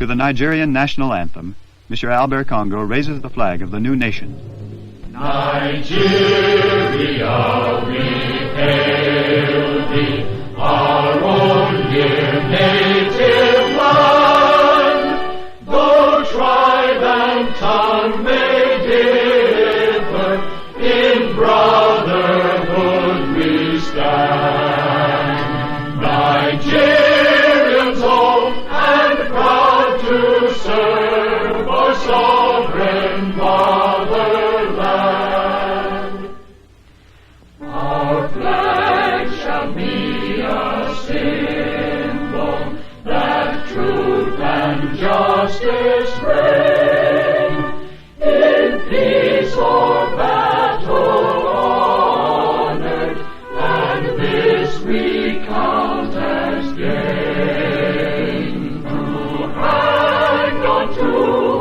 To the Nigerian national anthem, Mr. Albert Congo raises the flag of the new nation. Nigeria, we hail thee, our own dear native land. Though tribe and tongue may differ, in brotherhood we stand. Nigerians old and proud to serve our sovereign motherland. Our flag shall be a symbol that truth and justice reign. In peace or battle honored, and this we count as gain. To hang on to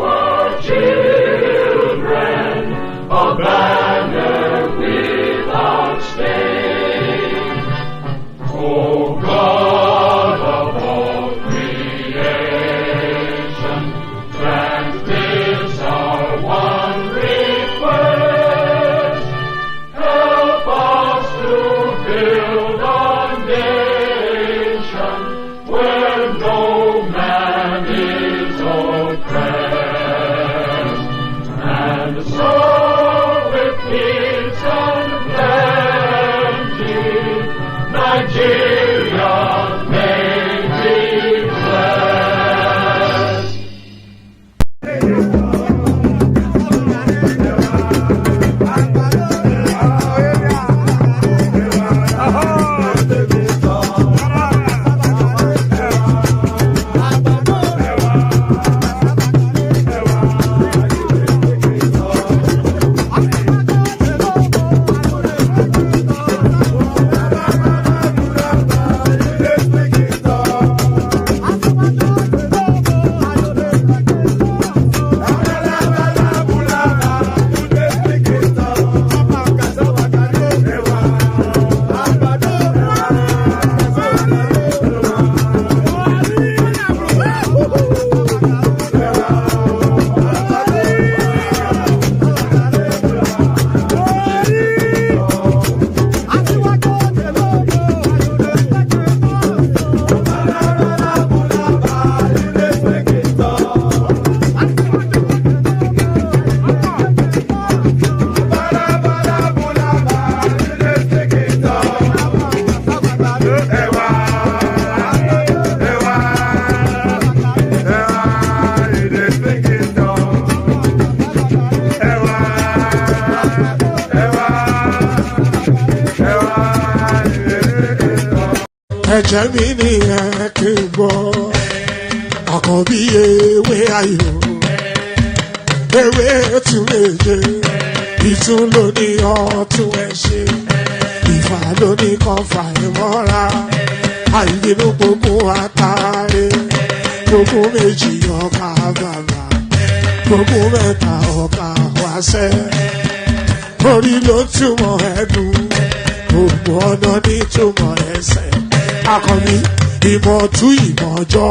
our children a banner without stain. Oh God of all creation, grant this our one request. Help us to build a nation where no man is oppressed. And so with peace and plenty, Nigeria may be blessed. Ẹ̀jẹ̀ mi ni ẹ kí n gbọ́, àkọ́bí ewé ayò, ewé tún méje, ìtún ló ní ọ̀tún ẹ̀ ṣe, ìfà ló ní kan fà ẹ̀ mọ́ra, àìbínú gbogbo àtàrẹ, gbogbo méjì ọkà bàbà, gbogbo mẹ́ta ọkà wáṣẹ́, orí ló túmọ̀ ẹ̀dùn, gbogbo ọ̀nà ní túmọ̀ ẹsẹ̀. Akọni ìmọ̀ tú ìmọ̀ ọjọ́,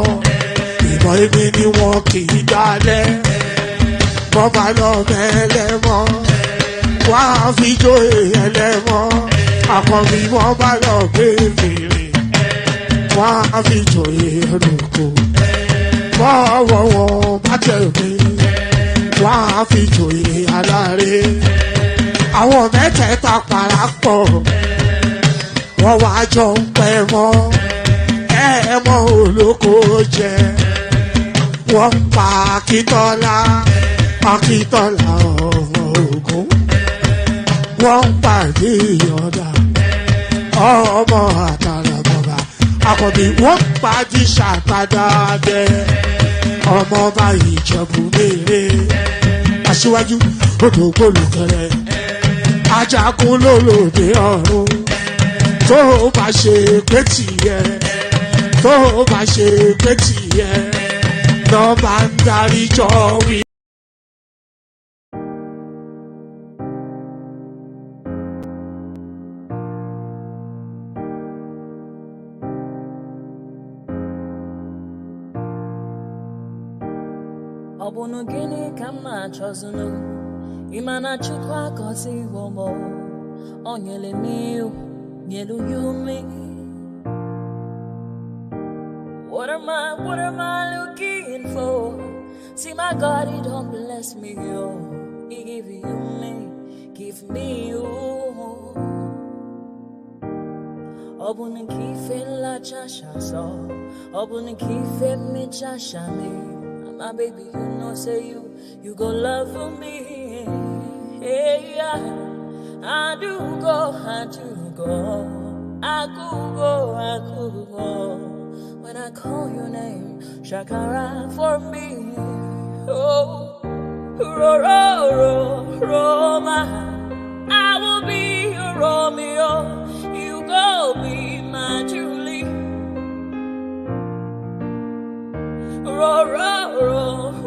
ìmọ̀ èmi ni wọn kì í dálẹ̀. Wọ́n bá lọ mẹ́lẹ́mọ́, wọ́n á fi jóye ẹlẹ́mọ́. Akọni wọ́n bá lọ gbé fèrè, wọ́n á fi jóye olùkọ́. Wọ́n wọ̀wọ̀ bá tẹ̀lé, wọ́n á fi jóye aláre. Àwọn mẹ́tẹ̀ẹ̀ta parapọ̀, wọ́n wá jọ ń pẹ́ mọ́, ẹ̀ẹ́mọ́ olóko jẹ. Wọ́n pa Akíntọ́lá, Akíntọ́lá ọmọ Ògún. Wọ́n pa Ìyọ̀dà, ọmọ Àtàlàbọ̀bà. Àkọ́bí wọ́n pa Jíṣà padà dé, ọmọ ọba Ìjẹ̀bú Mèrè. Aṣíwájú odò gbólùkẹrẹ, ajagun lólòdì ọ̀run. Tó o bá ṣe pé tìyẹ, tó o bá ṣe pé tìyẹ, lọ́ bá ń darí jọ wí. Obunu gini kama chozunu Imana chukwa kosi womo Onyele miu Nyelu yumi What am I looking for? See my God, he don't bless me, yo. He give give me you. Obuni kife la chasha so, obuni kife me chasha me. My baby, you know say you go love me. Hey yeah, I do go, I could go. When I call your name, Shakara for me. Oh, Roma, I will be your Romeo. You go be my Julie.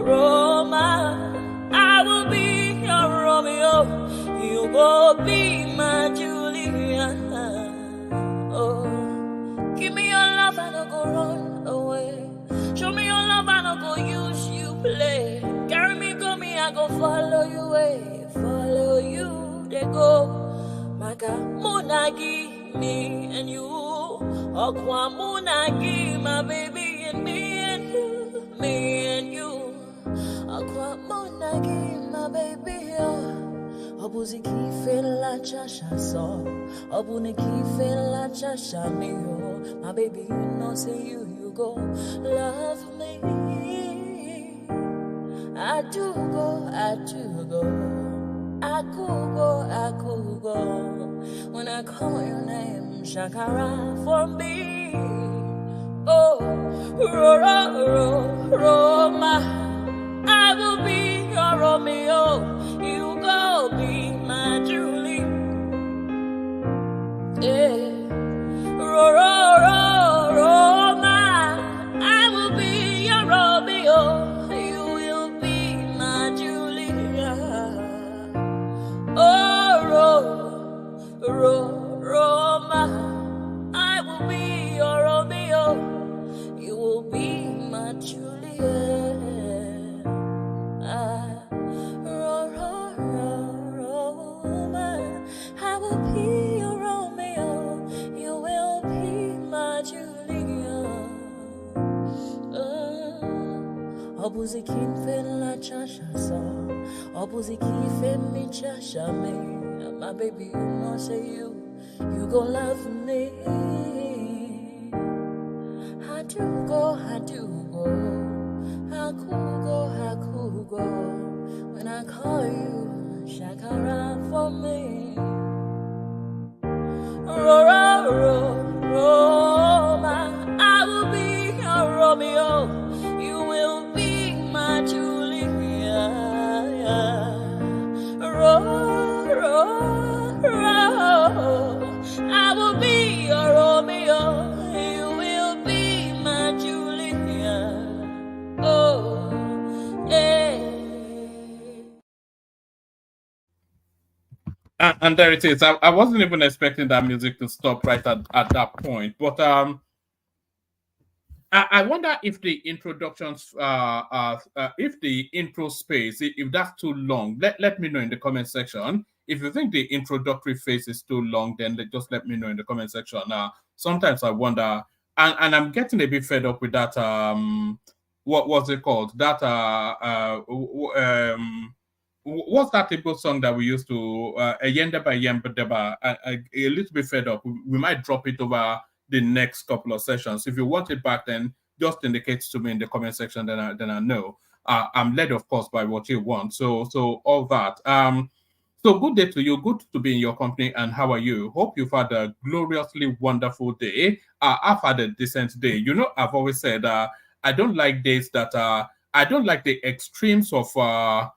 Roma, I will be your Romeo. You go be my Julia. Oh. Give me your love, I don't go run away. Show me your love, I don't go use you play. Carry me, go me, I go follow you way. Follow you, they go. Maka munagi, me and you. Okwa munagi, my baby, and me and you. Me and you. Okwa munagi, my baby, oh. Obuzi kife la chasha so, obuni kife la chasha me yo. My baby, you know say you go love me. I do go, I could go. When I call your name, Shakara for me. Oh, Roma, I will be your Romeo. You go be my Julie. Yeah. Roma, I will be your Romeo. You will be my Julia. Oh, Roma, I will be your Romeo. You will be my Julia. I will be your Romeo. You will be my Julia. Obuzi kife la chasha so, obuzi kife mi chasha me. My baby, you know say you gon' love me. I do go, I could go. When I call you, Shakara for me. Roma, I will be your Romeo. You will be my Julia. I will be your Romeo. You will be my Julia. Oh, yeah. And there it is. I wasn't even expecting that music to stop right at that point. But I wonder if the introductions, if the intro space, if that's too long, let me know in the comment section. If you think the introductory phase is too long, then just let me know in the comment section. Sometimes I wonder, and I'm getting a bit fed up with that. What was it called? That what's that Igbo song that we used to Yenda by Yembadeba? A little bit fed up. We might drop it over the next couple of sessions. If you want it back, then just indicate to me in the comment section. Then I know. I'm led, of course, by what you want. So all that. So good day to you. Good to be in your company. And how are you? Hope you've had a gloriously wonderful day. I've had a decent day. You know, I've always said I don't like days that I don't like the extremes of the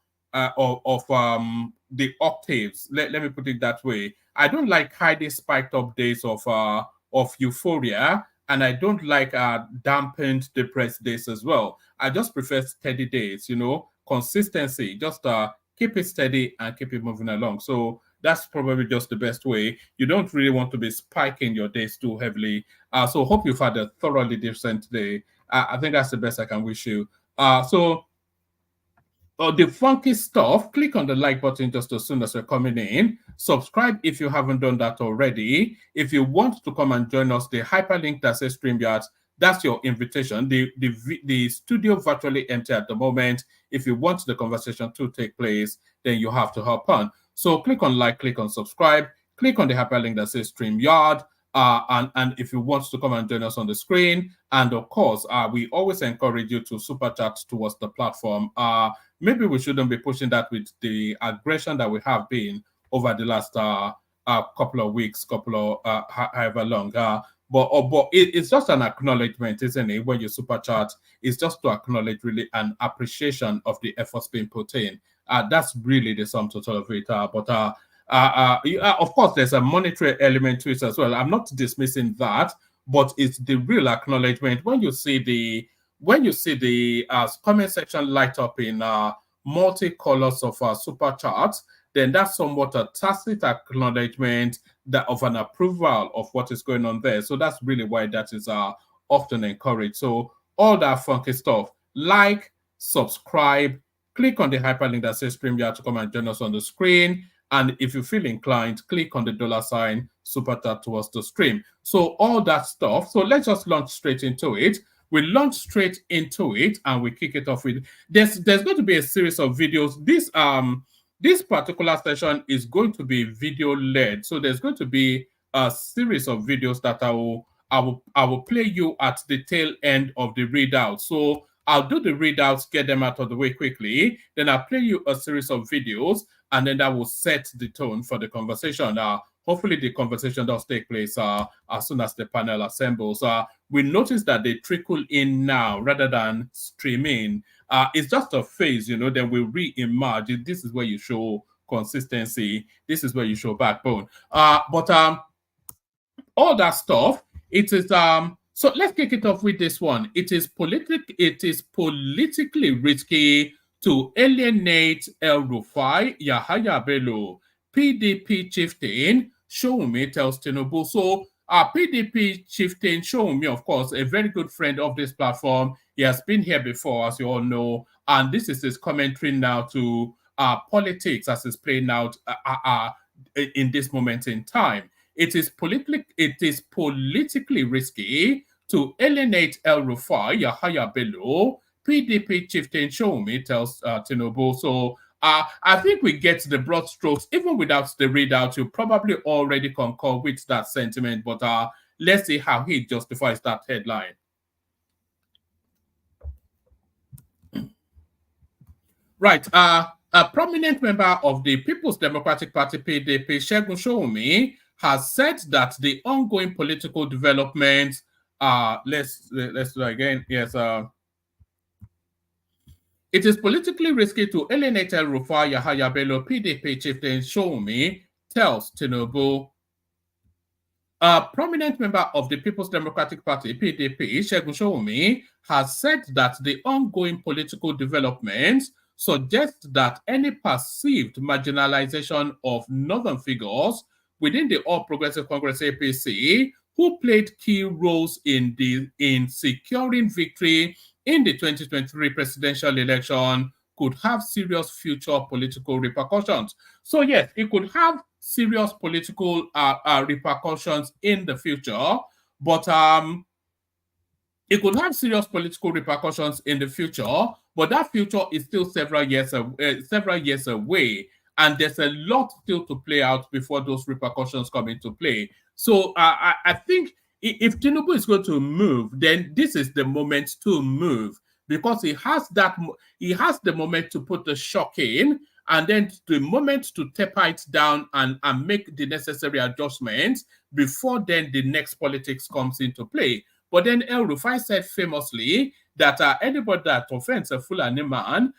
octaves. Let me put it that way. I don't like highly spiked up days of euphoria, and I don't like dampened depressed days as well. I just prefer steady days, consistency. Just keep it steady and keep it moving along. So that's probably just the best way. You don't really want to be spiking your days too heavily. So hope you've had a thoroughly decent day. I think that's the best I can wish you. So the funky stuff, click on the like button just as soon as you're coming in. Subscribe if you haven't done that already. If you want to come and join us, the hyperlink that says StreamYard, that's your invitation. The studio virtually empty at the moment. If you want the conversation to take place, then you have to hop on. So click on like, click on subscribe, click on the hyperlink that says StreamYard. And if you want to come and join us on the screen, and of course, we always encourage you to super chat towards the platform. Maybe we shouldn't be pushing that with the aggression that we have been over the last couple of weeks, however long. But it's just an acknowledgement, isn't it? When you super chat, it's just to acknowledge really an appreciation of the efforts being put in. That's really the sum total of it. Of course, there's a monetary element to it as well. I'm not dismissing that, but it's the real acknowledgement. When you see the comment section light up in multi-colors of super charts, then that's somewhat a tacit acknowledgement that of an approval of what is going on there. So that's really why that is often encouraged. So all that funky stuff, like, subscribe, click on the hyperlink that says StreamYard to come and join us on the screen. And if you feel inclined, click on the $ super chat towards the stream. So all that stuff. So let's just launch straight into it. We launch straight into it and we kick it off with there's going to be a series of videos. This particular session is going to be video led. So there's going to be a series of videos that I will play you at the tail end of the readout. So I'll do the readouts, get them out of the way quickly. Then I'll play you a series of videos, and then that will set the tone for the conversation. Hopefully the conversation does take place as soon as the panel assembles. We notice that they trickle in now rather than stream in. It's just a phase, then we re-emerge. This is where you show consistency. This is where you show backbone. But all that stuff, it is so let's kick it off with this one. It is politically risky to alienate El-Rufai, Yaya Bello, PDP chieftain, Shoumi tells Tinubu. So our PDP chieftain, Shoumi, of course, a very good friend of this platform. He has been here before, as you all know, and this is his commentary now to politics as it's playing out in this moment in time. It is politically risky to alienate El-Rufai, Yaya Bello, PDP chieftain Shoumi tells Tinubu. So I think we get the broad strokes. Even without the readout, you probably already concur with that sentiment. But let's see how he justifies that headline. Right. A prominent member of the People's Democratic Party, PDP, Segun Shoumi, has said that the ongoing political developments, let's do that again. Yes, it is politically risky to alienate El-Rufai, Yaya Bello, PDP chieftain Shoumi tells Tinubu. A prominent member of the People's Democratic Party, PDP, Segun Shoumi, has said that the ongoing political developments suggest that any perceived marginalization of northern figures within the All Progressive Congress APC, who played key roles in securing victory in the 2023 presidential election, could have serious future political repercussions. So yes, it could have serious political repercussions in the future, but it could have serious political repercussions in the future, but that future is still several years away, and there's a lot still to play out before those repercussions come into play. So I think if Tinubu is going to move, then this is the moment to move, because he has the moment to put the shock in, and then the moment to taper it down and make the necessary adjustments before then the next politics comes into play. But then El-Rufai said famously that anybody that offends a Fulani man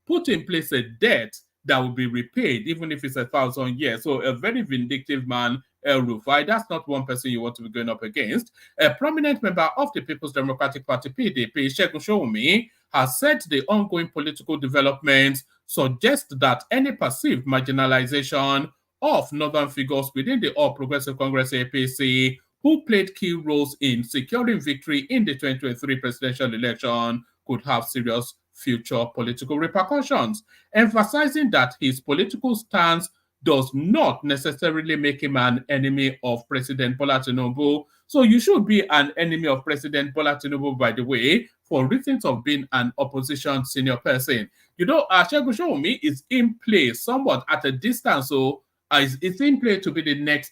put in place a debt that will be repaid, even if it's 1,000 years. So a very vindictive man, El-Rufai. That's not one person you want to be going up against. A prominent member of the People's Democratic Party, PDP, Segun Shoumi, has said the ongoing political developments suggest that any perceived marginalization of northern figures within the All Progressive Congress APC, who played key roles in securing victory in the 2023 presidential election, could have serious future political repercussions, emphasizing that his political stance does not necessarily make him an enemy of President Bola Tinubu. So you should be an enemy of President Bola Tinubu, by the way, for reasons of being an opposition senior person. You know, Segun Sowunmi is in play somewhat at a distance, so it's in play to be the next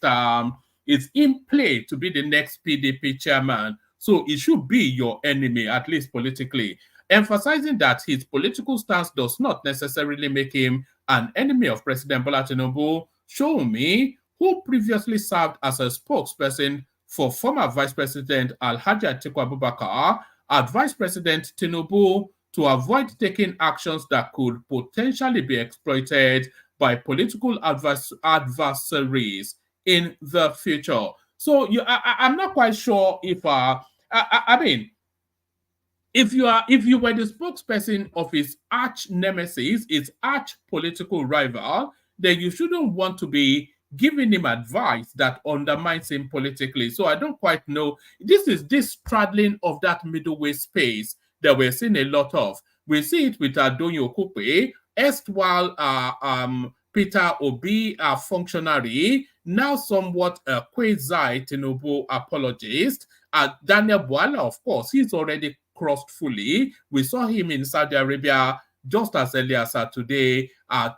it's in play to be the next PDP chairman. So it should be your enemy, at least politically, emphasizing that his political stance does not necessarily make him an enemy of President Bola Tinubu. Sowunmi, who previously served as a spokesperson for former Vice President Alhaji Atiku Abubakar, advised President Tinubu to avoid taking actions that could potentially be exploited by political adversaries in the future. So I'm not quite sure if I mean, if you were the spokesperson of his arch nemesis, his arch political rival, then you shouldn't want to be giving him advice that undermines him politically. So I don't quite know. This is this straddling of that middleway space that we're seeing a lot of. We see it with Adonyo Kupe, erstwhile Peter Obi, a functionary, now somewhat a quasi-Tinubu apologist. Daniel Bwala, of course, he's already crossed fully. We saw him in Saudi Arabia just as early as today,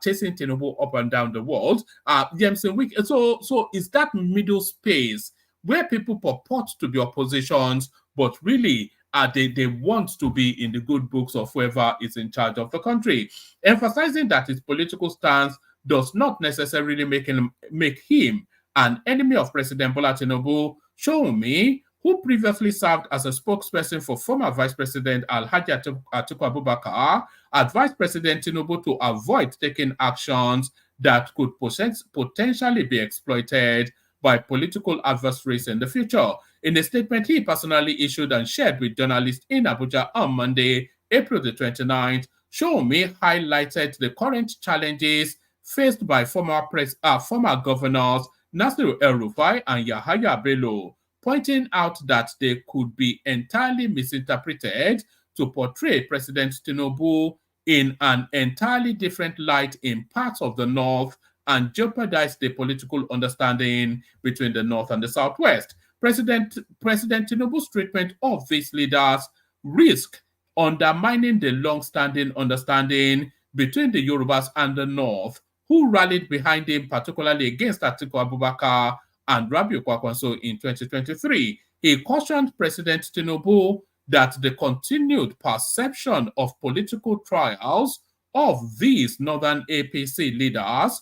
chasing Tinubu up and down the world. So is that middle space where people purport to be oppositions, but really they want to be in the good books of whoever is in charge of the country, emphasizing that his political stance does not necessarily make him an enemy of President Bola Tinubu. Sowunmi, who previously served as a spokesperson for former Vice President Alhaji Atiku Abubakar, advised President Tinubu to avoid taking actions that could potentially be exploited by political adversaries in the future. In a statement he personally issued and shared with journalists in Abuja on Monday, April the 29th, Sowunmi highlighted the current challenges faced by former governors Nasiru El-Rufai and Yaya Bello, pointing out that they could be entirely misinterpreted to portray President Tinubu in an entirely different light in parts of the North and jeopardize the political understanding between the North and the Southwest. President Tinubu's treatment of these leaders risk undermining the long-standing understanding between the Yorubas and the North, who rallied behind him, particularly against Atiku Abubakar and Rabiu Kwakwanso in 2023. He cautioned President Tinubu that the continued perception of political trials of these Northern APC leaders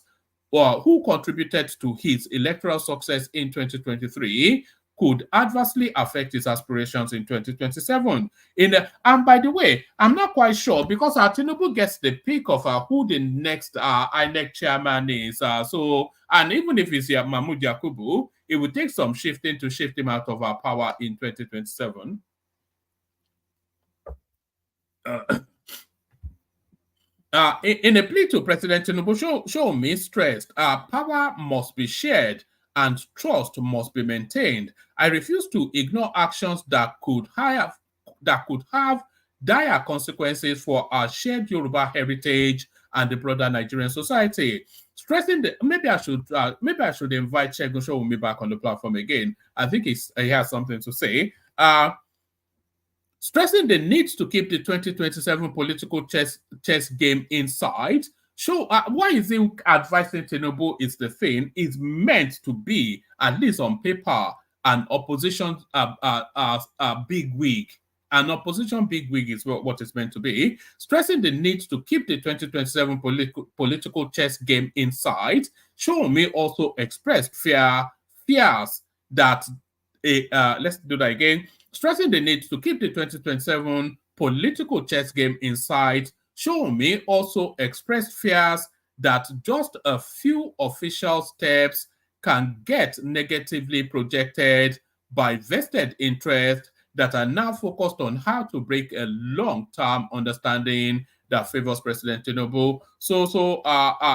who contributed to his electoral success in 2023 could adversely affect his aspirations in 2027. And by the way, I'm not quite sure because Tinubu gets the pick of who the next INEC chairman is. And even if it's Mahmoud Yakubu, it would take some shifting to shift him out of power in 2027. In a plea to President Tinubu, Sowunmi stressed, power must be shared and trust must be maintained. I refuse to ignore actions that could have dire consequences for our shared Yoruba heritage and the broader Nigerian society. Stressing maybe I should invite Segun Sowunmi back on the platform again. I think he has something to say. Stressing the need to keep the 2027 political chess game inside. Why is he advising Tinubu is the thing is meant to be, at least on paper, an opposition big wig. An opposition big wig is what it's meant to be. Stressing the need to keep the 2027 political chess game inside. Sowunmi also expressed fears that let's do that again. Stressing the need to keep the 2027 political chess game inside, Sowunmi also expressed fears that just a few official steps can get negatively projected by vested interests that are now focused on how to break a long-term understanding that favors President Tinubu. So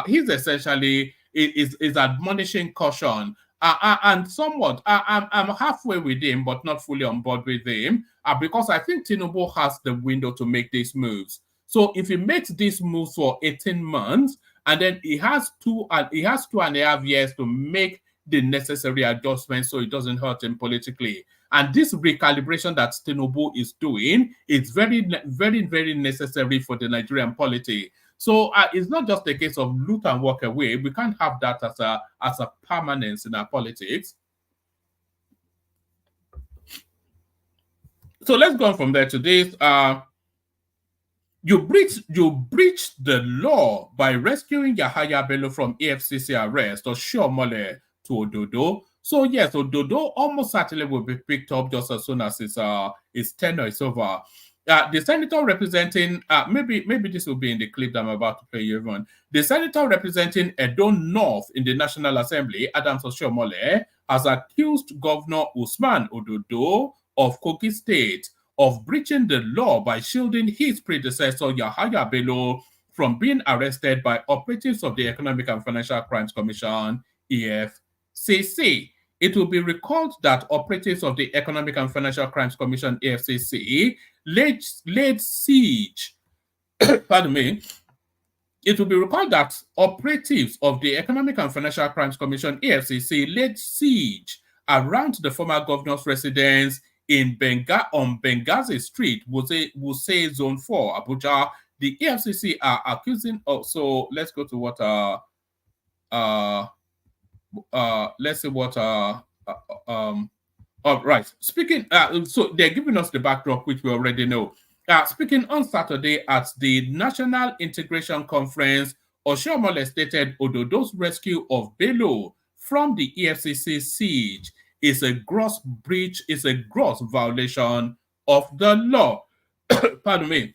he's essentially is admonishing caution. And somewhat, I'm halfway with him, but not fully on board with him, because I think Tinubu has the window to make these moves. So if he makes these moves for 18 months, and then he has 2.5 years to make the necessary adjustments so it doesn't hurt him politically. And this recalibration that Tinubu is doing is very, very, very necessary for the Nigerian polity. So it's not just a case of loot and walk away. We can't have that as a permanence in our politics. So let's go on from there to this. You breached the law by rescuing Yaya Bello from EFCC arrest, Oshiomole to Ododo. So yes, Ododo almost certainly will be picked up just as soon as his tenure is over. The senator representing, maybe this will be in the clip that I'm about to play you even. The senator representing Edo North in the National Assembly, Adams Oshiomole, has accused Governor Usman Ododo of Kogi State of breaching the law by shielding his predecessor, Yaya Bello, from being arrested by operatives of the Economic and Financial Crimes Commission, EFCC. It will be recalled that operatives of the Economic and Financial Crimes Commission, EFCC, laid siege. Pardon me. It will be recalled that operatives of the Economic and Financial Crimes Commission, EFCC, laid siege around the former governor's residence on Benghazi Street, Wuse Zone 4, Abuja. The EFCC are accusing. Oh, so let's go to what let's see what all right. Speaking, so they're giving us the backdrop, which we already know. Speaking on Saturday at the National Integration Conference, Oshiomole stated Ododo's rescue of Bello from the EFCC siege is a gross breach, is a gross violation of the law. Pardon me.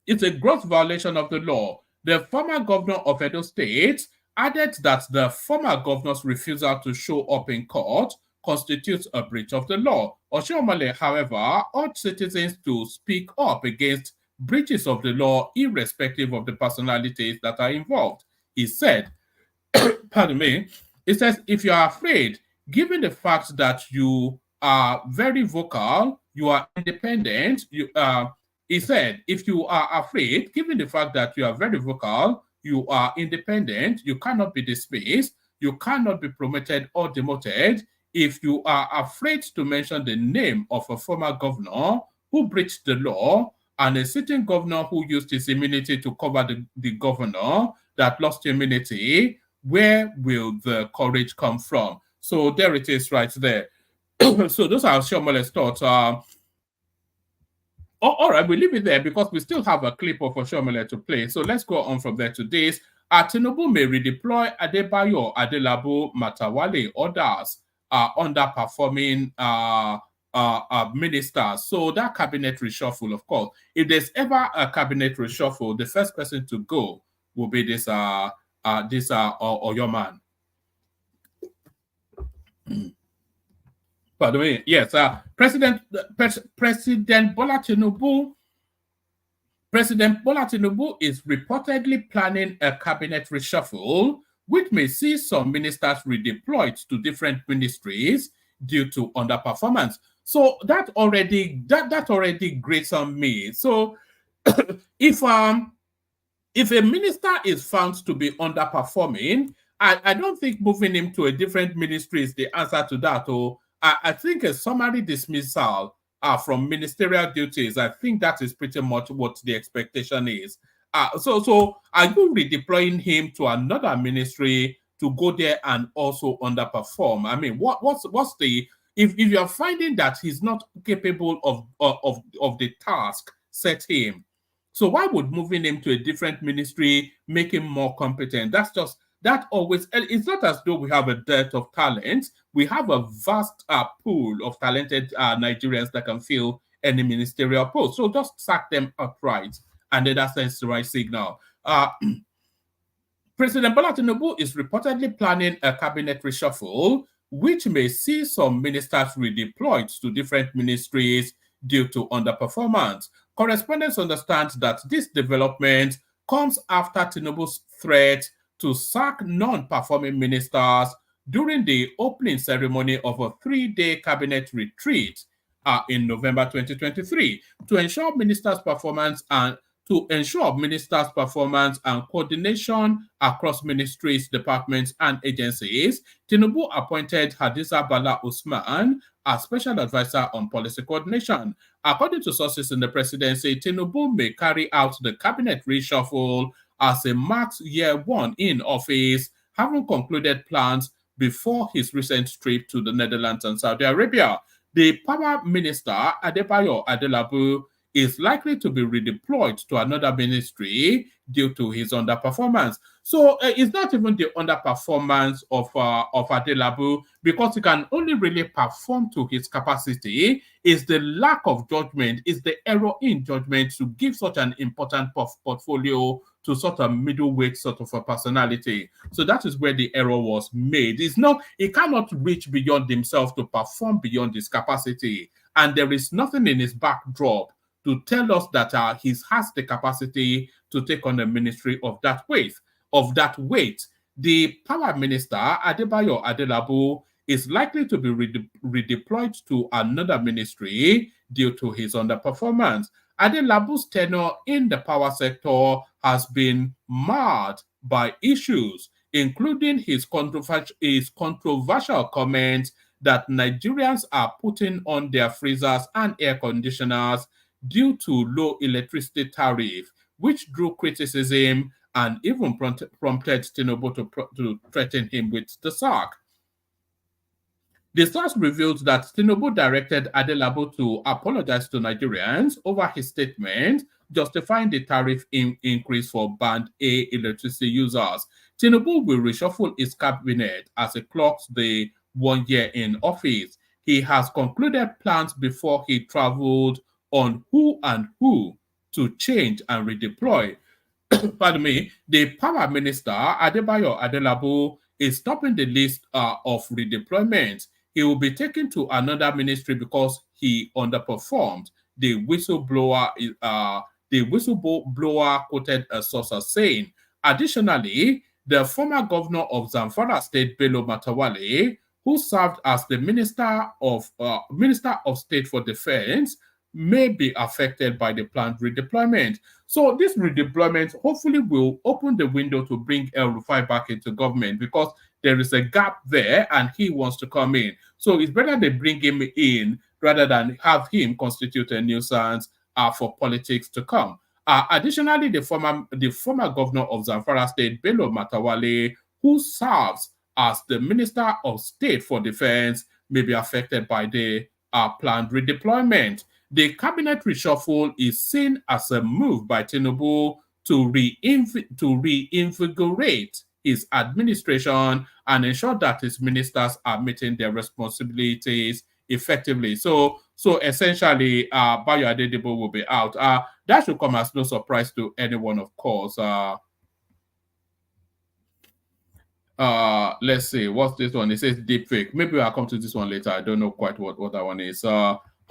It's a gross violation of the law. The former governor of Edo State added that the former governor's refusal to show up in court constitutes a breach of the law. Oshiomole, however, urged citizens to speak up against breaches of the law irrespective of the personalities that are involved. He said, pardon me, he says, if you are afraid, given the fact that you are very vocal, you are independent, he said, if you are afraid, given the fact that you are very vocal, you are independent, you cannot be dismissed, you cannot be promoted or demoted. If you are afraid to mention the name of a former governor who breached the law and a sitting governor who used his immunity to cover the governor that lost immunity, where will the courage come from? So there it is right there. So those are Oshiomole's thoughts. All right, we leave it there because we still have a clip of Oshiomole to play. So let's go on from there to this. Tinubu may redeploy Adebayo, Adelabu, Matawale, others underperforming ministers. So that cabinet reshuffle, of course, if there's ever a cabinet reshuffle, the first person to go will be this or your man. By the way, yes, President Bola Tinubu is reportedly planning a cabinet reshuffle, which may see some ministers redeployed to different ministries due to underperformance. So that already grates on me. So if a minister is found to be underperforming, I don't think moving him to a different ministry is the answer to that. Or I think a summary dismissal from ministerial duties, I think that is pretty much what the expectation is. So are you redeploying him to another ministry to go there and also underperform? I mean, what's the if you're finding that he's not capable of the task set him, so why would moving him to a different ministry make him more competent? That always, it's not as though we have a dearth of talent. We have a vast pool of talented Nigerians that can fill any ministerial post. So just sack them outright, and then that sends the right signal. President Bola Tinubu is reportedly planning a cabinet reshuffle, which may see some ministers redeployed to different ministries due to underperformance. Correspondents understand that this development comes after Tinubu's threat to sack non-performing ministers during the opening ceremony of a 3-day cabinet retreat in November 2023 to ensure ministers' performance and coordination across ministries, departments, and agencies. Tinubu appointed Hadiza Bala Usman as special advisor on policy coordination. According to sources in the presidency, Tinubu may carry out the cabinet reshuffle as a marks year one in office, having concluded plans before his recent trip to the Netherlands and Saudi Arabia. The power minister, Adebayo Adelabu, is likely to be redeployed to another ministry due to his underperformance. So it's not even the underperformance of Adelabu, because he can only really perform to his capacity. Is the lack of judgment, is the error in judgment to give such an important portfolio to sort of middleweight sort of a personality. So that is where the error was made. He cannot reach beyond himself to perform beyond his capacity. And there is nothing in his backdrop to tell us that he has the capacity to take on a ministry of that weight. The power minister, Adebayo Adelabu, is likely to be redeployed to another ministry due to his underperformance. Adelabu's tenure in the power sector has been marred by issues, including his controversial comments that Nigerians are putting on their freezers and air conditioners due to low electricity tariff, which drew criticism and even prompted Tinubu to threaten him with the sack. The source revealed that Tinubu directed Adelabu to apologize to Nigerians over his statement justifying the tariff increase for Band A electricity users. Tinubu will reshuffle his cabinet as he clocks the 1 year in office. He has concluded plans before he traveled on who to change and redeploy. Pardon me, the power minister, Adebayo Adelabu, is topping the list of redeployment. He will be taken to another ministry because he underperformed. The whistleblower quoted a source as saying. Additionally, the former governor of Zamfara State, Bello Matawale, who served as the Minister of State for Defense, may be affected by the planned redeployment. So this redeployment hopefully will open the window to bring El Rufai back into government, because there is a gap there and he wants to come in. So it's better they bring him in rather than have him constitute a nuisance for politics to come. Additionally, the former governor of Zamfara State, Bello Matawale, who serves as the Minister of State for Defense, may be affected by the planned redeployment. The cabinet reshuffle is seen as a move by Tinubu to reinvigorate his administration and ensure that his ministers are meeting their responsibilities effectively. So essentially, Bayo Adedibo will be out. That should come as no surprise to anyone, of course. Let's see, what's this one? It says deepfake. Maybe I'll come to this one later. I don't know quite what that one is.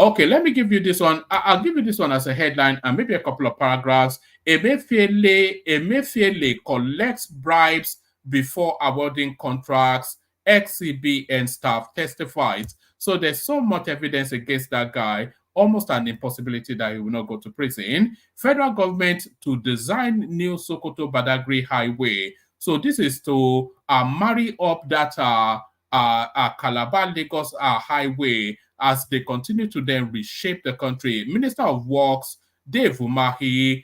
Okay, let me give you this one. I'll give you this one as a headline and maybe a couple of paragraphs. Emefiele collects bribes before awarding contracts. XCBN staff testifies. So there's so much evidence against that guy, almost an impossibility that he will not go to prison. Federal government to design new Sokoto Badagry highway. So this is to marry up that Calabar Lagos highway as they continue to then reshape the country. Minister of Works Dave Umahi,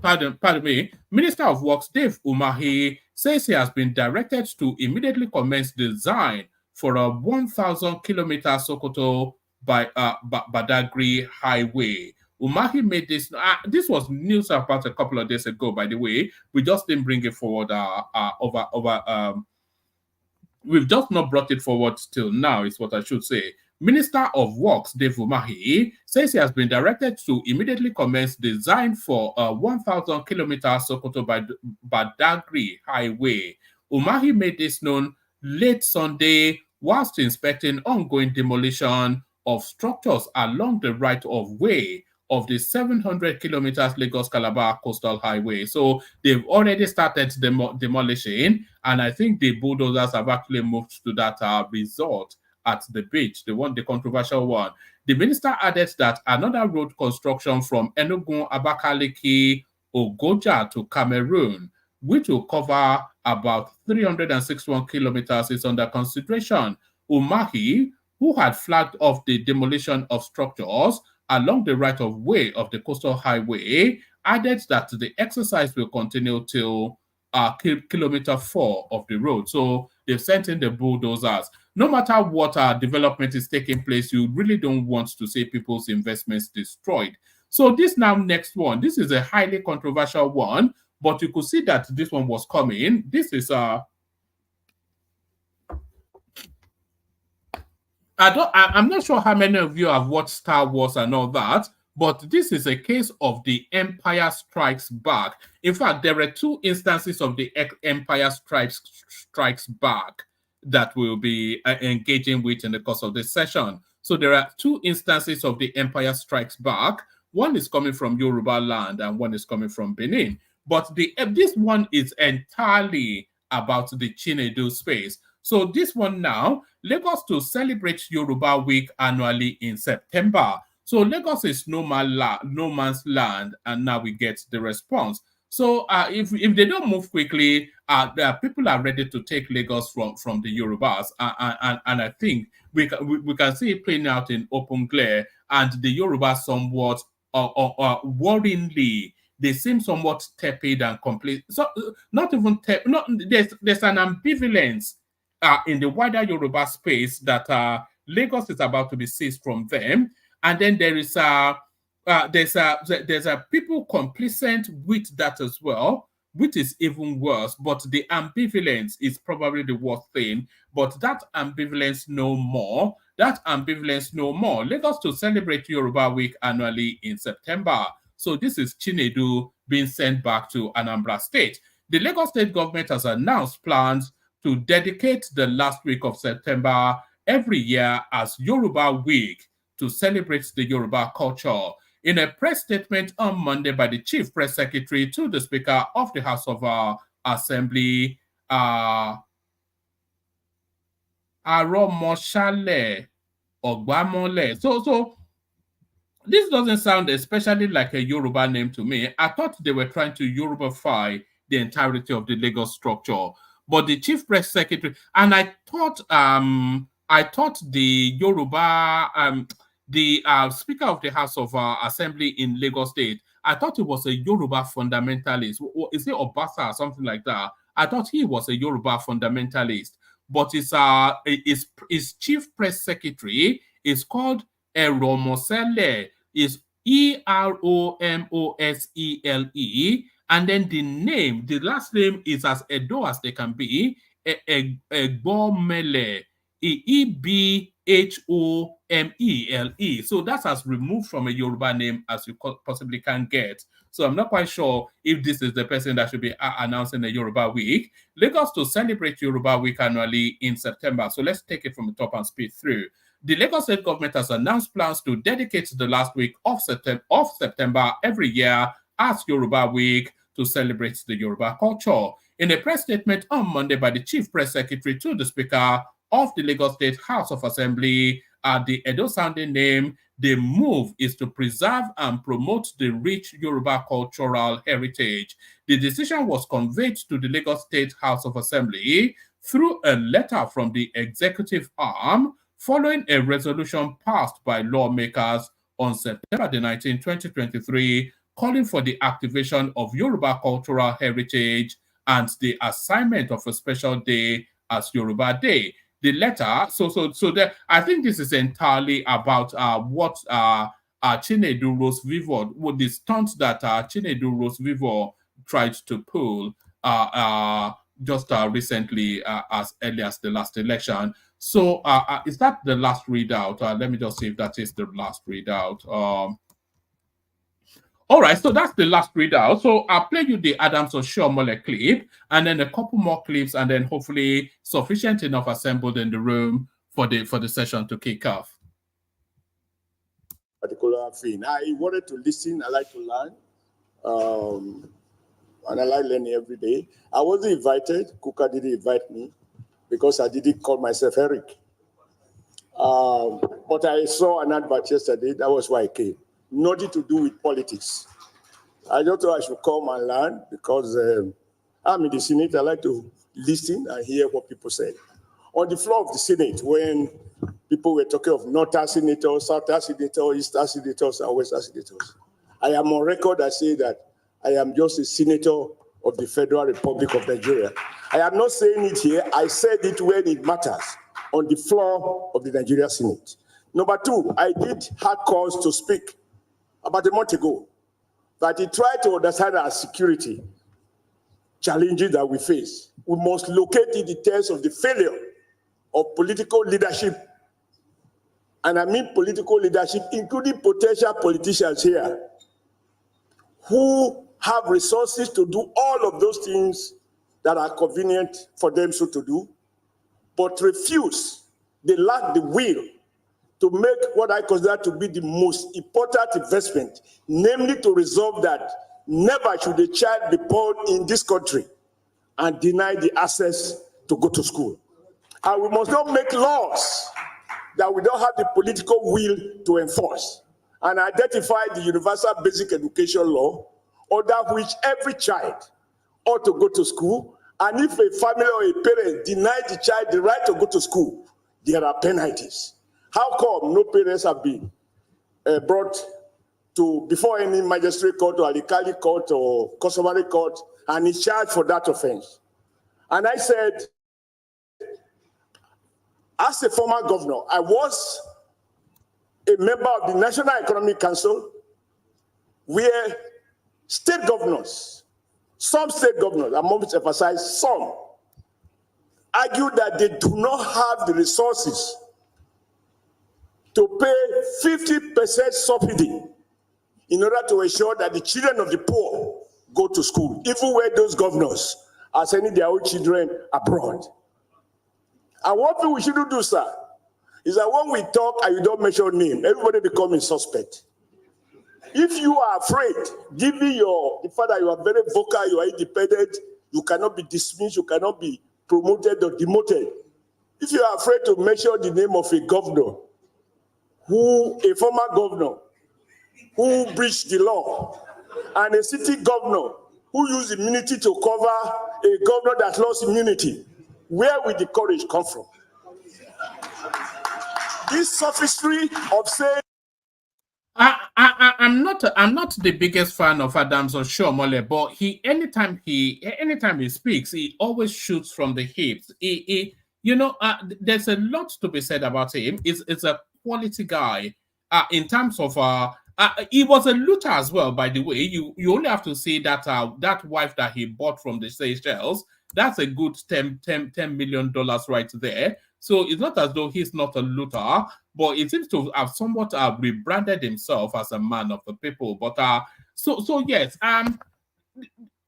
pardon me, Minister of Works Dave Umahi says he has been directed to immediately commence design for a 1,000-kilometer Sokoto by Badagry highway. Umahi made this. This was news about a couple of days ago, by the way. We just didn't bring it forward we've just not brought it forward till now, is what I should say. Minister of Works, Dave Umahi, says he has been directed to immediately commence design for a 1,000-kilometer Sokoto Badagry highway. Umahi made this known late Sunday whilst inspecting ongoing demolition of structures along the right-of-way of the 700 kilometers Lagos-Calabar coastal highway. So they've already started demolishing, and I think the bulldozers have actually moved to that resort at the beach, the controversial one. The minister added that another road construction from Enugu, Abakaliki, Ogoja to Cameroon, which will cover about 361 kilometers, is under consideration. Umahi, who had flagged off the demolition of structures along the right-of-way of the coastal highway, added that the exercise will continue till kilometer 4 of the road. So they've sent in the bulldozers. No matter what development is taking place, you really don't want to see people's investments destroyed. So this now next one, this is a highly controversial one, but you could see that this one was coming. This is I'm not sure how many of you have watched Star Wars and all that, but this is a case of the Empire Strikes Back. In fact, there are 2 instances of the Empire Strikes Back that we'll be engaging with in the course of this session. So there are 2 instances of the Empire Strikes Back. One is coming from Yoruba land and one is coming from Benin. But this one is entirely about the Chinedu space. So this one now, Lagos to celebrate Yoruba Week annually in September. So Lagos is no man's land, and now we get the response. So if they don't move quickly, people are ready to take Lagos from the Yorubas, and I think we can see it playing out in open glare. And the Yorubas somewhat worryingly, they seem somewhat tepid and complete. So not even there's an ambivalence in the wider Yoruba space that Lagos is about to be seized from them, and then there's people complacent with that as well, which is even worse. But the ambivalence is probably the worst thing. But that ambivalence no more. Lagos to celebrate Yoruba Week annually in September. So this is Chinedu being sent back to Anambra State. The Lagos State government has announced plans to dedicate the last week of September every year as Yoruba Week to celebrate the Yoruba culture. In a press statement on Monday by the Chief Press Secretary to the Speaker of the House of Assembly, Aromoshale Ogbamole. So this doesn't sound especially like a Yoruba name to me. I thought they were trying to Yorubify the entirety of the Lagos structure. But the Chief Press Secretary, and I thought the Yoruba, the Speaker of the House of Assembly in Lagos State, I thought he was a Yoruba fundamentalist. Is it Obasa or something like that? I thought he was a Yoruba fundamentalist. But his Chief Press Secretary is called Eromosele, is Eromosele. And then the last name is as Edo as they can be, Egbomele, Ebhomele. So that's as removed from a Yoruba name as you possibly can get. So I'm not quite sure if this is the person that should be announcing the Yoruba Week. Lagos to celebrate Yoruba Week annually in September. So let's take it from the top and speed through. The Lagos State government has announced plans to dedicate the last week of September every year as Yoruba Week to celebrate the Yoruba culture. In a press statement on Monday by the Chief Press Secretary to the Speaker of the Lagos State House of Assembly, the Edo-sounding name, the move is to preserve and promote the rich Yoruba cultural heritage. The decision was conveyed to the Lagos State House of Assembly through a letter from the executive arm following a resolution passed by lawmakers on September 19, 2023, calling for the activation of Yoruba cultural heritage and the assignment of a special day as Yoruba Day. The letter, I think this is entirely about what Chinedu Rose Vivo, what the stunt that Chinedu Rose Vivo tried to pull just recently, as early as the last election. So is that the last readout? Let me just see if that is the last readout. All right, so that's the last readout. So I'll play you the Adams Oshiomole clip, and then a couple more clips, and then hopefully sufficient enough assembled in the room for the session to kick off. Particular thing. I wanted to listen. I like to learn. And I like learning every day. I wasn't invited. Kuka didn't invite me because I didn't call myself Eric. But I saw an advert yesterday. That was why I came. Nothing to do with politics. I just thought I should come and learn because I'm in the Senate. I like to listen and hear what people say. On the floor of the Senate, when people were talking of Northern senators, Southern senators, Eastern senators, and Western senators, I am on record. I say that I am just a senator of the Federal Republic of Nigeria. I am not saying it here. I said it when it matters, on the floor of the Nigeria Senate. Number two, I did hard calls to speak about a month ago, that he tried to understand our security challenges that we face. We must locate the details of the failure of political leadership. And I mean political leadership, including potential politicians here, who have resources to do all of those things that are convenient for them so to do, but refuse, they lack the will to make what I consider to be the most important investment, namely to resolve that never should a child be born in this country and deny the access to go to school. And we must not make laws that we don't have the political will to enforce, and identify the Universal Basic Education Law, under which every child ought to go to school, and if a family or a parent denies the child the right to go to school, there are penalties. How come no parents have been brought to before any magistrate court or alkali court or customary court and is charged for that offense? And I said, as a former governor, I was a member of the National Economic Council, where state governors, some state governors, I must emphasize some, argue that they do not have the resources to pay 50% subsidy in order to ensure that the children of the poor go to school, even where those governors are sending their own children abroad. And what we shouldn't do, sir, is that when we talk and you don't mention name, everybody becomes a suspect. If you are afraid, given the fact that you are very vocal, you are independent, you cannot be dismissed, you cannot be promoted or demoted. If you are afraid to mention the name of a governor, a former governor, who breached the law, and a city governor who used immunity to cover a governor that lost immunity, where will the courage come from? This sophistry of saying I'm not the biggest fan of Adams Oshiomole, but anytime he speaks, he always shoots from the hips. There's a lot to be said about him. It's a quality guy. In terms of he was a looter as well, by the way. You only have to say that that wife that he bought from the Seychelles, that's a good $10 million right there. So it's not as though he's not a looter, but it seems to have somewhat rebranded himself as a man of the people. But so yes, that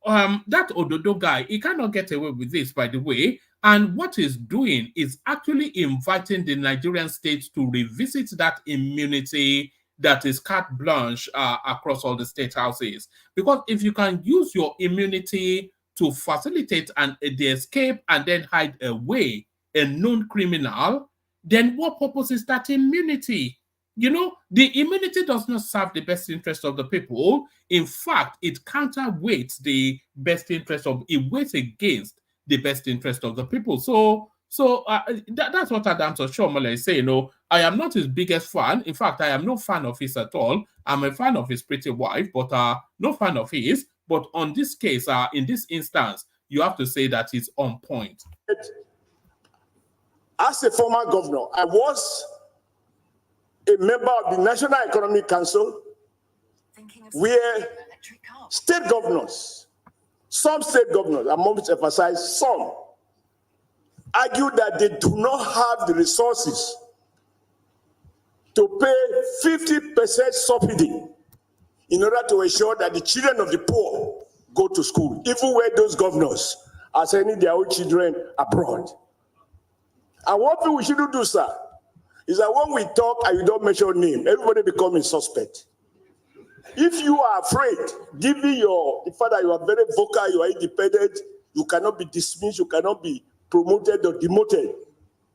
Ododo guy, he cannot get away with this, by the way. And what he's doing is actually inviting the Nigerian state to revisit that immunity that is carte blanche across all the state houses. Because if you can use your immunity to facilitate the escape and then hide away a known criminal, then what purpose is that immunity? The immunity does not serve the best interest of the people. In fact, it counterweights the best interest it weighs against the best interest of the people. So that's what Adams Oshiomole is saying. I am not his biggest fan. In fact, I am no fan of his at all. I'm a fan of his pretty wife, but no fan of his. But on this case, in this instance, you have to say that he's on point. As a former governor, I was a member of the National Economic Council, where state governors, some state governors, I must emphasize some, argue that they do not have the resources to pay 50% subsidy in order to ensure that the children of the poor go to school, even where those governors are sending their own children abroad. And what we shouldn't do, sir, is that when we talk and you don't mention name, everybody becomes a suspect. If you are afraid, given the fact that you are very vocal, you are independent, you cannot be dismissed, you cannot be promoted or demoted.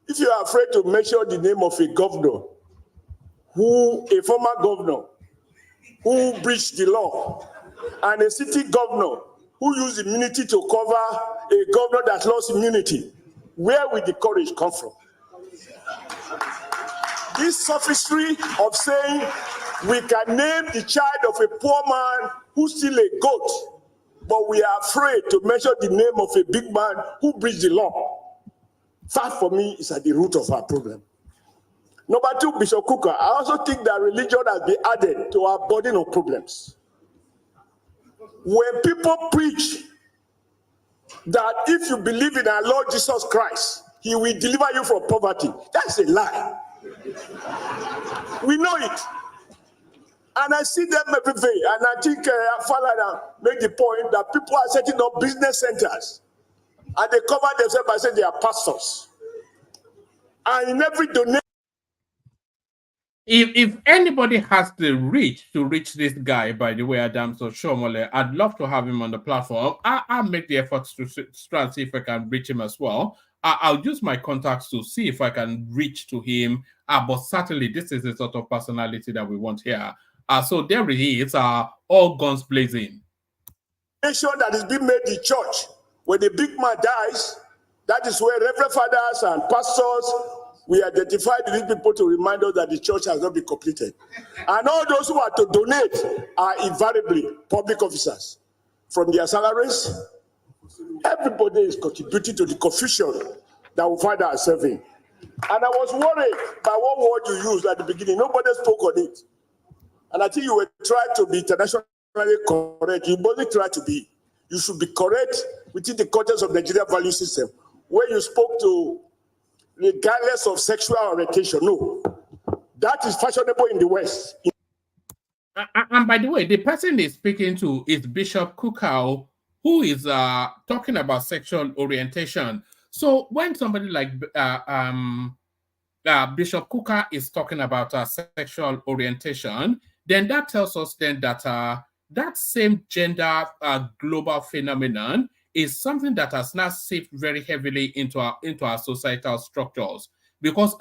If you are afraid to mention the name of a governor, a former governor, who breached the law, and a city governor who used immunity to cover a governor that lost immunity, where will the courage come from? This sophistry of saying we can name the child of a poor man who's still a goat, but we are afraid to mention the name of a big man who breached the law. That, for me, is at the root of our problem. Number two, Bishop Kuka, I also think that religion has been added to our burden of problems. When people preach that if you believe in our Lord Jesus Christ, he will deliver you from poverty, that's a lie. We know it. And I see them every day. And I think Falana made the point that people are setting up business centers and they cover themselves by saying they are pastors. And in every donation, if anybody has the reach to reach this guy, by the way, Adams Oshiomole, I'd love to have him on the platform. I'll make the efforts to try and see if I can reach him as well. I'll use my contacts to see if I can reach to him. But certainly, this is the sort of personality that we want here. So there he is, all guns blazing. That is being made in church. When the big man dies, that is where Reverend Fathers and pastors, we identify these people to remind us that the church has not been completed. And all those who are to donate are invariably public officers. From their salaries, everybody is contributing to the confusion that we find ourselves in. And I was worried by one word you used at the beginning. Nobody spoke on it. And I think you were trying to be internationally correct. You both try to be. You should be correct within the context of the Nigeria value system. Where you spoke to regardless of sexual orientation. No, that is fashionable in the West. And by the way, the person is speaking to is Bishop Kukau, who is talking about sexual orientation. So when somebody like Bishop Kuka is talking about sexual orientation, then that tells us then that that same gender global phenomenon is something that has now seeped very heavily into our societal structures, because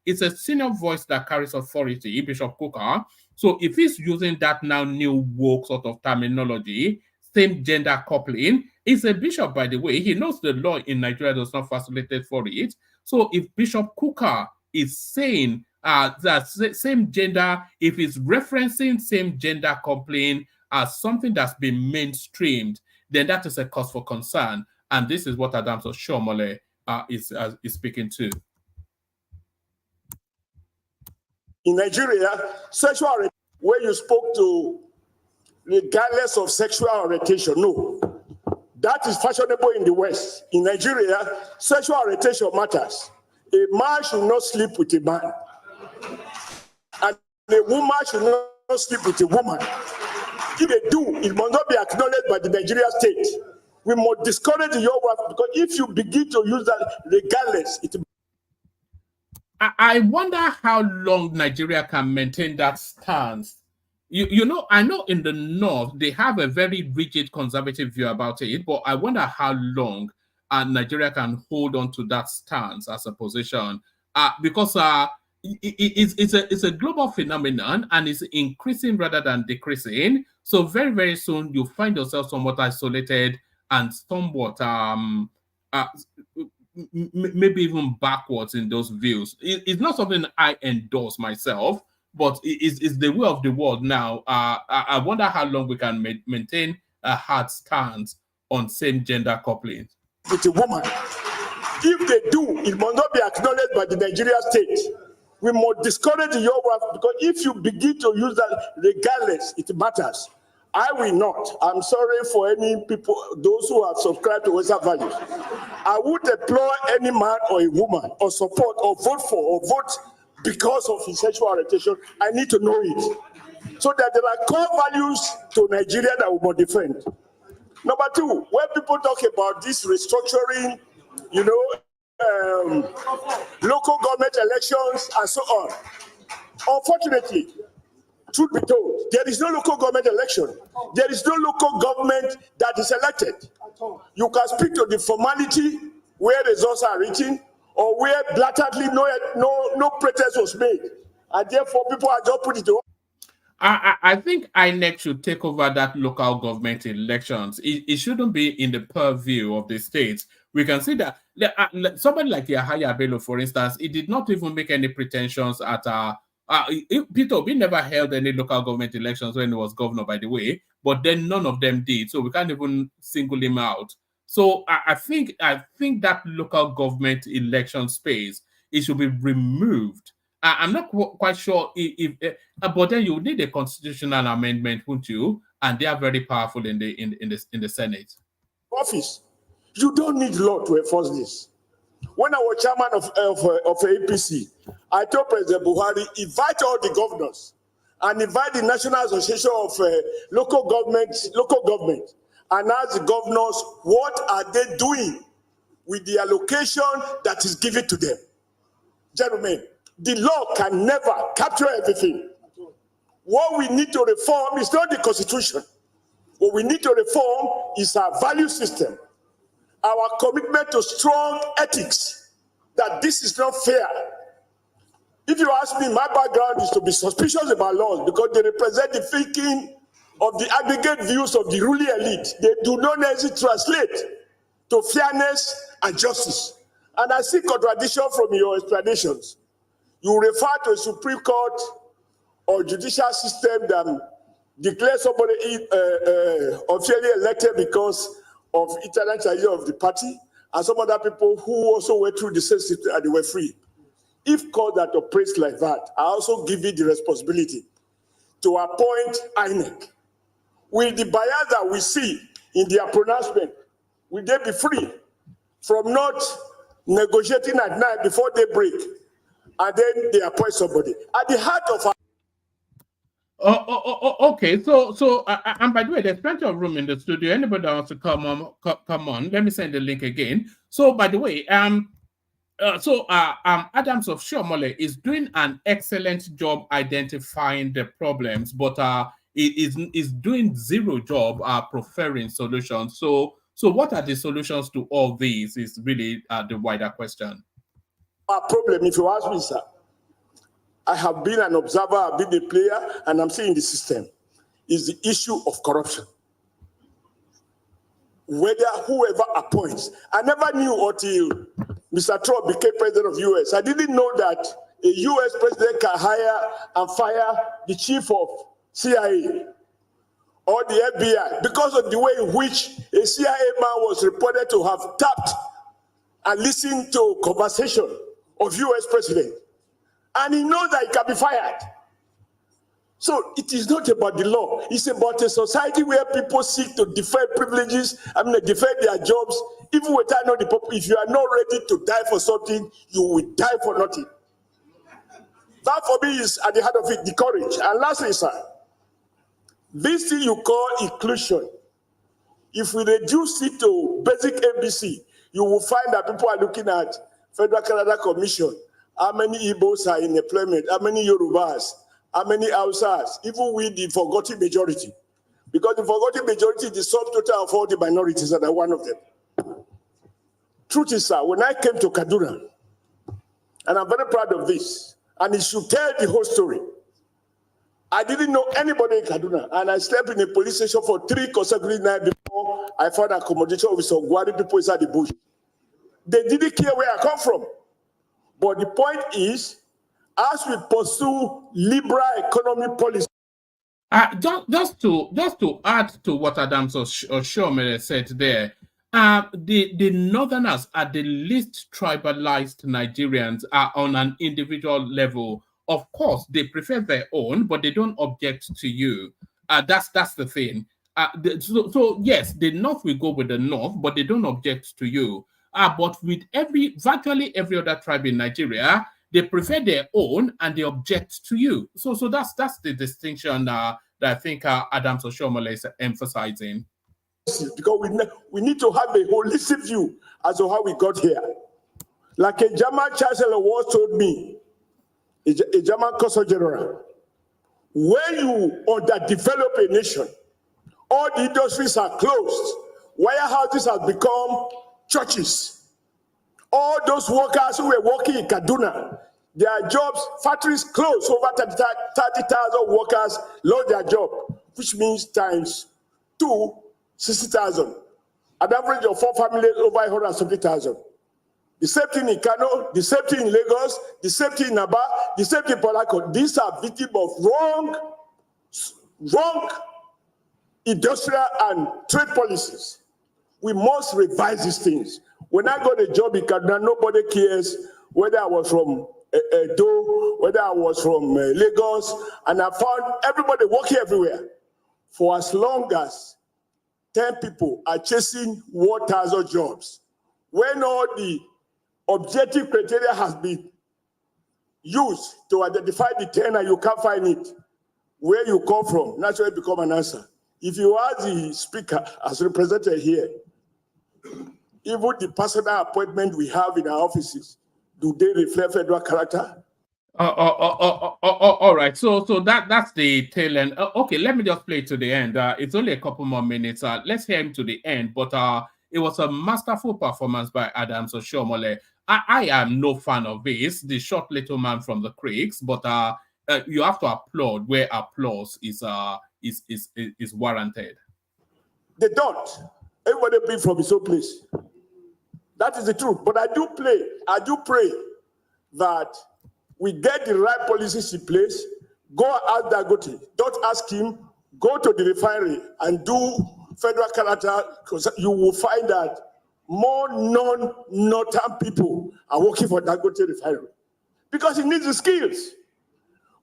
it's a senior voice that carries authority, Bishop Kuka. So if he's using that now new woke sort of terminology, same gender coupling, he's a bishop, by the way. He knows the law in Nigeria does not facilitate for it. So if Bishop Kuka is saying that same gender, if he's referencing same gender coupling as something that's been mainstreamed, then that is a cause for concern. And this is what Adams Oshiomole is speaking to. In Nigeria, sexual orientation, where you spoke to regardless of sexual orientation, no. That is fashionable in the West. In Nigeria, sexual orientation matters. A man should not sleep with a man. And a woman should not sleep with a woman. If they do, it must not be acknowledged by the Nigeria state. We must discourage the young wife, because if you begin to use that regardless, it. I wonder how long Nigeria can maintain that stance. You know, I know in the North, they have a very rigid conservative view about it, but I wonder how long Nigeria can hold on to that stance as a position, because it's a global phenomenon and it's increasing rather than decreasing. So very, very soon, you find yourself somewhat isolated and somewhat maybe even backwards in those views. It's not something I endorse myself, but it's the way of the world now. I wonder how long we can maintain a hard stance on same gender coupling. With a woman, if they do, it must not be acknowledged by the Nigeria state. We must discourage the young wife, because if you begin to use that regardless, it matters. I will not. I'm sorry for any people, those who have subscribed to Western values. I would employ any man or a woman, or support, or vote for, or vote because of his sexual orientation. I need to know it, so that there are core values to Nigeria that we must defend. Number two, when people talk about this restructuring, you know, local government elections and so on, unfortunately, Truth be told, there is no local government election. There is no local government that is elected. You can speak to the formality where results are written or where blatantly no pretext was made. And therefore, people are just put it to. I think INEC should take over that local government elections. It shouldn't be in the purview of the states. We can see that somebody like Yaya Bello, for instance, he did not even make any pretensions at Peter Obi never held any local government elections when he was governor, by the way, but then none of them did. So we can't even single him out. So I think that local government election space, it should be removed. I'm not quite sure if but then you need a constitutional amendment, wouldn't you? And they are very powerful in the Senate. Office, you don't need law to enforce this. When I was chairman of APC, I told President Buhari, invite all the governors and invite the National Association of local government, and ask the governors what are they doing with the allocation that is given to them. Gentlemen, the law can never capture everything. What we need to reform is not the Constitution. What we need to reform is our value system, our commitment to strong ethics, that this is not fair. If you ask me, my background is to be suspicious about laws because they represent the thinking of the aggregate views of the ruling elite. They do not necessarily translate to fairness and justice. And I see contradiction from your explanations. You refer to a Supreme Court or judicial system that declares somebody officially elected because of internal charges of the party, and some other people who also went through the same system and they were free. If court that operates like that, I also give you the responsibility to appoint INEC. With the bias that we see in their pronouncement, will they be free from not negotiating at night before they break, and then they appoint somebody? At the heart of our okay. So, and by the way, there's plenty of room in the studio. Anybody that wants to come on. Let me send the link again. So, by the way, Adams of Oshiomole is doing an excellent job identifying the problems, but is doing zero job preferring solutions. So what are the solutions to all these? Is really the wider question. Our problem, if you ask me, sir, I have been an observer, I've been a player, and I'm seeing the system, is the issue of corruption. Whether whoever appoints, I never knew until Mr. Trump became president of the US. I didn't know that a US president can hire and fire the chief of CIA or the FBI because of the way in which a CIA man was reported to have tapped and listened to conversation of US president. And he knows that he can be fired. So it is not about the law. It's about a society where people seek to defend privileges, defend their jobs, even without knowing the purpose. If you are not ready to die for something, you will die for nothing. That for me is at the heart of it, the courage. And lastly, sir, this thing you call inclusion, if we reduce it to basic ABC, you will find that people are looking at Federal Canada Commission, how many Igbos are in employment, how many Yorubas, how many Hausas, even with the forgotten majority. Because the forgotten majority is the subtotal of all the minorities, and I'm one of them. Truth is, sir, when I came to Kaduna, and I'm very proud of this, and it should tell the whole story. I didn't know anybody in Kaduna, and I slept in a police station for 3 consecutive nights before I found accommodation with some Gwari people inside the bush. They didn't care where I come from. But the point is, as we pursue liberal economic policy. Just to add to what Adams Oshiomole said there, the Northerners are the least tribalized Nigerians on an individual level. Of course, they prefer their own, but they don't object to you. That's the thing. So yes, the North will go with the North, but they don't object to you. But with virtually every other tribe in Nigeria, they prefer their own and they object to you. So that's the distinction that I think Adams Oshiomole is emphasizing. Because we need to have a holistic view as to how we got here. Like a German chancellor once told me, a German consul general, When you underdevelop a nation, all the industries are closed. Warehouses have become churches. All those workers who were working in Kaduna, their jobs, factories closed. Over 30,000 workers lost their job, which means times 2, 60,000. An average of 4 families over 170,000. The same thing in Kano, the same thing in Lagos, the same thing in Aba, the same thing in Port Harcourt. These are victims of wrong industrial and trade policies. We must revise these things. When I got a job in Kaduna, nobody cares whether I was from Edo, whether I was from Lagos, and I found everybody working everywhere. For as long as 10 people are chasing 1,000 jobs, when all the objective criteria has been used to identify the 10 and you can't find it, where you come from, naturally become an answer. If you ask the speaker as represented here, even the personal appointment we have in our offices, do they reflect federal character? All right. So that's the tail end. Okay, let me just play to the end. It's only a couple more minutes. Let's hear him to the end. But it was a masterful performance by Adams Oshiomole. I am no fan of this, the short little man from the creeks, but you have to applaud where applause is warranted. They don't. Everybody be from his own place. That is the truth. But I do pray that we get the right policies in place. Go ask Dangote. Don't ask him. Go to the refinery and do federal character, because you will find that more non-northern people are working for Dangote refinery because he needs the skills.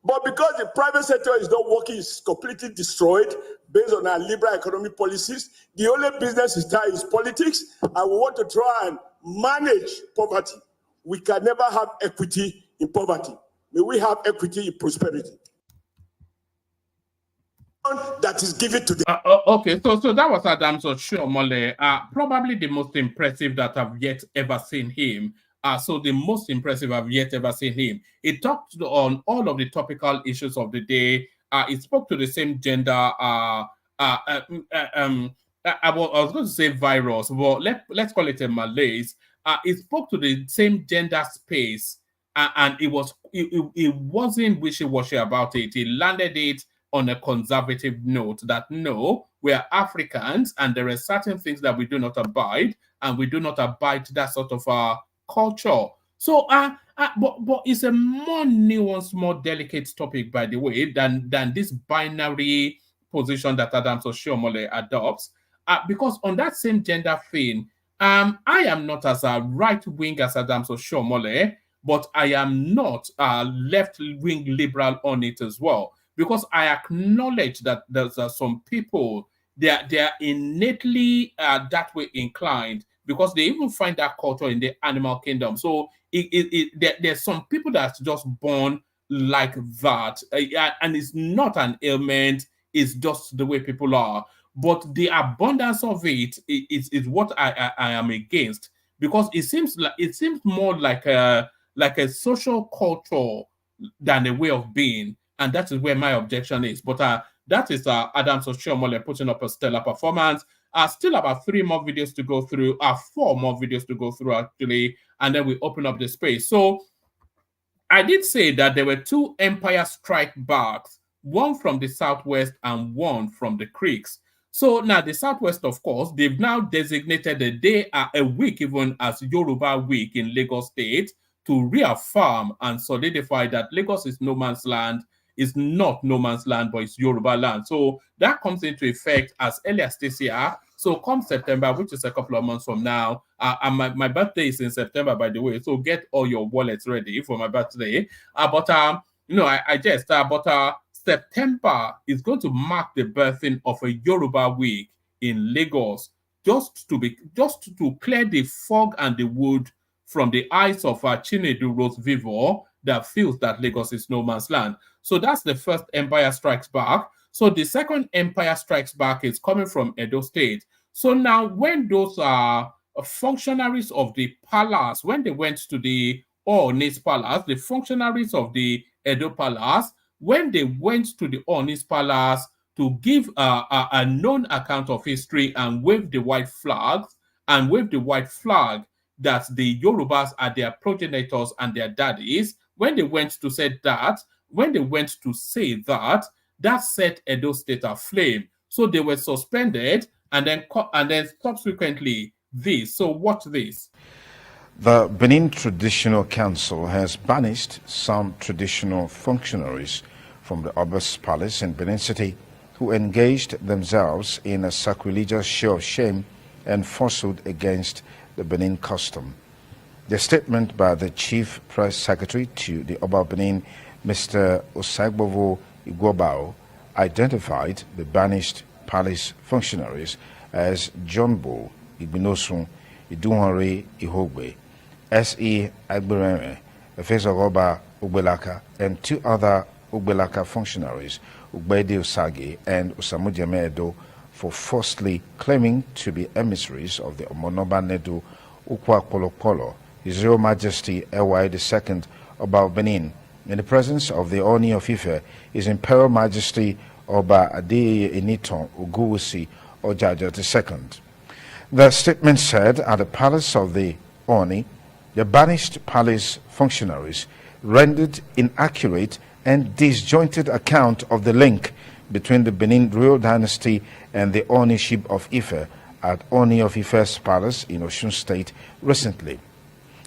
But because the private sector is not working, it's completely destroyed based on our liberal economic policies. The only business is that is politics, and we want to try and manage poverty. We can never have equity in poverty. May we have equity in prosperity. That is given to the okay, so that was Adams Oshiomole, probably the most impressive that I've yet ever seen him. So the most impressive I've yet ever seen him. He talked on all of the topical issues of the day. He spoke to the same gender. I was going to say virus, but let's call it a malaise. He spoke to the same gender space, and it wasn't wishy-washy about it. He landed it on a conservative note that no, we are Africans and there are certain things that we do not abide, and we do not abide that sort of culture. So, but it's a more nuanced, more delicate topic, by the way, than this binary position that Adams Oshiomole adopts. Because on that same gender thing, I am not as a right-wing as Adams Oshiomole, but I am not left-wing liberal on it as well. Because I acknowledge that there's some people, they are innately that way inclined, because they even find that culture in the animal kingdom. So there's some people that's just born like that, and it's not an ailment, it's just the way people are. But the abundance of it is what I am against, because it seems more like a social culture than a way of being. And that is where my objection is. But that is Adams Oshiomole putting up a stellar performance. Still about 3 more videos to go through, 4 more videos to go through actually, and then we open up the space. So I did say that there were 2 Empire Strike Backs, one from the Southwest and one from the Creeks. So now the Southwest, of course, they've now designated a day, a week even, as Yoruba Week in Lagos State to reaffirm and solidify that Lagos is no man's land. Is not no man's land, but it's Yoruba land. So that comes into effect as early as this year. So come September, which is a couple of months from now, and my birthday is in September, by the way. So get all your wallets ready for my birthday. But September is going to mark the birthing of a Yoruba Week in Lagos, just to clear the fog and the wood from the eyes of Chinedu Rose Vivor that feels that Lagos is no man's land. So that's the first Empire Strikes Back. So the second Empire Strikes Back is coming from Edo State. So now when those functionaries of the palace, when they went to the Ooni's palace, the functionaries of the Edo palace, when they went to the Oni's palace to give a known account of history and wave the white flag that the Yorubas are their progenitors and their daddies, when they went to say that, that set Edo State aflame. So they were suspended, and then subsequently this. So watch this. The Benin Traditional Council has banished some traditional functionaries from the Oba's palace in Benin City who engaged themselves in a sacrilegious show of shame and falsehood against the Benin custom. The statement by the Chief Press Secretary to the Oba of Benin, Mr. Osagbovo Igwobao, identified the banished palace functionaries as John Bo Igbinosun Idunhare Ihogbe, S.E. Agbereme, Efeso Oba Ugbelaka, and 2 other Ugbelaka functionaries, Ugbede Osage and Osamujeme Edo, for falsely claiming to be emissaries of the Omonoba Nedu Ukwa Polopolo, His Royal Majesty Ewa II Oba of Benin, in the presence of the Oni of Ife, His Imperial Majesty Oba Adeye Eniton Uguwusi Ojaja II. The statement said at the palace of the Oni, the banished palace functionaries rendered inaccurate and disjointed account of the link between the Benin royal dynasty and the Oniship of Ife at Oni of Ife's palace in Osun State recently.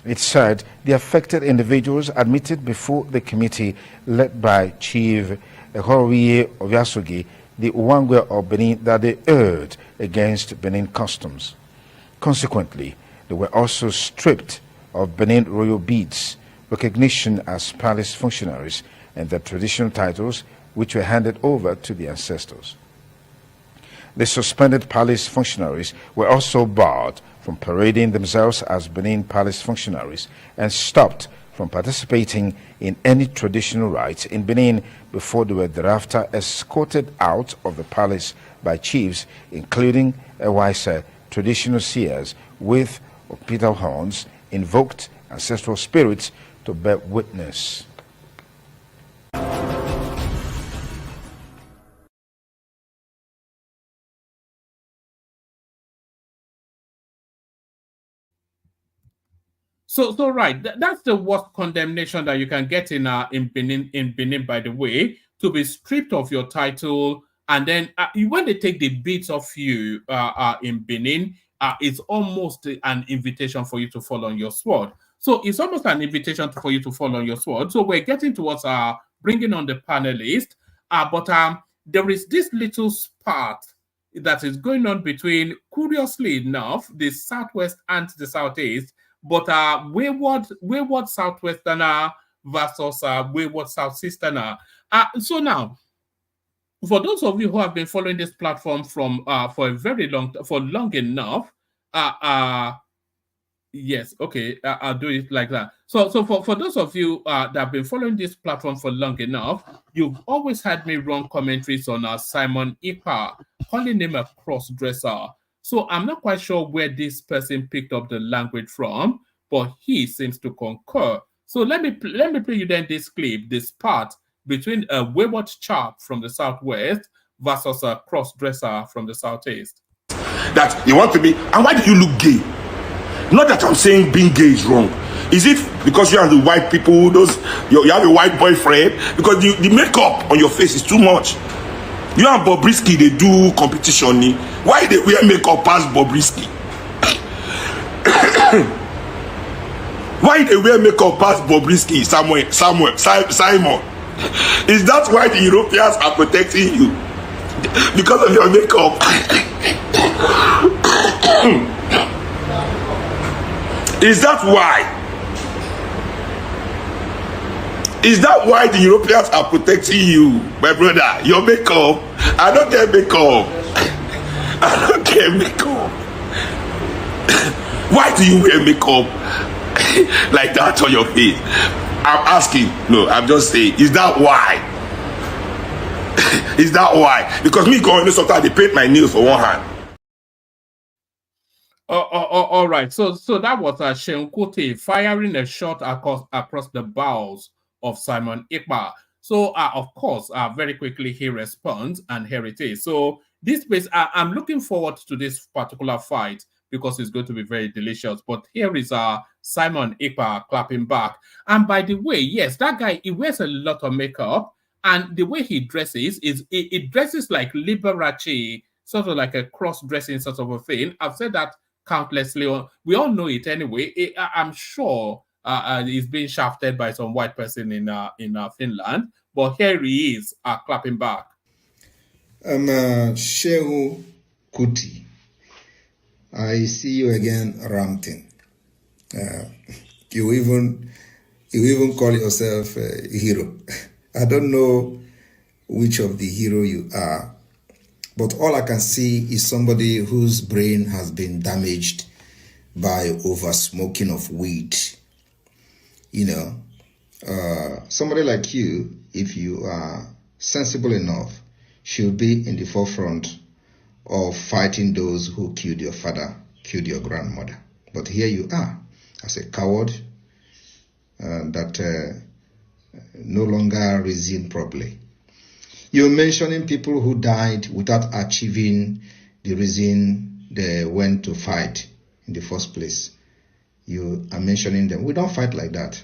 It said the affected individuals admitted before the committee led by Chief Ehoroye Obiasugi, the Uwangwe of Benin, that they erred against Benin customs. Consequently, they were also stripped of Benin royal beads, recognition as palace functionaries, and their traditional titles, which were handed over to the ancestors. The suspended palace functionaries were also barred from parading themselves as Benin palace functionaries and stopped from participating in any traditional rites in Benin before they were thereafter escorted out of the palace by chiefs, including Ewaisa traditional seers with hospital horns, invoked ancestral spirits to bear witness. So right, that's the worst condemnation that you can get in Benin, by the way, to be stripped of your title, and then when they take the beats off you in Benin, it's almost an invitation for you to fall on your sword. So it's almost an invitation for you to fall on your sword. So we're getting towards bringing on the panelist, but there is this little spat that is going on between, curiously enough, the Southwest and the Southeast, but wayward Southwesterner versus wayward Southeasterner. So now, for those of you who have been following this platform from for long enough, yes, okay, I'll do it like that. So for those of you that have been following this platform for long enough, you've always had me run commentaries on Simon Ekpa, calling him a cross-dresser. So I'm not quite sure where this person picked up the language from, but he seems to concur. So let me play you then this clip, this part between a wayward chap from the Southwest versus a cross-dresser from the Southeast. That you want to be, and why do you look gay? Not that I'm saying being gay is wrong. Is it because you have the white people, you have a white boyfriend? Because the makeup on your face is too much. You and Bobrisky, they do competition. Why they wear makeup past Bobrisky? Why they wear makeup past Bobrisky, Simon? Is that why the Europeans are protecting you? Because of your makeup? Is that why? Is that why the Europeans are protecting you, my brother? Your makeup? I don't care makeup. I don't care makeup. Why do you wear makeup like that on your face? I'm asking. No, I'm just saying. Is that why? Is that why? Because me going to sometimes they paint my nails for one hand. All right. So that was Sheun Kuti firing a shot across the bows of Simon Ekpa. So, of course, very quickly he responds, and here it is. So, this place, I'm looking forward to this particular fight because it's going to be very delicious. But here is Simon Ekpa clapping back. And by the way, yes, that guy, he wears a lot of makeup, and the way he dresses is it dresses like Liberace, sort of like a cross-dressing sort of a thing. I've said that countlessly. We all know it anyway. I'm sure he's being shafted by some white person in Finland, but here he is clapping back. Shehu Kuti, I see you again ranting. You even call yourself a hero. I don't know which of the hero you are, but all I can see is somebody whose brain has been damaged by over smoking of weed. You know, somebody like you, if you are sensible enough, should be in the forefront of fighting those who killed your father, killed your grandmother. But here you are, as a coward that no longer reason properly. You're mentioning people who died without achieving the reason they went to fight in the first place. You are mentioning them. We don't fight like that.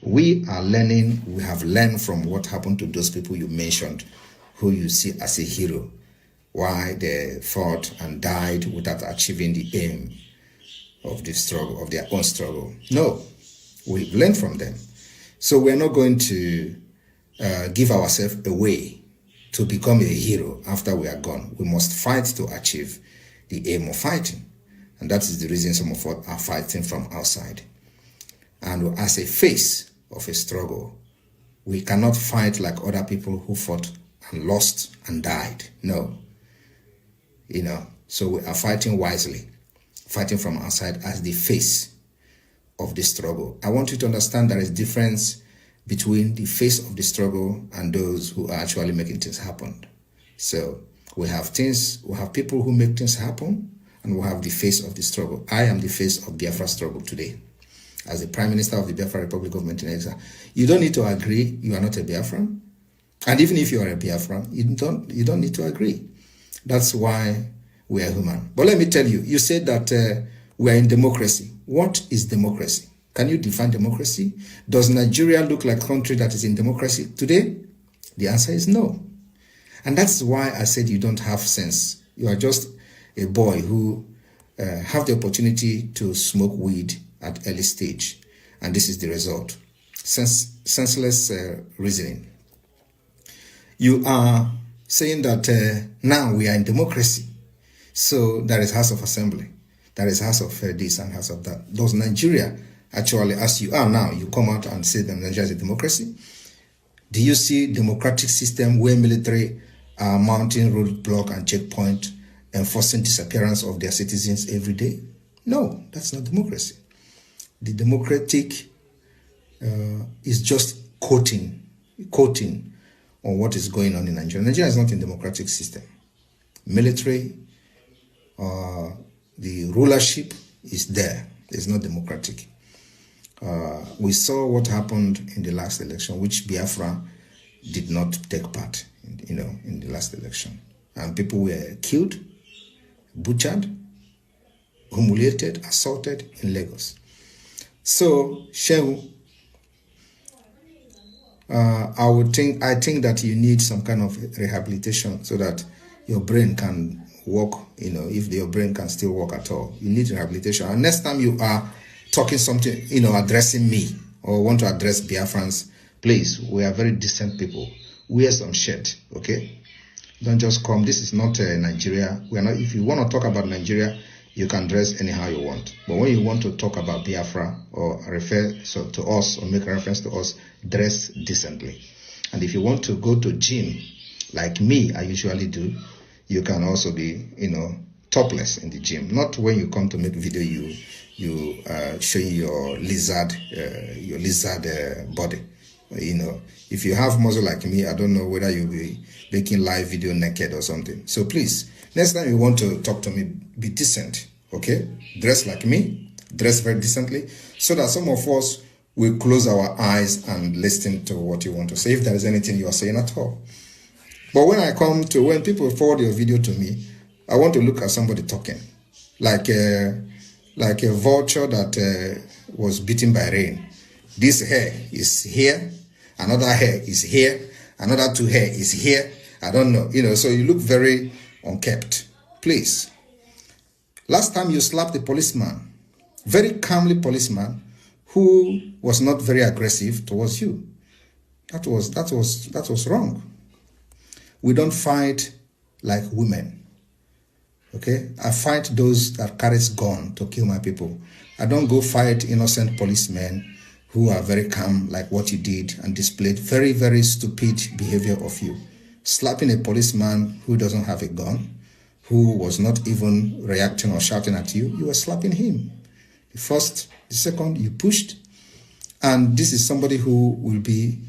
We are learning, we have learned from what happened to those people you mentioned, who you see as a hero, why they fought and died without achieving the aim of the struggle, of their own struggle. No, we've learned from them. So we're not going to give ourselves away to become a hero after we are gone. We must fight to achieve the aim of fighting. And that is the reason some of us are fighting from outside. And as a face of a struggle, we cannot fight like other people who fought and lost and died. No. You know, so we are fighting wisely, fighting from outside as the face of the struggle. I want you to understand there is a difference between the face of the struggle and those who are actually making things happen. So we have people who make things happen, and we have the face of the struggle. I am the face of Biafra struggle today. As the Prime Minister of the Biafra Republic Government in Exile, you don't need to agree you are not a Biafran. And even if you are a Biafran, you don't need to agree. That's why we are human. But let me tell you, you said that we are in democracy. What is democracy? Can you define democracy? Does Nigeria look like a country that is in democracy today? The answer is no. And that's why I said you don't have sense. You are just a boy who have the opportunity to smoke weed at early stage. And this is the result. Senseless reasoning. You are saying that now we are in democracy. So there is House of Assembly. There is House of this and House of that. Does Nigeria actually, as you are now, you come out and say that Nigeria is a democracy? Do you see democratic system where military are mounting roadblock and checkpoint, enforcing disappearance of their citizens every day? No, that's not democracy. The democratic is just quoting on what is going on in Nigeria. Nigeria is not in democratic system. Military, the rulership is there. It's not democratic. We saw what happened in the last election, which Biafra did not take part in the last election. And people were killed, butchered, humiliated, assaulted in Lagos. So, Shehu, I think that you need some kind of rehabilitation so that your brain can work, if your brain can still work at all. You need rehabilitation. And next time you are talking something, addressing me or want to address Biafrans, please, we are very decent people. Wear some shirt, okay? Don't just come. This is not Nigeria. We are not. If you want to talk about Nigeria, you can dress anyhow you want. But when you want to talk about Biafra or refer to us or make reference to us, dress decently. And if you want to go to gym, like me, I usually do, you can also be, topless in the gym. Not when you come to make video, you showing your lizard body. If you have muscle like me, I don't know whether you'll be making live video naked or something. So please, next time you want to talk to me, be decent, okay? Dress like me, dress very decently, so that some of us we close our eyes and listen to what you want to say, if there is anything you are saying at all. But when people forward your video to me, I want to look at somebody talking, like a vulture that was beaten by rain. This hair is here, another hair is here, another two hair is here. I don't know, so you look very unkept. Please. Last time you slapped a policeman, very calmly policeman, who was not very aggressive towards you. That was wrong. We don't fight like women. Okay? I fight those that carries gun to kill my people. I don't go fight innocent policemen who are very calm like what you did and displayed very, very stupid behavior of you. Slapping a policeman who doesn't have a gun, who was not even reacting or shouting at you, you were slapping him. The first, the second, you pushed. And this is somebody who will be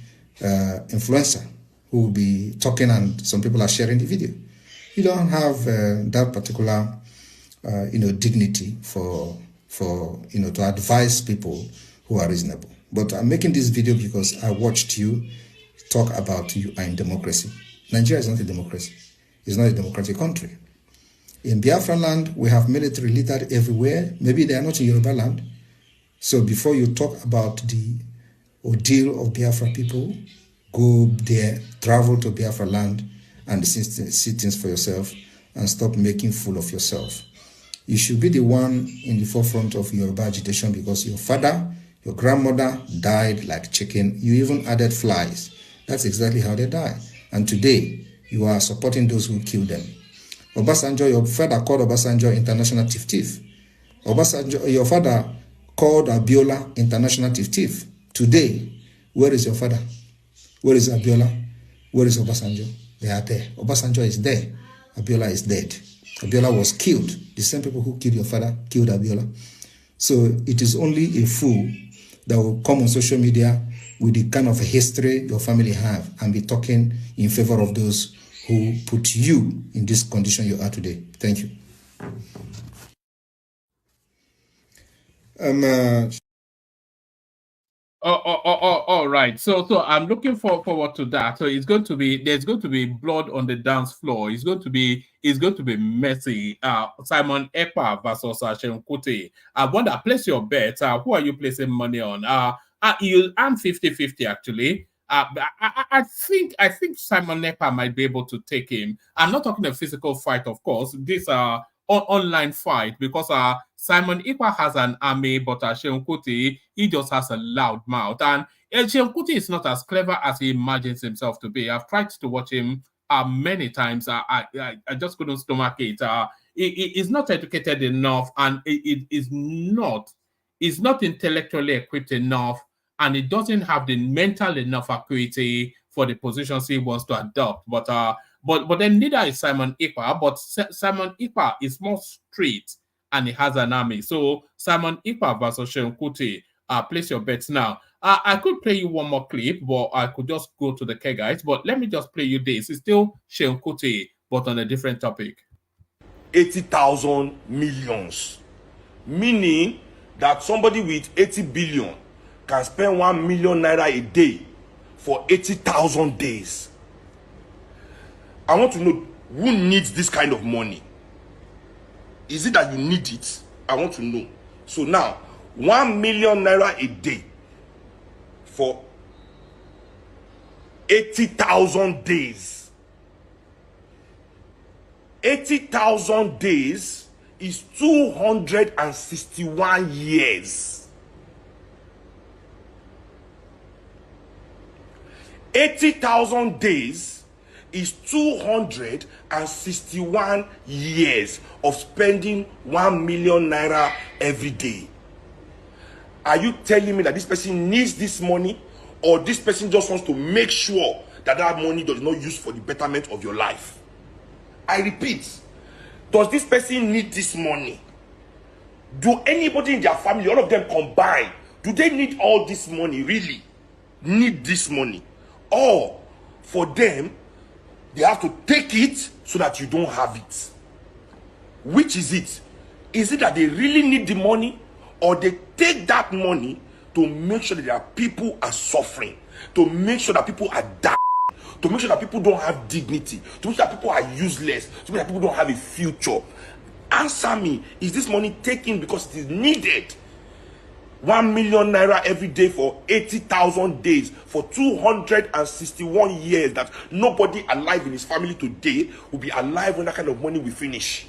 influencer, who will be talking and some people are sharing the video. You don't have that particular, dignity for to advise people who are reasonable. But I'm making this video because I watched you talk about you are in democracy. Nigeria is not a democracy. It's not a democratic country. In Biafra land, we have military leaders everywhere. Maybe they are not in Yoruba land. So before you talk about the ordeal of Biafra people, go there, travel to Biafra land and see things for yourself and stop making fool of yourself. You should be the one in the forefront of Yoruba agitation because your father, your grandmother died like chicken. You even added flies. That's exactly how they die. And today, you are supporting those who killed them. Obasanjo, your father called Obasanjo international thief. Obasanjo, your father called Abiola international thief. Today, where is your father? Where is Abiola? Where is Obasanjo? They are there. Obasanjo is there. Abiola is dead. Abiola was killed. The same people who killed your father killed Abiola. So it is only a fool that will come on social media with the kind of history your family have and be talking in favor of those who put you in this condition you are today. Thank you. All right. So I'm looking forward to that. So there's going to be blood on the dance floor. It's going to be messy. Simon Ekpa versus Seun Kuti. I wonder, place your bet. Who are you placing money on? I'm 50-50 actually. I think Simon Ekpa might be able to take him. I'm not talking a physical fight, of course. These are online fight because Simon Ekpa has an army, but Seun Kuti, he just has a loud mouth. And Seun Kuti is not as clever as he imagines himself to be. I've tried to watch him many times. I just couldn't stomach it. He is not educated enough, and it is not intellectually equipped enough, and it doesn't have the mental enough acuity for the positions he wants to adopt. But then neither is Simon Ekpa, but Simon Ekpa is more straight and he has an army. So Simon Ekpa versus Seun Kuti, place your bets now. I could play you one more clip, but I could just go to the Kegites. But let me just play you this. It's still Seun Kuti, but on a different topic. 80,000 millions, meaning that somebody with 80 billion can spend 1 million naira a day for 80,000 days. I want to know who needs this kind of money. Is it that you need it? I want to know. So now, 1 million naira a day for 80,000 days. 80,000 days is 261 years. 80,000 days is 261 years of spending 1 million naira every day. Are you telling me that this person needs this money, or this person just wants to make sure that that money does not use for the betterment of your life? I repeat, does this person need this money? Do anybody in their family, all of them combined, do they need all this money, really need this money? Or for them, they have to take it so that you don't have it? Which is it? Is it that they really need the money, or they take that money to make sure that their people are suffering, to make sure that people are dying, to make sure that people don't have dignity, to make sure that people are useless, to make sure that people don't have a future. Answer me, is this money taken because it is needed? 1 million naira every day for 80,000 days for 261 years, that nobody alive in his family today will be alive when that kind of money will finish.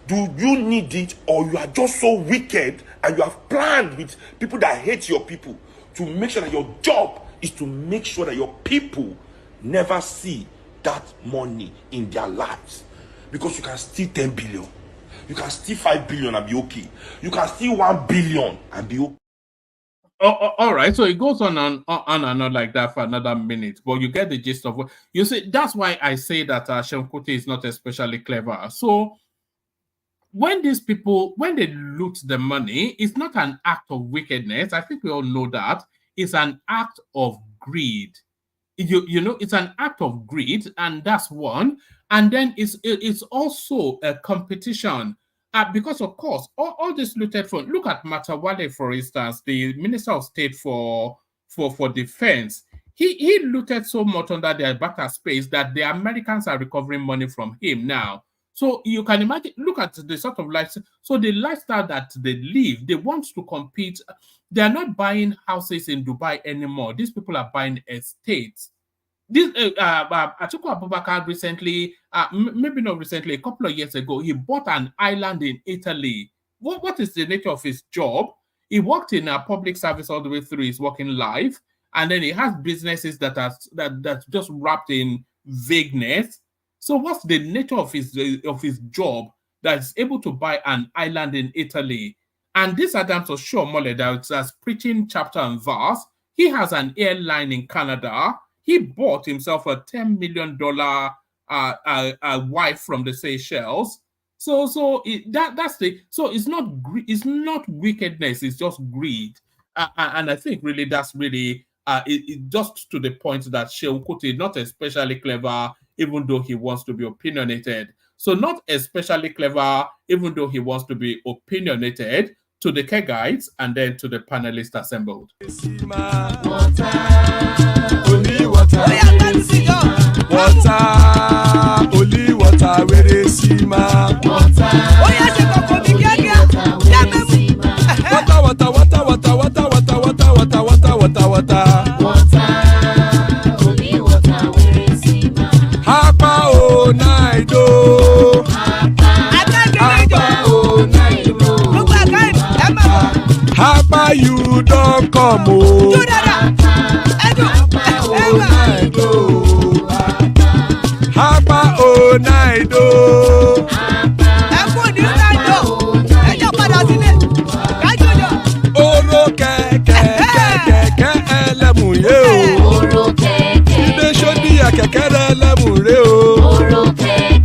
Do you need it, or you are just so wicked and you have planned with people that hate your people to make sure that your job is to make sure that your people never see that money in their lives? Because you can steal 10 billion, you can steal 5 billion and be okay, you can steal 1 billion and be okay. All right, so it goes on and on like that for another minute, but you get the gist of what you see. That's why I say that Seun Kuti is not especially clever. So when these people, when they loot the money, it's not an act of wickedness. I think we all know that. It's an act of greed. You know, it's an act of greed, and that's one. And then it's also a competition. Because of course, all this looted funds. Look at Matawale, for instance, the Minister of State for Defense. He looted so much under their barter space that the Americans are recovering money from him now. So you can imagine, look at the sort of life. So the lifestyle that they live, they want to compete. They are not buying houses in Dubai anymore. These people are buying estates. This Atiku Abubakar recently, maybe not recently, a couple of years ago, he bought an island in Italy. What is the nature of his job? He worked in a public service all the way through his working life, and then he has businesses that's just wrapped in vagueness. So what's the nature of his job that's able to buy an island in Italy? And this Adams Oshiomole that's preaching chapter and verse, he has an airline in Canada. He bought himself a $10 million wife from the Seychelles. So it's not wickedness, it's just greed. And I think really that's really it just to the point that Seun Kuti not especially clever, even though he wants to be opinionated. So not especially clever, even though he wants to be opinionated, to the Kegites and then to the panelists assembled. Only water, where they see ma. Water, only water, where they see ma. Hapa o naido. Hapa o naido. Hapa you don't come o. Hapa o naido. Oro kẹ̀kẹ́ ẹlẹ́mùrè o. Ilé sọ́díyà kẹ̀kẹ́ ẹlẹ́mùrè o.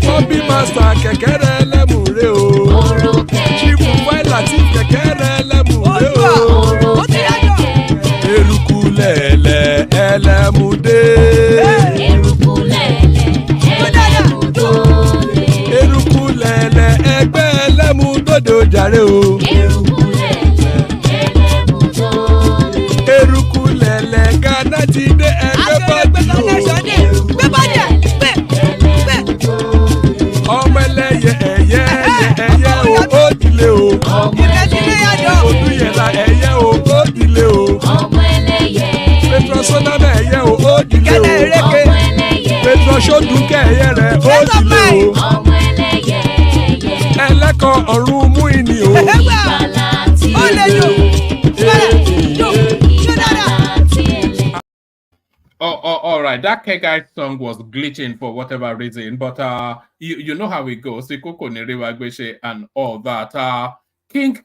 Hobby master kẹ̀kẹ́ ẹlẹ́mùrè o. Chief Latif kẹ̀kẹ́ ẹlẹ́mùrè o. Eruku lẹ̀lẹ̀ ẹlẹ́mùdé. Eruku lẹ̀lẹ̀ ẹgbẹ́ ẹlẹ́mùdódò jàre o. Eruku lẹ̀lẹ̀ Ghana ti dé ẹgbẹ́ bọ́dì o. Ọmọ ẹlẹ́yẹ ẹyẹ o ó dilé o. Odúyẹ̀lá ẹyẹ o ó dilé o. Petrosoname ẹyẹ o ó dilé o. Petrosodunke ẹyẹ rẹ̀ ó dilé o. Ẹlẹ́kọ̀ ọ̀run mú ìní o. All right. That Kegite song was glitching for whatever reason, but you know how it goes. And all that. King,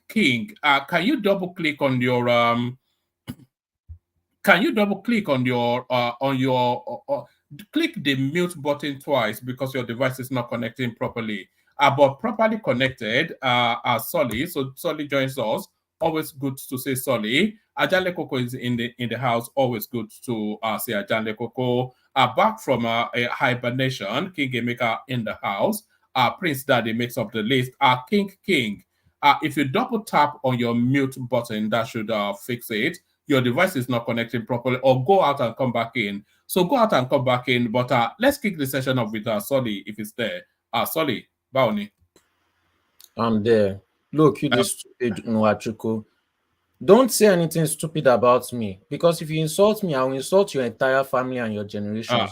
can you double click on your click the mute button twice because your device is not connecting properly. But properly connected are Solly. So Solly joins us. Always good to say Solly. Ajale Koko is in the house. Always good to say Ajale Koko. Back from a hibernation, King Emeka in the house. Prince Daddy makes up the list. King. If you double tap on your mute button, that should fix it. Your device is not connecting properly, or go out and come back in. So go out and come back in. But let's kick the session off with Solly, if it's there. Solly, Baoni. I'm there. Look, you this stupid Nwachuku. Don't say anything stupid about me, because if you insult me, I will insult your entire family and your generations.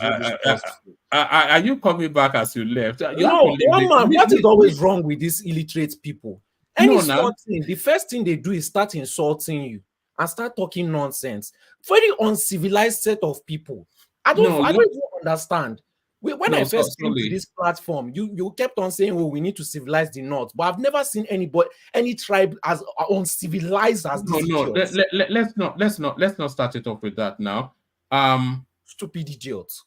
Are you coming back as you left? What is always wrong with these illiterate people? The first thing they do is start insulting you and start talking nonsense. Very uncivilized set of people. I don't even understand. When I first came to this platform, you kept on saying, "Oh, we need to civilize the North," but I've never seen any tribe as uncivilized as this. Let's not start it off with that now. Stupid idiots.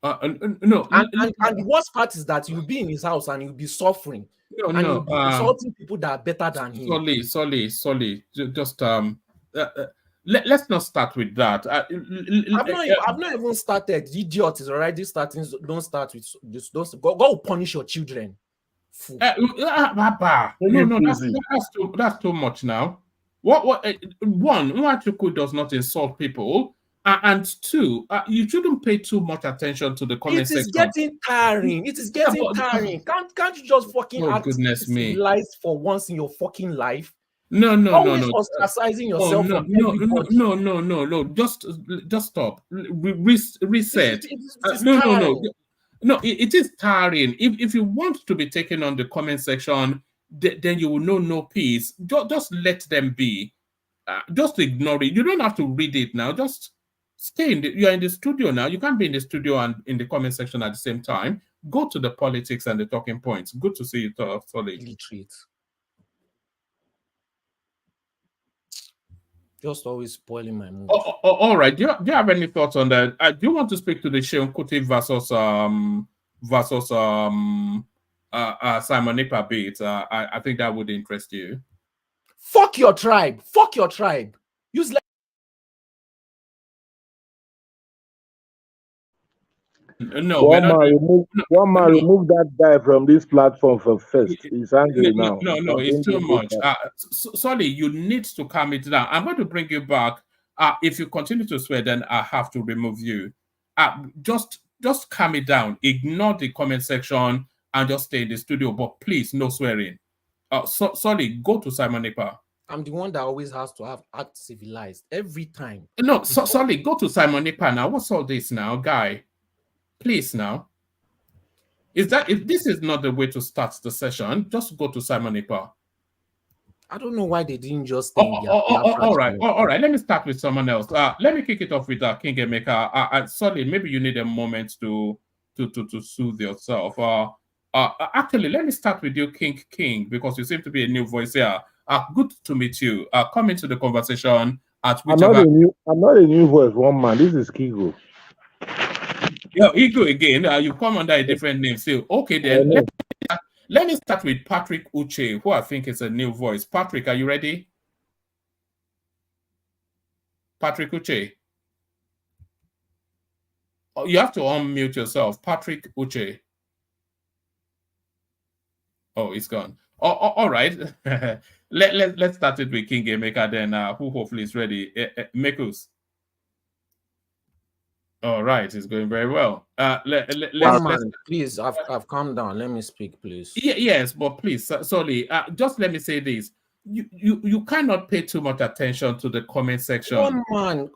And the worst part is that you'll be in his house and you'll be suffering. You'll be insulting people that are better than him. Solly, just let's not start with that. I've not even started. The idiot is already starting. Don't start with this. Go punish your children. No, that's too much now. One, Nwachuku does not insult people. And two, you shouldn't pay too much attention to the comment section. It is getting tiring. It is getting tiring. Can't you just fucking act civilized for once in your fucking life? No. Ostracizing yourself. No. Just stop. Reset. No. It is tiring. If you want to be taken on the comment section, then you will know no peace. Just let them be. Just ignore it. You don't have to read it now. Just stay you're in the studio now. You can't be in the studio and in the comment section at the same time. Go to the politics and the talking points. Good to see you, Solly. Just always spoiling my mood. All right. Do you have any thoughts on that? Do you want to speak to the Sheon Kuti versus Simon Nipa bit? I think that would interest you. Fuck your tribe. Fuck your tribe. Use One man remove that guy from this platform first. He's angry now. No, it's too much. Sorry, you need to calm it down. I'm going to bring you back. If you continue to swear, then I have to remove you. Just calm it down. Ignore the comment section and just stay in the studio. But please, no swearing. Sorry, go to Simon Nipa. I'm the one that always has to act civilized every time. No, sorry, go to Simon Nipa now. What's all this now, guy? Please now. If this is not the way to start the session, just go to Simon Nipa. I don't know why they didn't just stay all right. Let me start with someone else. Let me kick it off with King Emeka. Sorry, maybe you need a moment to soothe yourself. Actually, let me start with you, King, because you seem to be a new voice here. Good to meet you. Come into the conversation at whichever. I'm not a new voice, one man. This is Kigo. Yeah, Ego again. You come under a different name. So okay, then let me start with Patrick Uche, who I think is a new voice. Patrick, are you ready? Patrick Uche. Oh, you have to unmute yourself. Patrick Uche. Oh, it's gone. All right. Let's start it with King Emeka then, who hopefully is ready. Mekus. All right, it's going very well. Please, I've calmed down. Let me speak, please. Yes, but please, sorry. Just let me say this. You cannot pay too much attention to the comment section. One man.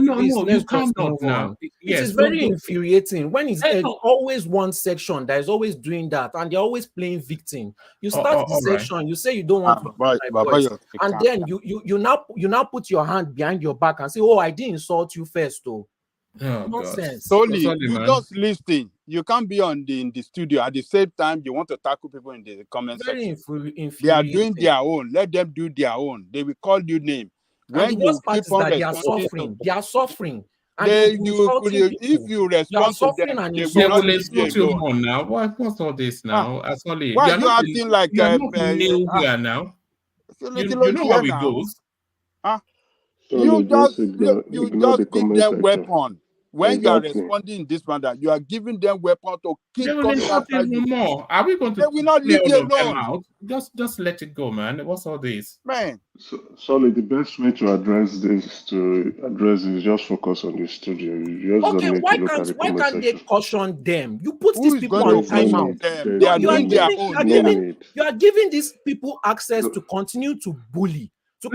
Please, you cannot now. Yes, it is very infuriating when it's always one section that is always doing that, and they're always playing victim. You start the section, right. You say you don't want to, and then you now put your hand behind your back and say, "Oh, I didn't insult you first, though." Oh, nonsense. Solely, you just listen. You can't be in the studio at the same time. You want to tackle people in the comment section. They are doing their own. Let them do their own. They will call you name. When you keep on they are suffering. If you respond to them, they will insult you more now. What's all this now? Solely, why are you acting like new here now? You know how it goes. You just give them weapon. When you are responding in this manner, you are giving them weapon to keep they will coming insult after even you. more. Are we going to They will not leave you alone. Out? Just let it go, man. What's all this? Man. Solid, the best way to address this is just focus on the studio. You just don't need to look at the why can't they caution them? You put Who these people on timeout. They are doing their own. You are giving these people access to continue to bully. You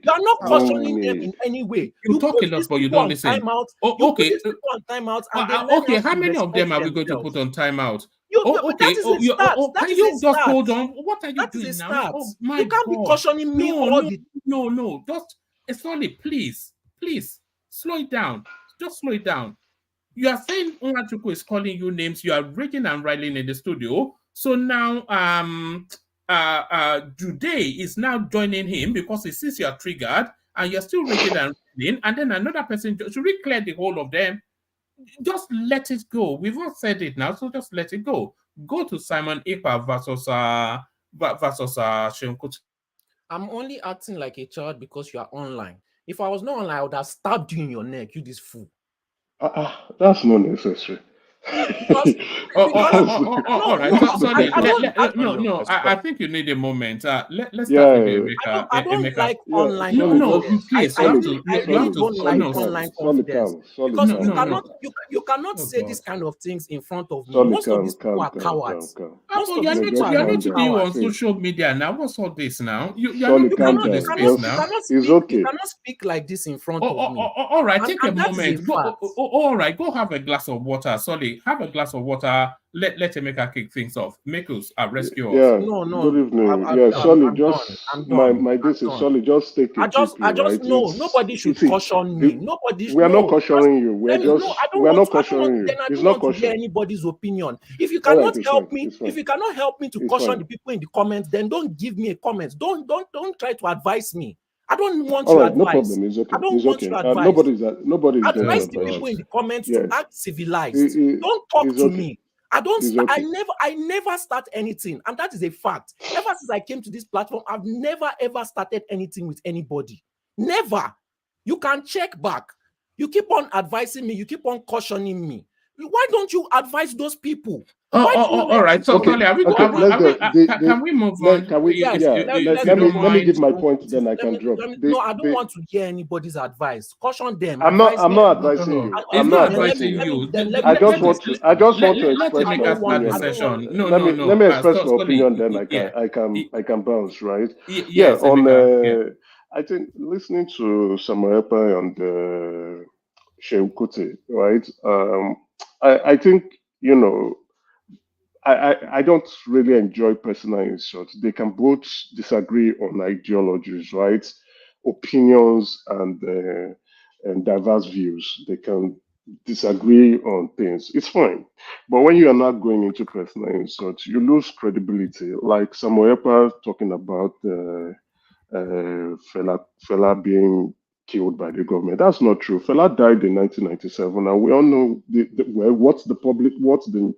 are not cautioning them in any way. You talk a lot, but you don't listen. Timeout. Okay. You put these people on timeout, and okay. How many of them are we going to put on timeout? Okay. That is a start. Can you just hold on? What are you doing now? Oh, my you can't be cautioning me all the... No. Just slowly, please, slow it down. Just slow it down. You are saying Onwachukwu is calling you names. You are raging and riling in the studio. So now, Jude is now joining him because he sees you are triggered and you're still raging and riling. And then another person, should we clear the whole of them? Just let it go. We've all said it now, so just let it go. Go to Simon Ekpa versus Shenkut. I'm only acting like a child because you are online. If I was not online, I would have stabbed you in your neck, you this fool. That's not necessary. All right. Sorry. I think you need a moment. Let's start with Emeka. I don't like online. No, please. I really don't like online confidence. Because you cannot say this kind of things in front of me. Most of these people are cowards. You are not to be on social media now. What's all this now? You cannot speak like this in front of me. All right, take a moment. All right, go have a glass of water. Sorry, have a glass of water. Let Emeka kick things off. Makos, rescue us. Yeah. No. Good evening. Solly, just take it. I just know nobody should caution me. We are not cautioning you. We are not cautioning you. Then I don't want to hear anybody's opinion. If you cannot help me, if you cannot help me to caution the people in the comments, then don't give me a comment. Don't try to advise me. I don't want your advice. No problem. It's okay. I don't want your advice. Nobody's advise the people in the comments to act civilized. Don't talk to me. I never start anything, and that is a fact. Ever since I came to this platform, I've never ever started anything with anybody. Never. You can check back. You keep on advising me. You keep on cautioning me. Why don't you advise those people? All right. So, can we move on? Let me give my point, then I can drop. No, I don't want to hear anybody's advice. Caution them. I'm not advising you. I'm not advising you. I just want to express my opinion. Let me express my opinion, then I can bounce, right? I think listening to Samuel Ekpa and Shenkut, right? I think, I don't really enjoy personal insults. They can both disagree on ideologies, right? Opinions and diverse views. They can disagree on things. It's fine. But when you are not going into personal insults, you lose credibility. Like Samuel Ekpa talking about Fela being killed by the government. That's not true. Fela died in 1997, and we all know what the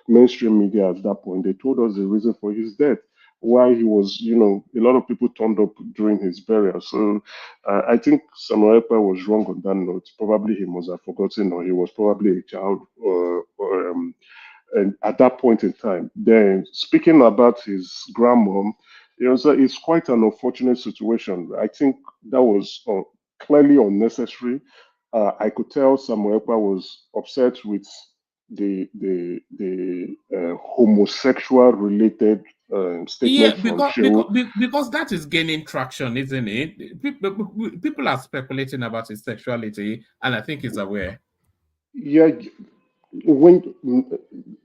mainstream media at that point. They told us the reason for his death, why he was, a lot of people turned up during his burial. So I think Samuel Ekpa was wrong on that note. Probably he must have forgotten, or he was probably a child, and at that point in time. Then speaking about his grandmom, it's quite an unfortunate situation. I think that was clearly unnecessary. I could tell Samuel Ekpa was upset with the homosexual related statement because that is gaining traction, isn't it? People are speculating about his sexuality, and I think he's aware. Yeah, when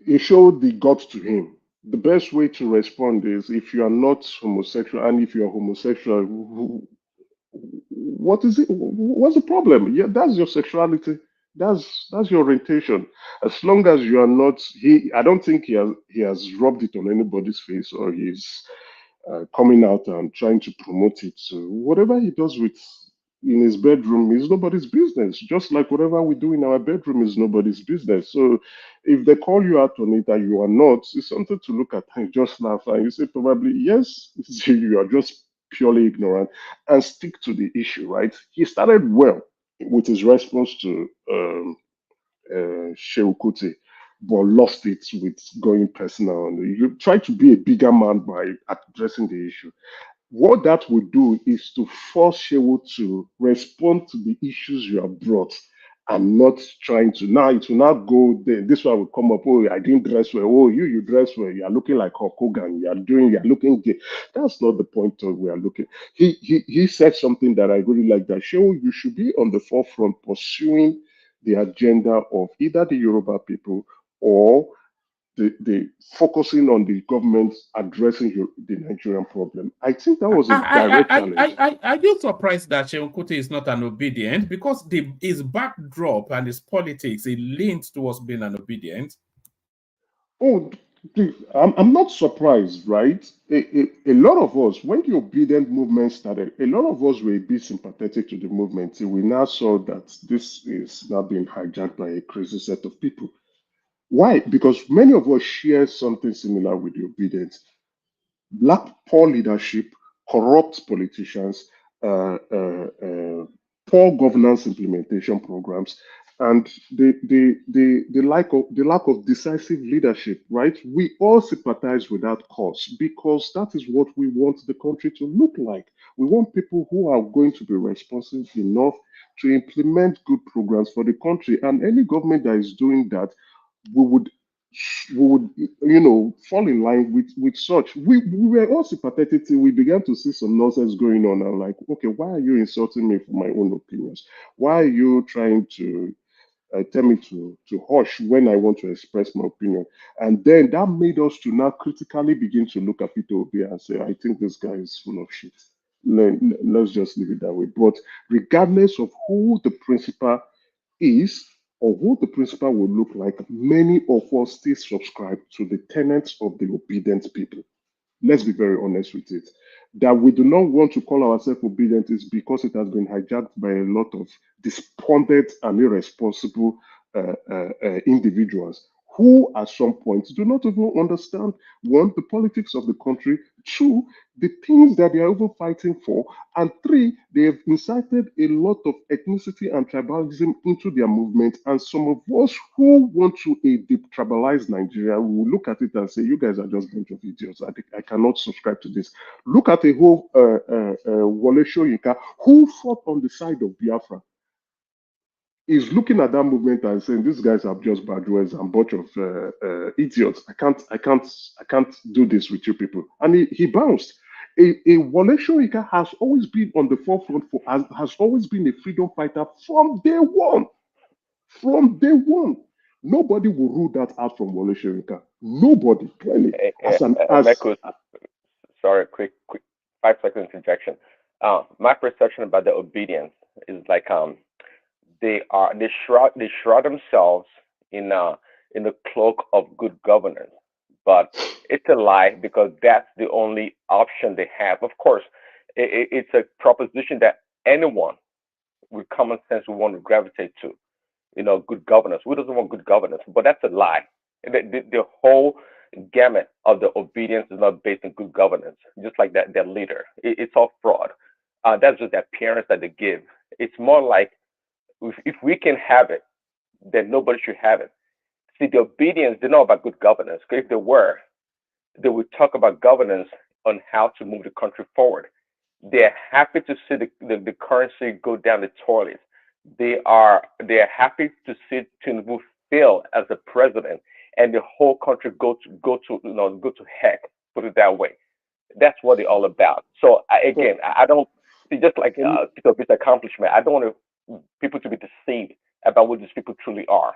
it showed the guts to him. The best way to respond is if you are not homosexual, and if you are homosexual, what is it? What's the problem? Yeah, that's your sexuality. That's your orientation. As long as you are not, I don't think he has rubbed it on anybody's face, or he's coming out and trying to promote it. So whatever he does in his bedroom is nobody's business. Just like whatever we do in our bedroom is nobody's business. So if they call you out on it and you are not, it's something to look at and just laugh. And you say probably, yes, you are just purely ignorant, and stick to the issue, right? He started well with his response to Shehu Kuti, but lost it with going personal. You try to be a bigger man by addressing the issue. What that would do is to force Shehu to respond to the issues you have brought and not trying to. Now it will not go there. This one will come up. Oh, I didn't dress well. Oh, you dress well. You are looking like Hulk Hogan. You are looking gay. That's not the point of we are looking. He said something that I really like. That Shehu, you should be on the forefront pursuing the agenda of either the Yoruba people or the focusing on the government addressing the Nigerian problem. I think that was a direct challenge. I do surprised that Shehu Kuti is not an obedient, because his backdrop and his politics, it leans towards being an obedient. Oh, I'm not surprised, right? A lot of us, when the obedient movement started, a lot of us were a bit sympathetic to the movement. We now saw that this is now being hijacked by a crazy set of people. Why? Because many of us share something similar with the obedience. Black poor leadership, corrupt politicians, poor governance implementation programs, and the lack of decisive leadership. Right? We all sympathize with that cause because that is what we want the country to look like. We want people who are going to be responsive enough to implement good programs for the country, and any government that is doing that, we would fall in line with such. We were all sympathetic till we began to see some nonsense going on. I'm like, okay, why are you insulting me for my own opinions? Why are you trying to tell me to hush when I want to express my opinion? And then that made us to now critically begin to look at Peter Obi and say, I think this guy is full of shit. Let's just leave it that way. But regardless of who the principal is, or who the principal will look like, many of us still subscribe to the tenets of the obedient people. Let's be very honest with it. That we do not want to call ourselves obedient is because it has been hijacked by a lot of despondent and irresponsible individuals who at some point do not even understand, one, the politics of the country, two, the things that they are even fighting for, and three, they have incited a lot of ethnicity and tribalism into their movement. And some of us who want to tribalize Nigeria, we will look at it and say, you guys are just a bunch of idiots. I cannot subscribe to this. Look at a whole Wole Soyinka who fought on the side of Biafra. Is looking at that movement and saying these guys are just bad words and bunch of idiots. I can't do this with you people. And he bounced. A Wole Soyinka has always been on the forefront has always been a freedom fighter from day one. From day one. Nobody will rule that out from Wole Soyinka. Nobody, clearly. Sorry, quick 5-second interjection. My perception about the obedience is like they shroud themselves in the cloak of good governance, but it's a lie because that's the only option they have. Of course, it's a proposition that anyone with common sense would want to gravitate to. Good governance. Who doesn't want good governance? But that's a lie. The whole gamut of the obedience is not based on good governance, just like their leader. It's all fraud. That's just the appearance that they give. It's more like if we can have it, then nobody should have it. See, the obedience, they're not about good governance. Because if they were, they would talk about governance on how to move the country forward. They're happy to see the currency go down the toilet. They're happy to see Tinubu fail as a president and the whole country go to heck, put it that way. That's what they're all about. So I don't see, just like Peter accomplishment, I don't want people to be deceived about what these people truly are.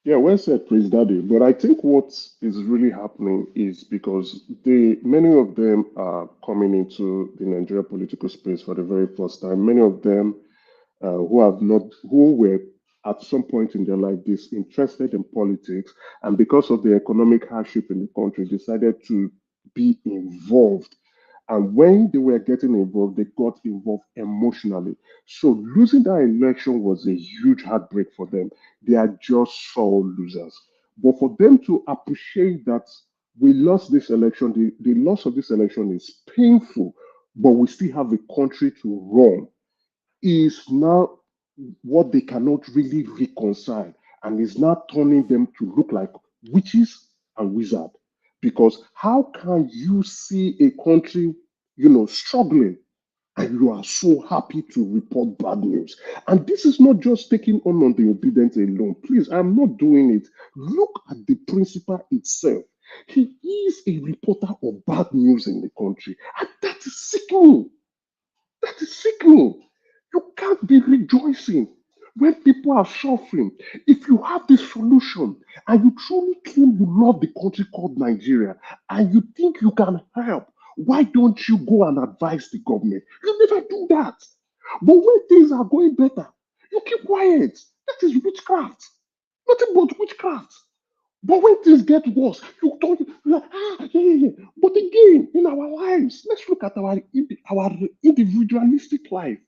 Yeah, well said, Praise Daddy. But I think what is really happening is because many of them are coming into the Nigerian political space for the very first time. Many of them who were at some point in their life disinterested in politics, and because of the economic hardship in the country, decided to be involved. And when they were getting involved, they got involved emotionally. So losing that election was a huge heartbreak for them. They are just sore losers. But for them to appreciate that we lost this election, the loss of this election is painful, but we still have a country to run, is now what they cannot really reconcile, and is now turning them to look like witches and wizards. Because how can you see a country, struggling, and you are so happy to report bad news? And this is not just taking on the obedience alone. Please, I'm not doing it. Look at the principal itself. He is a reporter of bad news in the country, and that is sickening. That is sickening. You can't be rejoicing when people are suffering. If you have this solution and you truly claim you love the country called Nigeria and you think you can help, why don't you go and advise the government? You never do that. But when things are going better, you keep quiet. That is witchcraft. Nothing but witchcraft. But when things get worse, you don't. Yeah. But again, in our lives, let's look at our individualistic life.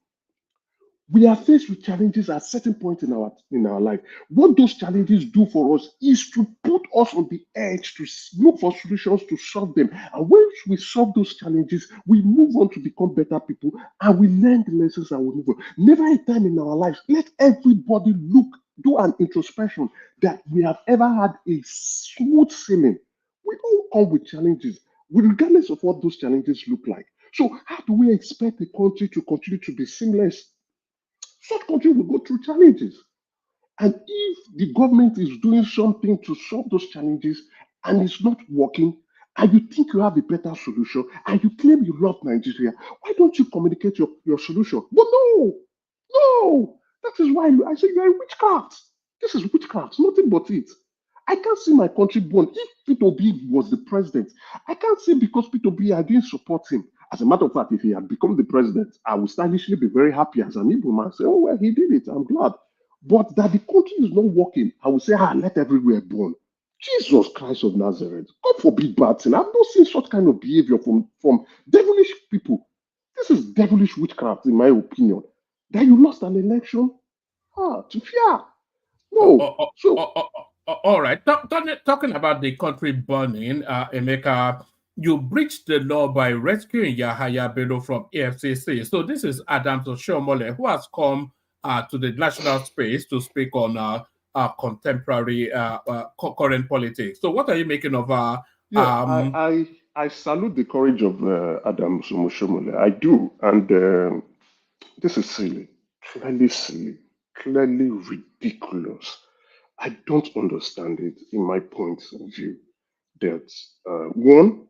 We are faced with challenges at certain point in our life. What those challenges do for us is to put us on the edge to look for solutions to solve them. And once we solve those challenges, we move on to become better people, and we learn the lessons and we move on. Never a time in our lives let everybody do an introspection that we have ever had a smooth sailing. We all come with challenges, regardless of what those challenges look like. So how do we expect the country to continue to be seamless? Such country will go through challenges. And if the government is doing something to solve those challenges and it's not working, and you think you have a better solution, and you claim you love Nigeria, why don't you communicate your solution? But no, that is why I say you are a witchcraft. This is witchcraft, nothing but it. I can't see my country born. If Peter Obi was the president, I can't say because Peter Obi, I didn't support him. As a matter of fact, if he had become the president, I would stylishly be very happy as an Igbo man. Say, oh, well, he did it. I'm glad. But that the country is not working, I would say, let everywhere burn. Jesus Christ of Nazareth. God forbid bad thing. I've not seen such kind of behavior from devilish people. This is devilish witchcraft, in my opinion. That you lost an election? To fear. No. All right. Talking about the country burning, Emeka, you breached the law by rescuing Yaya Bello from EFCC. So this is Adams Oshiomole, who has come to the national space to speak on contemporary current politics. So what are you making of I salute the courage of Adams Oshiomole. I do. And this is silly, clearly ridiculous. I don't understand it in my point of view. That one,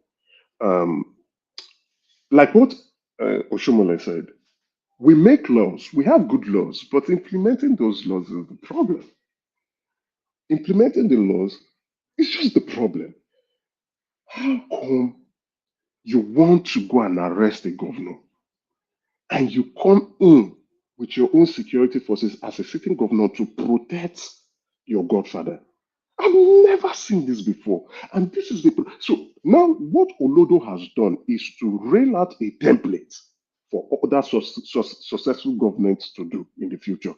like what Oshiomole said, we make laws, we have good laws, but implementing those laws is the problem. Implementing the laws is just the problem. How come you want to go and arrest a governor and you come in with your own security forces as a sitting governor to protect your godfather? I've never seen this before. And this is so now what Olodo has done is to rail out a template for other successful governments to do in the future.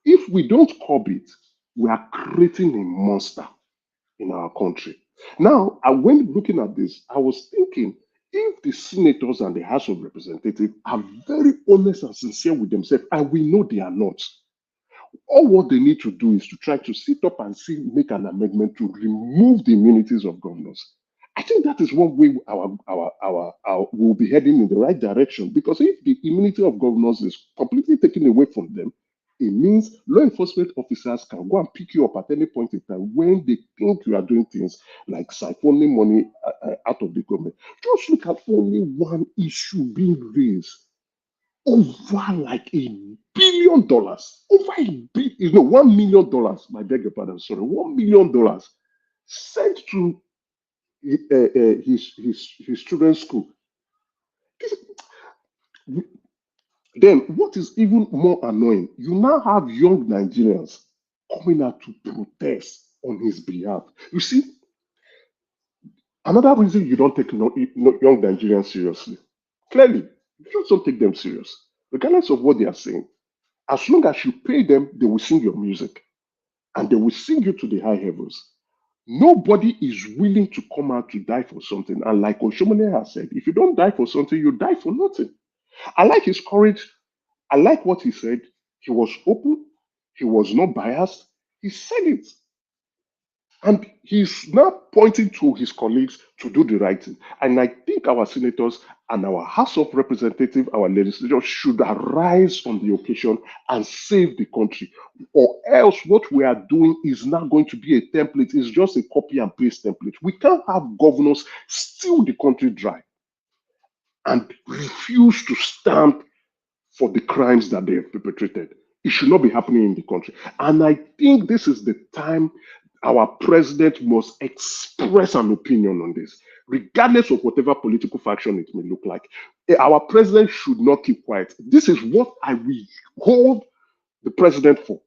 If we don't curb it, we are creating a monster in our country. Now, when looking at this, I was thinking, if the senators and the House of Representatives are very honest and sincere with themselves, and we know they are not, all what they need to do is to try to sit up and make an amendment to remove the immunities of governors. I think that is one way we'll be heading in the right direction, because if the immunity of governors is completely taken away from them, it means law enforcement officers can go and pick you up at any point in time when they think you are doing things like siphoning money out of the government. Just look at only one issue being raised over like $1 billion, over $1 million. I beg your pardon, sorry, $1 million sent to his children's school. Then, what is even more annoying, you now have young Nigerians coming out to protest on his behalf. You see, another reason you don't take young Nigerians seriously, clearly, you just don't take them serious, regardless of what they are saying. As long as you pay them, they will sing your music and they will sing you to the high heavens. Nobody is willing to come out to die for something. And like Oshiomole has said, if you don't die for something, you die for nothing. I like his courage. I like what he said. He was open. He was not biased. He said it. And he's now pointing to his colleagues to do the right thing. And I think our senators and our House of Representatives, our legislators should arise on the occasion and save the country. Or else what we are doing is not going to be a template. It's just a copy and paste template. We can't have governors steal the country dry and refuse to stand for the crimes that they have perpetrated. It should not be happening in the country. And I think this is the time our president must express an opinion on this, regardless of whatever political faction it may look like. Our president should not keep quiet. This is what I will hold the president for.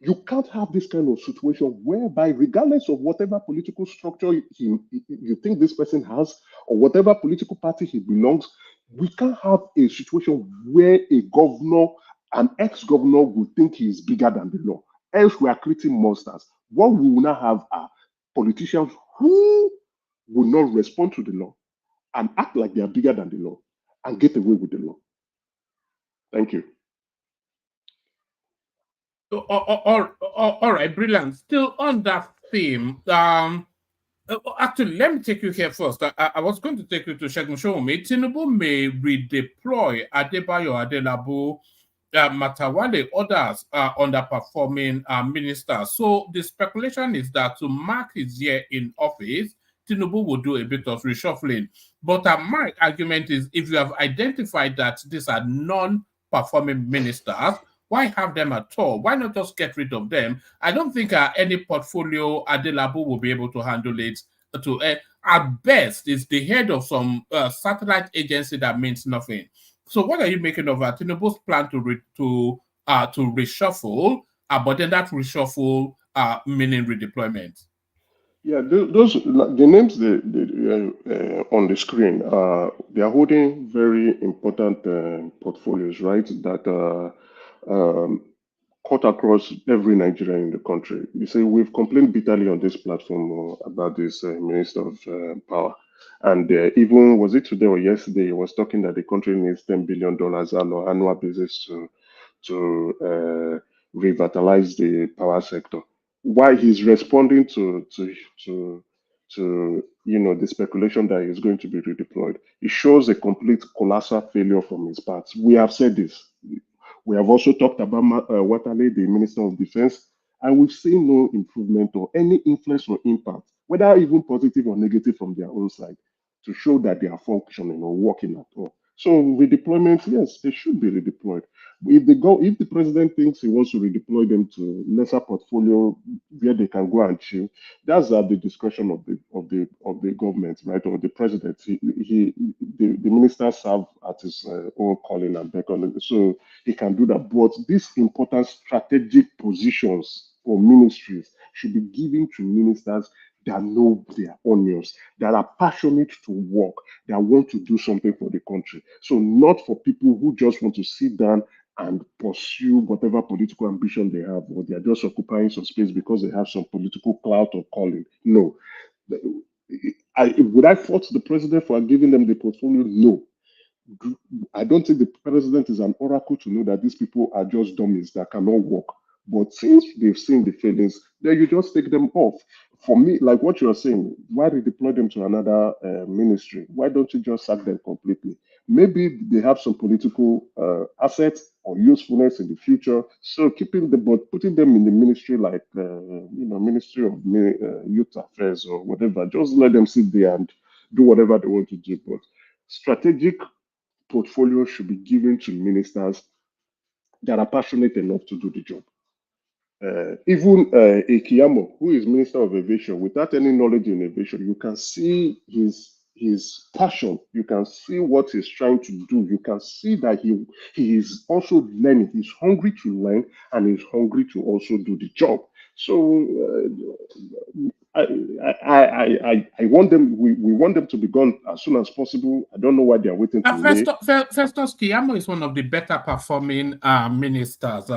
You can't have this kind of situation whereby, regardless of whatever political structure you think this person has, or whatever political party he belongs, we can't have a situation where a governor, an ex-governor, will think he is bigger than the law. Else we are creating monsters. What we will now have are politicians who will not respond to the law and act like they are bigger than the law and get away with the law. Thank you. All right, brilliant. Still on that theme, actually, let me take you here first. I was going to take you to Segun Showme. Tinubu may redeploy Adebayo, Adelabu, Matawale, others underperforming ministers. So the speculation is that to mark his year in office, Tinubu will do a bit of reshuffling. But my argument is, if you have identified that these are non-performing ministers, why have them at all? Why not just get rid of them? I don't think any portfolio Adelabu will be able to handle it. At best, it's the head of some satellite agency that means nothing. So what are you making of Tinubu's plan to reshuffle, but then that reshuffle meaning redeployment? Yeah, those the names on the screen. They are holding very important portfolios, right? That cut across every Nigerian in the country. You see, we've complained bitterly on this platform about this Minister of Power. And even, was it today or yesterday, he was talking that the country needs $10 billion on an annual basis to revitalize the power sector. Why he's responding to the speculation that he's going to be redeployed. It shows a complete colossal failure from his part. We have said this. We have also talked about Watale, the Minister of Defense, and we've seen no improvement or any influence or impact, whether even positive or negative from their own side, to show that they are functioning or working at all. So redeployment, yes, they should be redeployed. If the president thinks he wants to redeploy them to lesser portfolio where they can go and chill, that's at the discretion of the government, right, or the president. The ministers serve at his own calling and beckoning, so he can do that. But these important strategic positions or ministries should be given to ministers that know their onions, that are passionate to work, that want to do something for the country. So not for people who just want to sit down and pursue whatever political ambition they have, or they are just occupying some space because they have some political clout or calling. No. Would I fault the president for giving them the portfolio? No. I don't think the president is an oracle to know that these people are just dummies that cannot work. But since they've seen the failings, then you just take them off. For me, like what you're saying, why redeploy them to another ministry? Why don't you just sack them completely? Maybe they have some political assets or usefulness in the future. So keeping them, but putting them in the ministry like, Ministry of Youth Affairs or whatever, just let them sit there and do whatever they want to do. But strategic portfolio should be given to ministers that are passionate enough to do the job. Even Ekiyamo, who is Minister of Aviation, without any knowledge in aviation, you can see his passion. You can see what he's trying to do. You can see that he is also learning. He's hungry to learn and he's hungry to also do the job. So I want them. We want them to be gone as soon as possible. I don't know why they are waiting to late. Festus Keyamo is one of the better performing ministers.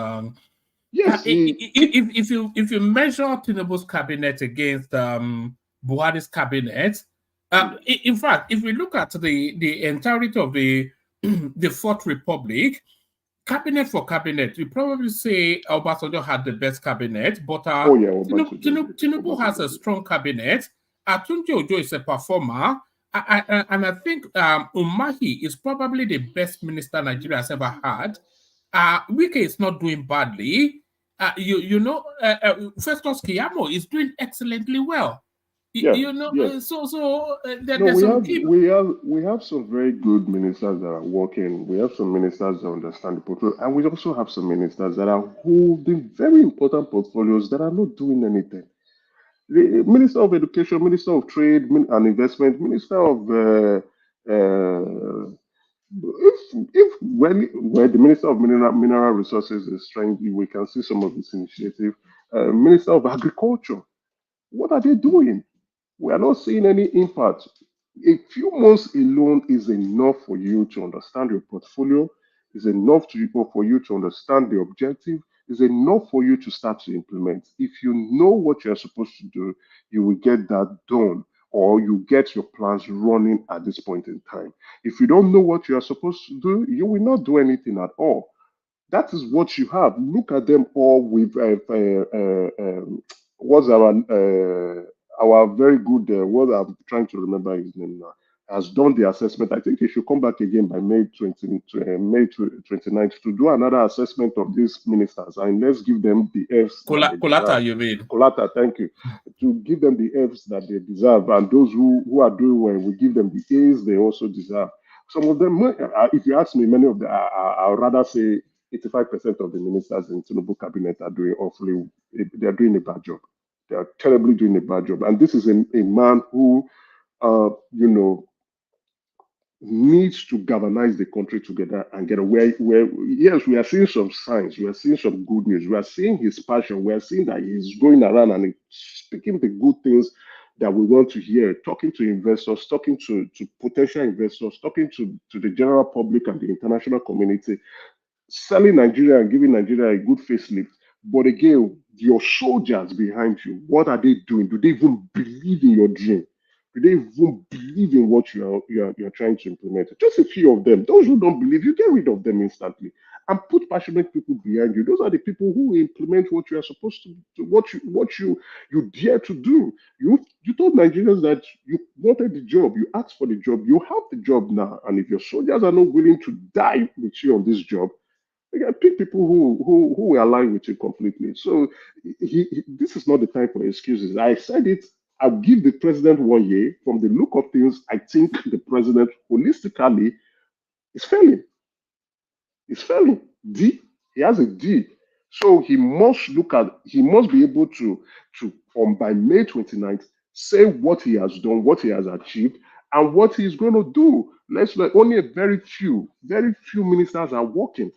Yes. If you measure Tinubu's cabinet against Buhari's cabinet, in fact, if we look at the entirety of the Fourth Republic, cabinet for cabinet, you probably say Obasanjo had the best cabinet, but Tinubu has a strong cabinet. Atunji Ojo is a performer, and I think Umahi is probably the best minister Nigeria has ever had. Wike is not doing badly. Festus Keyamo is doing excellently well. There's we have some very good ministers that are working. We have some ministers that understand the portfolio, and we also have some ministers that are holding very important portfolios that are not doing anything. The Minister of Education, Minister of Trade and Investment, Minister of when the Minister of Mineral Resources is trying, we can see some of this initiative. Minister of Agriculture, what are they doing? We are not seeing any impact. A few months alone is enough for you to understand your portfolio, is enough for you to understand the objective, is enough for you to start to implement. If you know what you're supposed to do, you will get that done, or you get your plans running at this point in time. If you don't know what you are supposed to do, you will not do anything at all. That is what you have. Look at them all with what's our very good, what I'm trying to remember his name now, has done the assessment. I think he should come back again by May 29th to do another assessment of these ministers, and let's give them the Fs. Kolata, you mean? Kolata, thank you. To give them the Fs that they deserve, and those who are doing well, we give them the As they also deserve. Some of them, if you ask me, many of them, I would rather say 85% of the ministers in Tinubu cabinet are doing awfully, they're doing a bad job. They are terribly doing a bad job. And this is a man who, needs to galvanize the country together and get away. Yes, we are seeing some signs. We are seeing some good news. We are seeing his passion. We are seeing that he's going around and speaking the good things that we want to hear, talking to investors, talking to potential investors, talking to the general public and the international community, selling Nigeria and giving Nigeria a good facelift. But again, your soldiers behind you, what are they doing? Do they even believe in your dream? Do they even believe in what you're trying to implement? Just a few of them. Those who don't believe, you get rid of them instantly and put passionate people behind you. Those are the people who implement what you are supposed to do, what you dare to do. You told Nigerians that you wanted the job, you asked for the job, you have the job now. And if your soldiers are not willing to die with you on this job, you can pick people who will align with you completely. So this is not the time for excuses. I said it. I'll give the president 1 year. From the look of things, I think the president holistically is failing. He's failing. D. He has a D. So he must be able to by May 29th, say what he has done, what he has achieved, and what he's going to do. Only very few ministers are working.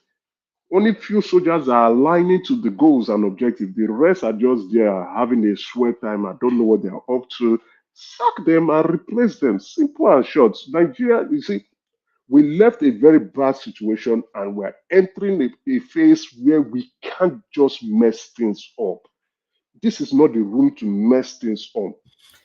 Only few soldiers are aligning to the goals and objectives. The rest are just there having a sweat time. I don't know what they are up to. Sack them and replace them. Simple and short. Nigeria, you see, we left a very bad situation and we're entering a phase where we can't just mess things up. This is not the room to mess things up.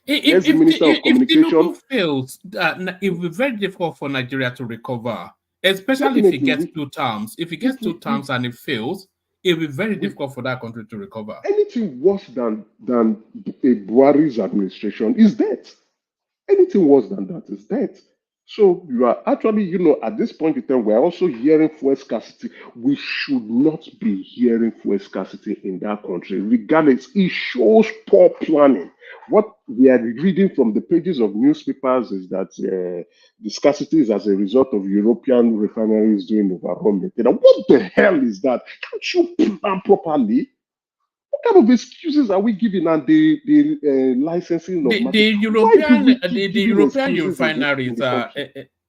If Tinubu fails, it will be very difficult for Nigeria to recover. Especially if he gets 2 terms. If he gets 2 terms and it fails, it will be very difficult for that country to recover. Anything worse than a Buhari's administration is death. Anything worse than that is death. So you are actually, at this point in time, we're also hearing fuel scarcity. We should not be hearing fuel scarcity in that country. Regardless, it shows poor planning. What we are reading from the pages of newspapers is that the scarcity is as a result of European refineries doing overhaul maintenance. What the hell is that? Can't you plan properly? What kind of excuses are we giving and the licensing of the European refineries,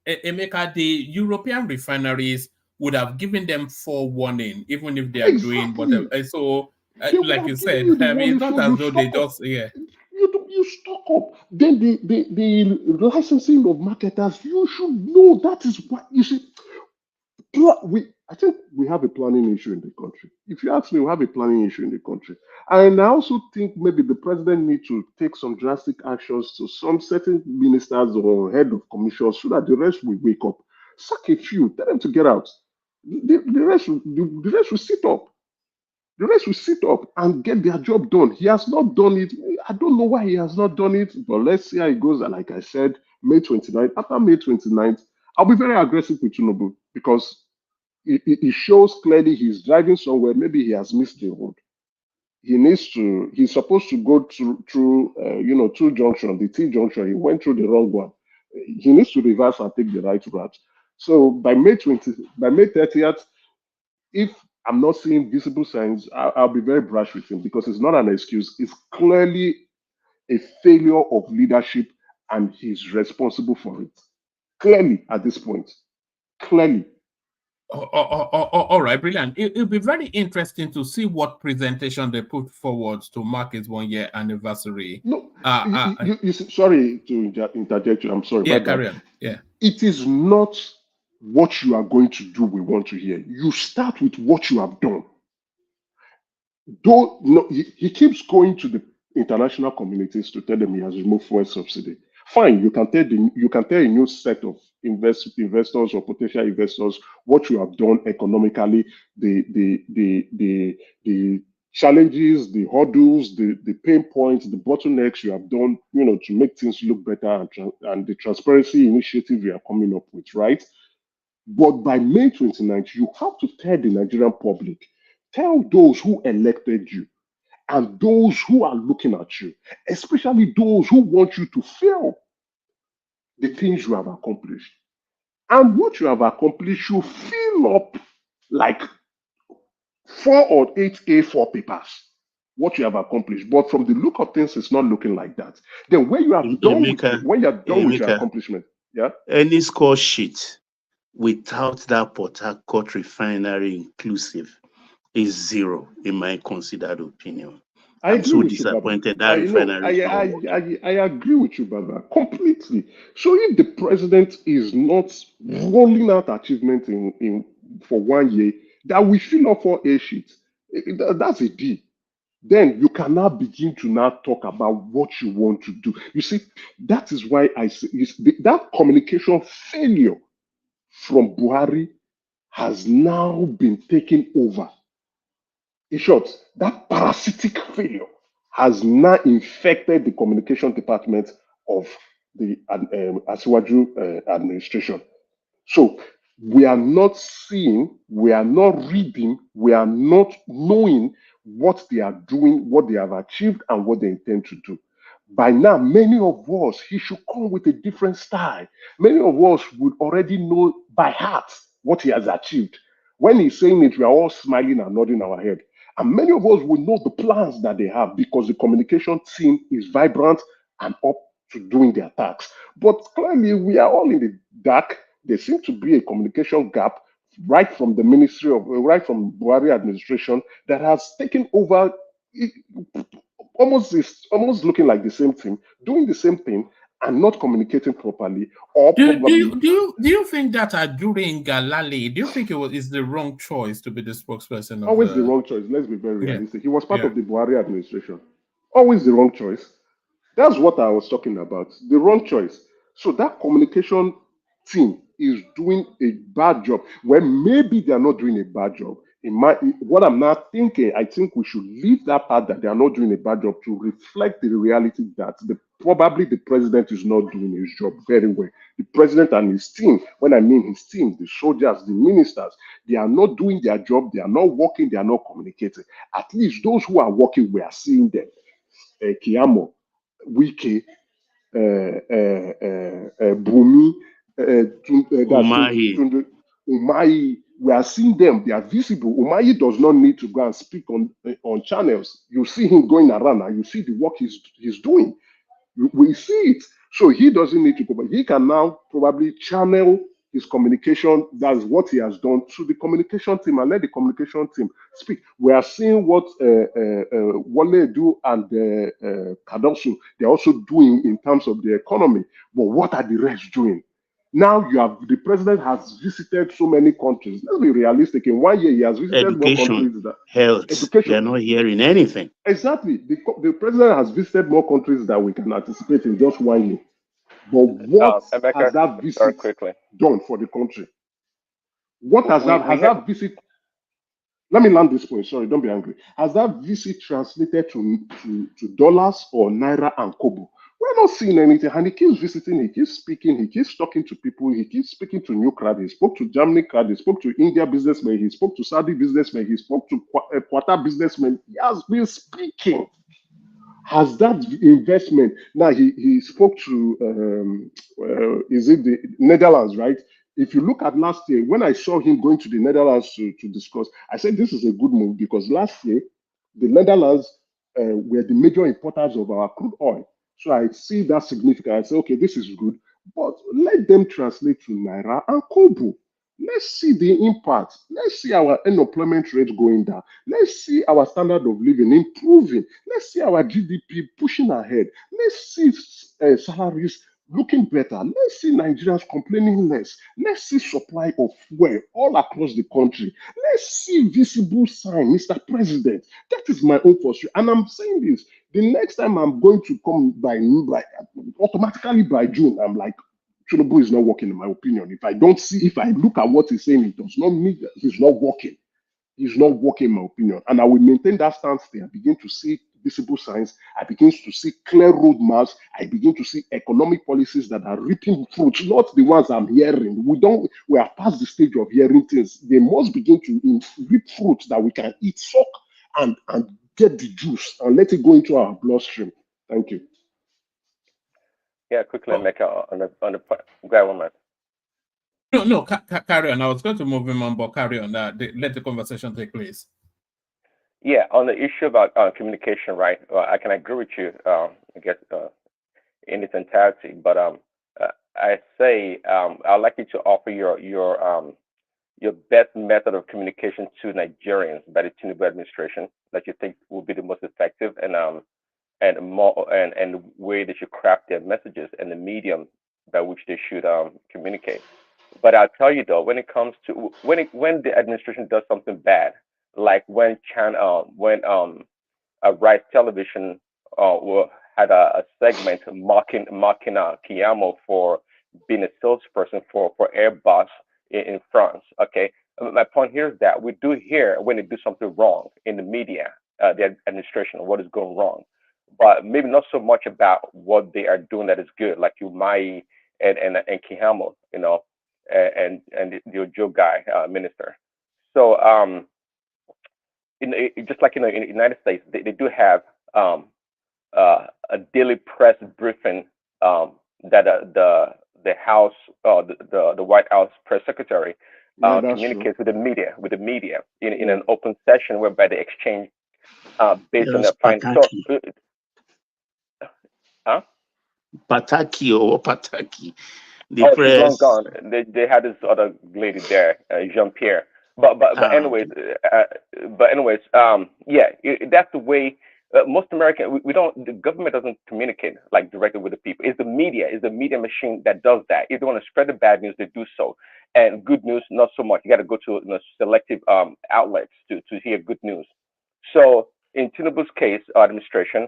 Emeka, the European refineries would have given them forewarning, even if they are doing whatever. So, like you said, I mean, it's not as though they just You stock up. Then the licensing of marketers, you should know that is what you see. I think we have a planning issue in the country. If you ask me, we have a planning issue in the country. And I also think maybe the president needs to take some drastic actions to some certain ministers or head of commissions so that the rest will wake up. Sack a few, tell them to get out. The rest will sit up. The rest will sit up and get their job done. He has not done it. I don't know why he has not done it, but let's see how it goes. And like I said, May 29th, after May 29th, I'll be very aggressive with Tinubu because it shows clearly he's driving somewhere. Maybe he has missed the road. He's supposed to go through through junction, the T junction. He went through the wrong one. He needs to reverse and take the right route. So by May 30th, if I'm not seeing visible signs, I'll be very brash with him because it's not an excuse. It's clearly a failure of leadership and he's responsible for it. Clearly, at this point. Clearly. All right, brilliant. It'll be very interesting to see what presentation they put forward to mark his 1-year anniversary. No, sorry to interject you. I'm sorry. Yeah, carry on. Yeah. It is not what you are going to do we want to hear. You start with what you have done. He keeps going to the international communities to tell them he has removed fuel subsidy. Fine, you can tell a new set of investors or potential investors what you have done economically, the challenges, the hurdles, the pain points, the bottlenecks you have done, to make things look better and the transparency initiative you are coming up with, right? But by May 29th, you have to tell the Nigerian public, tell those who elected you and those who are looking at you, especially those who want you to fail, the things you have accomplished. And what you have accomplished, you fill up like 4 or 8 A4 papers, what you have accomplished. But from the look of things, it's not looking like that. Then when you are done with your accomplishment, yeah? Any score sheet without that Port Harcourt refinery inclusive is 0, in my considered opinion. I'm so disappointed that refinery. I agree with you, Baba, completely. So if the president is not rolling out achievement for 1 year, that we fill up for A sheet, that's a D. Then you can now begin to now talk about what you want to do. You see, that is why I say that communication failure from Buhari has now been taken over. In short, that parasitic failure has now infected the communication department of the Asiwaju administration. So we are not seeing, we are not reading, we are not knowing what they are doing, what they have achieved, and what they intend to do. By now, many of us, he should come with a different style. Many of us would already know by heart what he has achieved. When he's saying it, we are all smiling and nodding our head. And many of us will know the plans that they have because the communication team is vibrant and up to doing their tasks. But clearly, we are all in the dark. There seems to be a communication gap right from the right from Buhari administration that has taken over. Almost looking like the same thing, doing the same thing, and not communicating properly. Or do you think that during Galali, do you think is the wrong choice to be the spokesperson? Always the wrong choice. Let's be very realistic. He was part of the Buhari administration. Always the wrong choice. That's what I was talking about. The wrong choice. So that communication team is doing a bad job. Well, maybe they are not doing a bad job. What I'm now thinking, I think we should leave that part that they are not doing a bad job to reflect the reality that probably the president is not doing his job very well. The president and his team, when I mean his team, the soldiers, the ministers, they are not doing their job. They are not working. They are not communicating. At least those who are working, we are seeing them. Kiyamo, Wike, Bumi, Umahi, we are seeing them. They are visible. Umahi does not need to go and speak on channels. You see him going around and you see the work he's doing. We see it. So he doesn't need to go, but he can now probably channel his communication. That's what he has done to the communication team and let the communication team speak. We are seeing what Wale do and Kadosu, they're also doing in terms of the economy. But what are the rest doing? Now the president has visited so many countries. Let's be realistic. In 1 year, he has visited more countries. Health. Education. They're not hearing anything. Exactly. The president has visited more countries than we can anticipate in just 1 year. But what has that visit done for the country? What has that visit? Let me land this point. Sorry, don't be angry. Has that visit translated to dollars or naira and kobo? We're not seeing anything. And he keeps visiting, he keeps speaking, he keeps talking to people, he keeps speaking to new crowd. He spoke to Germany crowd, he spoke to India businessmen, he spoke to Saudi businessmen, he spoke to Qatar businessmen. He has been speaking. Has that investment now? He spoke to is it the Netherlands, right? If you look at last year, when I saw him going to the Netherlands to discuss, I said this is a good move because last year the Netherlands were the major importers of our crude oil. So I see that significant. I say, okay, this is good, but let them translate to naira and kobo. Let's see the impact. Let's see our unemployment rate going down. Let's see our standard of living improving. Let's see our GDP pushing ahead. Let's see salaries looking better. Let's see Nigerians complaining less. Let's see supply of fuel all across the country. Let's see visible sign, Mr. President. That is my own pursuit. And I'm saying this, the next time I'm going to come by automatically by June, I'm like, Tinubu is not working, in my opinion. If I look at what he's saying, it does not mean that he's not working. He's not working, in my opinion. And I will maintain that stance there. I begin to see visible signs. I begin to see clear roadmaps. I begin to see economic policies that are reaping fruits, not the ones I'm hearing. We are past the stage of hearing things. They must begin to reap fruits that we can eat, suck, and get the juice and let it go into our bloodstream. Thank you. Yeah, quickly make on the point. Go ahead, man. No, carry on. I was going to move him on, but carry on. Let the conversation take place. Yeah, on the issue about communication, right? Well, I can agree with you, I guess, in its entirety. But I say I'd like you to offer your best method of communication to Nigerians by the Tinubu administration that you think will be the most effective and the way they should craft their messages and the medium by which they should communicate. But I'll tell you though, when it comes to when the administration does something bad, like when Rice Television had a segment mocking Kiyamo for being a salesperson for Airbus in France. Okay, my point here is that we do hear when they do something wrong in the media, the administration, what is going wrong, but maybe not so much about what they are doing that is good, like Umai and Kiyamo, you know, and the Ojo guy, minister. So just like in the United States, they do have a daily press briefing that the House, the White House press secretary communicates with the media in an open session whereby they exchange based on their findings. So, Pataki or Pataki. She's long gone. They had this other lady there, Jean Pierre. But anyways, yeah, that's the way most American we don't. The government doesn't communicate like directly with the people. It's the media machine that does that. If they want to spread the bad news, they do so, and good news not so much. You got to go to selective outlets to hear good news. So in Tinubu's case, administration,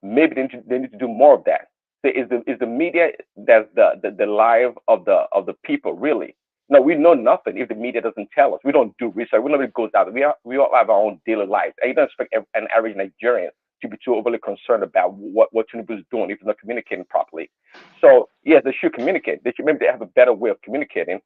maybe they need to do more of that. So is the media that's the life of the people really? No, we know nothing if the media doesn't tell us. We don't do research. We know it goes out. We all have our own daily lives. And you don't expect an average Nigerian to be too overly concerned about what Tinubu is doing if he's not communicating properly. So yes, they should communicate. Maybe they have a better way of communicating.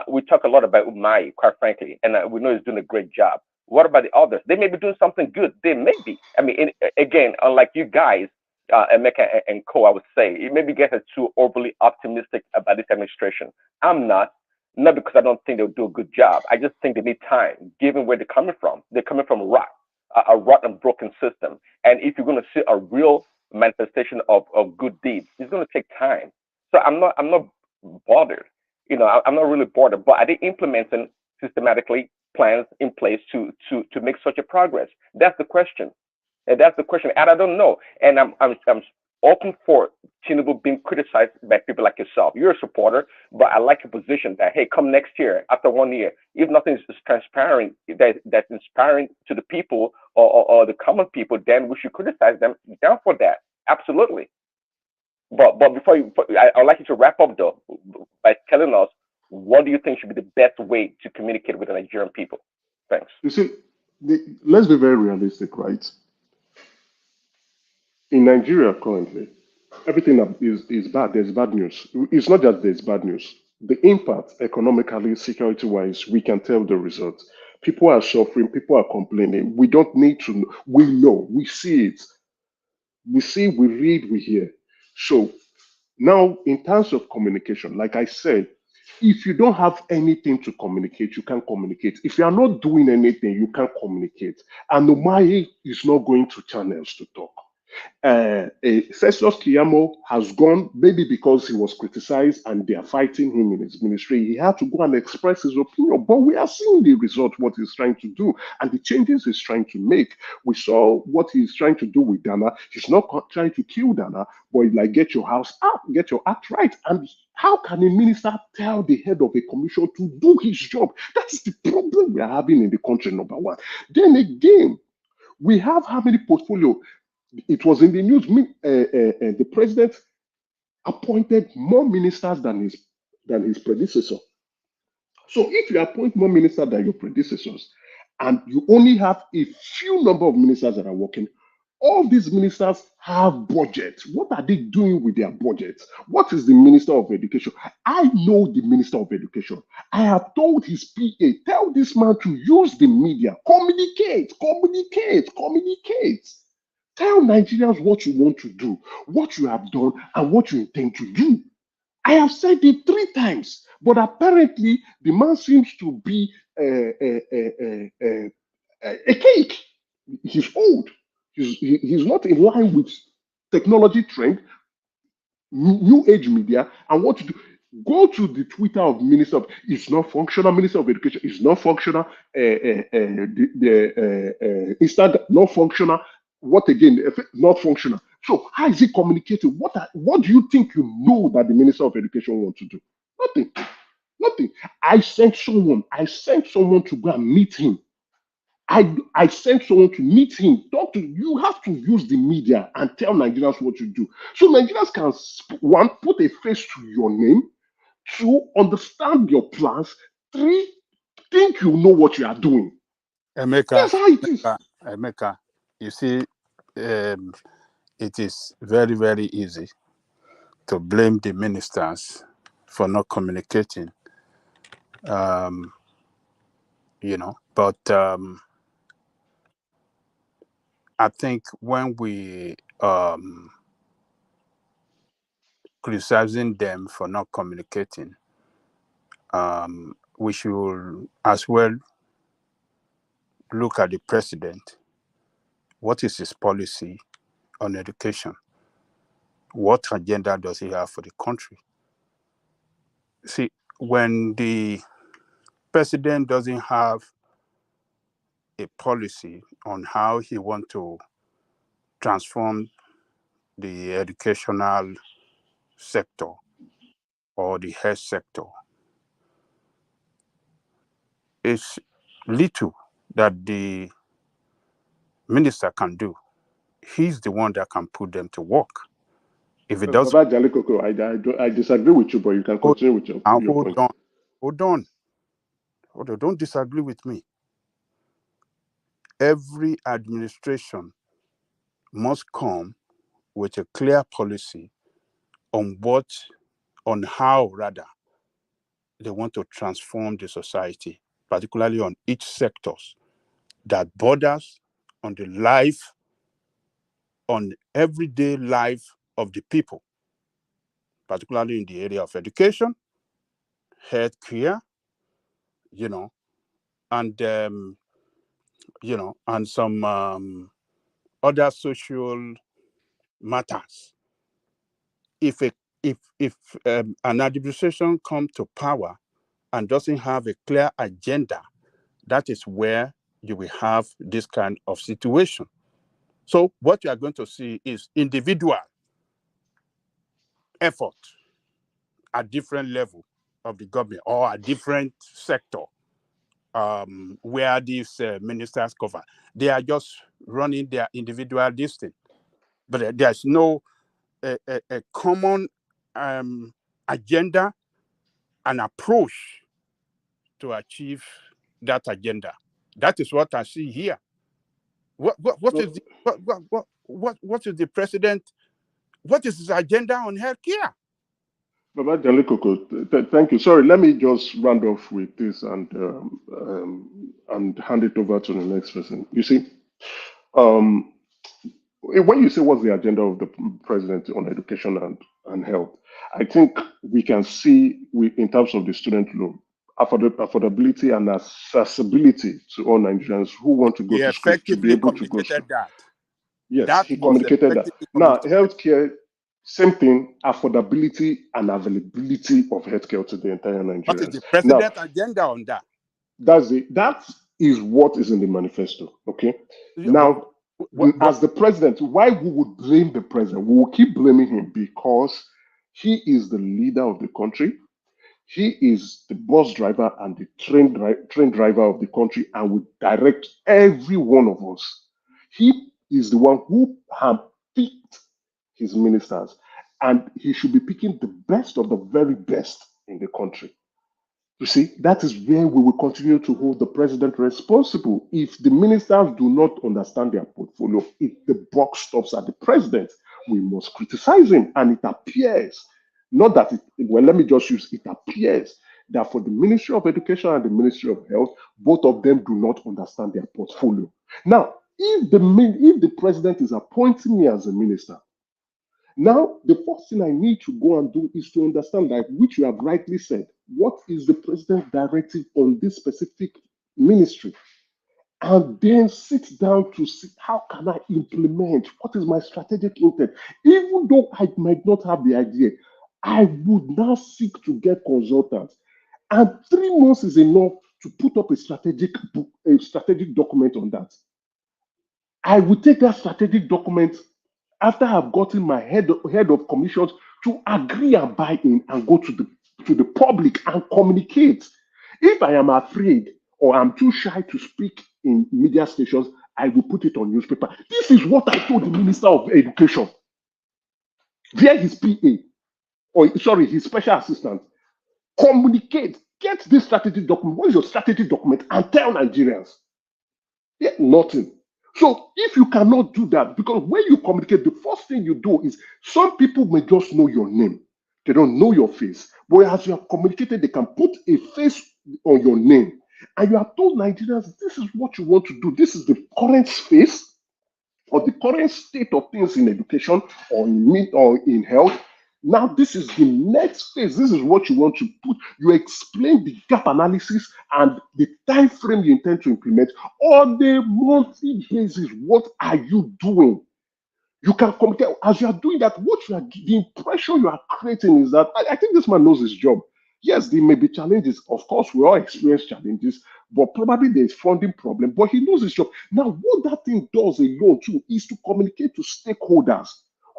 We talk a lot about Umai, quite frankly, and we know he's doing a great job. What about the others? They may be doing something good. They may be. I mean, again, unlike you guys, Emeka and co, I would say, it maybe get too overly optimistic about this administration. I'm not because I don't think they'll do a good job. I just think they need time, given where they're coming from. They're coming from a rotten, broken system. And if you're going to see a real manifestation of good deeds, it's going to take time. So I'm not bothered. You know, I'm not really bothered. But are they implementing systematically plans in place to make such a progress? That's the question. And that's the question. And I don't know. And I'm open for Tinubu being criticized by people like yourself. You're a supporter, but I like your position that, hey, come next year, after 1 year, if nothing is transparent, that's inspiring to the people or the common people, then we should criticize them. Down for that. Absolutely. But before I'd like you to wrap up, though, by telling us what do you think should be the best way to communicate with the Nigerian people? Thanks. You see, let's be very realistic, right? In Nigeria currently, everything is bad. There's bad news. It's not just there's bad news. The impact economically, security-wise, we can tell the results. People are suffering. People are complaining. We don't need to. We know. We see it. We see. We read. We hear. So now, in terms of communication, like I said, if you don't have anything to communicate, you can't communicate. If you are not doing anything, you can't communicate. And Umahi is not going to channels to talk. Festus Kiyamo has gone, maybe because he was criticized and they are fighting him in his ministry. He had to go and express his opinion. But we are seeing the result, what he's trying to do, and the changes he's trying to make. We saw what he's trying to do with Dana. He's not trying to kill Dana, but like, get your house up, get your act right. And how can a minister tell the head of a commission to do his job? That is the problem we are having in the country, number one. Then again, we have how many portfolio? It was in the news. The president appointed more ministers than his predecessor. So if you appoint more ministers than your predecessors, and you only have a few number of ministers that are working, all these ministers have budgets. What are they doing with their budgets? What is the Minister of Education? I know the Minister of Education. I have told his PA, tell this man to use the media, communicate. Tell Nigerians what you want to do, what you have done, and what you intend to do. I have said it 3 times, but apparently the man seems to be a cake. He's old. He's not in line with technology trend, new age media, and what to do. Go to the Twitter of Minister of, it's not functional. Minister of Education is not functional. Instagram not functional. What again? Not functional. So how is he communicating? What do you think you know that the Minister of Education wants to do? Nothing. I sent someone to go and meet him. I sent someone to meet him. You have to use the media and tell Nigerians what you do. So Nigerians can, one, put a face to your name. 2, understand your plans. 3, think you know what you are doing. Emeka, that's how it is. Emeka, you see, it is very, very easy to blame the ministers for not communicating. But I think when we criticizing them for not communicating, we should as well look at the president. What is his policy on education? What agenda does he have for the country? See, when the president doesn't have a policy on how he wants to transform the educational sector or the health sector, it's little that the minister can do. He's the one that can put them to work. If it does, Baba Jalikoko, I disagree with you, but you can continue with your point. Hold on. Don't disagree with me. Every administration must come with a clear policy on how they want to transform the society, particularly on each sectors that borders on the life, on everyday life of the people, particularly in the area of education, healthcare, and and some other social matters. If an administration comes to power and doesn't have a clear agenda, that is where you will have this kind of situation. So what you are going to see is individual effort at different level of the government or a different sector where these ministers cover. They are just running their individual distance, but there's no a common agenda an approach to achieve that agenda. That is what I see here. What is the president? What is his agenda on healthcare? Baba Jalikoko, thank you. Sorry, let me just round off with this and hand it over to the next person. You see, when you say what's the agenda of the president on education and health, I think we can see in terms of the student loan, affordability and accessibility to all Nigerians who want to go He to school to be effectively able to go to school. communicated that. Yes, That he was communicated that. effectively Now, communicated. healthcare, same thing, affordability and availability of healthcare to the entire What is Nigerians. the Now, president agenda on that? that is what is in the manifesto. Okay. Now, as the president, why we would blame the president? We will keep blaming him because he is the leader of the country. He is the bus driver and the train driver of the country and will direct every one of us. He is the one who handpicked his ministers, and he should be picking the best of the very best in the country. You see, that is where we will continue to hold the president responsible. If the ministers do not understand their portfolio, if the buck stops at the president, we must criticize him. And it appears, not that let me just use it appears that for the Ministry of Education and the Ministry of Health, both of them do not understand their portfolio. Now, if the president is appointing me as a minister, now, the first thing I need to go and do is to understand that, which you have rightly said, what is the president's directive on this specific ministry? And then sit down to see how can I implement, what is my strategic intent? Even though I might not have the idea, I would now seek to get consultants. And 3 months is enough to put up a strategic document on that. I will take that strategic document after I've gotten my head of commissions to agree and buy in and go to the public and communicate. If I am afraid or I'm too shy to speak in media stations, I will put it on newspaper. This is what I told the Minister of Education via his PA, his special assistant. Communicate, get this strategic document. What is your strategic document? And tell Nigerians. Yeah, nothing. So if you cannot do that, because when you communicate, the first thing you do is some people may just know your name. They don't know your face. But as you have communicated, they can put a face on your name. And you have told Nigerians, this is what you want to do. This is the current space or the current state of things in education or in health. Now, this is the next phase. This is what you want to put. You explain the gap analysis and the time frame you intend to implement on a monthly basis. What are you doing? You can communicate. As you are doing that, the impression you are creating is that I think this man knows his job. Yes, there may be challenges. Of course, we all experience challenges, but probably there's funding problem. But he knows his job. Now, what that thing does alone too is to communicate to stakeholders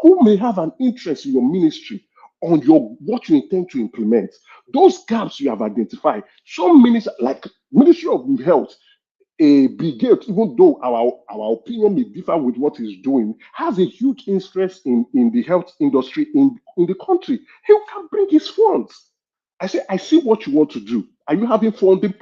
who may have an interest in your ministry on what you intend to implement. Those gaps you have identified. Some ministers, like Ministry of Health, a brigade, even though our opinion may differ with what he's doing, has a huge interest in the health industry in the country. He can bring his funds. I see what you want to do. Are you having funding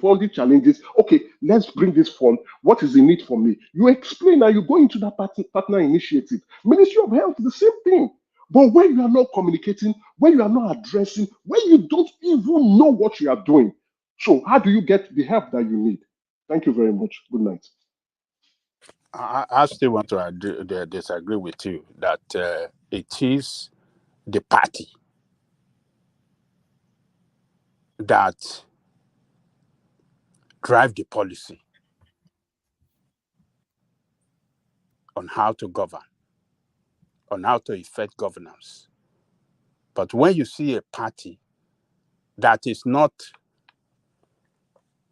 funding challenges? Okay, let's bring this fund. What is the need for me? You explain and you go into that partner initiative. Ministry of Health, the same thing. But when you are not communicating, when you are not addressing, when you don't even know what you are doing, so how do you get the help that you need? Thank you very much. Good night. I still want to disagree with you that it is the party that drive the policy on how to govern, on how to effect governance. But when you see a party that is not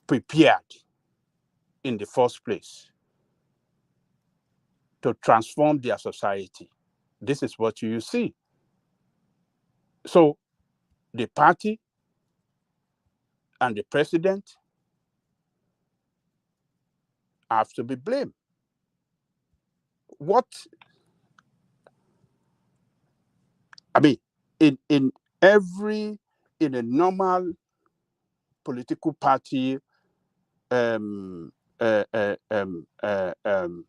prepared in the first place to transform their society, this is what you see. So the party and the president have to be blamed. In every in a normal political party, um, uh, uh, um, uh, um,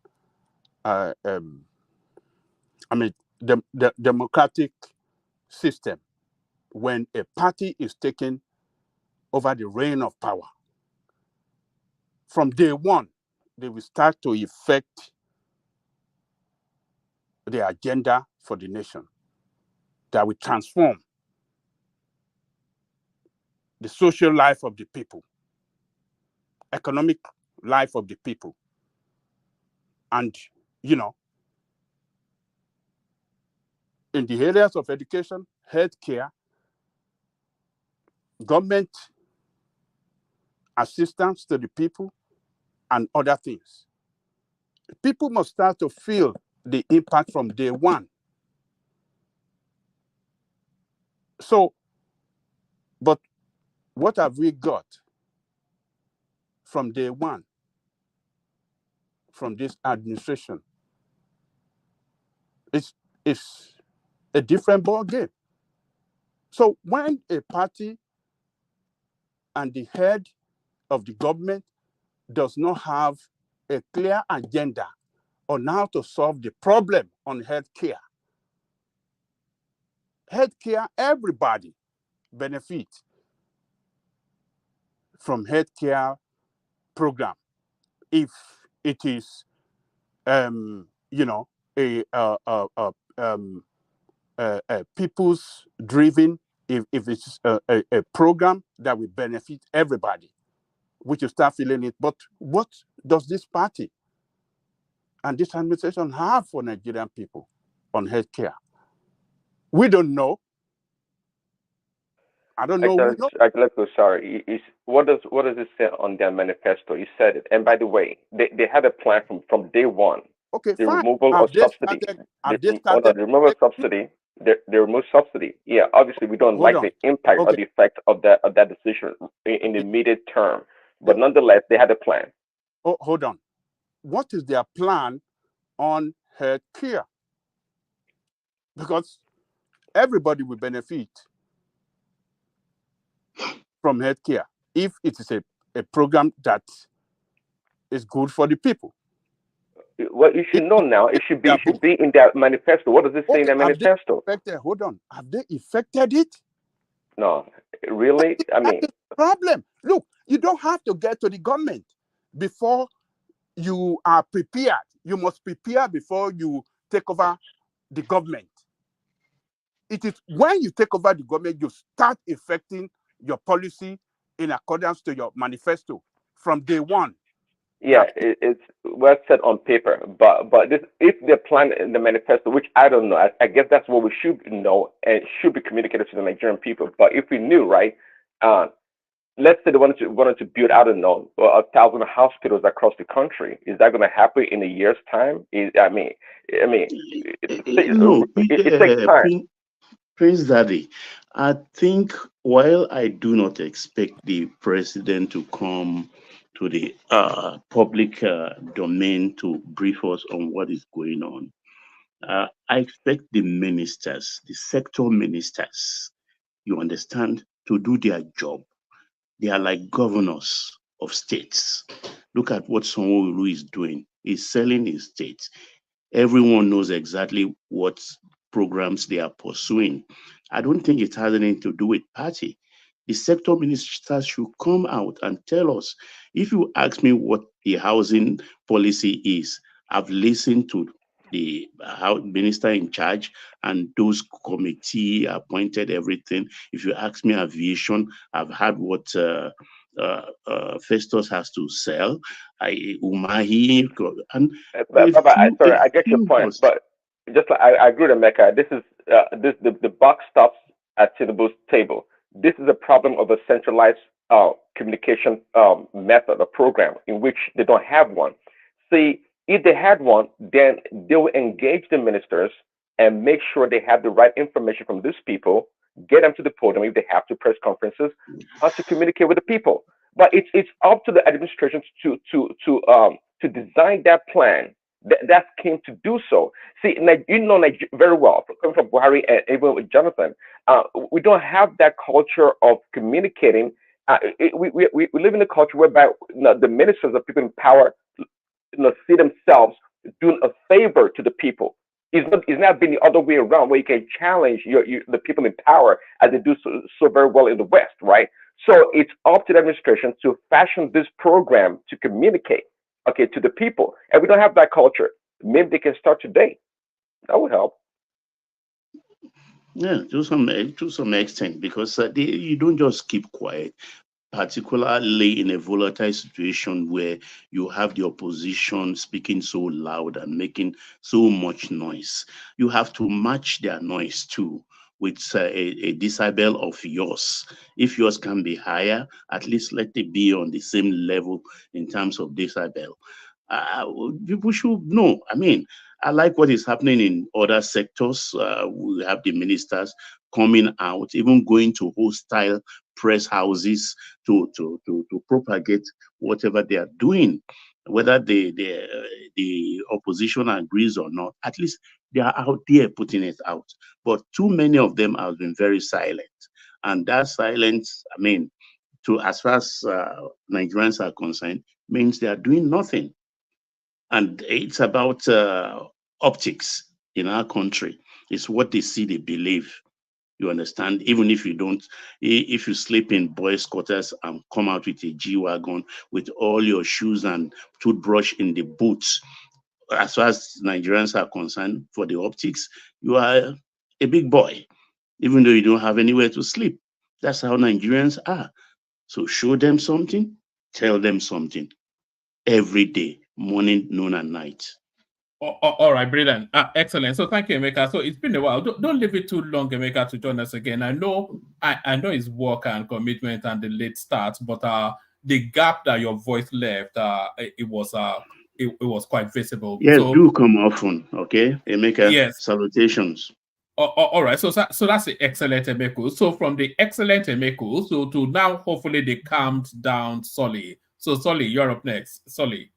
I mean, the democratic system, when a party is taken over the reign of power, from day one, they will start to effect the agenda for the nation that will transform the social life of the people, economic life of the people. And, you know, in the areas of education, healthcare, government assistance to the people, and other things. People must start to feel the impact from day one. So, but what have we got from day one from this administration? It's a different ball game. So when a party and the head of the government does not have a clear agenda on how to solve the problem on healthcare, everybody benefits from healthcare program if it is, you know, a people's driven, if it's a program that will benefit everybody, we should start feeling it. But what does this party and this administration have for Nigerian people on healthcare? We don't know. I don't know. Let's go. Sorry. What does it say on their manifesto? You said it. And by the way, they had a plan from day one. Okay, the fine. removal Have of they subsidy. started? The removal of subsidy. They remove subsidy. Yeah, obviously we don't like the impact or the effect of that decision in the immediate term. But nonetheless, they had a plan. Oh, hold on. What is their plan on health care? Because everybody will benefit from health care if it is a program that is good for the people. Well, you should know now. It should be in their manifesto. What does it say in their manifesto? Hold on. Have they effected it? No, really. I mean, that's the problem. Look, you don't have to get to the government before you are prepared. You must prepare before you take over the government. It is when you take over the government, you start effecting your policy in accordance to your manifesto from day one. Yeah, it's well said on paper, but this, if the plan in the manifesto, which I don't know, I guess that's what we should know and should be communicated to the Nigerian people. But if we knew, right, let's say they wanted to build, I don't know, 1,000 hospitals across the country. Is that going to happen in a year's time? It takes time. Prince Daddy, I think while I do not expect the president to come to the public domain to brief us on what is going on, I expect the ministers, the sector ministers, you understand, to do their job. They are like governors of states. Look at what Sanwo-Olu is doing. He's selling his state. Everyone knows exactly what programs they are pursuing. I don't think it has anything to do with party. The sector ministers should come out and tell us. If you ask me what the housing policy is, I've listened to the minister in charge and those committee appointed everything. If you ask me aviation, I've heard what Festus has to sell. Umahi and sorry, I get your point, but just like I agree with Emeka, this is the buck stops at Tinubu's table. This is a problem of a centralized communication method or program in which they don't have one. See, if they had one, then they will engage the ministers and make sure they have the right information from these people, get them to the podium if they have to, press conferences, how to communicate with the people. But it's up to the administration to design that plan That's keen to do so. See, you know very well, coming from Buhari and even with Jonathan, we don't have that culture of communicating. We live in a culture whereby the ministers of people in power see themselves doing a favor to the people. It's not been the other way around, where you can challenge the people in power as they do so very well in the West, right? So it's up to the administration to fashion this program to communicate, okay, to the people. And we don't have that culture. Maybe they can start today. That would help. Yeah, to some extent, because you don't just keep quiet, particularly in a volatile situation where you have the opposition speaking so loud and making so much noise. You have to match their noise too with a decibel of yours. If yours can be higher, at least let it be on the same level in terms of decibel. People should know. I mean, I like what is happening in other sectors. We have the ministers coming out, even going to hostile press houses to propagate whatever they are doing, whether the opposition agrees or not. At least they are out there putting it out. But too many of them have been very silent, and that silence, I mean, as far as Nigerians are concerned, means they are doing nothing. And it's about optics in our country. It's what they see, they believe. You understand? Even if you don't, if you sleep in boys' quarters and come out with a G-Wagon with all your shoes and toothbrush in the boots, as far as Nigerians are concerned, for the optics, you are a big boy, even though you don't have anywhere to sleep. That's how Nigerians are. So show them something, tell them something every day, morning, noon, and night. All right, brilliant. Excellent. So thank you, Emeka. So it's been a while. Don't leave it too long, Emeka, to join us again. I know his work and commitment and the late start, but the gap that your voice left, it was quite visible. Yes, so, do come often, okay? Emeka, yes. Salutations. All right. So that's the excellent Emeka. So from the excellent Emeka, so to now, hopefully they calmed down Solly. So Solly, you're up next. Solly.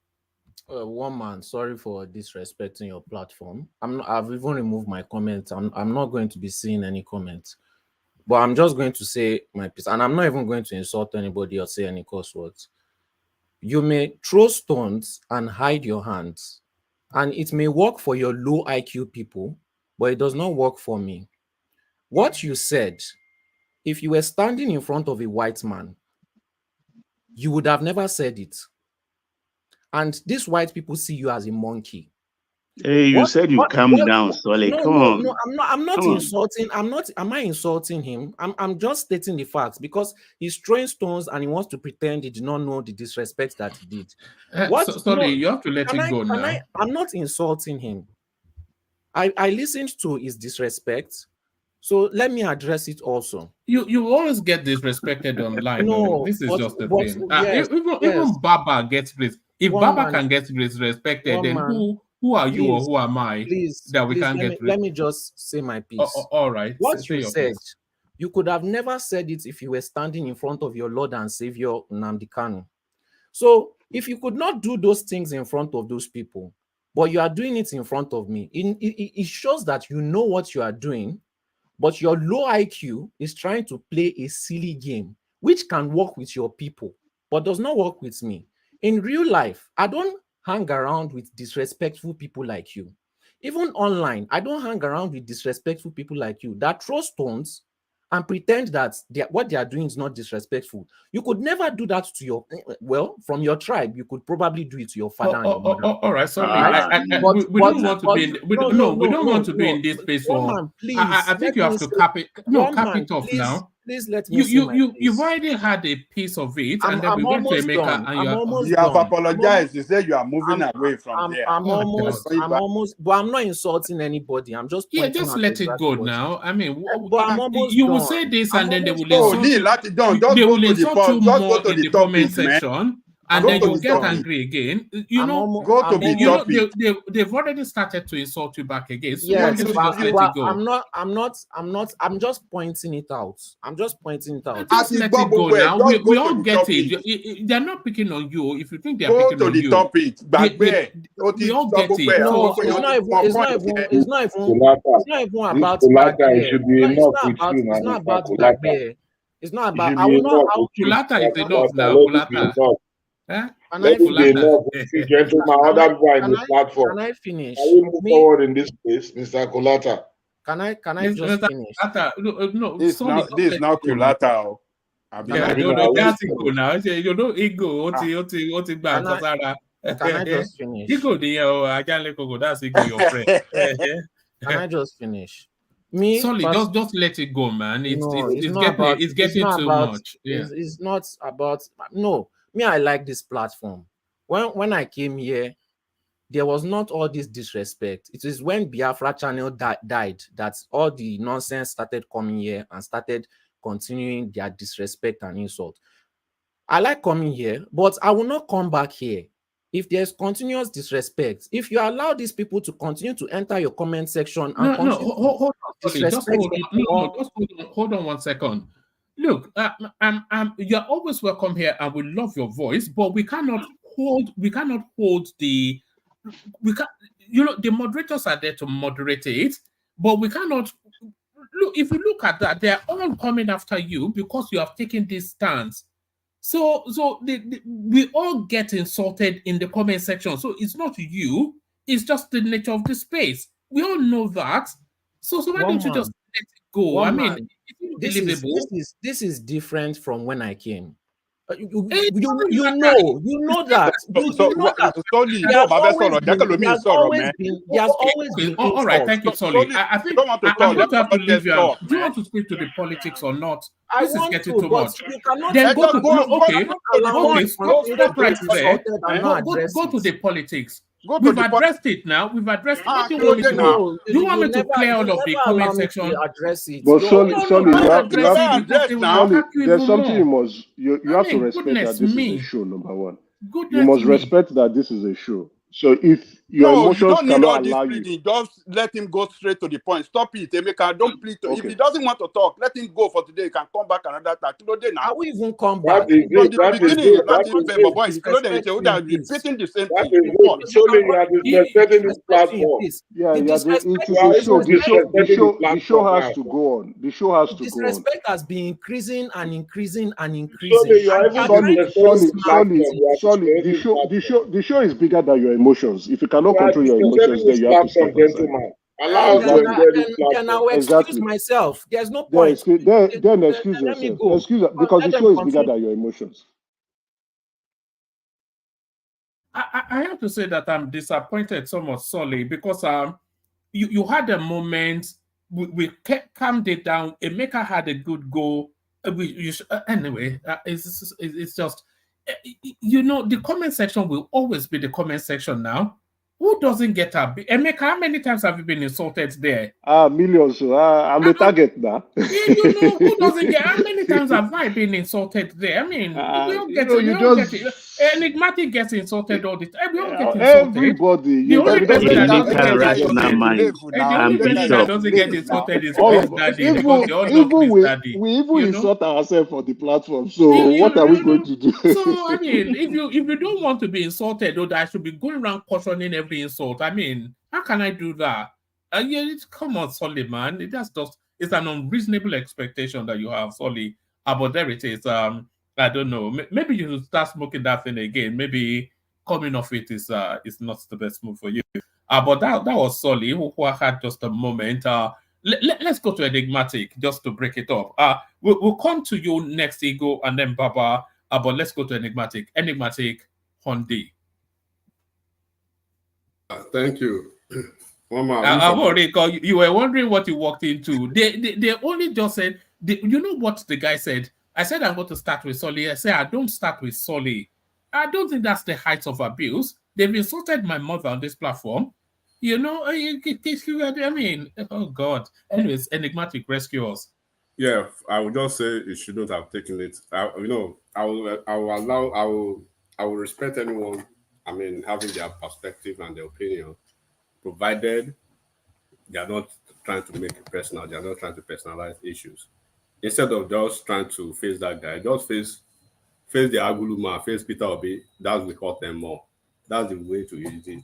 One man, sorry for disrespecting your platform. I've even removed my comments. I'm not going to be seeing any comments, but I'm just going to say my piece, and I'm not even going to insult anybody or say any curse words. You may throw stones and hide your hands, and it may work for your low IQ people, but it does not work for me. What you said, if you were standing in front of a white man, you would have never said it. And these white people see you as a monkey. Hey, you said you calm down, Solly. Come on. No, I'm not insulting. Am I insulting him? I'm just stating the facts, because he's throwing stones and he wants to pretend he did not know the disrespect that he did. Solly, you have to let it go now. I'm not insulting him. I listened to his disrespect. So let me address it also. You always get disrespected online. No, this is just the thing. Yes, even Baba gets this. If Baba can get disrespected, then who are you or who am I that we can't get? Let me just say my piece. All right. What you said, you could have never said it if you were standing in front of your Lord and Savior Nnamdi Kanu. So if you could not do those things in front of those people, but you are doing it in front of me, it shows that you know what you are doing, but your low IQ is trying to play a silly game, which can work with your people, but does not work with me. In real life, I don't hang around with disrespectful people like you. Even online, I don't hang around with disrespectful people like you that throw stones and pretend that what they are doing is not disrespectful. You could never do that to your, from your tribe, you could probably do it to your father and your mother. All right, sorry. We don't want to be in, we don't want to be in this space for. I think you have to cap it. No, cap it off now. Please let me you've already had a piece of it, and then we went to Emeka, and you have apologized. You say you are moving away from there. I'm almost, but I'm not insulting anybody. I'm just just let it go now. I mean, but I'm almost you will say this, and then they will insult. Don't They go will to the insult you more in the comment section. and then you get angry again. You know, they've already started to insult you back again. So yes, just let it go. I'm just pointing it out. I'm just pointing it out. Just let it go now. We all get it. They're not picking on you. If you think they're picking on you, we all get it. No, it's not even about Bagbear. It's not about Bagbear. It's not about. I will not. Kulata is enough now. Kulata. Let it be enough. Gentlemen, other people are in the platform. Can I finish? Can we move forward in this place, Mr. Kulata? Can I just finish? No, this is not Kulata. That's ego now. You know ego. Can I just finish? Ego, that's ego, your friend. Can I just finish? Sorry, just let it go, man. It's getting too much. Yeah. It's not about me. I like this platform. When I came here, there was not all this disrespect. It is when Biafra channel died that all the nonsense started coming here and started continuing their disrespect and insult. I like coming here, but I will not come back here if there's continuous disrespect. If you allow these people to continue to enter your comment section and hold on 1 second. Look, you're always welcome here, and we love your voice, but we cannot hold the. The moderators are there to moderate it, but we cannot look. If you look at that, they're all coming after you because you have taken this stance. So we all get insulted in the comment section. So it's not you, it's just the nature of the space. We all know that. So why don't you just let it go? I mean, this is different from when I came. You know that. There's always been. All right, thank you, Solly. I think I'm going to have to leave you out. Do you want to speak to the politics or not? This is getting too much. Then go to the politics. We've addressed it now. We've addressed it. What do you want me to do? You want me to clear all of the comment section? But there's something you have to respect that this is a show, number one. You must respect that this is a show. So if your emotions cannot allow you, just let him go straight to the point. Stop it, Emeka. Don't plead. If he doesn't want to talk, let him go for today. He can come back another time. I will even come back. From the beginning, you're not even fair, boys. You're repeating the same thing. Surely you are disrespecting this platform. The show has to go on. The show has to go on. Disrespect has been increasing and increasing and increasing. The show is bigger than your emotions. If you cannot control your emotions, then you have to step aside. Allow us to enjoy this platform. Then I will excuse myself. There's no point. Then excuse yourself. Because the show is bigger than your emotions. I have to say that I'm disappointed somewhat, Solly, because you had a moment. We calmed it down. Emeka had a good go. Anyway, it's just. The comment section will always be the comment section now. Who doesn't get up? Emeka, how many times have you been insulted there? Millions. I'm a target now. Who doesn't get? How many times have I been insulted there? I mean, we all get it. Enigmatic gets insulted all the time. We all get insulted. Everybody. The only person that doesn't get insulted is Chris Daddy, because they all know Chris Daddy. We even insult ourselves on the platform. So what are we going to do? So I mean, if you don't want to be insulted, though, I should be going around cautioning every insult. I mean, how can I do that? Come on, Solly, man. It's an unreasonable expectation that you have, Solly. But there it is. I don't know. Maybe you should start smoking that thing again. Maybe coming off it is not the best move for you. But that was Solly, who had just a moment. Let's go to Enigmatic just to break it up. We'll come to you next, Ego, and then Baba. But let's go to Enigmatic. Enigmatic, Hondi. Thank you. I'm already called. You were wondering what you walked into. They only just said, you know what the guy said? I said I'm going to start with Solly. I said I don't start with Solly. I don't think that's the height of abuse. They've insulted my mother on this platform. I mean, oh God. Anyways, Enigmatic, rescue us. Yeah, I would just say you shouldn't have taken it. I will I will respect anyone, I mean, having their perspective and their opinion, provided they are not trying to make it personal. They are not trying to personalize issues. Instead of just trying to face that guy, just face the Aguluma, face Peter Obi. That will hurt them more. That's the way to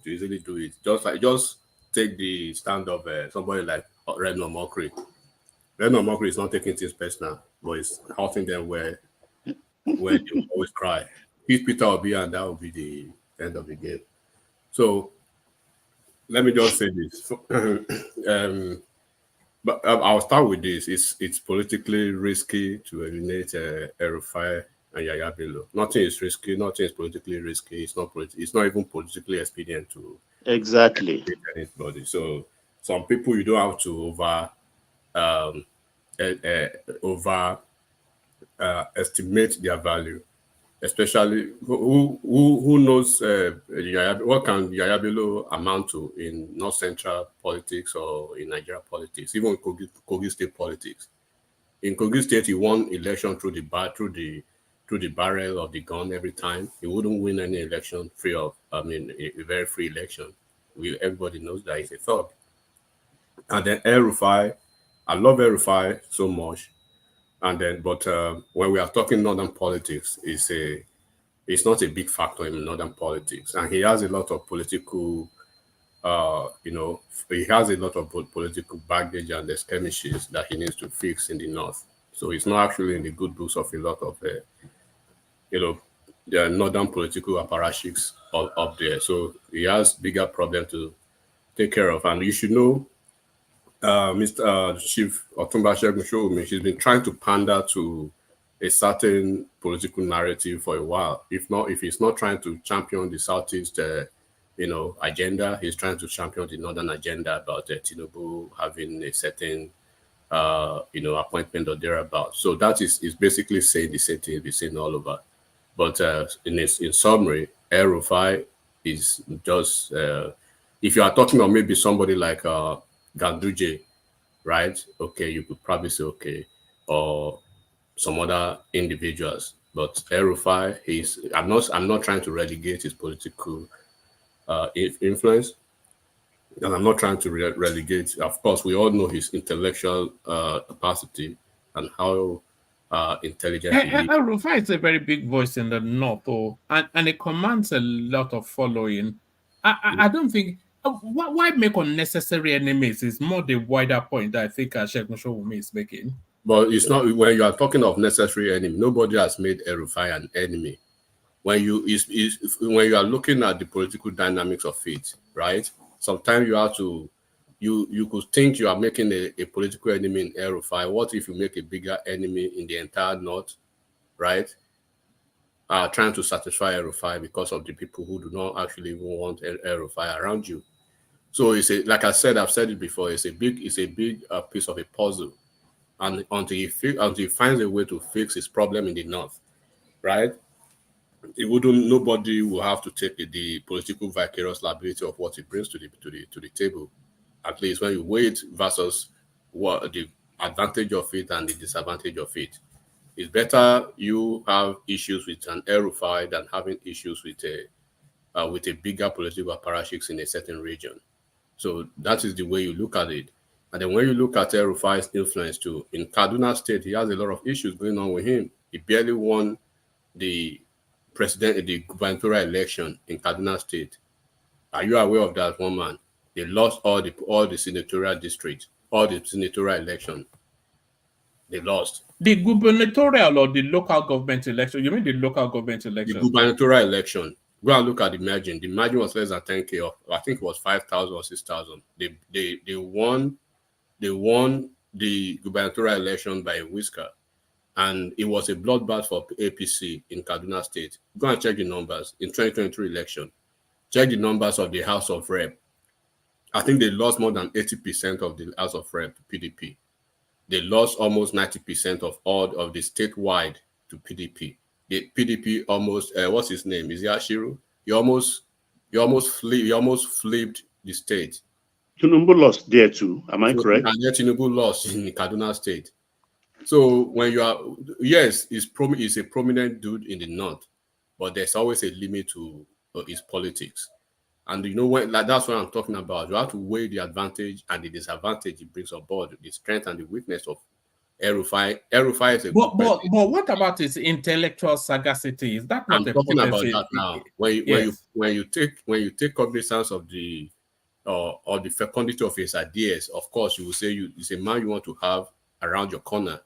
easily do it. Just take the stand of somebody like Reno Mokri. Reno Mokri is not taking things personal, but it's hurting them where they always cry. Hit Peter Obi, and that will be the end of the game. So let me just say this. But I'll start with this. It's politically risky to eliminate El-Rufai and Yaya Bello. Nothing is risky. Nothing is politically risky. It's not even politically expedient to exactly anybody. So some people you don't have to estimate their value. Especially who knows what can Yaya Bello amount to in North Central politics or in Nigeria politics, even Kogi State politics. In Kogi State, he won election through the barrel of the gun every time. He wouldn't win any election a very free election. Everybody knows that he's a thug. And then El-Rufai, I love El-Rufai so much. And then, but when we are talking northern politics, it's not a big factor in northern politics, and he has a lot of political, he has a lot of political baggage and skirmishes that he needs to fix in the north. So he's not actually in the good books of a lot of, the northern political apparatchiks up there. So he has bigger problems to take care of, and you should know. Mr. Chief Otumba Segun Showumi, she's been trying to pander to a certain political narrative for a while. If he's not trying to champion the Southeast, agenda, he's trying to champion the Northern agenda about Tinubu having a certain, appointment or thereabouts. So that is basically saying the same thing we're saying all over. But in summary, El-Rufai is just, if you are talking about maybe somebody like Ganduje, right? Okay, you could probably say okay, or some other individuals. But El-Rufai, I'm not trying to relegate his political influence, and I'm not trying to relegate. Of course, we all know his intellectual capacity and how intelligent he is. El-Rufai is a very big voice in the north, and it commands a lot of following. I don't think. Why make unnecessary enemies is more the wider point that I think Segun Showumi is making. But it's not, when you are talking of necessary enemy, nobody has made El-Rufai an enemy. When you are looking at the political dynamics of it, right? Sometimes you have to, you could think you are making a political enemy in El-Rufai. What if you make a bigger enemy in the entire north, right? Trying to satisfy El-Rufai because of the people who do not actually even want El-Rufai around you. So it's like I said, I've said it before. It's a big piece of a puzzle, and until he finds a way to fix his problem in the north, right? Nobody will have to take the political vicarious liability of what he brings to the table. At least when you weigh it versus what the advantage of it and the disadvantage of it. It's better you have issues with an El-Rufai than having issues with a bigger political apparatchiks in a certain region. So that is the way you look at it. And then when you look at El-Rufai's influence too, in Kaduna State, he has a lot of issues going on with him. He barely won the gubernatorial election in Kaduna State. Are you aware of that, one man? They lost all the senatorial districts, all the senatorial election. They lost. The gubernatorial or the local government election? You mean the local government election? The gubernatorial election. Go and look at the margin. The margin was less than 10K. I think it was 5,000 or 6,000. They won the gubernatorial election by a whisker. And it was a bloodbath for APC in Kaduna State. Go and check the numbers in 2023 election. Check the numbers of the House of Rep. I think they lost more than 80% of the House of Rep to PDP. They lost almost 90% of all of the statewide to PDP. The PDP almost, what's his name? Is it Ashiru? He almost flipped the state. Tinubu lost there too. Am I correct? And yet Tinubu lost in Kaduna State. So when you are, yes, he's a prominent dude in the north, but there's always a limit to his politics. And you know what? Like, that's what I'm talking about. You have to weigh the advantage and the disadvantage it brings on board, the strength and the weakness of El-Rufai. El-Rufai is a good person. But what about his intellectual sagacity? Is that not I'm a talking about potency? that now. When you take cognizance of the or the fecundity of his ideas, of course you will say it's a man you want to have around your corner.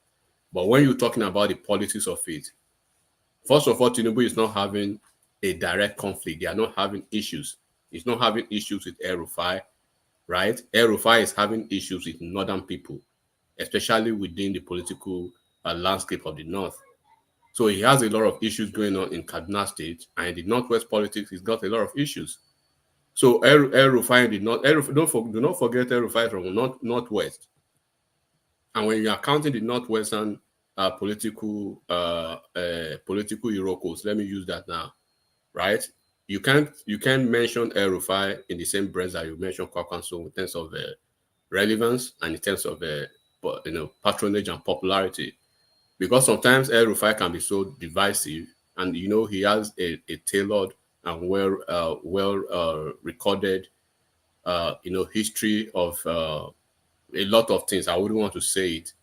But when you're talking about the politics of it, first of all, Tinubu is not having a direct conflict. They are not having issues. He's not having issues with El-Rufai, right? El-Rufai is having issues with northern people, especially within the political landscape of the north. So he has a lot of issues going on in Kaduna State, and in the northwest politics, he's got a lot of issues. So El-Rufai did not. Do not forget El-Rufai from northwest. And when you are counting the northwestern political Irokos, let me use that now, right? You can't mention El-Rufai in the same breath that you mention Kwankwaso in terms of relevance and in terms of patronage and popularity, because sometimes El-Rufai can be so divisive, and he has a tailored and well recorded history of a lot of things. I wouldn't want to say it,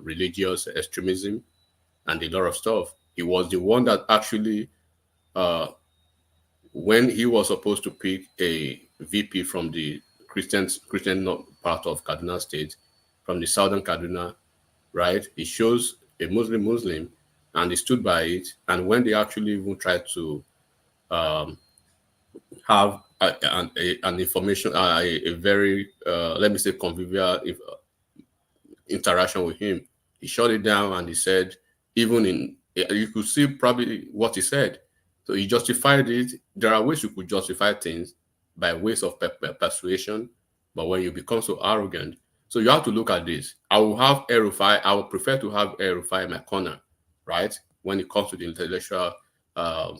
religious extremism and a lot of stuff. He was the one that actually, when he was supposed to pick a VP from the Christian part of Kaduna State, from the southern Kaduna, right? He chose a Muslim, and he stood by it. And when they actually even tried to have an information, a very, let me say, convivial interaction with him, he shut it down, and he said, you could see probably what he said. So he justified it. There are ways you could justify things by ways of persuasion, but when you become so arrogant, so you have to look at this. I will have El-Rufai. I would prefer to have El-Rufai in my corner, right? When it comes to the intellectual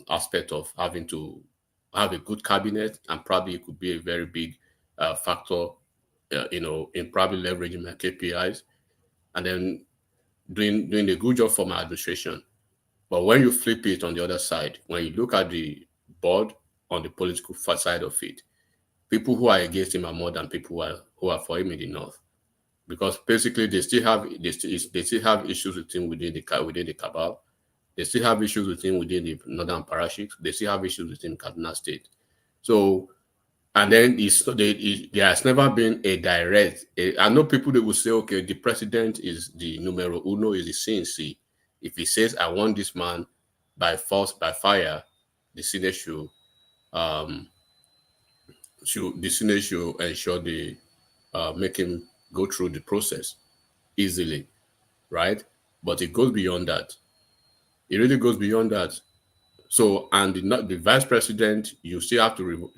aspect of having to have a good cabinet, and probably it could be a very big factor, in probably leveraging my KPIs, and then doing a good job for my administration. But when you flip it on the other side, when you look at the board on the political side of it, people who are against him are more than people who are for him in the north, because basically they still have issues with him within the cabal. They still have issues with him within the northern parashiks. They still have issues with him in Kaduna State. So, and then there has never been a direct. I know people that will say, okay, the president is the numero uno, is the CNC. If he says, I want this man by force, by fire, the Senate should ensure they make him go through the process easily, right? But it goes beyond that. It really goes beyond that. So, and the vice president, you still have to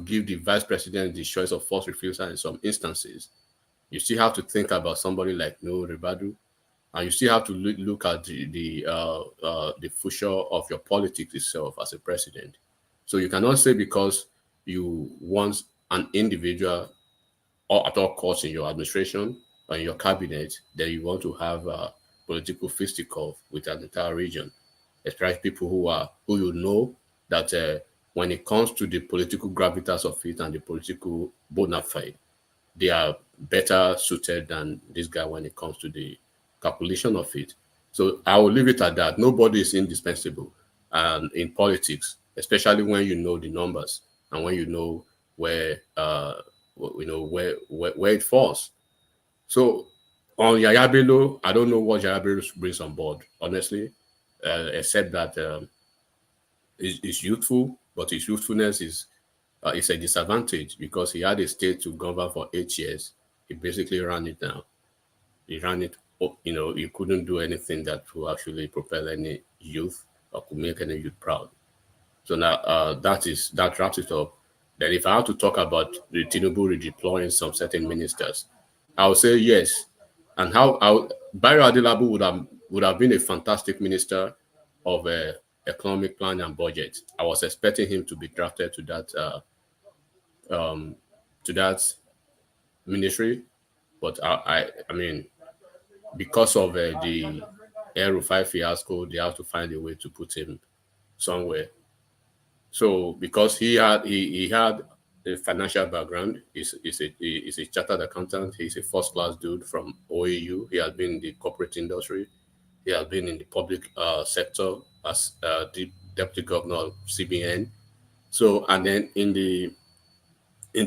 give the vice president the choice of first refusal in some instances. You still have to think about somebody like Nuhu Ribadu, and you still have to look at the future of your politics itself as a president. So you cannot say because you want an individual or at all costs in your administration or in your cabinet that you want to have a political fisticuff with an entire region, especially people who you know that when it comes to the political gravitas of it and the political bona fide, they are better suited than this guy when it comes to the calculation of it. So I will leave it at that. Nobody is indispensable in politics, especially when you know the numbers and when you know where where it falls. So on Yaya Bello, I don't know what Yaya Bello brings on board, honestly, except that he's youthful, but his youthfulness is a disadvantage because he had a state to govern for 8 years. He basically ran it down. He ran it, he couldn't do anything that would actually propel any youth or could make any youth proud. So now that wraps it up. Then if I have to talk about the Tinubu redeploying some certain ministers, I would say yes. And how Bayo Adelabu would have been a fantastic minister of economic plan and budget. I was expecting him to be drafted to that ministry, but I mean, because of the El-Rufai fiasco, they have to find a way to put him somewhere. So because he had a financial background, he's a chartered accountant, he's a first-class dude from OAU. He has been in the corporate industry. He has been in the public sector as the deputy governor of CBN. So, and then in the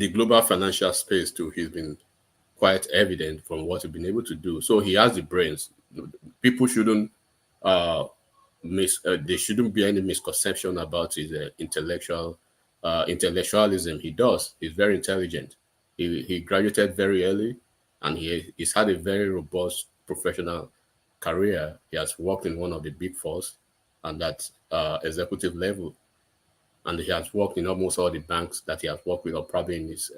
global financial space too, he's been quite evident from what he's been able to do. So he has the brains. People shouldn't there shouldn't be any misconception about his intellectualism. He does. He's very intelligent. He graduated very early, and he's had a very robust professional career. He has worked in one of the big fours, and at executive level, and he has worked in almost all the banks that he has worked with, or probably in his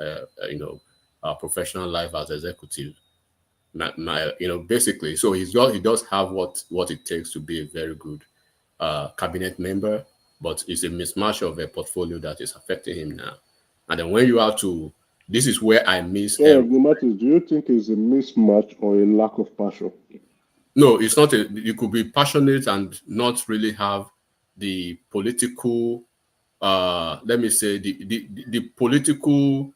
professional life as executive. Basically, so he does have what it takes to be a very good cabinet member, but it's a mismatch of a portfolio that is affecting him now. And then when you have to, this is where I miss. So, do you think it's a mismatch or a lack of passion? No, it's not. You could be passionate and not really have the political, let me say, the political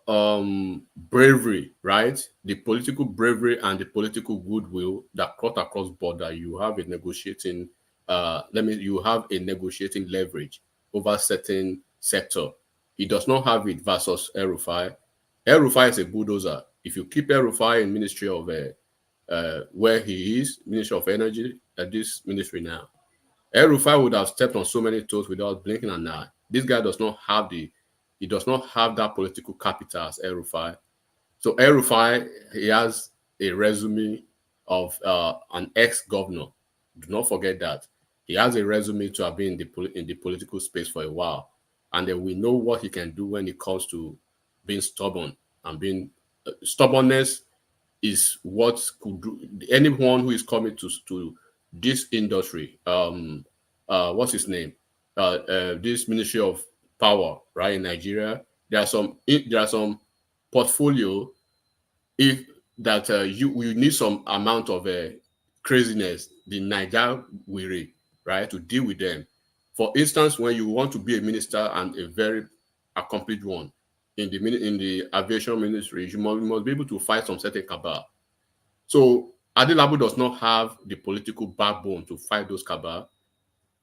bravery, right? The political bravery and the political goodwill that cut across border. You have a negotiating, you have a negotiating leverage over certain sector. He does not have it versus El-Rufai. El-Rufai is a bulldozer. If you keep El-Rufai in Ministry of where he is, Ministry of Energy, at this ministry now, El-Rufai would have stepped on so many toes without blinking an eye. This guy does not have he does not have that political capital as El-Rufai. So El-Rufai, he has a resume of an ex-governor. Do not forget that. He has a resume to have been in the political space for a while. And then we know what he can do when it comes to being stubborn. And being stubbornness is what could do. Anyone who is coming to this industry, what's his name? This Ministry of Power, right, in Nigeria, there are some portfolio you need some amount of craziness, the Niger weary, right, to deal with them. For instance, when you want to be a minister and a very accomplished one in the aviation ministry, you must be able to fight some certain cabal. So Adelabu does not have the political backbone to fight those cabal.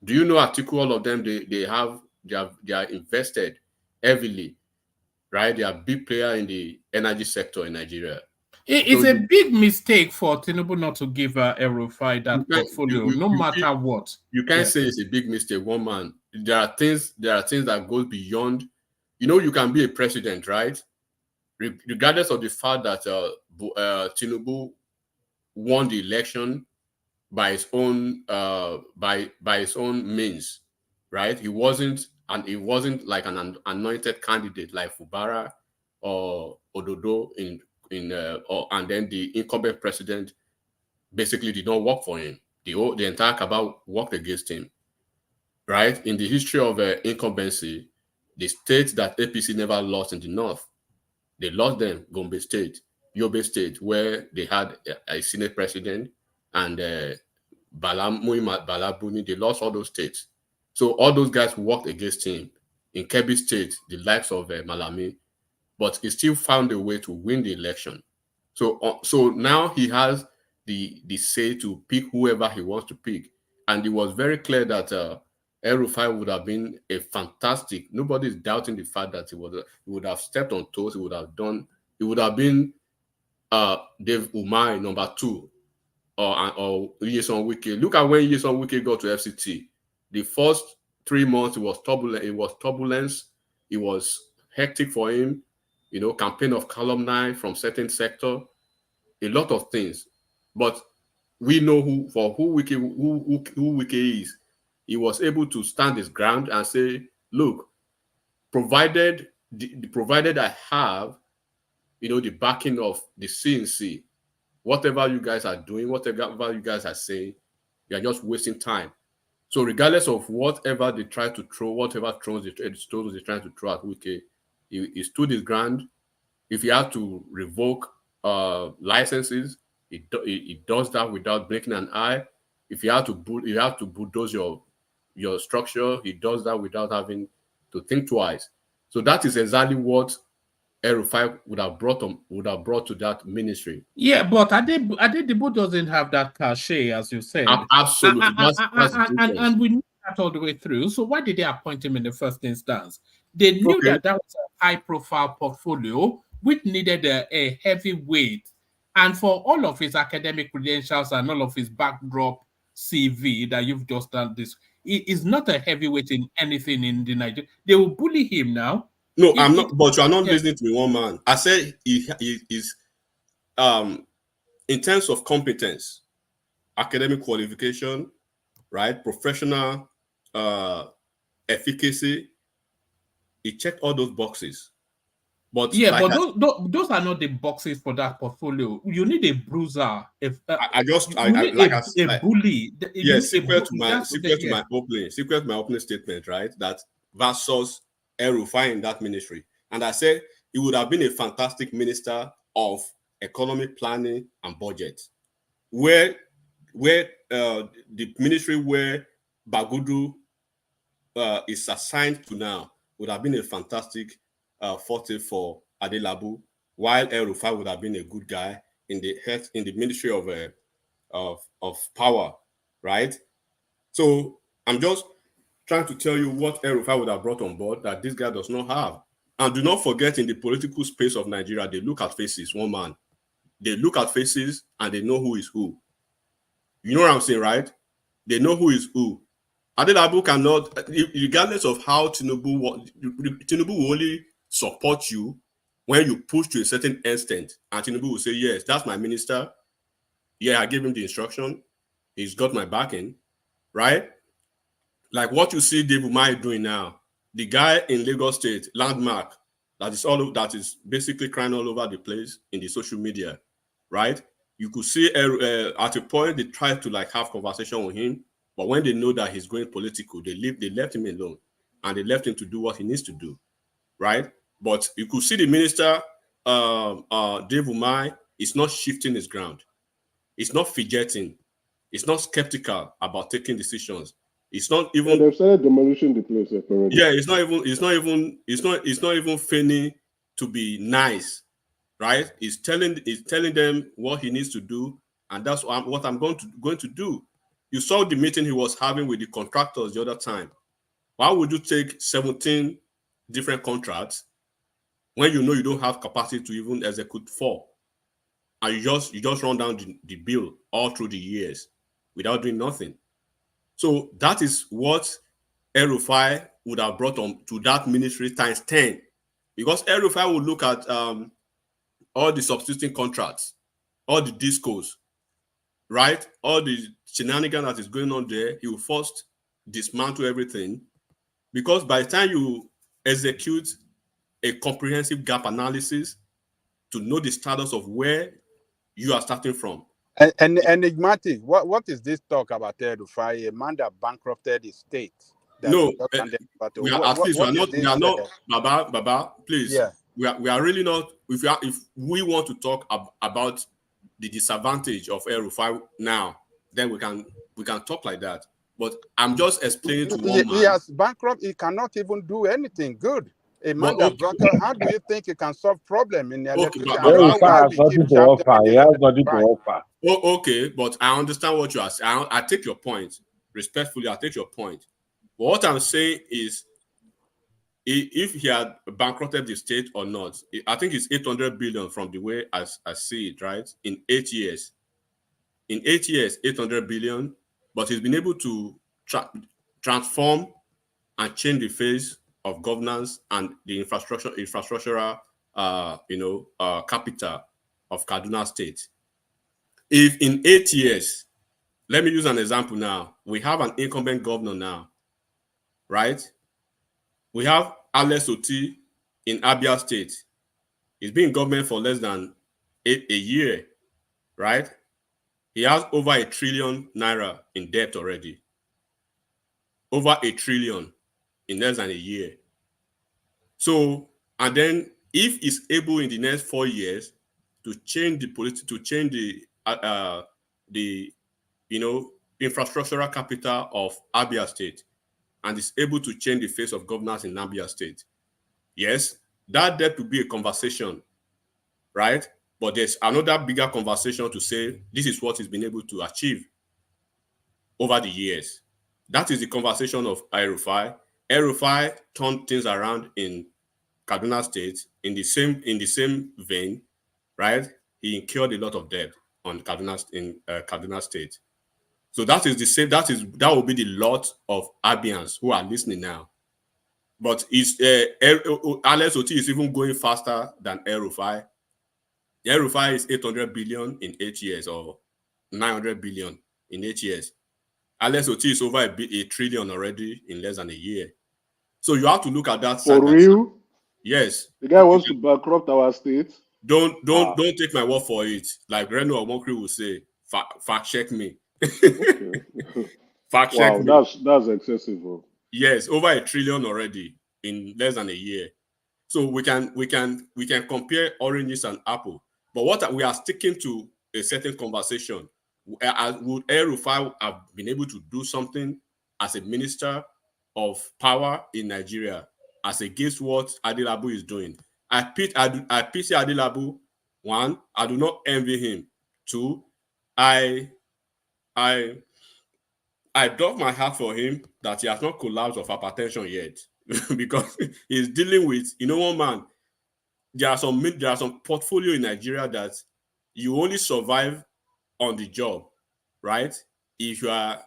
Do you know Atiku, all of them, they are invested heavily, right? They are big player in the energy sector in Nigeria. It's a big mistake for Tinubu not to give El-Rufai that portfolio, no matter what. You can't say it's a big mistake, one man. There are things that goes beyond. You can be a president, right? Regardless of the fact that Tinubu won the election by his own by his own means, right? He wasn't like an anointed candidate like Fubara or Ododo and then the incumbent president basically did not work for him. The entire cabal worked against him, right? In the history of incumbency, the states that APC never lost in the north, they lost them. Gombe State, Yobe State, where they had a Senate president, and Muhammad Balabuni, they lost all those states. So all those guys worked against him. In Kebbi State, the likes of Malami, but he still found a way to win the election. So now he has the say to pick whoever he wants to pick. And it was very clear that El-Rufai would have been a fantastic, nobody's doubting the fact that he would have stepped on toes, he would have been Dave Umar number 2 or Nyesom Wike. Look at when Nyesom Wike got to FCT. The first 3 months it was turbulence. It was hectic for him. Campaign of calumny from certain sector, a lot of things. But we know who Wike is. He was able to stand his ground and say, look, provided I have, the backing of the CNC, whatever you guys are doing, whatever you guys are saying, you are just wasting time. So regardless of whatever they try to throw, whatever stones they're trying to throw at Wike, he stood his ground. If he had to revoke licenses, He does that without blinking an eye. If you have to bulldoze your structure, he does that without having to think twice. So that is exactly what El-Rufai would have brought to that ministry. Yeah, but Adedibu doesn't have that cachet, as you said. Absolutely, that's the difference. And we knew that all the way through. So why did they appoint him in the first instance? They knew Okay. that was a high-profile portfolio which needed a heavy weight. And for all of his academic credentials and all of his backdrop CV that you've just done this, it is not a heavyweight in anything in the Nigeria. They will bully him now. No, I'm not. But you are not listening to me, one man. I said he is in terms of competence, academic qualification, right, professional efficacy. He checked all those boxes. But yeah, like but those are not the boxes for that portfolio. You need a bruiser. A bully. Yes, secret to my opening statement, right? That versus El-Rufai in that ministry, and I said he would have been a fantastic minister of economic planning and budget, where the ministry where Bagudu is assigned to now would have been a fantastic forte for Adelabu, while El-Rufai would have been a good guy in the ministry of power, right? So I'm just trying to tell you what El-Rufai would have brought on board that this guy does not have. And do not forget, in the political space of Nigeria, they look at faces, one man. They look at faces and they know who is who. You know what I'm saying, right? They know who is who. Adelabu cannot, regardless of how Tinubu will only support you when you push to a certain extent. And Tinubu will say, yes, that's my minister. Yeah, I gave him the instruction. He's got my backing, right? Like what you see Dave Umahi doing now. The guy in Lagos State, Landmark, that is basically crying all over the place in the social media, right? You could see at a point they tried to like have conversation with him, but when they know that he's going political, they left him alone and they left him to do what he needs to do, right? But you could see the minister, Dave Umahi, is not shifting his ground. It's not fidgeting. It's not skeptical about taking decisions. It's not even. They've started demolishing the place already. Yeah, it's not even feigning to be nice, right? He's telling them what he needs to do, and that's what I'm going to do. You saw the meeting he was having with the contractors the other time. Why would you take 17 different contracts when you know you don't have capacity to even execute 4? And you just run down the bill all through the years without doing nothing. So that is what El-Rufai would have brought on to that ministry times 10. Because El-Rufai would look at all the subsisting contracts, all the discos, right? All the shenanigans that is going on there. He will first dismantle everything. Because by the time you execute a comprehensive gap analysis to know the status of where you are starting from. And enigmatic, what is this talk about El-Rufai, a man that bankrupted his state? No, we are not, Baba, please. Yeah. We are really not. If we want to talk about the disadvantage of El-Rufai now, then we can talk like that. But I'm just explaining to one man. He has bankrupt. He cannot even do anything good. A man that bankrupt. How do you think he can solve problem in the electricity? El-Rufai has nothing to offer. He has nothing to offer. Oh, okay, but I understand what you are saying. I take your point. Respectfully, I take your point. But what I'm saying is, if he had bankrupted the state or not, I think it's 800 billion from the way I see it, right? In 8 years. In 8 years, 800 billion, but he's been able to transform and change the face of governance and the infrastructural capital of Kaduna State. If in 8 years, let me use an example now, we have an incumbent governor now, right? We have Alex Oti in Abia State. He's been in government for less than a year, right? He has over 1 trillion naira in debt already. Over 1 trillion in less than a year. So, and then if he's able in the next 4 years to change the the infrastructural capital of Abia State and is able to change the face of governance in Abia State. Yes, that there to be a conversation, right? But there's another bigger conversation to say this is what he's been able to achieve over the years. That is the conversation of El-Rufai. El-Rufai turned things around in Kaduna State in the same vein, right? He incurred a lot of debt on Kaduna State. So that is the same. That will be the lot of Abians who are listening now. But Alex Oti is even going faster than El-Rufai. El-Rufai is 800 billion in 8 years or 900 billion in 8 years. Alex Oti is over a trillion already in less than a year. So you have to look at that. For real? Yes. The guy wants to bankrupt our state. Don't take my word for it. Like Reno Omokri will say, fact check me. Okay. Fact check me. That's excessive. Bro. Yes, over a trillion already in less than a year. So we can compare oranges and apple. But what we are sticking to a certain conversation. Would El-Rufai have been able to do something as a minister of power in Nigeria as against what Adelabu is doing? I pity Adelabu. One, I do not envy him. Two, I doff my heart for him that he has not collapsed of hypertension yet, because he's dealing with, one man. There are some portfolio in Nigeria that you only survive on the job, right? If you are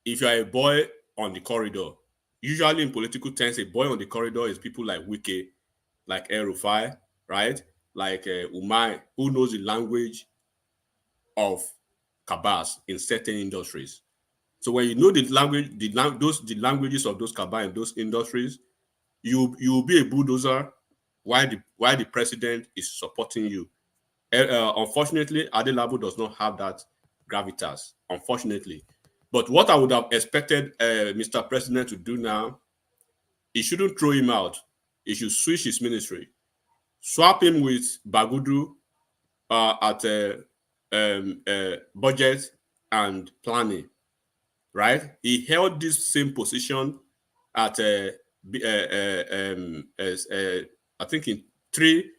a boy on the corridor, usually in political terms, a boy on the corridor is people like Wike, like El-Rufai, right? Like Umai, who knows the language of cabals in certain industries. So when you know the languages of those cabals in those industries, you will be a bulldozer while the president is supporting you. Unfortunately, Adelabu does not have that gravitas, unfortunately. But what I would have expected Mr. President to do now, he shouldn't throw him out. He should switch his ministry. Swap him with Bagudu at budget and planning, right? He held this same position at I think in three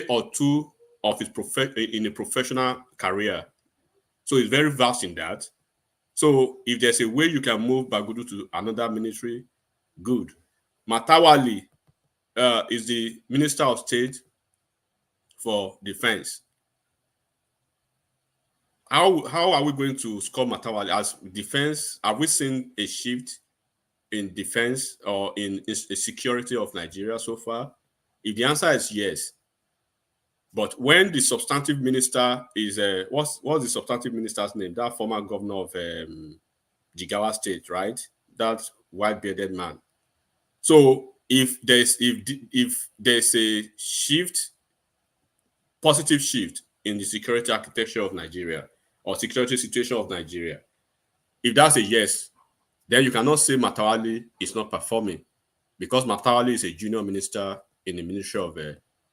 or two of his in a professional career. So he's very vast in that. So if there's a way you can move Bagudu to another ministry, good. Matawali is the Minister of State for Defense. How are we going to score Matawali as defense? Have we seen a shift in defense or in the security of Nigeria so far? If the answer is yes, but when the substantive minister is what's the substantive minister's name? That former governor of Jigawa State, right? That white-bearded man. So if there's a shift, positive shift in the security architecture of Nigeria or security situation of Nigeria, if that's a yes, then you cannot say Matawali is not performing, because Matawali is a junior minister in the Ministry of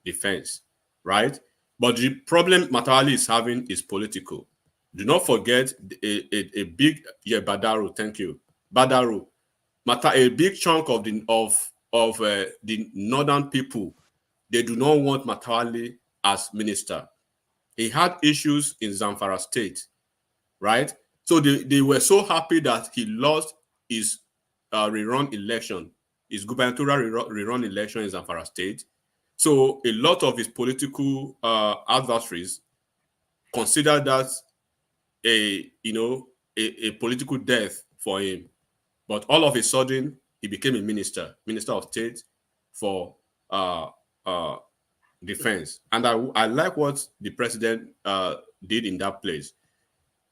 Defense, right? But the problem Matawali is having is political. Do not forget a big Badaru. Thank you, Badaru. A big chunk of the northern people, they do not want Matawali as minister. He had issues in Zamfara State, right? So they were so happy that he lost his rerun election, his gubernatorial rerun election in Zamfara State. So a lot of his political adversaries considered that a political death for him. But all of a sudden, he became a minister of state for defense. And I like what the president did in that place.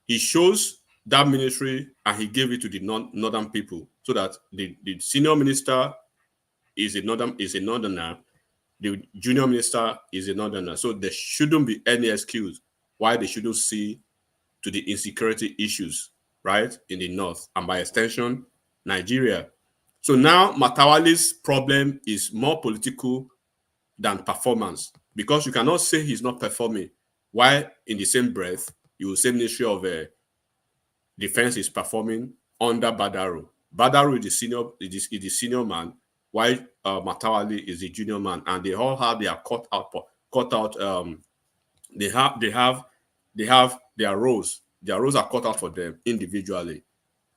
He shows that ministry and he gave it to the northern people, so that the senior minister is a northerner, the junior minister is a northerner. So there shouldn't be any excuse why they shouldn't see to the insecurity issues, right, in the north, and by extension, Nigeria. So now Matawali's problem is more political than performance, because you cannot say he's not performing, while in the same breath, you will say Ministry of Defense is performing under Badaru. Badaru is the senior man, while Matawale is the junior man, and they all have their cut out. They have their roles. Their roles are cut out for them individually,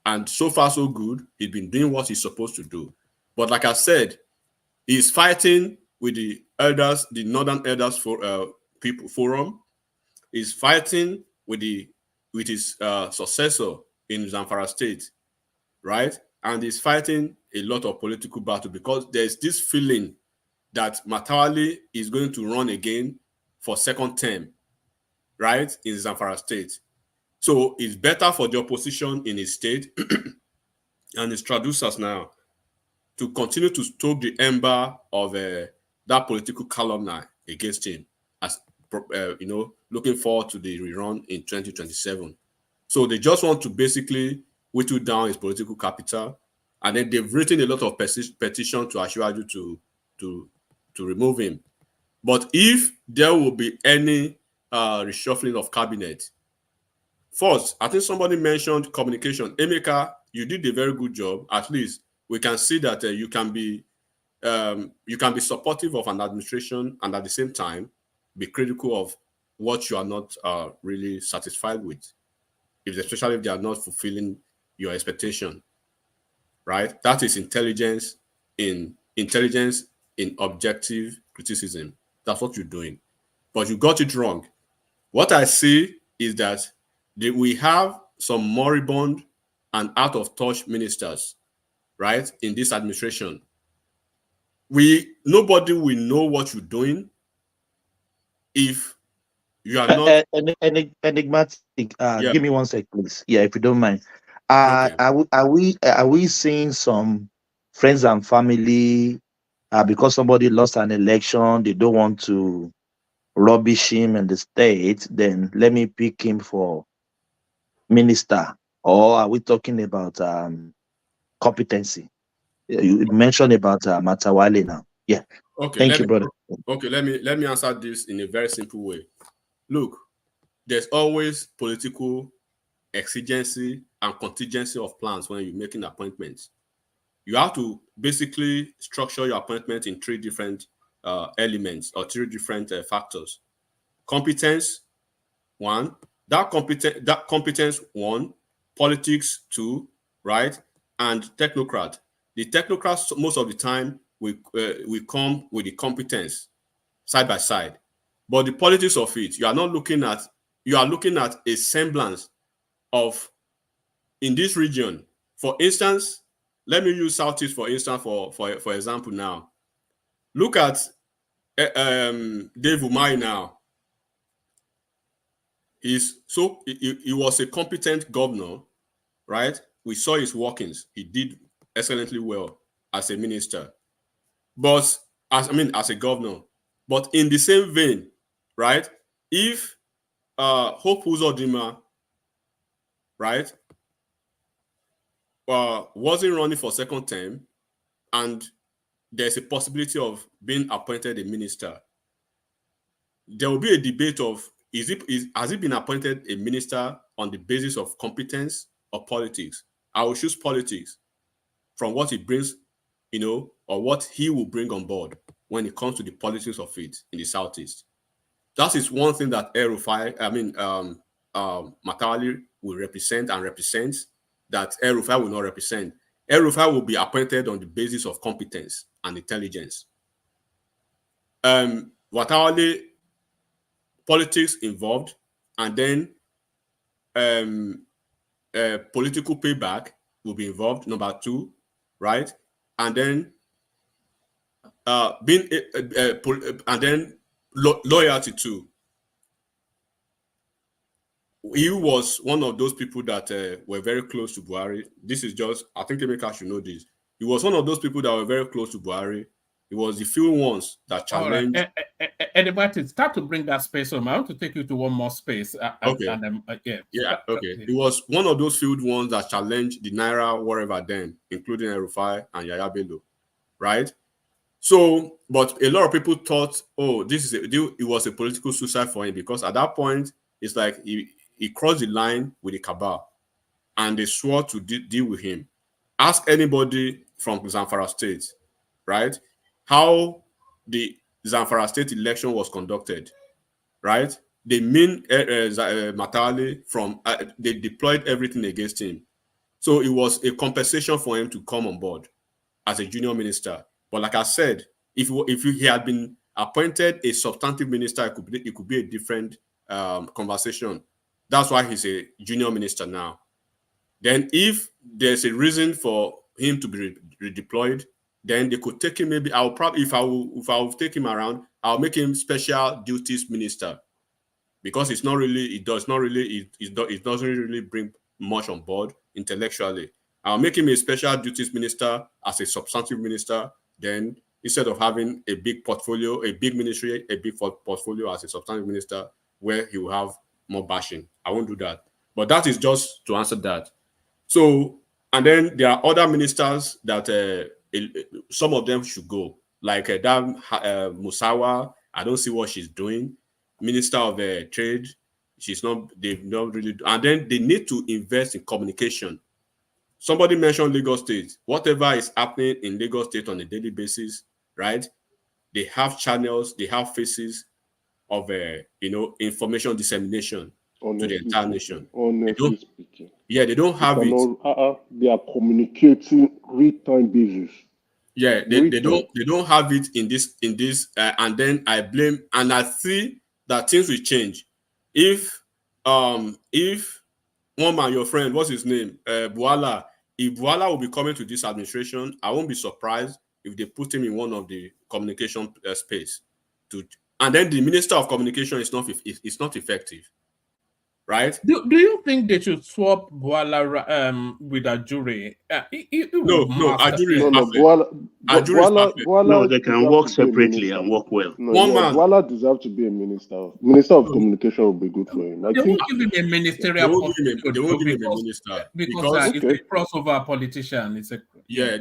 and so far so good. He's been doing what he's supposed to do. But like I said, he's fighting with the elders, the Northern Elders People Forum. He's fighting with his successor in Zamfara State, right? And he's fighting a lot of political battle because there's this feeling that Matawale is going to run again for second term, right, in Zamfara State. So it's better for the opposition in his state and his traducers now to continue to stoke the ember of that political calumny against him, as looking forward to the rerun in 2027. So they just want to basically whittle down his political capital, and then they've written a lot of petition to Asiwaju to remove him. But if there will be any reshuffling of cabinet, first, I think somebody mentioned communication. Emeka, you did a very good job. At least we can see that you can be supportive of an administration and at the same time be critical of what you are not really satisfied with, especially if they are not fulfilling your expectation. Right? That is intelligence in objective criticism. That's what you're doing. But you got it wrong. What I see is that we have some moribund and out of touch ministers, right, in this administration. Nobody will know what you're doing if you are not enigmatic. Yeah. Give me 1 sec, please. Yeah, if you don't mind. Are we seeing some friends and family because somebody lost an election, they don't want to rubbish him in the state, then let me pick him for minister? Or are we talking about competency? You mentioned about Matawale now. Yeah. Okay. Thank you, brother. Okay, let me answer this in a very simple way. Look, there's always political exigency and contingency of plans when you're making appointments. You have to basically structure your appointment in three different elements or three different factors. Competence, one. That competence, one. Politics, two. Right? And technocrat. The technocrats most of the time we come with the competence side by side, but the politics of it, you are looking at a semblance of in this region. For instance, let me use Southeast for instance for example now. Look at Dave Umahi now. He was a competent governor, right? We saw his workings. He did excellently well as a minister, but as a governor. But in the same vein, right? If Hope Uzodinma, right, wasn't running for second term, and there's a possibility of being appointed a minister, there will be a debate of has he been appointed a minister on the basis of competence or politics? I will choose politics from what he brings, or what he will bring on board when it comes to the politics of it in the Southeast. That is one thing that Matawale will represent and represents that El-Rufai will not represent. El-Rufai will be appointed on the basis of competence and intelligence. Matawale, politics involved, and then political payback will be involved, number two, right? And then loyalty too. He was one of those people that were very close to Buhari. This is just, I think Emeka should know this. He was one of those people that were very close to Buhari. He was the few ones that challenged. Right. Start to bring that space home. I want to take you to one more space. Okay. He was one of those few ones that challenged the Naira wherever then, including El-Rufai and Yaya Bello, right? So, but a lot of people thought, oh, it was a political suicide for him, because at that point, it's like he crossed the line with the cabal, and they swore to deal with him. Ask anybody from Zamfara State, right, how the Zamfara State election was conducted, right? They mean Matali they deployed everything against him. So it was a compensation for him to come on board as a junior minister. But like I said, if he had been appointed a substantive minister, it could be a different conversation. That's why he's a junior minister now. Then if there's a reason for him to be redeployed, then they could take him. Maybe I'll probably, if I will take him around, I'll make him special duties minister, because it doesn't really bring much on board intellectually. I'll make him a special duties minister as a substantive minister. Then instead of having a big portfolio, a big ministry, a big portfolio as a substantive minister, where he will have more bashing. I won't do that. But that is just to answer that. So, and then there are other ministers that some of them should go, like Musawa. I don't see what she's doing. Minister of Trade, they've not really, and then they need to invest in communication. Somebody mentioned Lagos State. Whatever is happening in Lagos State on a daily basis, right? They have channels, they have faces of information dissemination to the entire nation. Honestly speaking. Yeah, they don't have it. They are communicating real-time basis. Yeah, they don't have it in this, and then I blame, and I see that things will change. If one man, your friend, what's his name? Buala. If Buala will be coming to this administration, I won't be surprised if they put him in one of the communication space. And then the Minister of Communication is not effective. Right? Do you think they should swap Buala with Ajuri? No, Ajuri is perfect. No, they can work separately and work well. Buala deserves to be a minister. Minister of Communication would be good for him. They won't give him a ministerial post. They won't give him a minister because it's a crossover politician. It's a I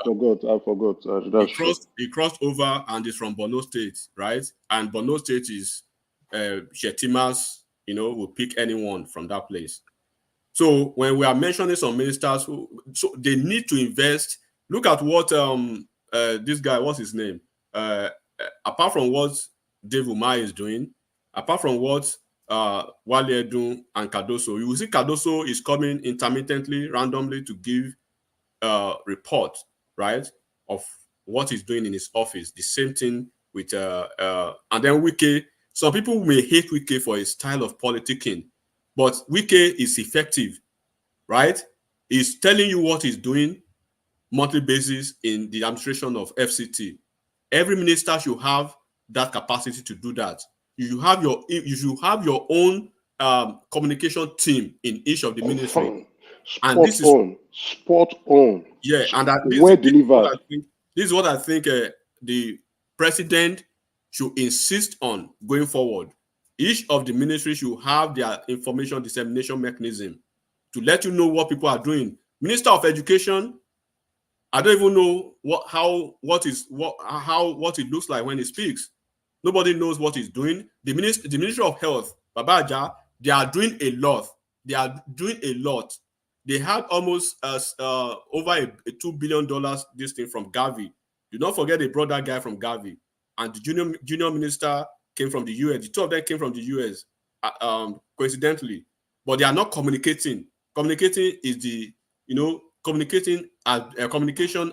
forgot. He crossed over and is from Borno State, right? And Borno State is Shetima's. Will pick anyone from that place. So when we are mentioning some ministers, so they need to invest. Look at what this guy, what's his name? Apart from what Dave Umar is doing, apart from what Wale Edun and Cardoso, you will see Cardoso is coming intermittently, randomly to give report, right, of what he's doing in his office. The same thing with and then Wike. Some people may hate Wike for his style of politicking, but Wike is effective, right? He's telling you what he's doing monthly basis in the administration of FCT. Every minister should have that capacity to do that. You should have your own communication team in each of the ministry. Spot on. Yeah, and this is what I think the president should insist on going forward. Each of the ministries should have their information dissemination mechanism to let you know what people are doing. Minister of Education, I don't even know what it looks like when he speaks. Nobody knows what he's doing. The Ministry of Health, Babaja, they are doing a lot. They had almost over a $2 billion this thing from Gavi. Do not forget they brought that guy from Gavi. And the junior minister came from the US. The two of them came from the US, coincidentally. But they are not communicating. Communicating is communication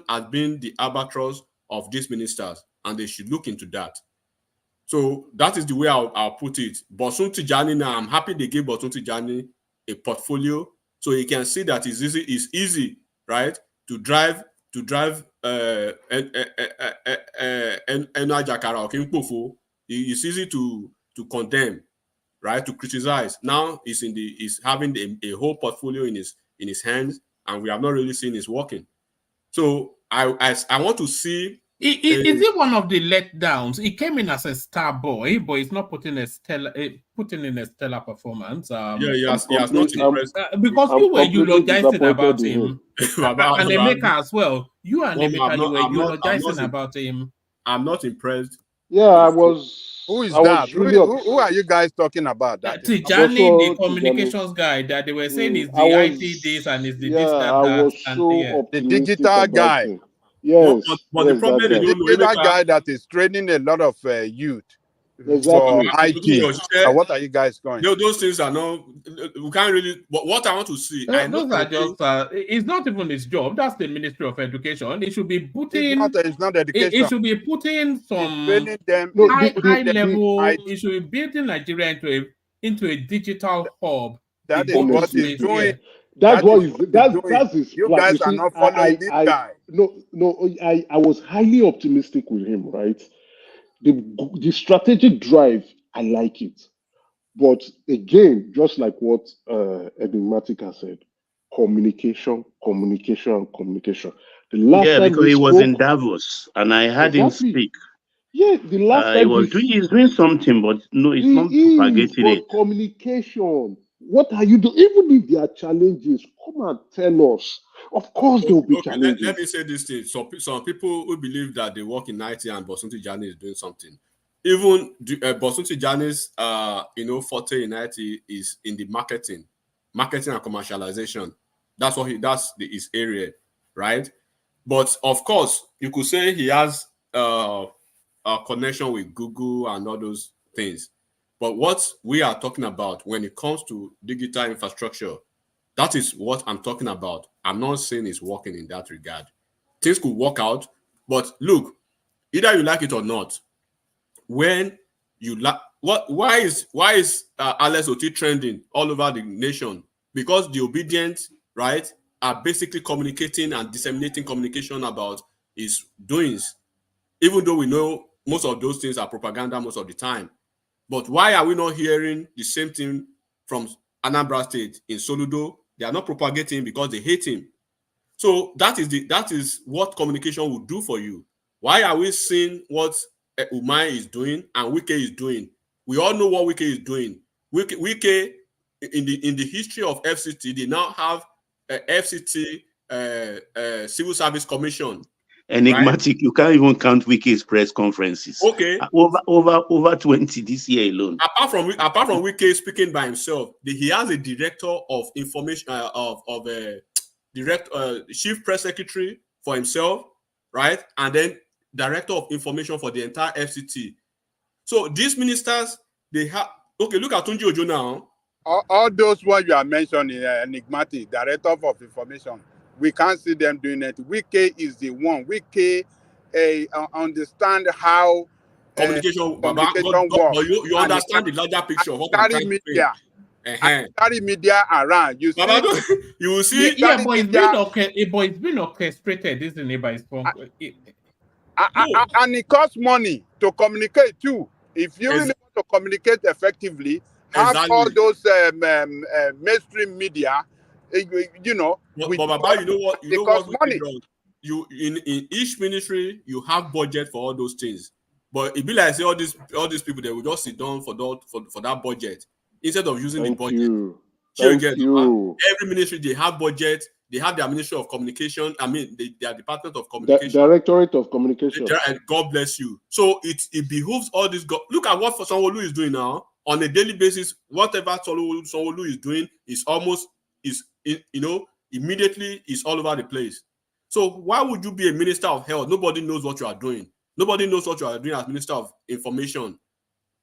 has been the albatross of these ministers, and they should look into that. So that is the way I'll put it. Bosun Tijani, now I'm happy they gave Bosun Tijani a portfolio, so he can see that it's easy, right, to drive it's easy to condemn, right, to criticize. Now he's having a whole portfolio in his hands, and we have not really seen his working. So I want to see Is it one of the letdowns? He came in as a star boy, but he's not putting in a stellar performance. He has not impressed. Because I'm you were completely eulogizing about disappointed in him. And Emeka as well. You and Emeka, you were eulogizing about him. I'm not impressed. Yeah, I was. Who is I was that? really Who are you guys talking about? That is Tijani, the communications guy, that they were saying is the IT this and is the this, that, I was and so yeah. the optimistic digital about guy. him. Yes, but yes, the problem that is guy. The digital guy that is training a lot of youth for Exactly. IT. And what are you guys going? Those things are not. We can't really. But what I want to see, I know Those are just. It's not even his job. That's the Ministry of Education. It should be putting. It's not education. It should be putting some training them. high level. It should be building Nigeria into a digital hub. That is what he's doing. That's his You plan. guys are not following this guy. I was highly optimistic with him, right? The strategic drive, I like it. But again, just like what Enigmatica said, communication. The last time because he was in Davos and I had him speak. Yeah, the last time he's doing something, but no, it's not propagating it. Communication. What are you doing? Even if there are challenges, come and tell us. Of course, there will be challenges. Let me say this thing. Some people who believe that they work in IT and Bosun Tijani is doing something. Even Bosun Tijani's, forte in IT is in the marketing and commercialization. That's his area, right? But of course, you could say he has a connection with Google and all those things. But what we are talking about when it comes to digital infrastructure, that is what I'm talking about. I'm not saying it's working in that regard. Things could work out, but look, either you like it or not, when you why is Alex Oti trending all over the nation? Because the obedient, right, are basically communicating and disseminating communication about his doings, even though we know most of those things are propaganda most of the time. But why are we not hearing the same thing from Anambra State in Soludo? They are not propagating because they hate him. So that is what communication will do for you. Why are we seeing what Umai is doing and Wike is doing? We all know what Wike is doing. Wike in the history of FCT, they now have a FCT Civil Service Commission. Enigmatic, right? You can't even count Wike's press conferences. Okay, over 20 this year alone. Apart from Wike speaking by himself, he has a director of information chief press secretary for himself, right? And then director of information for the entire FCT. So these ministers, they have look at Tunji Ojo now. All those ones you are mentioning, Enigmatic, director of information, we can't see them doing it. Wike is the one. Wike understand how communication works. But you understand the larger picture of what I'm trying to say. Carry media around. You see, you will see. Yeah, but it's been orchestrated, isn't it? By his phone. And it costs money to communicate too. If you really want to communicate effectively, have all those mainstream media. But Baba, you know what money. You in each ministry you have budget for all those things, but it be like say all these people they will just sit down for that budget instead of using the budget. Every ministry they have budget. They have their Ministry of Communication. I mean, their Department of Communication. Directorate of Communication. God bless you. So it behooves all this. Look at what Sanwo-Olu is doing now on a daily basis. Whatever Sanwo-Olu is doing is immediately is all over the place. So why would you be a minister of health? Nobody knows what you are doing. Nobody knows what you are doing as Minister of Information.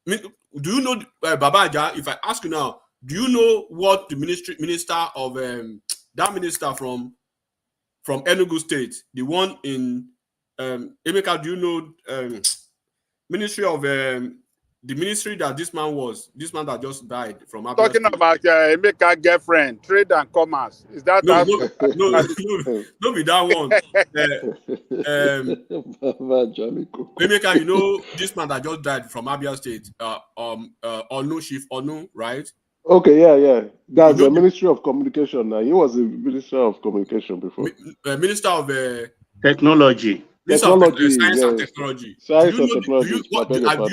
I mean, do you know, Baba Aja, if I ask you now, do you know what the minister of that minister from Enugu State, the one in Emeka, do you know Ministry of the ministry that this man that just died from Abia talking State. about Emeka girlfriend, trade and commerce. Is that no, be that one. Emeka, you know this man that just died from Abia State, Onu Chief Onu, right? Okay, yeah. That's the Ministry of Communication now. He was a Minister of Communication before. Minister of Technology. Technology, science and yes. technology. Science and technology. Do you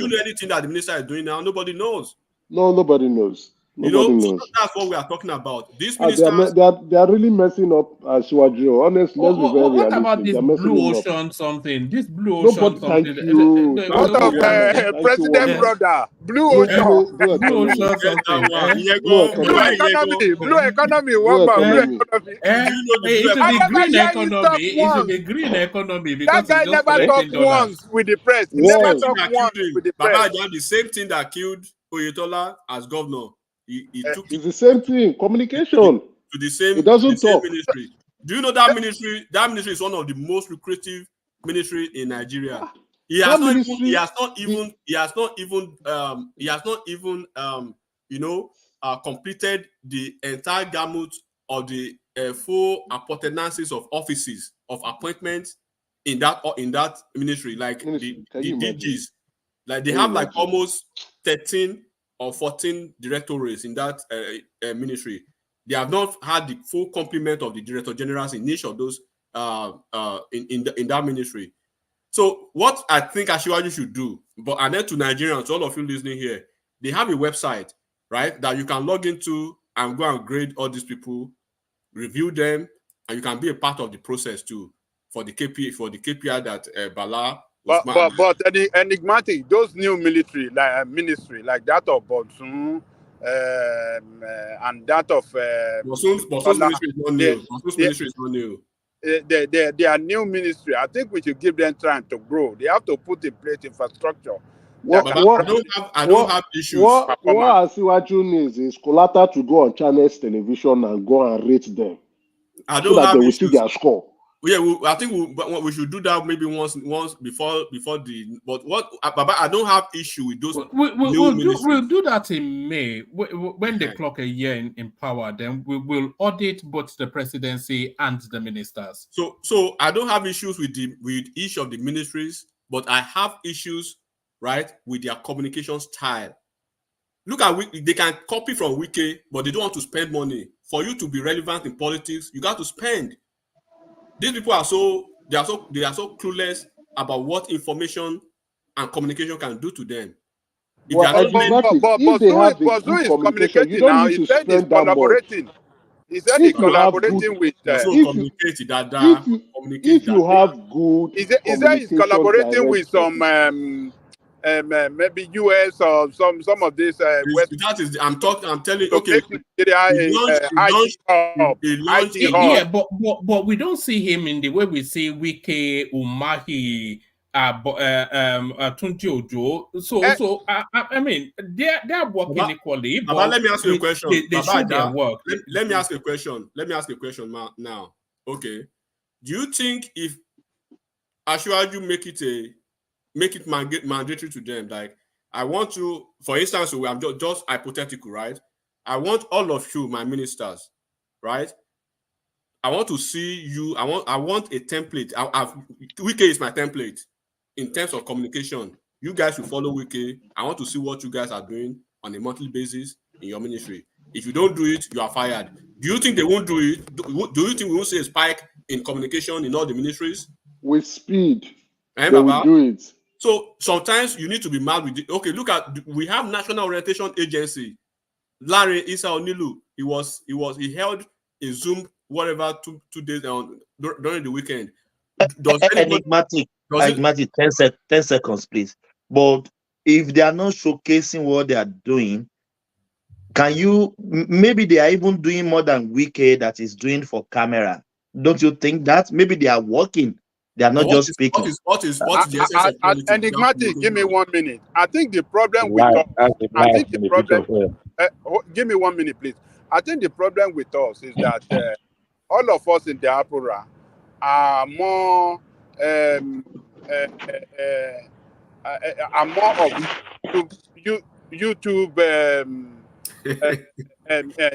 know anything that the minister is doing now? Nobody knows. No, nobody knows. Nobody So knows. that's what we are talking about. These They ministers. are really messing up Asiwaju. Honestly, let's be very What about realistic. this They're messing blue him up. ocean something? This blue ocean Nobody, something. thank you. Out of president brother, blue ocean. Blue ocean something. Blue economy. Blue What about blue economy. economy? It I should be never green hear you talk economy. It should once. be green economy That because guy it's just never talk collecting dollars. once with the press. He The never same thing talk that killed once him. with the Baba press. Ajah, the same thing that killed Oyetola as governor. He took It's the same thing. Communication. to the same talk. ministry. Do you know that ministry? That ministry is one of the most lucrative ministry in Nigeria. He has not even completed the entire gamut of the full appurtenances of offices of appointments in that ministry, like the DGs. Like they have like almost 13 or 14 directorates in that ministry. They have not had the full complement of the director generals in each of those in that ministry. So what I think Asiwaju should do, and then to Nigerians, all of you listening here, they have a website, right, that you can log into and go and grade all these people, review them, and you can be a part of the process too for the KPI that Bala. But enigmatic, those new military ministry like that of Bodsun and that of Bodsun's ministry is not new. Bodsun's ministry is not new. They are new ministry. I think we should give them time to grow. They have to put in place infrastructure. I don't have issues. What Asiwaju needs is Kolata to go on Channels television and go and rate them. So that they will see their score. Yeah, I think we should do that maybe once before the. But what Baba, I don't have issue with those. We'll do that in May when they clock a year in power. Then we will audit both the presidency and the ministers. So I don't have issues with each of the ministries, but I have issues, right, with their communication style. Look at they can copy from Wiki, but they don't want to spend money. For you to be relevant in politics, you got to spend. These people are so clueless about what information and communication can do to them. But who is communicating now? He said he's collaborating. He said he's collaborating with. If you have good, he said he's collaborating with some maybe US or some of these. I'm telling you. Okay. But we don't see him in the way we see Wike, Umahi, Tunji Ojo. So I mean, they're working equally. But let me ask you a question. They should their work. Let me ask a question. Now. Okay. Do you think if Asiwaju make it mandatory to them, like I want to, for instance, I'm just hypothetical, right? I want all of you, my ministers, right? I want to see you. I want a template. Wiki is my template in terms of communication. You guys will follow Wiki. I want to see what you guys are doing on a monthly basis in your ministry. If you don't do it, you are fired. Do you think they won't do it? Do you think we won't see a spike in communication in all the ministries? With speed, they will do it. So sometimes you need to be mad with it. Okay, look at, we have National Orientation Agency. Larry Issa Onilu, he held a Zoom whatever 2 days during the weekend. Enigmatic, 10 seconds, please. But if they are not showcasing what they are doing, can you, maybe they are even doing more than Wiki that is doing for camera. Don't you think that? Maybe they are working. They are not just speaking. What is the essence of politics? Enigmatic, give me 1 minute. I think the problem with us, give me 1 minute, please. I think the problem with us is that all of us in diaspora are more of YouTube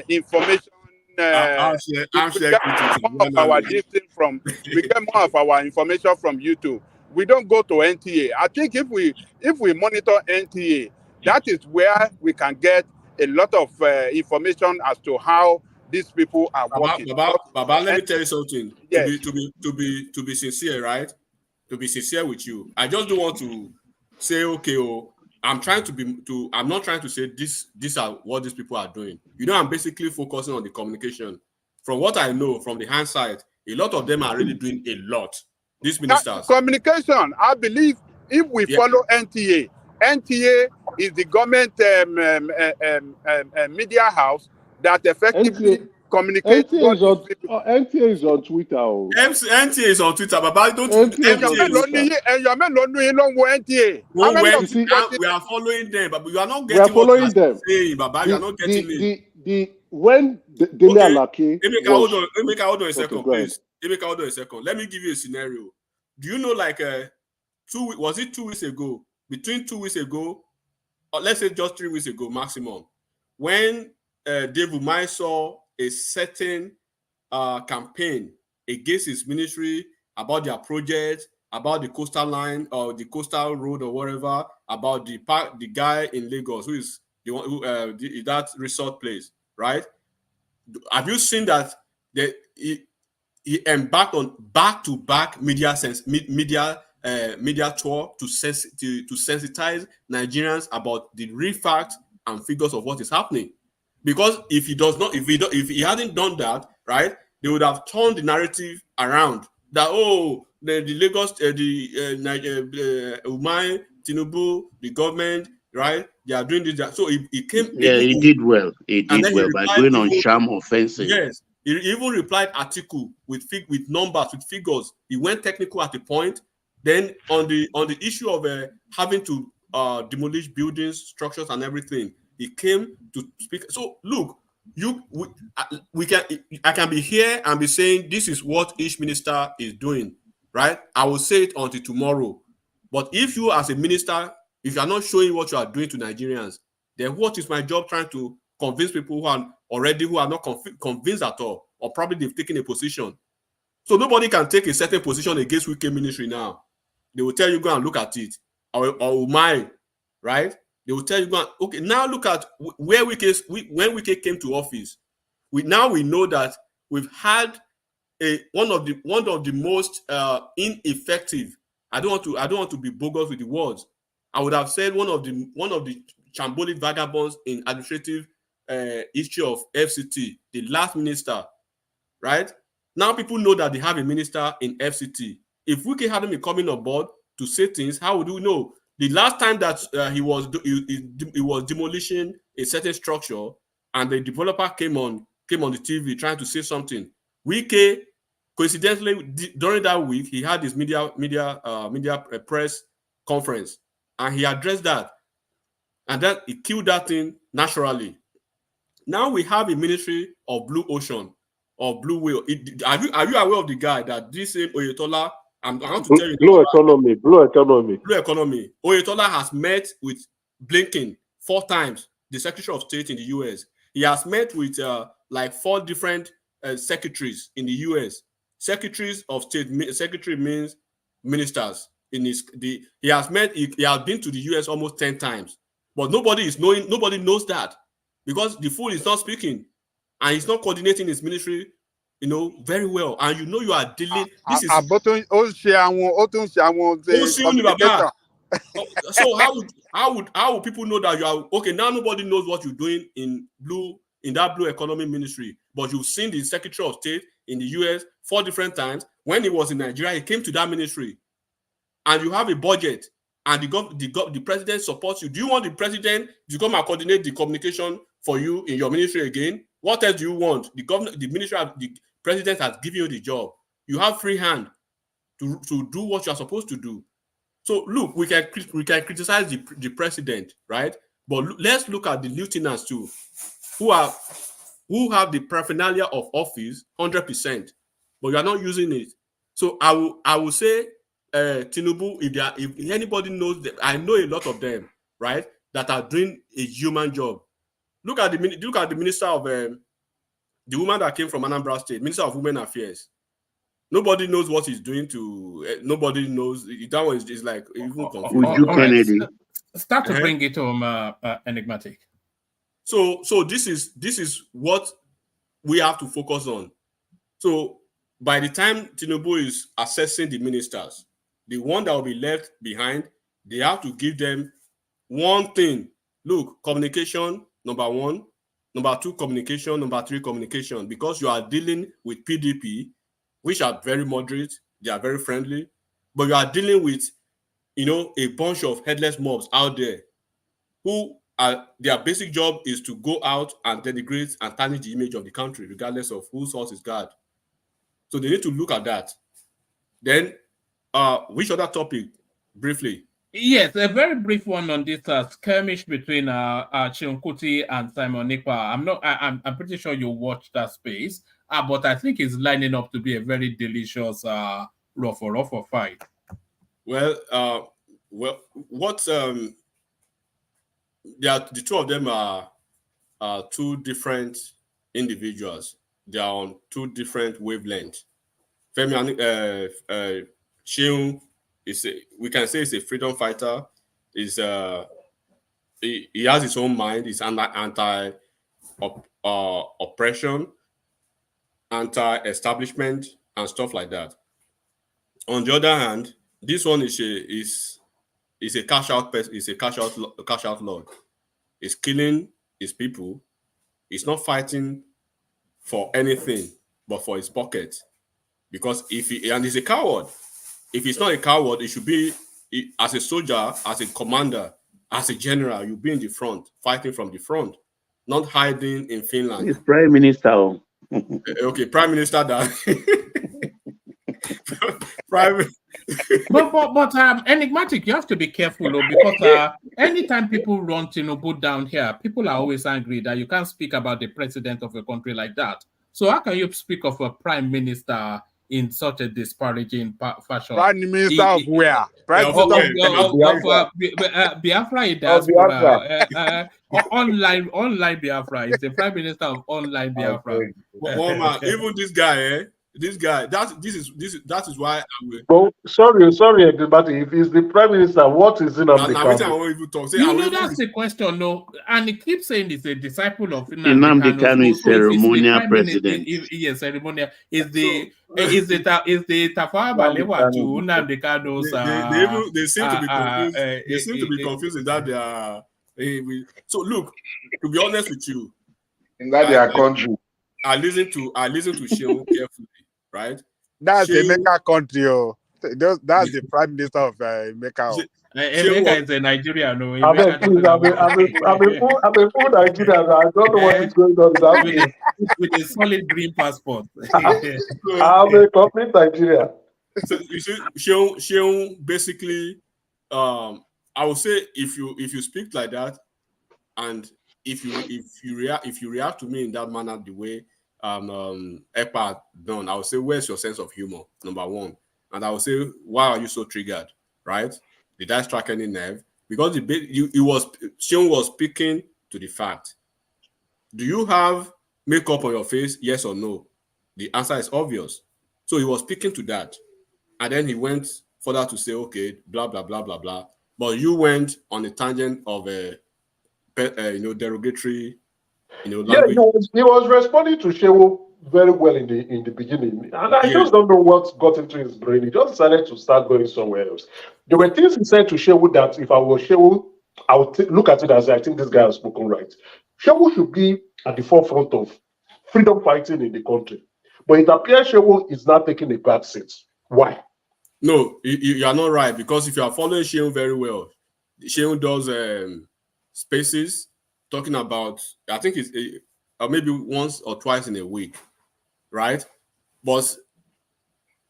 information. We get more of our information from YouTube. We don't go to NTA. I think if we monitor NTA, that is where we can get a lot of information as to how these people are working. Baba, let me tell you something. Yeah. To be sincere, right? to be sincere with you. I just don't want to say, okay, I'm not trying to say these are what these people are doing. I'm basically focusing on the communication. From what I know, from the hindsight, a lot of them are really doing a lot. These ministers. Communication, I believe if we follow NTA is the government media house that effectively communicates what these people. NTA is on Twitter. NTA is on Twitter, but I don't. NTA. We are following them, but we are not We are getting what following you them. are saying, Baba. You are not getting it. When Dele Alake Emeka, hold on a second, go ahead. please. Emeka, hold on a second. Let me give you a scenario. Do you know, like, 2 weeks ago? Between 2 weeks ago, or let's say just 3 weeks ago, maximum, when Dave Umai saw a certain campaign against his ministry about their project, about the coastal line or the coastal road or whatever, about the guy in Lagos who is the one who that resort place, right? Have you seen that he embarked on back-to-back media tour to sensitize Nigerians about the real facts and figures of what is happening? Because if he hadn't done that, right, they would have turned the narrative around that the Lagos, Umai, Tinubu, the government, right, they are doing this. So he came. Yeah, he did well. He did well by going on sham offensive. Yes, he even replied article with numbers, with figures. He went technical at the point. Then on the issue of having to demolish buildings, structures, and everything, he came to speak. So look, I can be here and be saying this is what each minister is doing, right? I will say it until tomorrow. But if you as a minister, if you are not showing what you are doing to Nigerians, then what is my job trying to convince people who are not convinced at all, or probably they've taken a position? So nobody can take a certain position against Wike ministry now. They will tell you, go and look at it. Or Umai, right? They will tell you, okay, now look at where when Wike came to office. We know that we've had one of the most ineffective. I don't want to be bogus with the words. I would have said one of the shambolic vagabonds in administrative history of FCT, the last minister, right? Now people know that they have a minister in FCT. If Wike hadn't been coming on board to say things, how would we know? The last time that he was demolishing a certain structure, and the developer came on the TV trying to say something, Wike, coincidentally, during that week, he had his media press conference, and he addressed that, and then he killed that thing naturally. Now we have a ministry of blue ocean, or blue whale. Are you aware of the guy that this same Oyetola? I want to tell you. Blue economy. Blue economy. Oyetola has met with Blinken 4 times, the Secretary of State in the US. He has met with like 4 different secretaries in the US. Secretaries of State. Secretary means ministers. He has been to the US almost 10 times, but nobody knows that, because the fool is not speaking and he's not coordinating his ministry, very well. And you are dealing. This is so how would people know that you are okay? Now nobody knows what you're doing in that blue economy ministry, but you've seen the Secretary of State in the US 4 different times. When he was in Nigeria, he came to that ministry, and you have a budget, and the president supports you. Do you want the president to come and coordinate the communication for you in your ministry again? What else do you want? The president has given you the job. You have free hand to do what you are supposed to do. So look, we can criticize the president, right? But let's look at the lieutenants too, who have the paraphernalia of office 100%, but you are not using it. So I will say, Tinubu, if anybody knows that, I know a lot of them, right, that are doing a human job. Look at the minister of the woman that came from Anambra State, Minister of Women Affairs. Nobody knows what he's doing to. Nobody knows. That one is like even confusing. Start to bring it home, enigmatic. So this is what we have to focus on. So by the time Tinubu is assessing the ministers, the one that will be left behind, they have to give them one thing. Look, communication, number one. Number two, communication. Number three, communication. Because you are dealing with PDP, which are very moderate, they are very friendly, but you are dealing with, a bunch of headless mobs out there who are, their basic job is to go out and denigrate and tarnish the image of the country, regardless of whose horse is guard. So they need to look at that. Then, which other topic, briefly? Yes, a very brief one on this skirmish between Chinkuti and Simon Ekpa. I'm pretty sure you watched that space, but I think it's lining up to be a very delicious rough fight. Well, the two of them are two different individuals. They are on two different wavelengths. Femi Sheung we can say he's a freedom fighter. He has his own mind. He's anti-oppression, anti-establishment, and stuff like that. On the other hand, this one is a cash out person. Is a cash out lord. He's killing his people. He's not fighting for anything but for his pocket. Because and he's a coward. If he's not a coward, it should be as a soldier, as a commander, as a general. You be in the front, fighting from the front, not hiding in Finland. He's prime minister. Okay, prime minister. That prime. but enigmatic, you have to be careful because anytime people run Tinubu down here, people are always angry that you can't speak about the president of a country like that. So how can you speak of a prime minister in such a disparaging fashion? Prime minister of where? Prime minister of Biafra in diaspora. Online Biafra. It's the prime minister of online Biafra. Even this guy, that is why I'm. Oh, sorry, everybody. If he's the prime minister, what is in Nnamdi Kanu? That's the question, no. And he keeps saying he's a disciple of Nnamdi Kanu is ceremonial president. Yes, ceremonial. Is the Tafawa Balewa to Nnamdi Kanu's? They seem to be confused. They seem to be confused in that they are. So look, to be honest with you, in that their country, I listen to Sheung carefully, right? That's the Mecca country, that's the prime minister of Mecca. Emeka is a Nigerian, no. I'm a full Nigerian. I don't know what is going on with a solid green passport. I'm a complete Nigerian. So you see, Sheung basically, I would say if you speak like that, and if you react to me in that manner, the way Ekpa done, I would say, where's your sense of humor? Number one, and I would say, why are you so triggered? Right? Did I strike any nerve? Because Sheung was speaking to the fact. Do you have makeup on your face? Yes or no? The answer is obvious. So he was speaking to that, and then he went further to say, okay, blah blah blah blah blah. But you went on a tangent of derogatory, language. Yeah, he was responding to Shehu very well in the beginning, and I just don't know what got into his brain. He just decided to start going somewhere else. There were things he said to Shehu that if I was Shehu, I would look at it as I think this guy has spoken right. Shehu should be at the forefront of freedom fighting in the country, but it appears Shehu is not taking a back seat. Why? No, you are not right, because if you are following Shehu very well, Shehu does spaces talking about, I think it's maybe once or twice in a week, right? But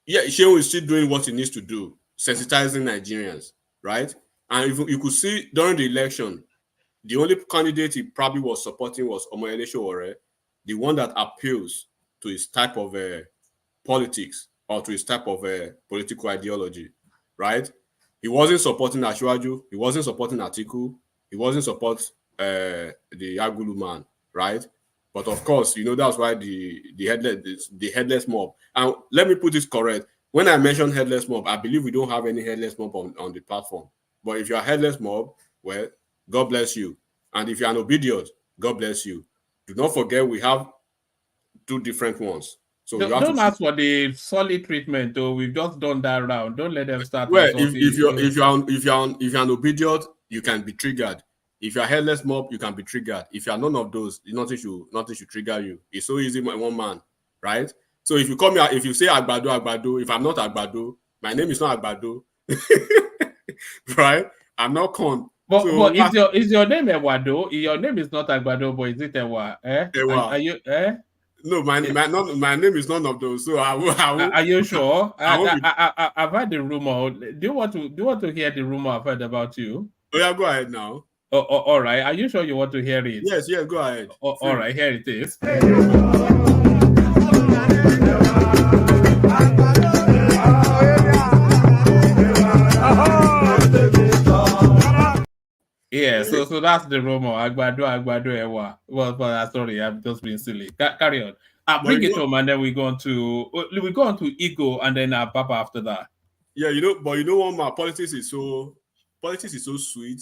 yeah, Shehu is still doing what he needs to do, sensitizing Nigerians, right? And if you could see during the election, the only candidate he probably was supporting was Omoyele Sowore, the one that appeals to his type of politics or to his type of political ideology, right? He wasn't supporting Ashwaju, he wasn't supporting Atiku, he wasn't supporting the Agulu man, right? But of course, that's why the headless mob. And let me put this correct. When I mention headless mob, I believe we don't have any headless mob on the platform. But if you're a headless mob, well, God bless you. And if you're an obedient, God bless you. Do not forget we have two different ones. So don't ask for the solid treatment, though. We've just done that round. Don't let them start. Well, if you're an obedient, you can be triggered. If you're a headless mob, you can be triggered. If you're none of those, nothing should trigger you. It's so easy, one man, right? So if you come here, if you say Agbado, if I'm not Agbado, my name is not Agbado, right? I'm not con. But is your name Ewado? Your name is not Agbado, but is it Ewa? Ewa. Are you? No, my name is none of those. So are you sure? I've heard the rumor. Do you want to hear the rumor I've heard about you? Oh yeah, go ahead now. All right. Are you sure you want to hear it? Yes, go ahead. All right, here it is. Yeah, so that's the rumor. Agbado Ewa. Well, sorry, I'm just being silly. Carry on. Bring it home, and then we go on to ego, and then Papa after that. Yeah, but what, my politics is so sweet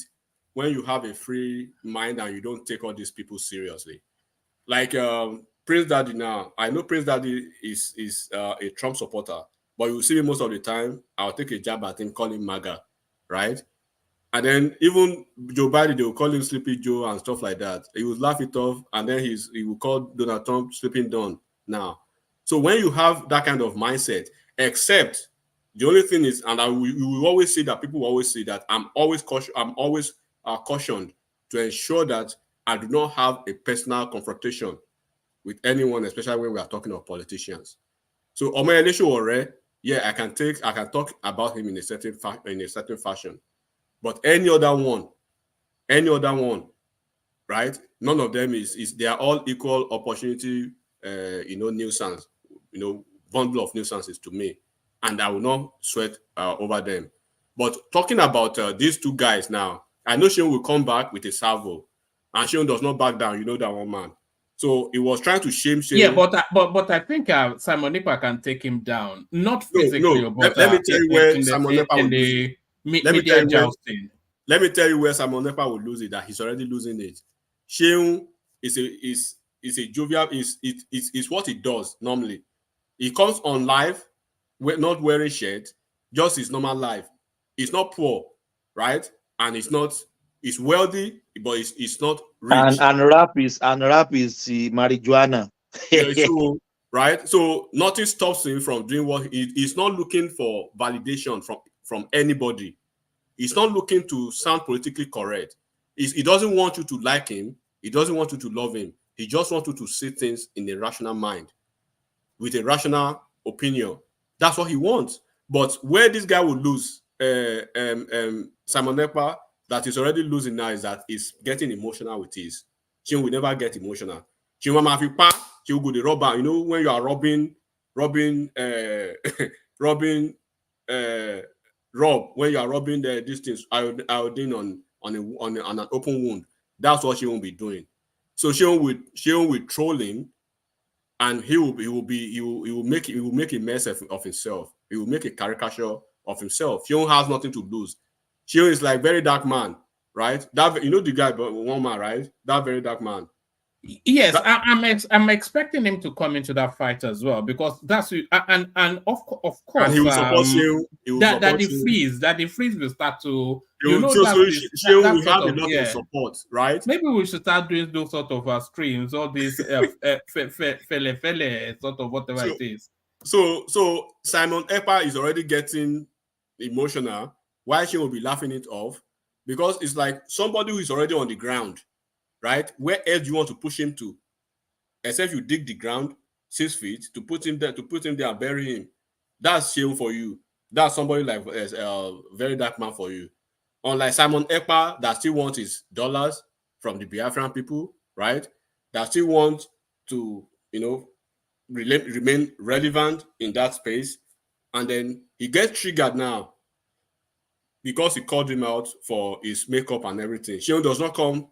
when you have a free mind and you don't take all these people seriously. Like Prince Daddy now. I know Prince Daddy is a Trump supporter, but you see me most of the time, I'll take a jab at him, call him MAGA, right? And then even Joe Biden, they will call him Sleepy Joe and stuff like that. He would laugh it off, and then he will call Donald Trump Sleeping Don now. So when you have that kind of mindset, except the only thing is, and we will always say that, people will always say that I'm always cautioned to ensure that I do not have a personal confrontation with anyone, especially when we are talking of politicians. So Omoyele Sowore, yeah, I can talk about him in a certain fashion. But any other one, right? None of them they are all equal opportunity, nuisance, bundle of nuisances to me, and I will not sweat over them. But talking about these two guys now, I know Sheon will come back with a salvo, and Sheon does not back down. You know that one man. So he was trying to shame Sheon. Yeah, but I think Simon Ekpa can take him down, not physically. No. Let me tell you where Simon Ekpa will lose it. Let me tell you where Simon Ekpa will lose it. That he's already losing it. Sheon is a jovial. Is what he does normally. He comes on live, not wearing shirt, just his normal life. He's not poor, right? And he's wealthy, but he's not rich. And rap is marijuana. Yeah, so, right? So nothing stops him from doing what he's not looking for validation from anybody. He's not looking to sound politically correct. He doesn't want you to like him. He doesn't want you to love him. He just wants you to see things in a rational mind, with a rational opinion. That's what he wants. But where this guy will lose, Simon Ekpa, that is already losing now, is that he's getting emotional with his. She will never get emotional. She will go the robber. When you are robbing, when you are robbing the distance, iodine on an open wound. That's what she won't be doing. So she will troll him, and he will make a mess of himself. He will make a caricature of himself. Shion has nothing to lose. Shion is like very dark man, right? That the guy, but one man, right? That very dark man. Yes, I'm expecting him to come into that fight as well, because that's and of course, and he will support you. That the freeze will start to will have a lot of support, right? Maybe we should start doing those sort of streams, all these fele sort of whatever it is. So Simon Ekpa is already getting emotional. Why she will be laughing it off? Because it's like somebody who is already on the ground. Right? Where else do you want to push him to? Except you dig the ground 6 feet to put him there and bury him. That's shame for you. That's somebody like a very dark man for you. Unlike Simon Ekpa, that still wants his dollars from the Biafran people, right? That still wants to, remain relevant in that space. And then he gets triggered now because he called him out for his makeup and everything. Sheon does not come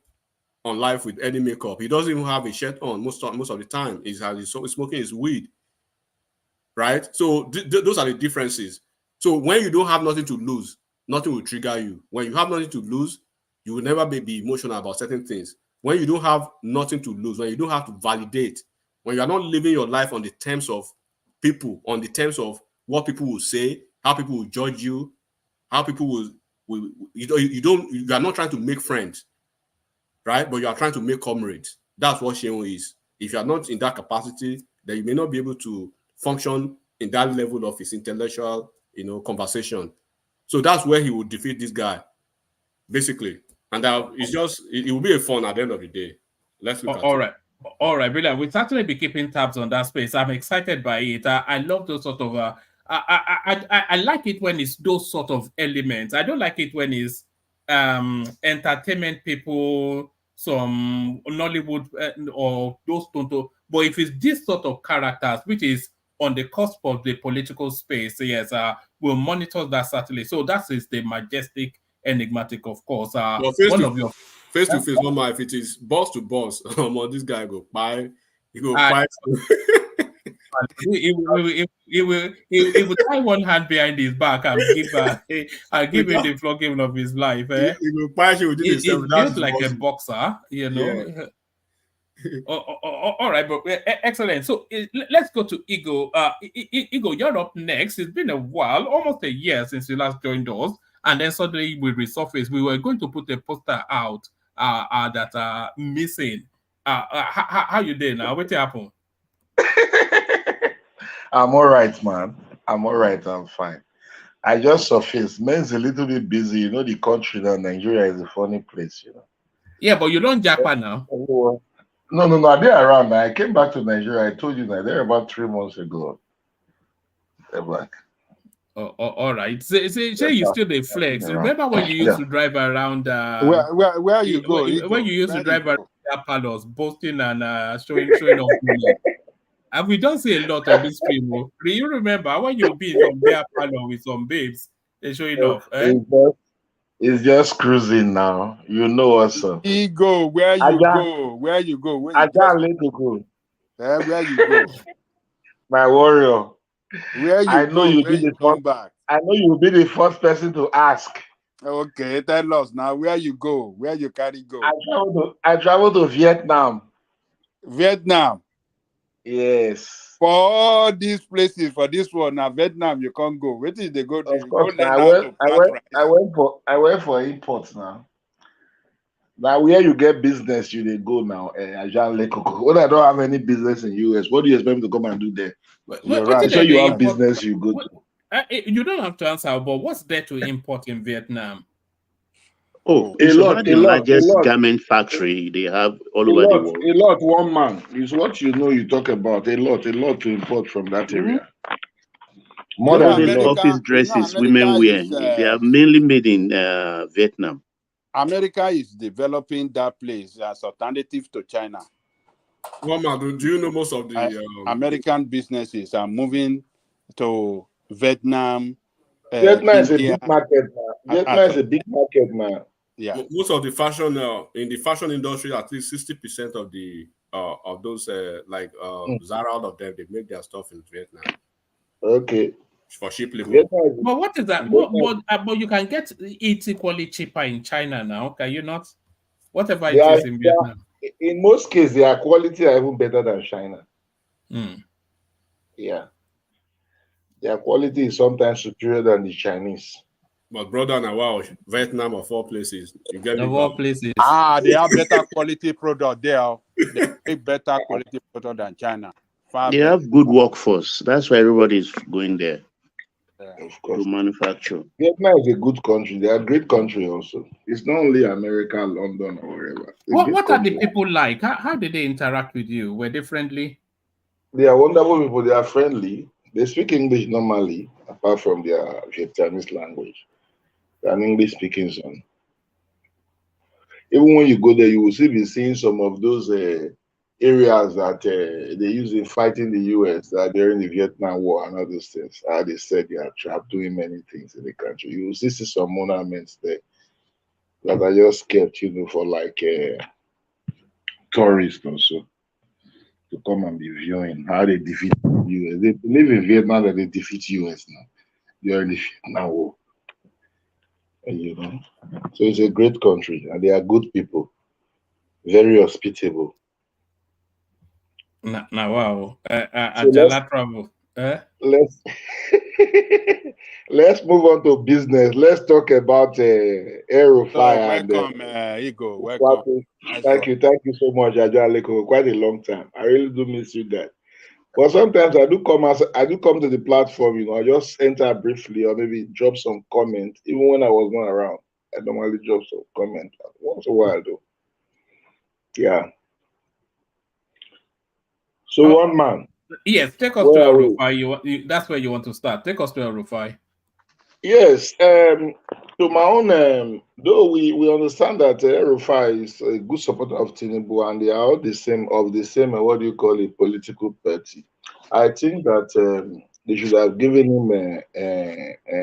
on live with any makeup. He doesn't even have a shirt on most of the time. He's smoking his weed, right? So those are the differences. So when you don't have nothing to lose, nothing will trigger you. When you have nothing to lose, you will never be emotional about certain things. When you don't have nothing to lose, when you don't have to validate, when you are not living your life on the terms of people on the terms of what people will say, how people will judge you, how people will you are not trying to make friends, right? But you are trying to make comrades. That's what Shehu is. If you are not in that capacity, then you may not be able to function in that level of his intellectual, conversation. So that's where he will defeat this guy, basically. And it's just it will be a fun at the end of the day. Let's look at it. All right, brilliant. We'll certainly be keeping tabs on that space. I'm excited by it. I love those sort of. I like it when it's those sort of elements. I don't like it when it's entertainment people, some Nollywood or those tonto. But if it's this sort of characters, which is on the cusp of the political space, yes, we'll monitor that certainly. So that is the majestic, enigmatic, of course. Face to face, normal. If it is boss to boss, this guy go buy. He go buy. He will tie one hand behind his back and give him the flogging of his life. He will buy. He will do He's built like a boxer, Yeah. All right, but excellent. So let's go to Igo. Igo, you're up next. It's been a while, almost a year since you last joined us, and then suddenly we resurfaced. We were going to put a poster out that are missing. How you doing now? What happened? I'm all right, man. I'm all right. I'm fine. I just surfaced. Man's a little bit busy. The country now, Nigeria is a funny place, Yeah, but you don't Japan now. No. They're around. I came back to Nigeria. I told you that they're about 3 months ago. They're back. All right. So you still the flex. Remember when you used to drive around? Where you go? When you used to drive around palace, boasting and showing off money. And we don't see a lot of this stream. Do you remember when you be in some beer parlor with some babes? They're showing off. It's just cruising now. You know us. Ego, where you go? Where you go? I can't let you go. Where you go? My warrior. Where you go? You come back. I know you'll be the first person to ask. Okay, tell us now where you go. Where you carry go? I traveled to Vietnam. Vietnam. Yes. For all these places, for this one, now Vietnam, you can't go. Where did they go? Of course, I went for imports now. Now, where you get business, you they go now. When I don't have any business in US, what do you expect me to come and do there? You're right. So you have business, you go to. You don't have to answer, but what's there to import in Vietnam? It's about the largest garment factory they have all over the world. A lot, one man is what you talk about. A lot to import from that area. More than office dresses women wear. They are mainly made in Vietnam. America is developing that place as alternative to China. Do you know most of the American businesses are moving to Vietnam? Vietnam is a big market now. Vietnam is a big market now. Yeah, most of the fashion in the fashion industry, at least 60% of the of those Zara, all of them, they make their stuff in Vietnam. Okay. For cheap labor. But what is that? But you can get it equally cheaper in China now, can you not? Whatever it is in Vietnam. In most cases, their quality are even better than China. Yeah. Their quality is sometimes superior than the Chinese. But brother, now wow, Vietnam of all places. You get of all places. They have better quality product there. They make better quality product than China. They have good workforce. That's why everybody is going there. Of course. To manufacture. Vietnam is a good country. They are a great country also. It's not only America, London, or wherever. What are the people like? How did they interact with you? Were they friendly? They are wonderful people. They are friendly. They speak English normally, apart from their Vietnamese language. They're an English-speaking zone. Even when you go there, you will still be seeing some of those areas that they use in fighting the US during the Vietnam War and all those things. They said they are trapped doing many things in the country. You will see some monuments there that are just kept, for tourists also to come and be viewing how they defeat the US. They believe in Vietnam that they defeat US now during the Vietnam War. So it's a great country and they are good people, very hospitable. Wow. So Let's let's move on to business. Let's talk about So Aerofire and welcome, Igor. Welcome. Nice thank you so much, Aja Aleko. Quite a long time. I really do miss you that. But sometimes I do come to the platform, I just enter briefly or maybe drop some comment, even when I was not around. I normally drop some comment once in a while though. Yeah. So one man. Yes, take us to Where El are we? Rufai. That's where you want to start. Take us to El Rufai. Yes, to my own, though we understand that Rufai is a good supporter of Tinubu and they are all the same what do you call it, political party. I think that they should have given him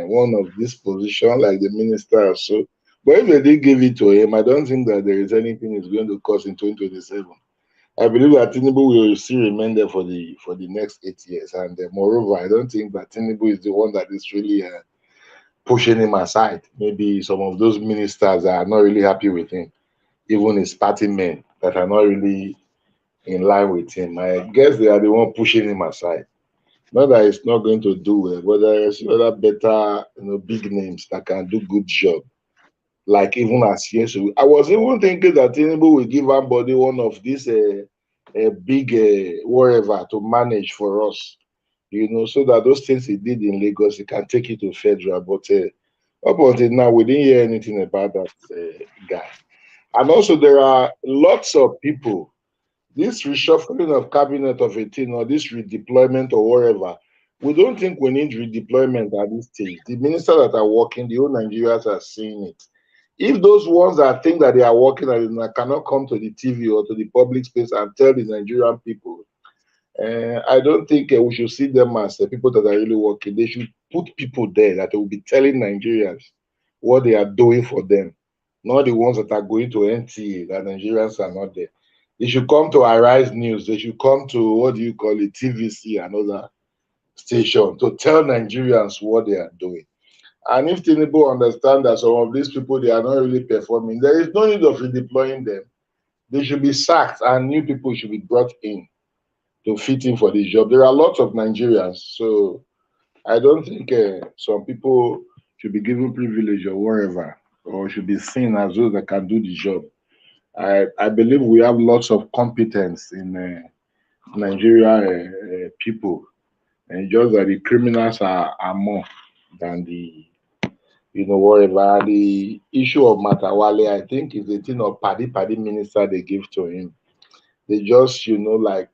one of this position, like the minister or so. But if they did give it to him, I don't think that there is anything he's going to cause in 2027. I believe that Tinubu will still remain there for the next 8 years, and moreover, I don't think that Tinubu is the one that is really pushing him aside. Maybe some of those ministers are not really happy with him, even his party men that are not really in line with him. I guess they are the one pushing him aside. Not that it's not going to do well, but there's other better, big names that can do good job. Like even as yesterday, I was even thinking that Tinubu will give somebody one of these big whatever to manage for us, so that those things he did in Lagos, he can take it to federal. But up until now, we didn't hear anything about that guy. And also, there are lots of people. This reshuffling of cabinet of 18 or this redeployment or whatever, we don't think we need redeployment at this stage. The ministers that are working, the whole Nigerians are seeing it. If those ones that think that they are working and cannot come to the TV or to the public space and tell the Nigerian people, I don't think we should see them as people that are really working. They should put people there that will be telling Nigerians what they are doing for them, not the ones that are going to NTA, that Nigerians are not there. They should come to Arise News. They should come to, what do you call it, TVC, another station, to tell Nigerians what they are doing. And if Tinubu understand that some of these people, they are not really performing, there is no need of redeploying them. They should be sacked and new people should be brought in to fit in for this job. There are lots of Nigerians, so I don't think some people should be given privilege or whatever, or should be seen as those that can do the job. I believe we have lots of competence in Nigeria people, and just that the criminals are more than the whatever. The issue of Matawale, I think, is the thing of Paddy minister they give to him. They just, like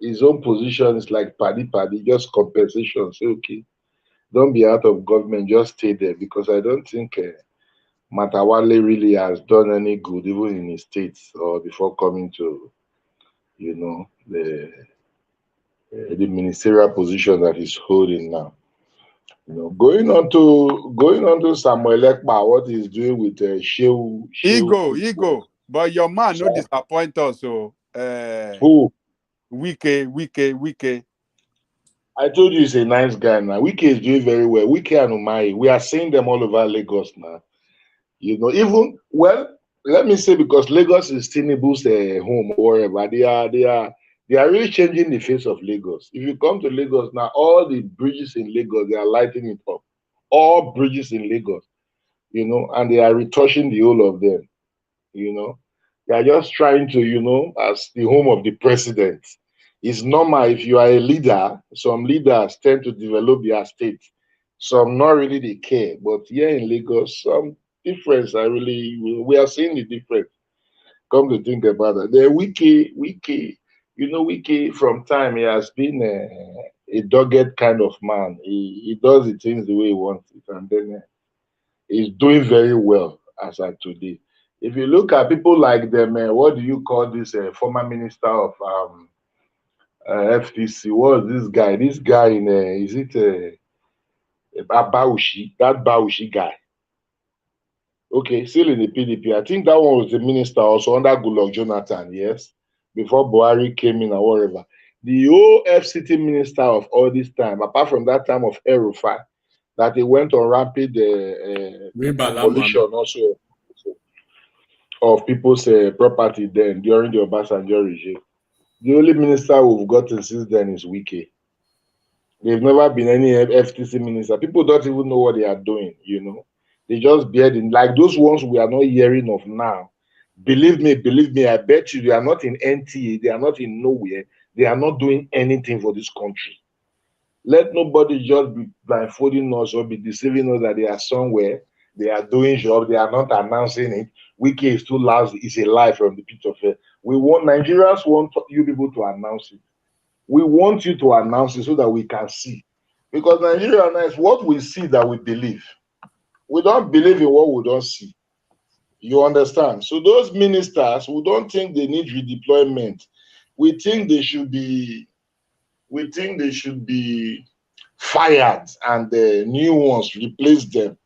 his own position is like Paddy, just compensation. Say, okay, don't be out of government, just stay there, because I don't think Matawale really has done any good, even in his states or before coming to, the ministerial position that he's holding now. Going on to Samuel Ekpa, what he's doing with Shehu. Ego. But your man no disappoint us. So who? Wike. I told you he's a nice guy now. Wike is doing very well. Wike and Umahi, we are seeing them all over Lagos now. Even let me say, because Lagos is Tinubu's home or wherever, they are really changing the face of Lagos. If you come to Lagos now, all the bridges in Lagos, they are lighting it up. All bridges in Lagos, and they are retouching the whole of them. They are just trying to, as the home of the president. It's normal if you are a leader, some leaders tend to develop their state. Some not really they care. But here in Lagos, some difference we are seeing the difference. Come to think about it. The Wiki, Wiki from time, he has been a dogged kind of man. He does the things the way he wants it, and then he's doing very well as at today. If you look at people like them, what do you call this former minister of FTC? What is this guy? This guy in is it Bauchi? That Bauchi guy. Okay, still in the PDP. I think that one was the minister also under Goodluck Jonathan, yes, before Buhari came in or whatever. The whole FCT minister of all this time, apart from that time of El-Rufai, that he went on rapid demolition also of people's property then during the Obasanjo regime. The only minister we've gotten since then is Wike. They've never been any FTC minister. People don't even know what they are doing, you know. They just beard in, like those ones we are not hearing of now. Believe me, I bet you they are not in NTA, they are not in nowhere, they are not doing anything for this country. Let nobody just be blindfolding us or be deceiving us that they are somewhere, they are doing job, they are not announcing it. Wiki is too loud, it's a lie from the pit of hell. We want Nigerians want you people to announce it. We want you to announce it so that we can see. Because Nigeria now is what we see that we believe. We don't believe in what we don't see. You understand? So those ministers who don't think they need redeployment, we think they should be fired and the new ones replace them.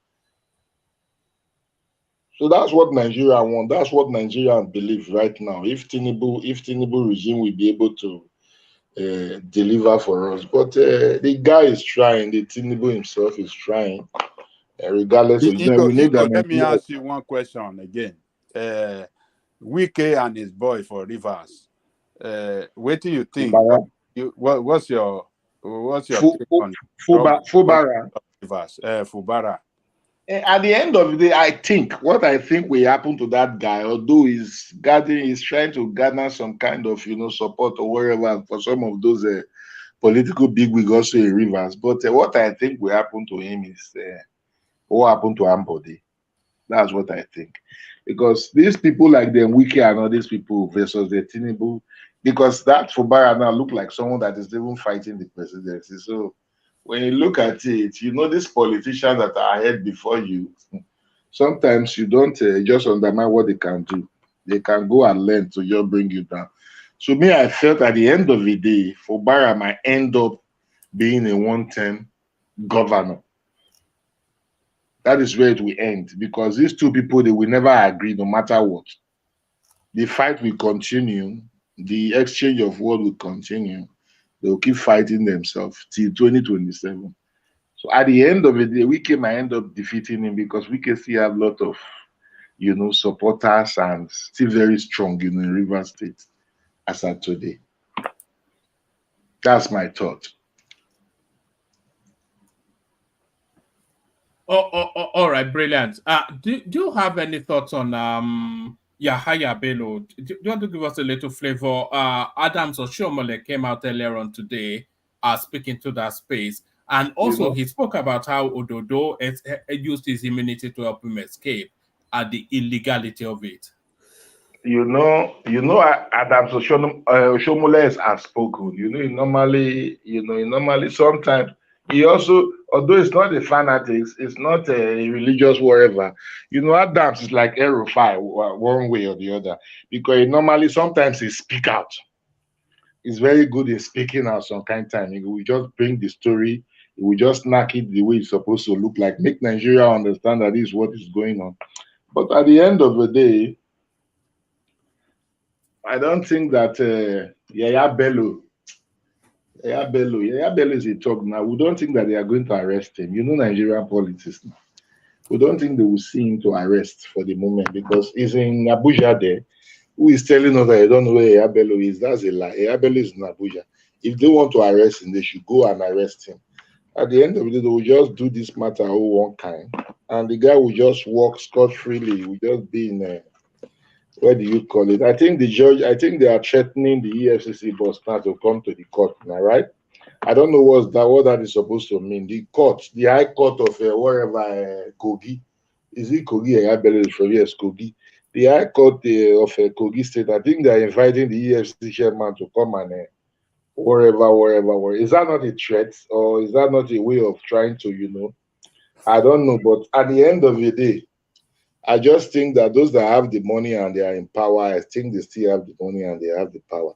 So that's what Nigeria want. That's what Nigerians believe right now. If Tinubu regime will be able to deliver for us, but the guy is trying. The Tinubu himself is trying. Regardless of that, we need that. Let me ask you one question again. Wike and his boy for Rivers. What do you think? What's your take on Fubara? Rivers? Fubara. At the end of the day, I think what I think will happen to that guy, although he's trying to garner some kind of support or wherever for some of those political bigwigs also in Rivers. But what I think will happen to him is what happened to Ambody. That's what I think. Because these people like them, Wiki and all these people versus the Tinubu, because that Fubara now look like someone that is even fighting the presidency. So when you look at it, these politicians that are ahead before you, sometimes you don't just undermine what they can do. They can go and learn to just bring you down. So me, I felt at the end of the day, Fubara might end up being a one-term governor. That is where it will end, because these two people, they will never agree no matter what. The fight will continue. The exchange of word will continue. They will keep fighting themselves till 2027. So at the end of the day, Wike might end up defeating him because Wike still have a lot of, supporters and still very strong, in Rivers State as at today. That's my thought. All right, brilliant. Do you have any thoughts on Yaya Bello? Do you want to give us a little flavor? Adams Oshiomole came out earlier on today speaking to that space. And also he spoke about how Ododo used his immunity to help him escape and the illegality of it. Adams Oshiomole is outspoken. He normally sometimes he also, although it's not a fanatic, it's not a religious whatever. Adams is like Erufai one way or the other, because normally sometimes he speak out. He's very good in speaking out some kind of time. He will just bring the story, he will just knock it the way it's supposed to look like, make Nigeria understand that this is what is going on. But at the end of the day, I don't think that Yaya Bello is a talk now. We don't think that they are going to arrest him. Nigerian politics now. We don't think they will see him to arrest for the moment, because he's in Abuja there. Who is telling us that they don't know where Yaya Bello is? That's a lie. Yaya Bello is in Abuja. If they want to arrest him, they should go and arrest him. At the end of the day, they will just do this matter all one kind. And the guy will just walk scot-freely. He will just be in what do you call it? I think they are threatening the EFCC boss now to come to the court now, right? I don't know what that is supposed to mean. The High Court of wherever Kogi, is it Kogi? Yes, Kogi. The High Court of Kogi State, I think they are inviting the EFCC chairman to come and wherever. Is that not a threat, or is that not a way of trying to, I don't know. But at the end of the day, I just think that those that have the money and they are in power, I think they still have the money and they have the power.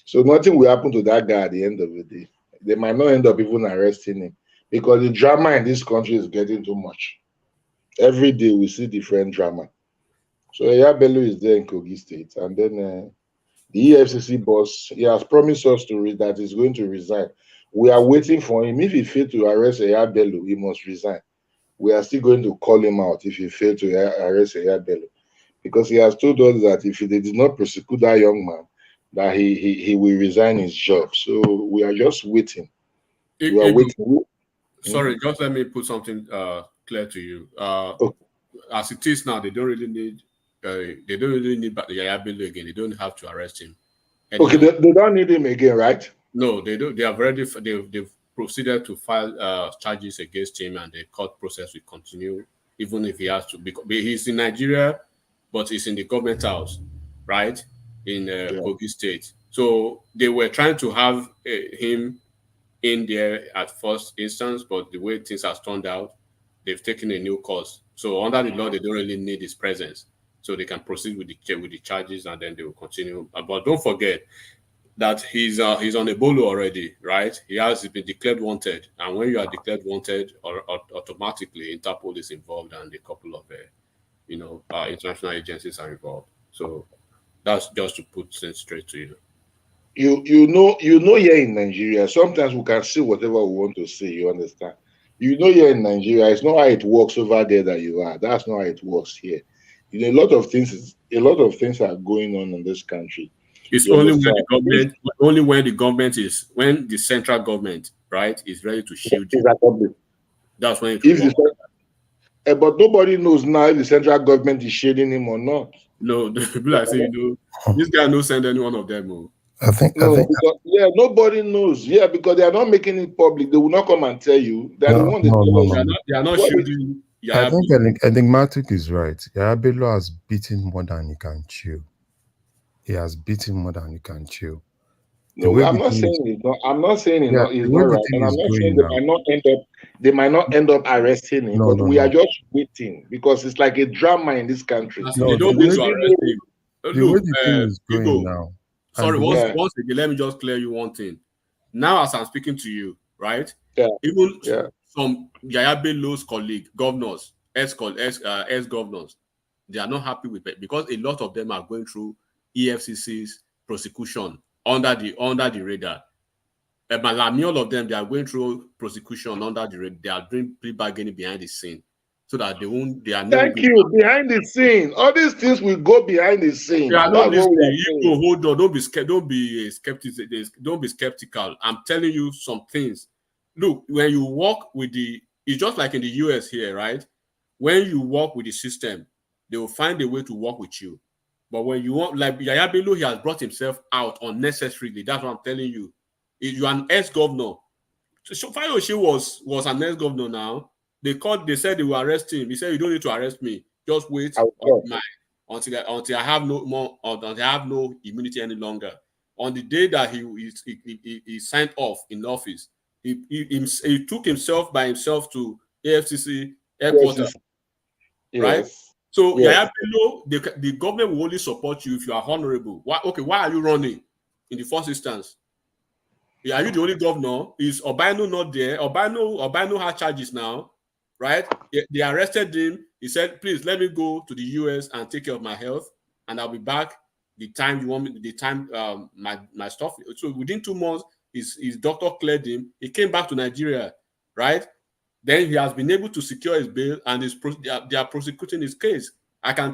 So nothing will happen to that guy at the end of the day. They might not end up even arresting him, because the drama in this country is getting too much. Every day we see different drama. So Yaya Bello is there in Kogi State, and then the EFCC boss, he has promised us that he's going to resign. We are waiting for him. If he fails to arrest Yaya Bello, he must resign. We are still going to call him out if he fails to arrest Yaya Bello, because he has told us that if they did not prosecute that young man, that he will resign his job. So we are just waiting You are waiting. Sorry, just let me put something clear to you. As it is now, they don't really need Yaya Bello again. They don't have to arrest him anymore. Okay, they don't need him again, right? No, they don't. They have already they've proceeded to file charges against him, and the court process will continue, even if he has to. Because he's in Nigeria, but he's in the government house, right, in Kogi State. So they were trying to have him in there at first instance, but the way things have turned out, they've taken a new course. So under the law, they don't really need his presence, so they can proceed with the charges, and then they will continue. But don't forget that he's on a bolo already, right? He has been declared wanted, and when you are declared wanted, automatically Interpol is involved, and a couple of international agencies are involved. So that's just to put things straight to you. You know here in Nigeria, sometimes we can say whatever we want to say, you understand? You know here in Nigeria, it's not how it works over there that you are. That's not how it works here. A lot of things are going on in this country. It's only when the central government, right, is ready to shield you. Exactly. That's when it but nobody knows now if the central government is shading him or not. No, people are saying, this guy no send any one of them. Nobody knows. Yeah, because they are not making it public. They will not come and tell you. They are not shielding. I think Enigmatic is right. Yaya Bello has beaten more than he can chew. He has beaten more than he can chew. No, I'm not saying it's not. I'm not saying it's not right, and I'm not saying they might not end up arresting him. But we are just waiting because it's like a drama in this country. They don't need to arrest him. The way the thing is going now. Sorry, once again, let me just clear you one thing. Now, as I'm speaking to you, right? Even some Yaya Bello's colleague, governors, ex-governors, they are not happy with it because a lot of them are going through EFCC's prosecution under the radar. All of them, they are going through prosecution under the radar. They are doing plea bargaining behind the scene so that they won't. They are not. Thank you. Behind the scene, all these things will go behind the scene. They are not listening. Hold on. Don't be skeptical. Don't be skeptical. I'm telling you some things. Look, when you work with it's just like in the US here, right? When you work with the system, they will find a way to work with you. But when you want, like Yaya Bello, he has brought himself out unnecessarily. That's what I'm telling you. You are an ex-governor. So Fayose was an ex-governor now. They said they will arrest him. He said, you don't need to arrest me. Just wait until I have no immunity any longer. On the day that he signed off in office, he took himself by himself to AFCC headquarters. Right? So Yaya Bello, the government will only support you if you are honorable. Why are you running in the first instance? Are you the only governor? Is Obano not there? Obano has charges now, right? They arrested him. He said, please let me go to the US and take care of my health, and I'll be back the time you want me, my stuff. So within 2 months, his doctor cleared him. He came back to Nigeria, right? Then he has been able to secure his bail, and they are prosecuting his case.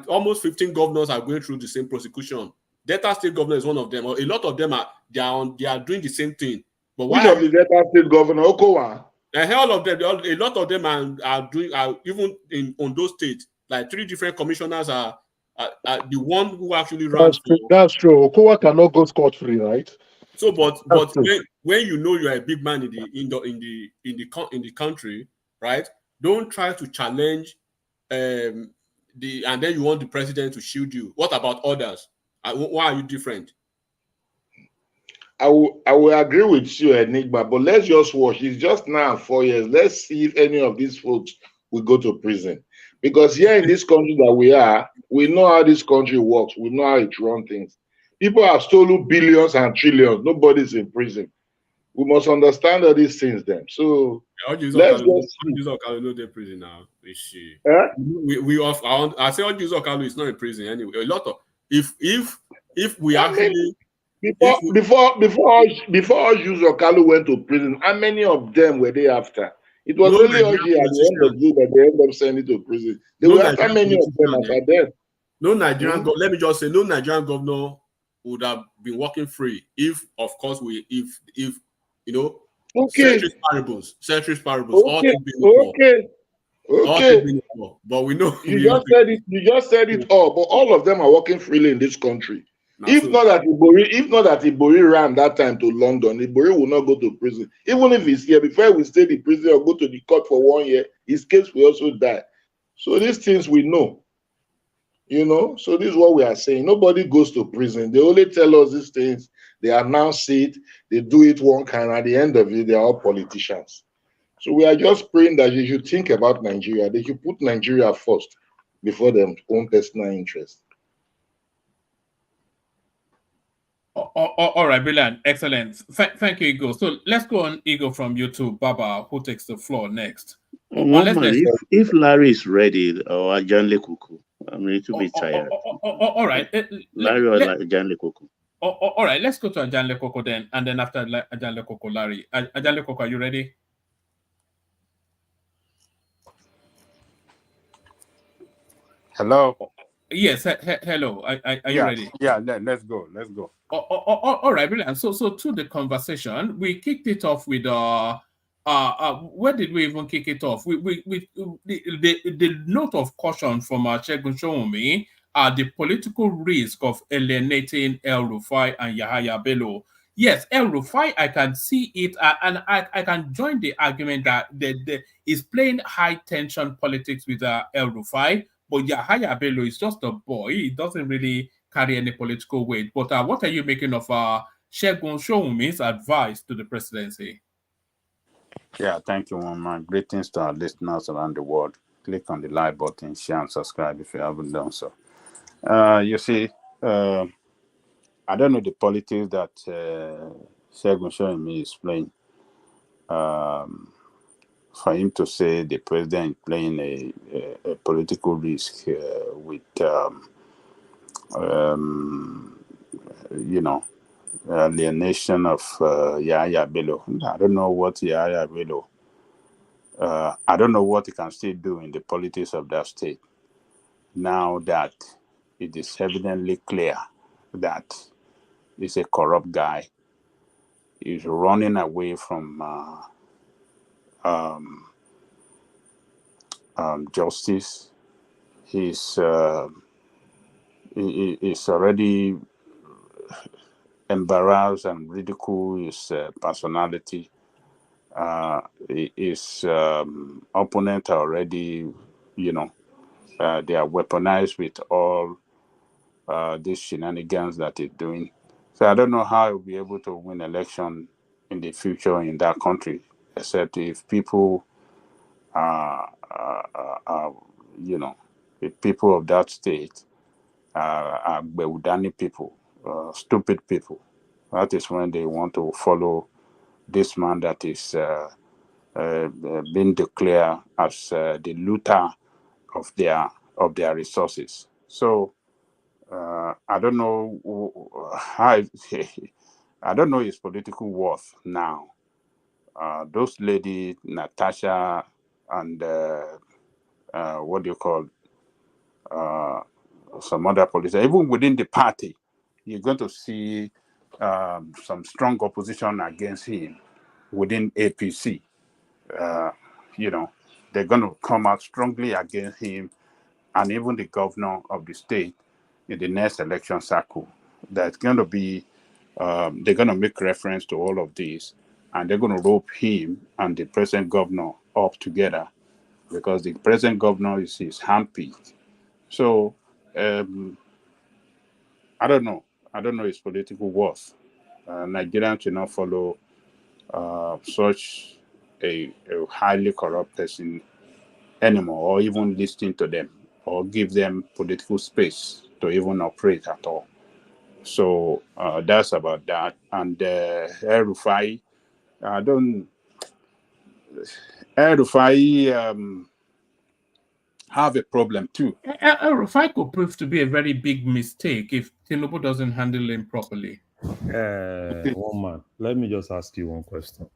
Almost 15 governors are going through the same prosecution. Delta State governor is one of them. A lot of them are doing the same thing. But which of the Delta State governor? Okowa? All of them. A lot of them are even in Ondo State. Like 3 different commissioners are the one who actually runs. That's true. Okowa cannot go scot free, right? So, but when you know you are a big man in the country, right? Don't try to challenge and then you want the president to shield you. What about others? Why are you different? I will agree with you, Enigma, but let's just watch. It's just now 4 years. Let's see if any of these folks will go to prison. Because here in this country that we are, we know how this country works. We know how it runs things. People have stolen billions and trillions. Nobody's in prison. We must understand all these things then. So let's just see. Prison now. I say Ojuzo Okalu is not in prison anyway. A lot of if we actually before Ojuzo Okalu went to prison, how many of them were they after? It was only Oji at the end of the day that they ended up sending to prison. They were after many of them after them. No Nigerian let me just say no Nigerian governor would have been working free if, of course, if Okay. Ceteris paribus. All Okay. things being equal. Okay. All Okay. things being equal. But we know You just said it all. But all of them are working freely in this country. If not that Ibori ran that time to London, Ibori will not go to prison. Even if he's here, before we stay in prison or go to the court for 1 year, his case will also die. So these things we know. You know, so this is what we are saying. Nobody goes to prison. They only tell us these things. They announce it. They do it one kind. At the end of it, they are all politicians. So we are just praying that you should think about Nigeria. They should put Nigeria first before their own personal interest. All right, brilliant, excellent. Thank you, Igor. So let's go on, Igor, from YouTube. Baba, who takes the floor next? If Larry is ready, or Ajanle Kuku, I'm a little bit tired. All right, Larry or Ajanle Kuku. All right, let's go to Ajanle Koko then, and then after Ajanle Koko, Larry. Ajanle Koko, are you ready? Hello. Yes. Hello. Are you ready? Yeah. Let's go. Let's go. All right, brilliant. So to the conversation, we kicked it off with where did we even kick it off? The note of caution from Segun Showunmi, the political risk of alienating El-Rufai and Yaya Bello. Yes, El-Rufai, I can see it, and I can join the argument that is playing high tension politics with El-Rufai, but Yaya Bello is just a boy. He doesn't really carry any political weight. But what are you making of Segun Showunmi's advice to the presidency? Yeah, thank you, Mama. Greetings to our listeners around the world. Click on the like button, share, and subscribe if you haven't done so. You see, I don't know the politics that Segun Showunmi is playing. For him to say the president is playing a political risk with, alienation of Yaya Bello. I don't know what Yaya Bello. I don't know what he can still do in the politics of that state now that it is evidently clear that he's a corrupt guy. He's running away from justice. He's already embarrassed and ridiculed his personality. His opponent already, they are weaponized with all these shenanigans that he's doing. So I don't know how he'll be able to win election in the future in that country, except if people, if people of that state are Beudani people, stupid people. That is when they want to follow this man that is being declared as the looter of their resources. So I don't know how I don't know his political worth now. Those lady Natasha and what do you call some other politicians, even within the party, you're going to see some strong opposition against him within APC. They're going to come out strongly against him and even the governor of the state in the next election cycle. That's going to be, they're going to make reference to all of this, and they're going to rope him and the present governor up together because the present governor is his handpicked. So I don't know. I don't know his political worth. Nigerians should not follow such a highly corrupt person anymore, or even listen to them, or give them political space to even operate at all. So that's about that. And El-Rufai, El-Rufai have a problem too. El-Rufai could prove to be a very big mistake if Tinubu doesn't handle him properly. One man, let me just ask you one question.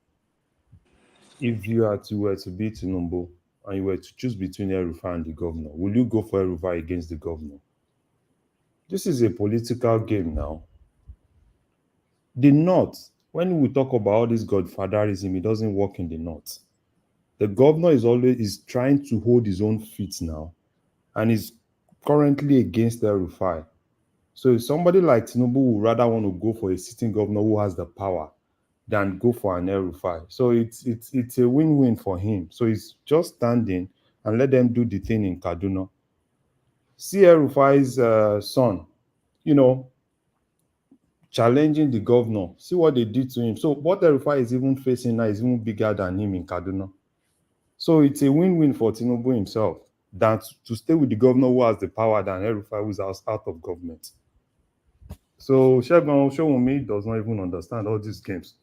If you were to beat Tinubu and you were to choose between El-Rufai and the governor, will you go for El-Rufai against the governor? This is a political game now. The North, when we talk about all this godfatherism, it doesn't work in the north. The governor is trying to hold his own feet now, and is currently against the Rufai. So if somebody like Tinubu would rather want to go for a sitting governor who has the power than go for an Rufai. So it's a win-win for him. So he's just standing and let them do the thing in Kaduna. See Rufai's son, challenging the governor. See what they did to him. So what Rufai is even facing now is even bigger than him in Kaduna. So it's a win-win for Tinubu himself than to stay with the governor who has the power than Rufai who's out of government. So Shegun Oshiomole does not even understand all these games.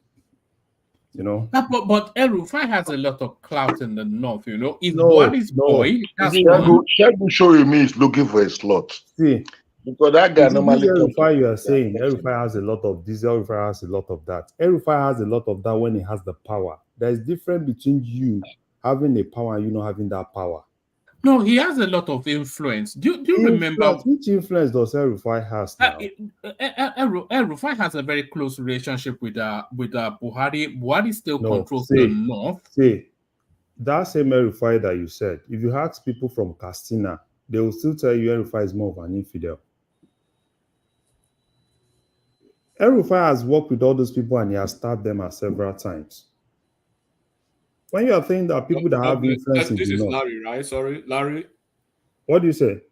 But El-Rufai has a lot of clout in the north, He's Buhari's boy. That's Shegun Oshiomole is looking for a slot. See, because that guy normally El-Rufai you are saying, El-Rufai has a lot of this, El-Rufai has a lot of that. El-Rufai has a lot of that when he has the power. There is difference between you having the power and you not having that power. No, he has a lot of influence. Do you remember which influence does El-Rufai has now? El-Rufai has a very close relationship with Buhari. Buhari still controls the north. See, that same El-Rufai that you said, if you ask people from Katsina, they will still tell you El-Rufai is more of an infidel. El-Rufai has worked with all those people and he has stabbed them at several times. When you are saying that people that have influence in the north... This is Larry, right? Sorry, Larry? What do you say?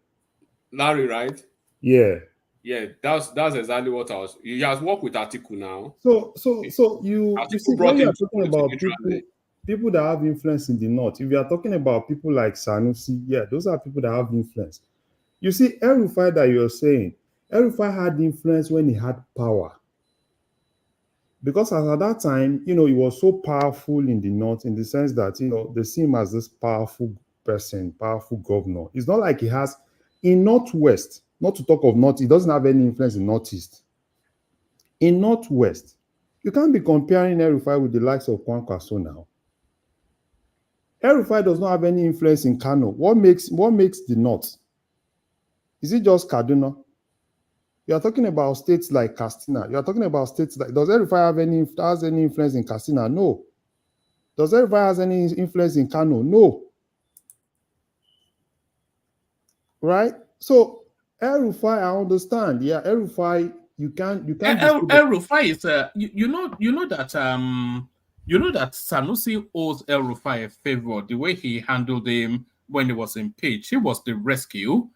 Larry, right? Yeah. Yeah, that's exactly what I was... He has worked with Atiku now. So you see, when you are talking about people that have influence in the north, if you are talking about people like Sanusi, yeah, those are people that have influence. You see, El-Rufai that you're saying, El-Rufai had influence when he had power. Because at that time, he was so powerful in the north in the sense that, they see him as this powerful person, powerful governor. It's not like he has in northwest, not to talk of north, he doesn't have any influence in northeast. In northwest, you can't be comparing El-Rufai with the likes of Kwankwaso now. El-Rufai does not have any influence in Kano. What makes the north? Is it just Kaduna? You are talking about states like Katsina. You are talking about states like... Does El-Rufai has any influence in Katsina? No. Does El-Rufai has any influence in Kano? No. Right? So El-Rufai, I understand. Yeah, El-Rufai, you can't. El-Rufai is you know that Sanusi owes El-Rufai a favor the way he handled him when he was impeached. He was the rescue.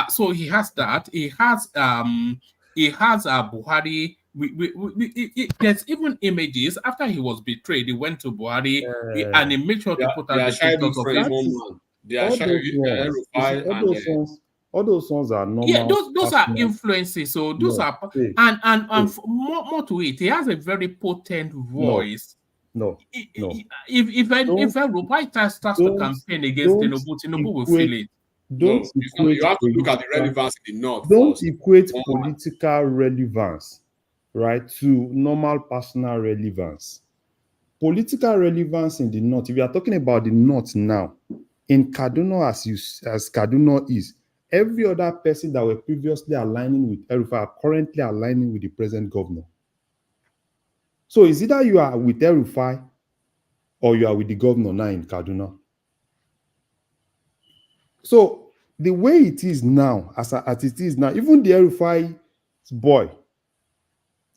So he has that. He has Buhari. There's even images after he was betrayed. He went to Buhari and he made sure to put out the pictures of him. All those ones are normal. Yeah, those are influences. So those are more to it. He has a very potent voice. No. If El-Rufai starts to campaign against Tinubu will feel it. You have to look at the relevance in the north. Don't equate political relevance, right, to normal personal relevance. Political relevance in the north, if you are talking about the north now, in Kaduna as Kaduna is, every other person that were previously aligning with El-Rufai are currently aligning with the present governor. So it's either you are with El-Rufai or you are with the governor now in Kaduna. So the way it is now, as it is now, even the El-Rufai's boy,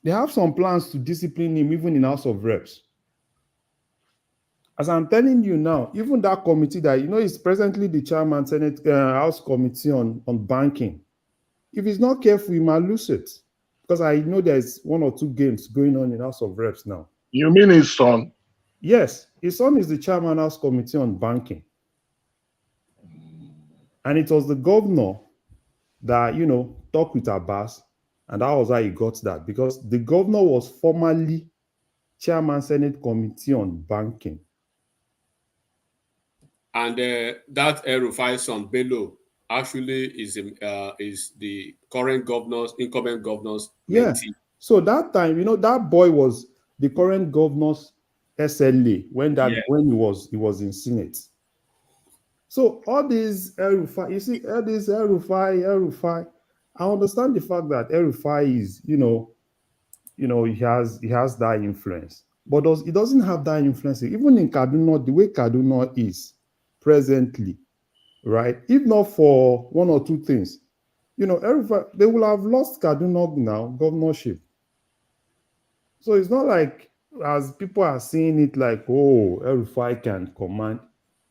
they have some plans to discipline him even in House of Reps. As I'm telling you now, even that committee that, is presently the chairman, Senate House Committee on banking. If he's not careful, he might lose it. Because I know there's 1 or 2 games going on in House of Reps now. You mean his son? Yes, his son is the chairman House Committee on banking. And it was the governor that, talked with Abbas, and that was how he got that. Because the governor was formerly chairman Senate Committee on banking. And that El-Rufai son, Bello, actually is the incumbent governor's mentee. So that time, that boy was the current governor's SLA when he was in Senate. So all these El-Rufai, you see, all these El-Rufai, I understand the fact that El-Rufai is, you know, he has that influence. But he doesn't have that influence. Even in Kaduna, the way Kaduna is presently, right? If not for one or two things, you know, they will have lost Kaduna now, governorship. So it's not like, as people are seeing it, like, oh, El-Rufai can command.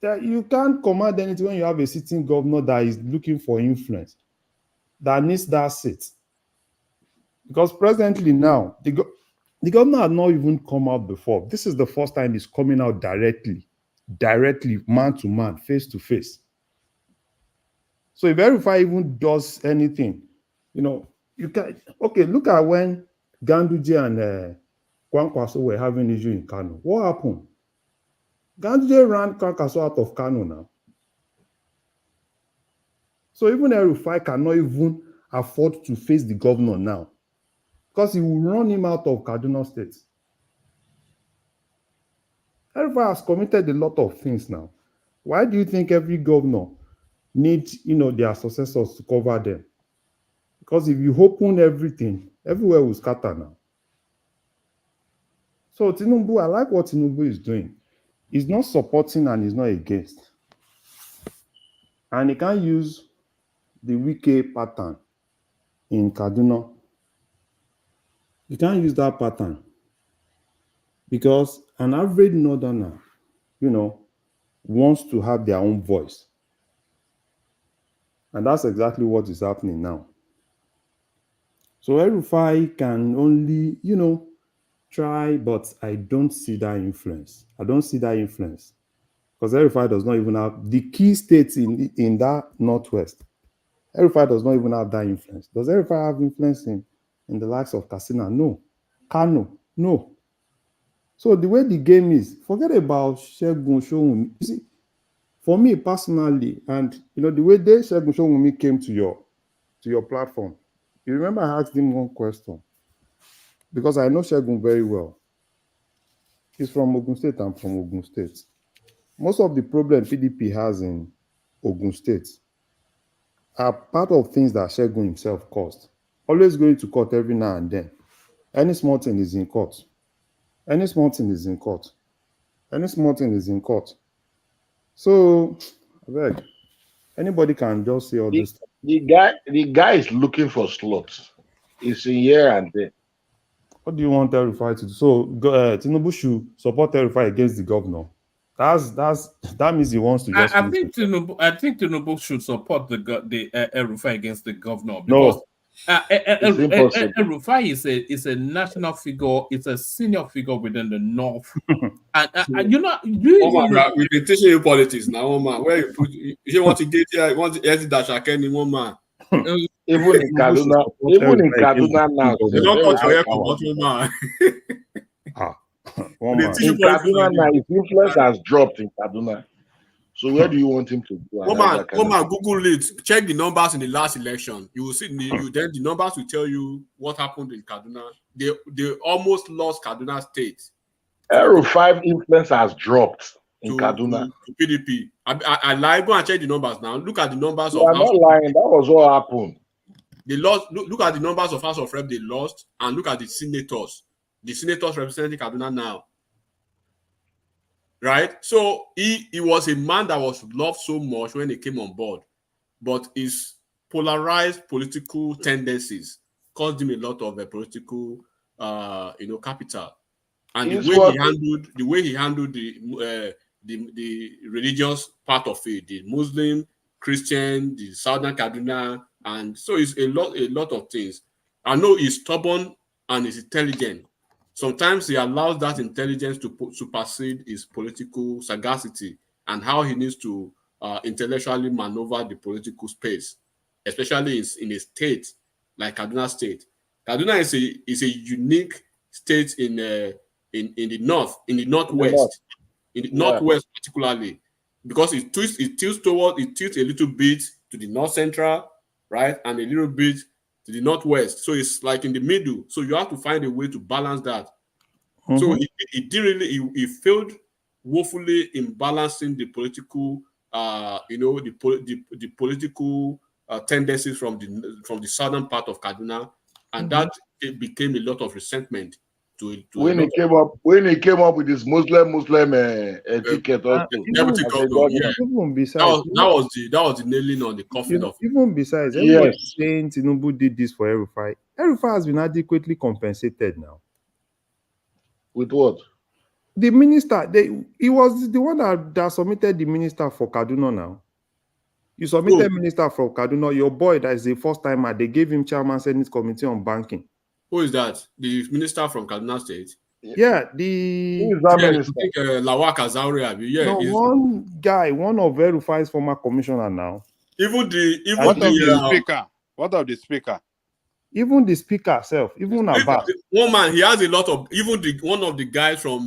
That you can't command anything when you have a sitting governor that is looking for influence, that needs that seat. Because presently now, the governor had not even come out before. This is the first time he's coming out directly, man to man, face to face. So if El-Rufai even does anything, you know, you can, okay, look at when Ganduje and Kwankwaso were having issue in Kano. What happened? Ganduje ran Kwankwaso out of Kano now. So even El-Rufai cannot even afford to face the governor now, because he will run him out of Kaduna State. El-Rufai has committed a lot of things now. Why do you think every governor needs, you know, their successors to cover them? Because if you open everything, everywhere will scatter now. So Tinubu, I like what Tinubu is doing. He's not supporting and he's not against. And he can't use the Wike pattern in Kaduna. You can't use that pattern, because an average northerner, you know, wants to have their own voice. And that's exactly what is happening now. So El-Rufai can only, you know, try, but I don't see that influence. I don't see that influence. Because El-Rufai does not even have the key states in that Northwest. El-Rufai does not even have that influence. Does El-Rufai have influence in the likes of Katsina? No. Kano? No. So the way the game is, forget about Segun Showunmi. You see, for me personally, and you know, the way Segun Showunmi came to your platform, you remember I asked him one question, because I know Segun very well. He's from Ogun State. I'm from Ogun State. Most of the problem PDP has in Ogun State are part of things that Segun himself caused. Always going to court every now and then. Any small thing is in court. Any small thing is in court. Any small thing is in court. So, anybody can just say all this. The guy is looking for slots. It's in here and there. What do you want El-Rufai to do? So, Tinubu should support El-Rufai against the governor. That means he wants to just. I think Tinubu should support the El-Rufai against the governor, because El-Rufai is a national figure. It's a senior figure within the North. And you know, we've been teaching you politics now, man. Where you want to get here, you want to get that Shakeni, one man. Even in Kaduna now, they don't touch your hair for bottom, man. In Kaduna now, his influence has dropped in Kaduna. So where do you want him to go? Woman, Google it. Check the numbers in the last election. You will see then the numbers will tell you what happened in Kaduna. They almost lost Kaduna State. El-Rufai influence has dropped in Kaduna. To PDP. I lie. Go and check the numbers now. Look at the numbers of. I'm not lying. That was what happened. They lost. Look at the numbers of House of Rep they lost, and look at the senators. The senators representing Kaduna now. Right? So he was a man that was loved so much when he came on board, but his polarized political tendencies caused him a lot of political capital. And the way he handled the religious part of it, the Muslim, Christian, the Southern Kaduna, and so it's a lot of things. I know he's stubborn and he's intelligent. Sometimes he allows that intelligence to supersede his political sagacity and how he needs to intellectually maneuver the political space, especially in a state like Kaduna State. Kaduna is a unique state in the northwest, in the northwest particularly, because it tilts a little bit to the north central, right, and a little bit to the northwest. So it's like in the middle. So you have to find a way to balance that. Mm-hmm. So he failed woefully in balancing the political, the political tendencies from the southern part of Kaduna and that it became a lot of resentment to when a he came up with his Muslim etiquette also. deputy as a governor. Yeah, Even besides, that was the nailing on the coffin of. even besides, everybody saying Tinubu did this for El-Rufai. El-Rufai has been adequately compensated now. With what? The minister, he was the one that submitted the minister for Kaduna now. You submitted minister for Kaduna, your boy that is the first timer, they gave him chairman Senate Committee on Banking. Who is that? The minister from Kaduna State? Yeah, Who is that minister? I think Lawak Azauri. Yeah, no, one guy, one of El-Rufai's former commissioner now. Even the speaker? What of the speaker? Even the speaker self, even Abbas. One man, he has a lot of one of the guys from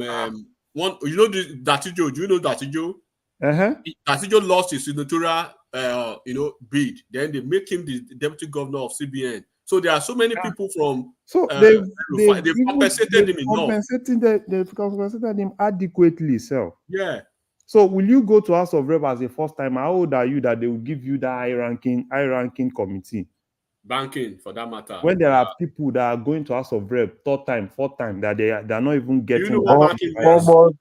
one. You know Datijo? Do you know Datijo? Datijo lost his senatorial bid. Then they make him the deputy governor of CBN. So there are so many people from. So they've compensated him enough. They've compensated him adequately, self. Yeah. So will you go to House of Rep as a first time? How old are you that they will give you that high ranking committee? Banking, for that matter. When there are people that are going to House of Rep third time, fourth time, that they're not even getting. You know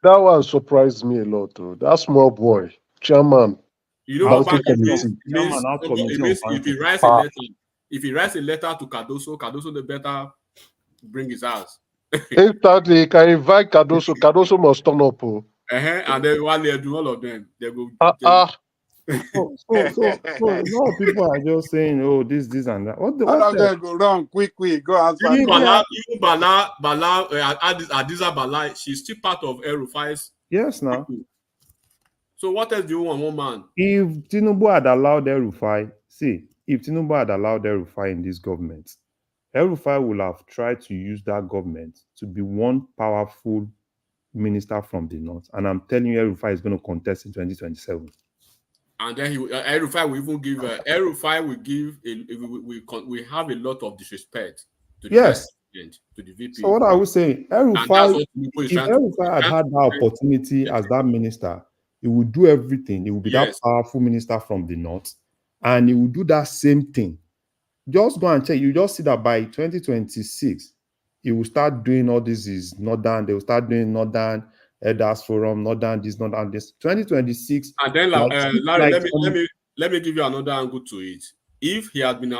that one surprised me a lot, though. That small boy, chairman. You know what banking means? If he writes a letter, to Cardoso, they better bring his ass. Instantly, he can invite Cardoso. Cardoso must turn up. And then while they do all of them, they go. So a lot of people are just saying, "Oh, this, and that." What go wrong? Quick, go answer. Even Bala, Adiza Bala, she's still part of El-Rufai's. Yes, now. So what else do you want, one man? If Tinubu had allowed El-Rufai, in this government, El-Rufai would have tried to use that government to be one powerful minister from the north, and I'm telling you, El-Rufai is going to contest in 2027. And then El-Rufai will even give. El-Rufai will give. We have a lot of disrespect to the president, to the VP. So what I would say, El-Rufai, if El-Rufai had that opportunity as that minister, he would do everything. He would be that powerful minister from the north, and he would do that same thing. Just go and check. You just see that by 2026, he will start doing all this. Is northern. They will start doing northern. Elders Forum, northern this, northern this. 2026. And then, Larry, let me give you another angle to it. If he had been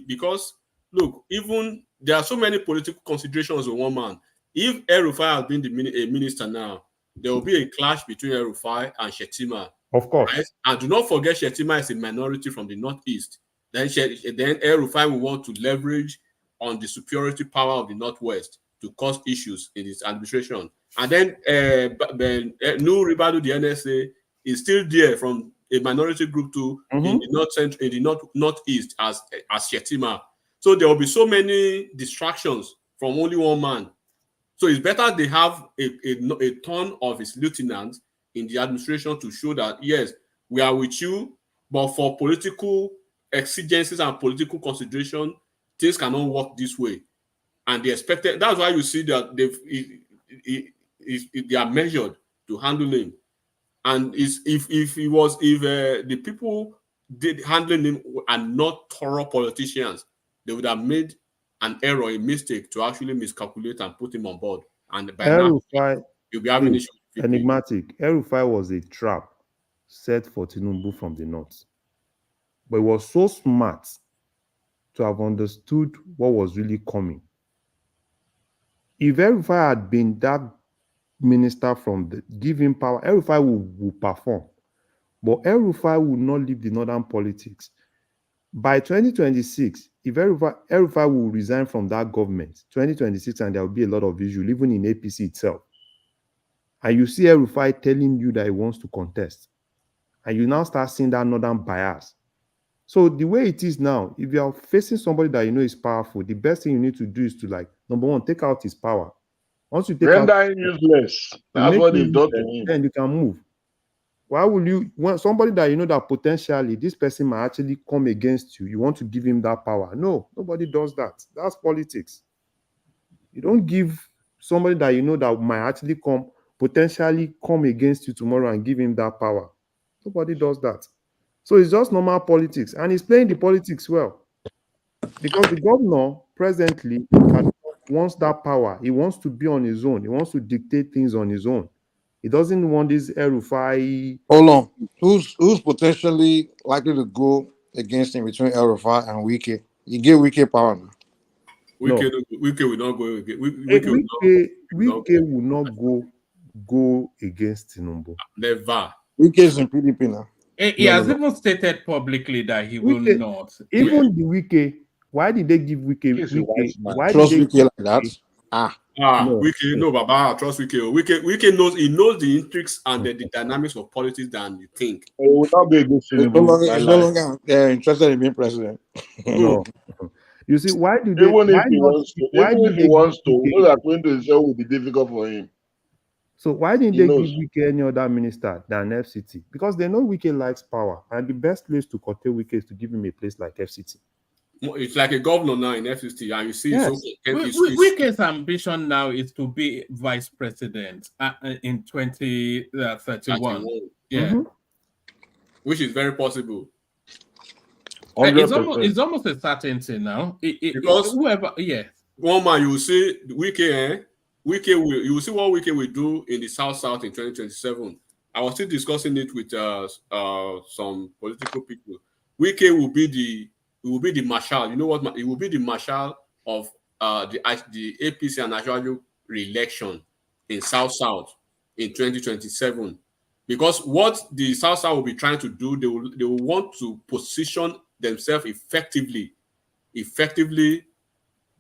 because look, even there are so many political considerations in one man. If El-Rufai had been a minister now, there will be a clash between El-Rufai and Shettima. Of course. Right? And do not forget, Shettima is a minority from the northeast. Then El-Rufai will want to leverage on the superiority power of the northwest to cause issues in his administration. And then New Ribadu, the NSA, is still there from a minority group to in the north central, in the northeast as Shettima. So there will be so many distractions from only one man. So it's better they have a ton of his lieutenants in the administration to show that yes, we are with you, but for political exigencies and political consideration, things cannot work this way. And they expected. That's why you see that they are measured to handle him. And if the people did handling him are not thorough politicians, they would have made an error, a mistake to actually miscalculate and put him on board. And by now, you'll be having issues. Enigmatic. El-Rufai was a trap set for Tinubu from the north, but he was so smart to have understood what was really coming. If El-Rufai had been that minister from the giving power, El-Rufai will perform. But El-Rufai will not leave the northern politics. By 2026, if El-Rufai will resign from that government, 2026, and there will be a lot of issues, even in APC itself. And you see El-Rufai telling you that he wants to contest. And you now start seeing that northern bias. So the way it is now, if you are facing somebody that you know is powerful, the best thing you need to do is to, like, number one, take out his power. Once you take render him useless. That's what they've done to him. Then you can move. Why will you, when somebody that you know that potentially this person might actually come against you, you want to give him that power? No, nobody does that. That's politics. You don't give somebody that you know that might actually potentially come against you tomorrow and give him that power. Nobody does that. So it's just normal politics, and he's playing the politics well, because the governor presently wants that power. He wants to be on his own. He wants to dictate things on his own. He doesn't want this El-Rufai. Hold on. Who's potentially likely to go against him between El-Rufai and Wike? You give Wike power now. Wike will not go again. Wike will not go against Tinubu. Never. Wike is in PDP now. He has even stated publicly that he will not. Even the Wike, why did they give Wike? Why trust did Wike like that? No. Wike, no, Baba, trust Wike. Wike knows the intrigues and the dynamics of politics than you think. It will not be a good He's no longer interested in being president. No. You see, why do they? Even if he wants to, Wike? know that going to the show will be difficult for him. So why didn't they give Wike any other minister than FCT? Because they know Wike likes power, and the best place to curtail Wike is to give him a place like FCT. It's like a governor now in FCT, and you see, Yes. Wike's ambition now is to be vice president in 2031. Yeah, Mm-hmm. Which is very possible. It's almost a certainty now. Because whoever, yeah, one man you will see Wike, you will see what Wike will do in the South in 2027. I was still discussing it with some political people. Wike will be the marshal. You know what? It will be the marshal of the APC and National re-election in South in 2027. Because what the South will be trying to do, they will want to position themselves effectively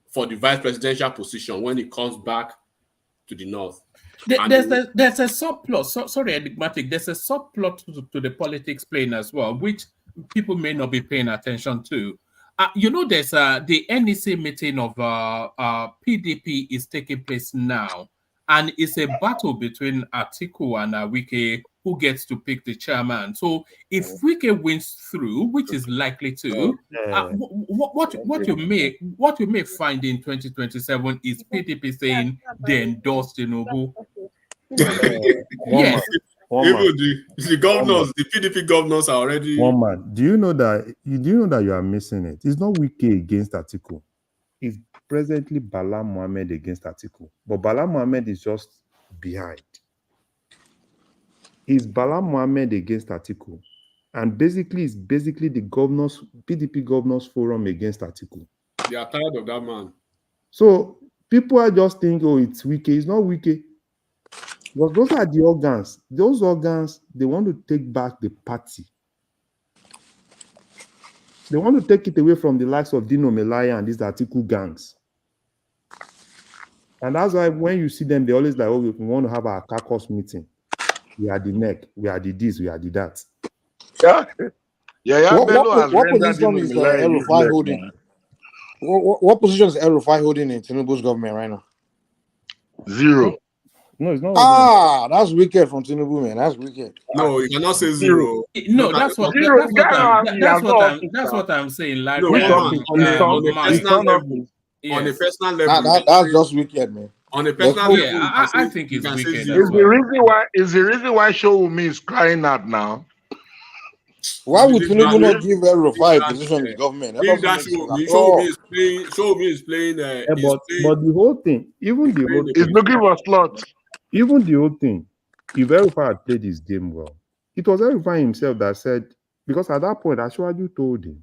for the vice presidential position when it comes back to the North. There's a subplot. Sorry, enigmatic. There's a subplot to the politics playing as well, which people may not be paying attention to. There's the NEC meeting of PDP is taking place now, and it's a battle between Atiku and Wike who gets to pick the chairman. So if Wike wins through, which is likely to, what you may find in 2027 is PDP saying they endorse Tinubu. Yes. Even the governors, the PDP governors are already. One man. Do you know that you are missing it? It's not Wike against Atiku. It's presently Bala Mohammed against Atiku. But Bala Mohammed is just behind. It's Bala Mohammed against Atiku. And basically, it's the PDP governors forum against Atiku. They are tired of that man. So people are just thinking, oh, it's Wike. It's not Wike. Because those are the organs. Those organs, they want to take back the party. They want to take it away from the likes of Dino Melaya and these Atiku gangs. And that's why when you see them, they always like, oh, we want to have our caucus meeting. We are the neck, we are the this, we are the that. Yeah. Yaya Bello has what rendered position is El-Rufai holding? What position is El-Rufai holding in Tinubu's government right now? 0. No, it's not. That's wicked from Tinubu, man. That's wicked. No, you cannot say 0. No, that's what I'm saying. Like, no, on a personal level, that's just wicked, man. On a personal level, I think it's wicked. Is the reason why Shoumi is crying out now? Why would Tinubu not give El-Rufai a position in the government? Shoumi is playing. But the whole thing, even the whole thing, is looking for slots. Even the whole thing, if El-Rufai had played his game well, it was El-Rufai himself that said, because at that point, Ashwaju told him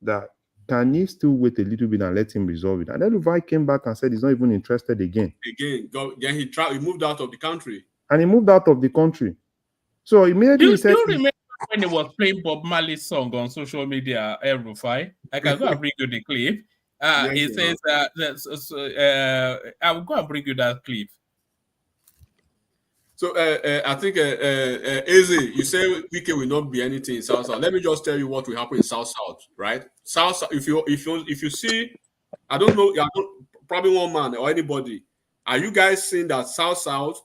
that can he still wait a little bit and let him resolve it? And El-Rufai came back and said he's not even interested again. Then he moved out of the country. And he moved out of the country. So immediately he said, do you remember when he was playing Bob Marley's song on social media, El-Rufai? I can go and bring you the clip. He says, I will go and bring you that clip. So I think, Eze, you say Wike will not be anything in South. Let me just tell you what will happen in South, right? South, if you see, I don't know, probably one man or anybody, are you guys seeing that South?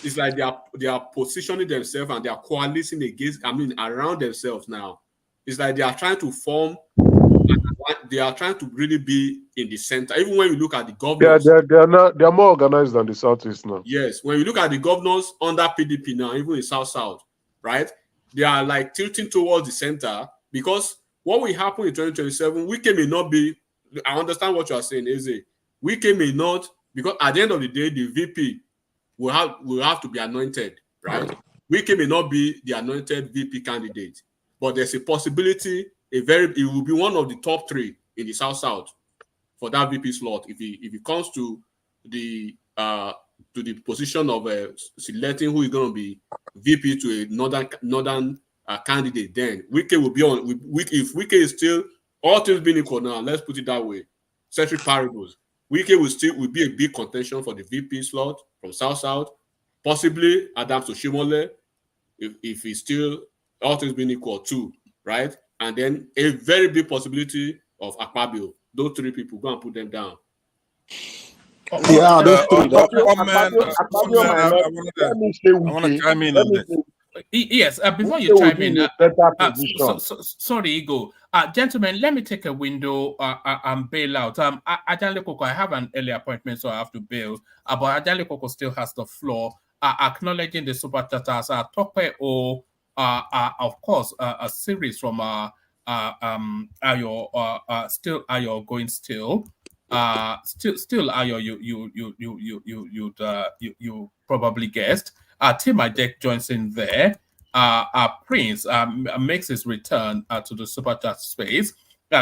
It's like they are positioning themselves and they are coalescing around themselves now. It's like they are trying to form. They are trying to really be in the center. Even when you look at the governors, they are more organized than the Southeast now. Yes, when you look at the governors under PDP now, even in South, right, they are like tilting towards the center because what will happen in 2027, Wike may not be I understand what you are saying, is it? Wike may not, because at the end of the day, the VP will have to be anointed, right? Wike may not be the anointed VP candidate, but there's a possibility it will be one of the top 3 in the South for that VP slot if it comes to the position of selecting who is going to be VP to a northern candidate. Then Wike will be on. If Wike is still, all things being equal now, let's put it that way, Cedric Parables, Wike will be a big contention for the VP slot from South, possibly Adams Oshiomole if he's still, all things being equal too, right? And then a very big possibility of Akpabio. Those 3 people, go and put them down. Yeah, those 3. Let me say I want to chime in on this. Yes, before you chime in, sorry, Ego. Gentlemen, let me take a window and bail out. Ajale Koko, I have an early appointment, so I have to bail. But Ajale Koko still has the floor. Acknowledging the super chatters, Tope O, of course, a series from Ayo, still Ayo going still. Still Ayo, you probably guessed. Tim Ajek joins in there. Prince makes his return to the super chat space.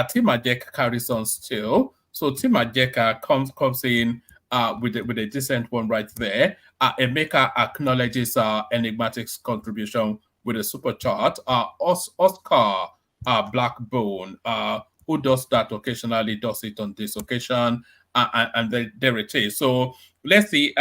Tim Ajek carries on still. So Tim Ajek comes in with a decent one right there. Emeka acknowledges Enigmatic's contribution with a super chat. Oscar Blackbone, who does that occasionally, does it on this occasion, and there it is. So let's see.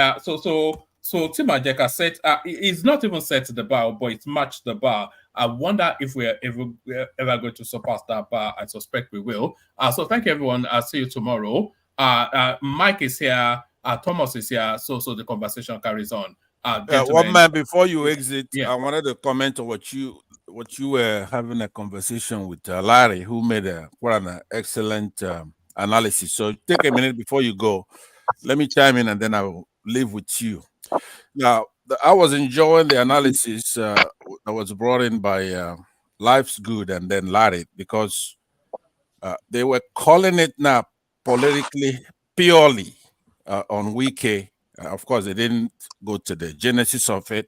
So Tim Ajeka said it's not even set the bar, but it's matched the bar. I wonder if we're ever going to surpass that bar. I suspect we will. So thank you, everyone. I'll see you tomorrow. Mike is here. Thomas is here. So the conversation carries on. One man, before you exit, I wanted to comment on what you were having a conversation with Larry, who made quite an excellent analysis. So take a minute before you go. Let me chime in, and then I will leave with you. Now, I was enjoying the analysis that was brought in by Life's Good and then Larry, because they were calling it now politically purely on Wike. Of course, they didn't go to the genesis of it,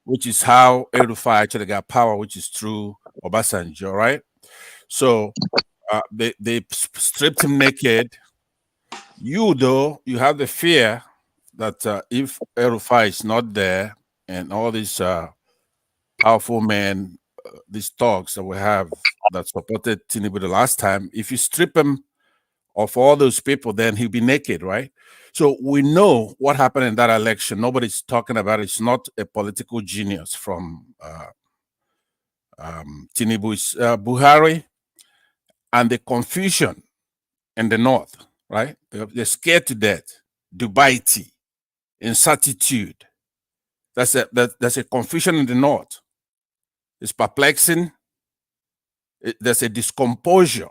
which is how El-Rufai actually got power, which is through Obasanjo, right? So they stripped him naked. You, though, you have the fear that if El-Rufai is not there and all these powerful men, these thugs that we have that supported Tinubu the last time, if you strip him of all those people, then he'll be naked, right? So we know what happened in that election. Nobody's talking about it. It's not a political genius from Tinubu's Buhari, and the confusion in the north, right? They're scared to death. Dubai tea, incertitude. That's a confusion in the north. It's perplexing. There's a discomposure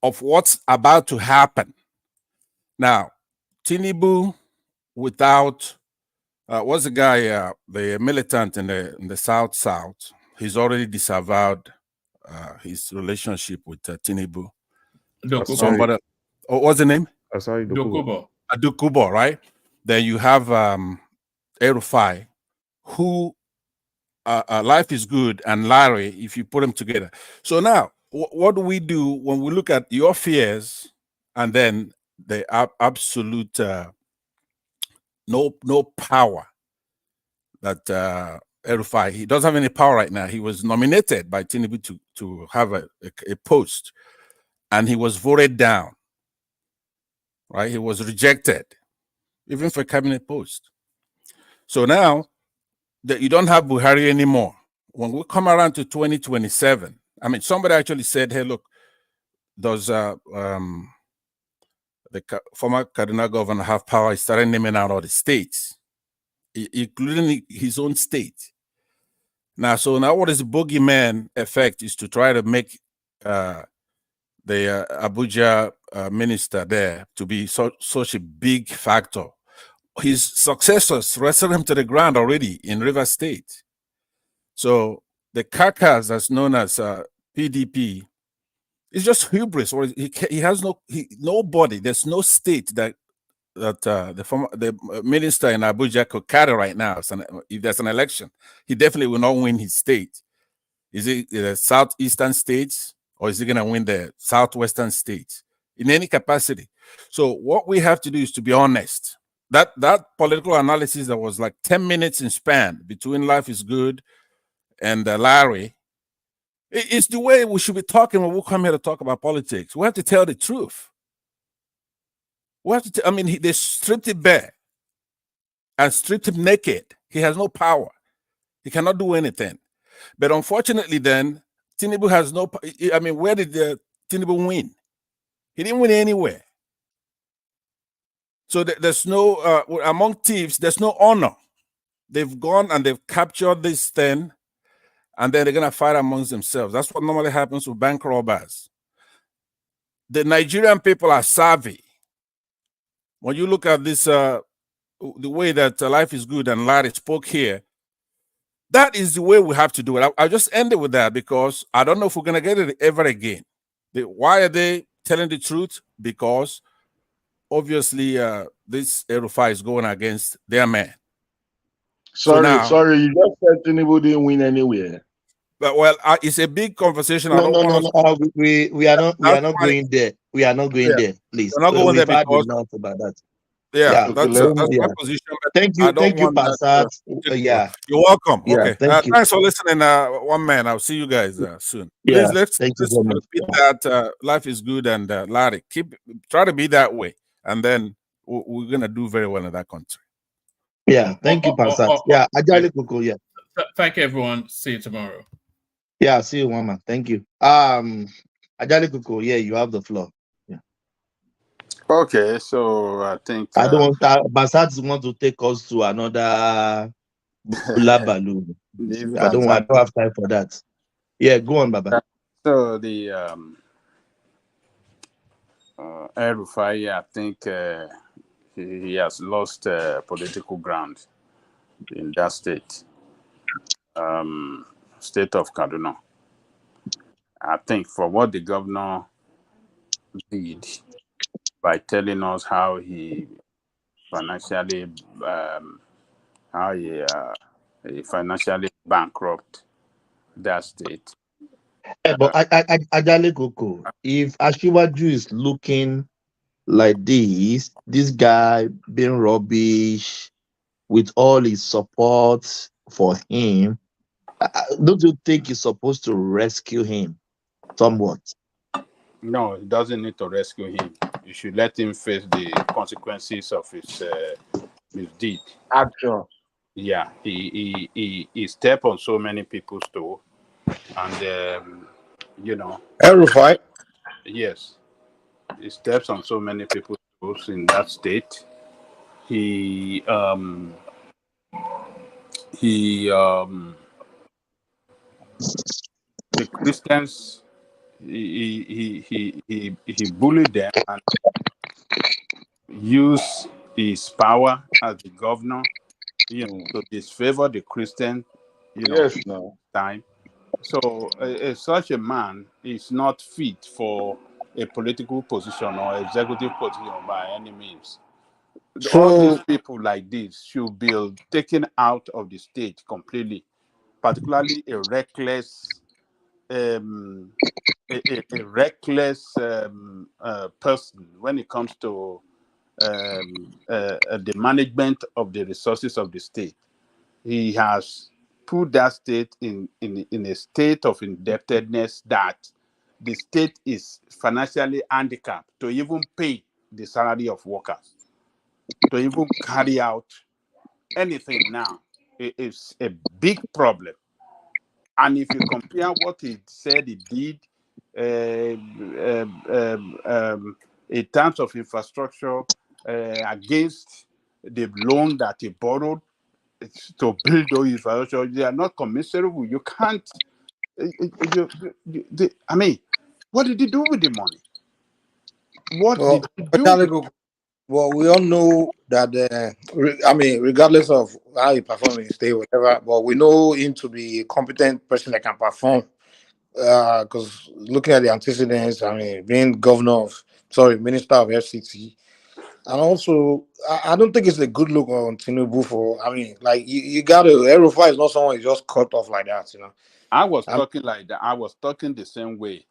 of what's about to happen. Now, Tinubu, without what's the guy, the militant in the South, he's already disavowed his relationship with Tinubu. Somebody, what's the name? Dokubo, right? Then you have El-Rufai, who Life is Good, and Larry, if you put them together. So now, what do we do when we look at your fears and then the absolute no power that El-Rufai, he doesn't have any power right now. He was nominated by Tinubu to have a post, and he was voted down, right? He was rejected, even for a cabinet post. So now that you don't have Buhari anymore, when we come around to 2027, I mean, somebody actually said, hey, look, does the former Kaduna governor have power? He started naming out all the states, including his own state. Now, what is the boogeyman effect is to try to make the Abuja minister there to be such a big factor. His successors wrestled him to the ground already in Rivers State. So the carcass that's known as PDP It's just hubris, or he has nobody. There's no state that the minister in Abuja could carry right now. If there's an election, he definitely will not win his state. Is it the southeastern states, or is he going to win the southwestern states in any capacity? So what we have to do is to be honest. That political analysis that was like 10 minutes in span between Life is Good and Larry, it's the way we should be talking when we come here to talk about politics. We have to tell the truth. We have to. I mean, they stripped him bare and stripped him naked. He has no power. He cannot do anything. But unfortunately, then Tinubu has no. I mean, where did Tinubu win? He didn't win anywhere. So there's no among thieves. There's no honor. They've gone and they've captured this thing, and then they're gonna fight amongst themselves. That's what normally happens with bank robbers. The Nigerian people are savvy. When you look at this, the way that Life is Good and Larry spoke here, that is the way we have to do it. I'll just end it with that because I don't know if we're going to get it ever again. Why are they telling the truth? Because obviously this El-Rufai is going against their man. Sorry, you just said Tinubu didn't win anywhere. But well, it's a big conversation. No, we are not going there. We are not going there, please. We're not going there We've had because enough about that. Yeah, that's my position. Thank you, Pastor. Yeah, you're welcome. Yeah, Okay, thank you. thanks for listening. One man, I'll see you guys soon. Please let's repeat that. Life is Good and Larry. Try to be that way, and then we're gonna do very well in that country. Yeah, thank you, Pastor. Yeah, Ajali Kuku. Yeah. Thank you, everyone. See you tomorrow. Yeah, see you, Mama. Thank you. Ajali Kuku. Yeah, you have the floor. Yeah. Okay, so I think I don't want Basat want to take us to another balloon. I don't have time for that. Yeah, go on, Baba. So the El-Rufai, I think he has lost political ground in that state, state of Kaduna. I think for what the governor did by telling us how he financially financially bankrupt that state. But Ajale Koko, if Ashiwaju is looking like this guy being rubbish with all his support for him, don't you think he's supposed to rescue him somewhat? No, he doesn't need to rescue him. You should let him face the consequences of his deed. Action. Yeah, he stepped on so many people's toe, and El-Rufai. Yes, he steps on so many people's toes in that state. The Christians, he bullied them and used his power as the governor, to disfavor the Christian, time. So such a man is not fit for a political position or executive position by any means. All these people like this should be taken out of the state completely, particularly a reckless person when it comes to the management of the resources of the state. He has put that state in a state of indebtedness that the state is financially handicapped to even pay the salary of workers, to even carry out anything now. It's a big problem. And if you compare what he said he did in terms of infrastructure against the loan that he borrowed to build those infrastructure, they are not commensurable. You can't. I mean, what did he do with the money? What did he do? Well, we all know that. Regardless of how he performs in state, whatever, but we know him to be a competent person that can perform because looking at the antecedents, I mean, being minister of FCT, and also, I don't think it's a good look on Tinubu for. I mean, like you got to. Erufai is not someone you just cut off like that, you know. I was talking like that. I was talking the same way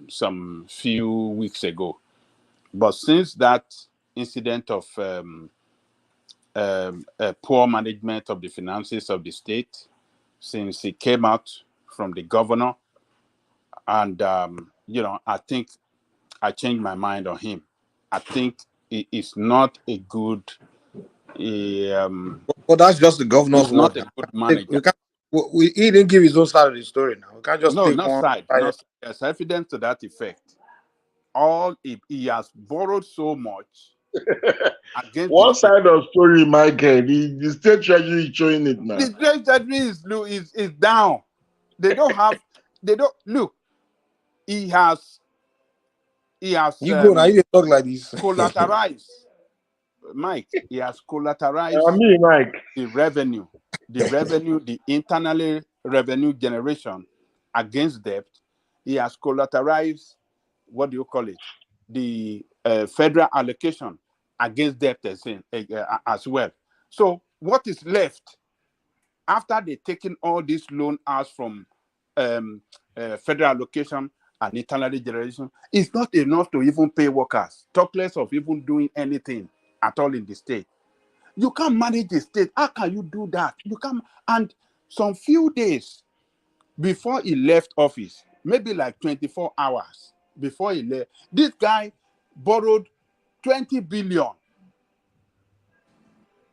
some few weeks ago. But since that incident of poor management of the finances of the state, since it came out from the governor, and I think I changed my mind on him. I think it is not a good. Well, that's just the governor's He's not word. a good manager. He didn't give his own side of the story. Now we can't just No, take not one. side. There's evidence to that effect. He has borrowed so much against One the state. side of story, Michael. The state treasury is showing it now. The state treasury is down. They don't look. He has You go now. You talk like this. collateralized. Mike, he has collateralized Mike. the revenue, the internally revenue generation against debt. He has collateralized, what do you call it? The federal allocation against debt as well. So what is left after they've taken all these loan out from federal allocation and internally generation is not enough to even pay workers, talk less of even doing anything at all in the state. You can't manage the state. How can you do that? You can't. And some few days before he left office, maybe like 24 hours before he left, this guy borrowed 20 billion.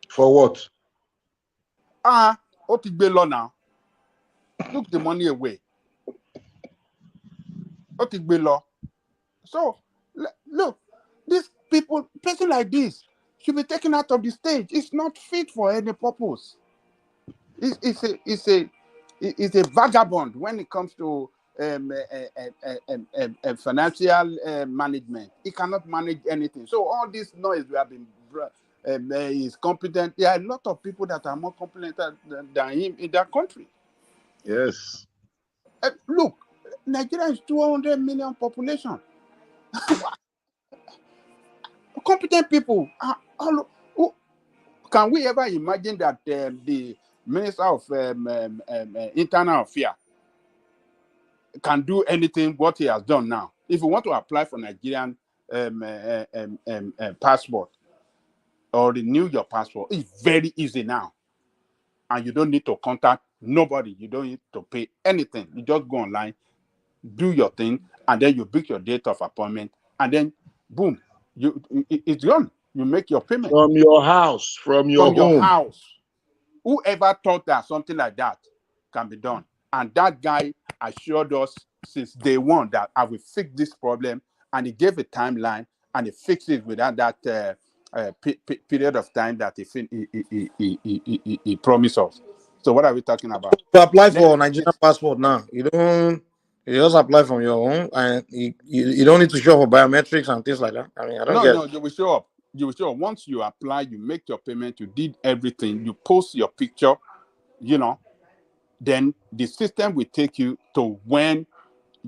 For what? Otigbelo now. Took the money away. Otigbelo. So, look, these people, person like this, should be taken out of the stage. It's not fit for any purpose. It's a vagabond when it comes to financial management. He cannot manage anything. So all this noise we have been is competent. There are a lot of people that are more competent than him in that country. Yes. Look, Nigeria is 200 million population. Competent people. Can we ever imagine that the Minister of Internal Affairs can do anything what he has done now? If you want to apply for Nigerian passport or renew your passport, it's very easy now. And you don't need to contact nobody. You don't need to pay anything. You just go online, do your thing, and then you book your date of appointment, and then boom, it's gone. You make your payment from your house, from your house. Whoever thought that something like that can be done? And that guy assured us since day one that I will fix this problem, and he gave a timeline, and he fixed it without that period of time that he promised us. So what are we talking about? To apply for Nigerian passport now, you just apply from your own, and you don't need to show for biometrics and things like that. I mean, I don't get. No, you will show up. You will show up. Once you apply, you make your payment, you did everything, you post your picture, then the system will take you to when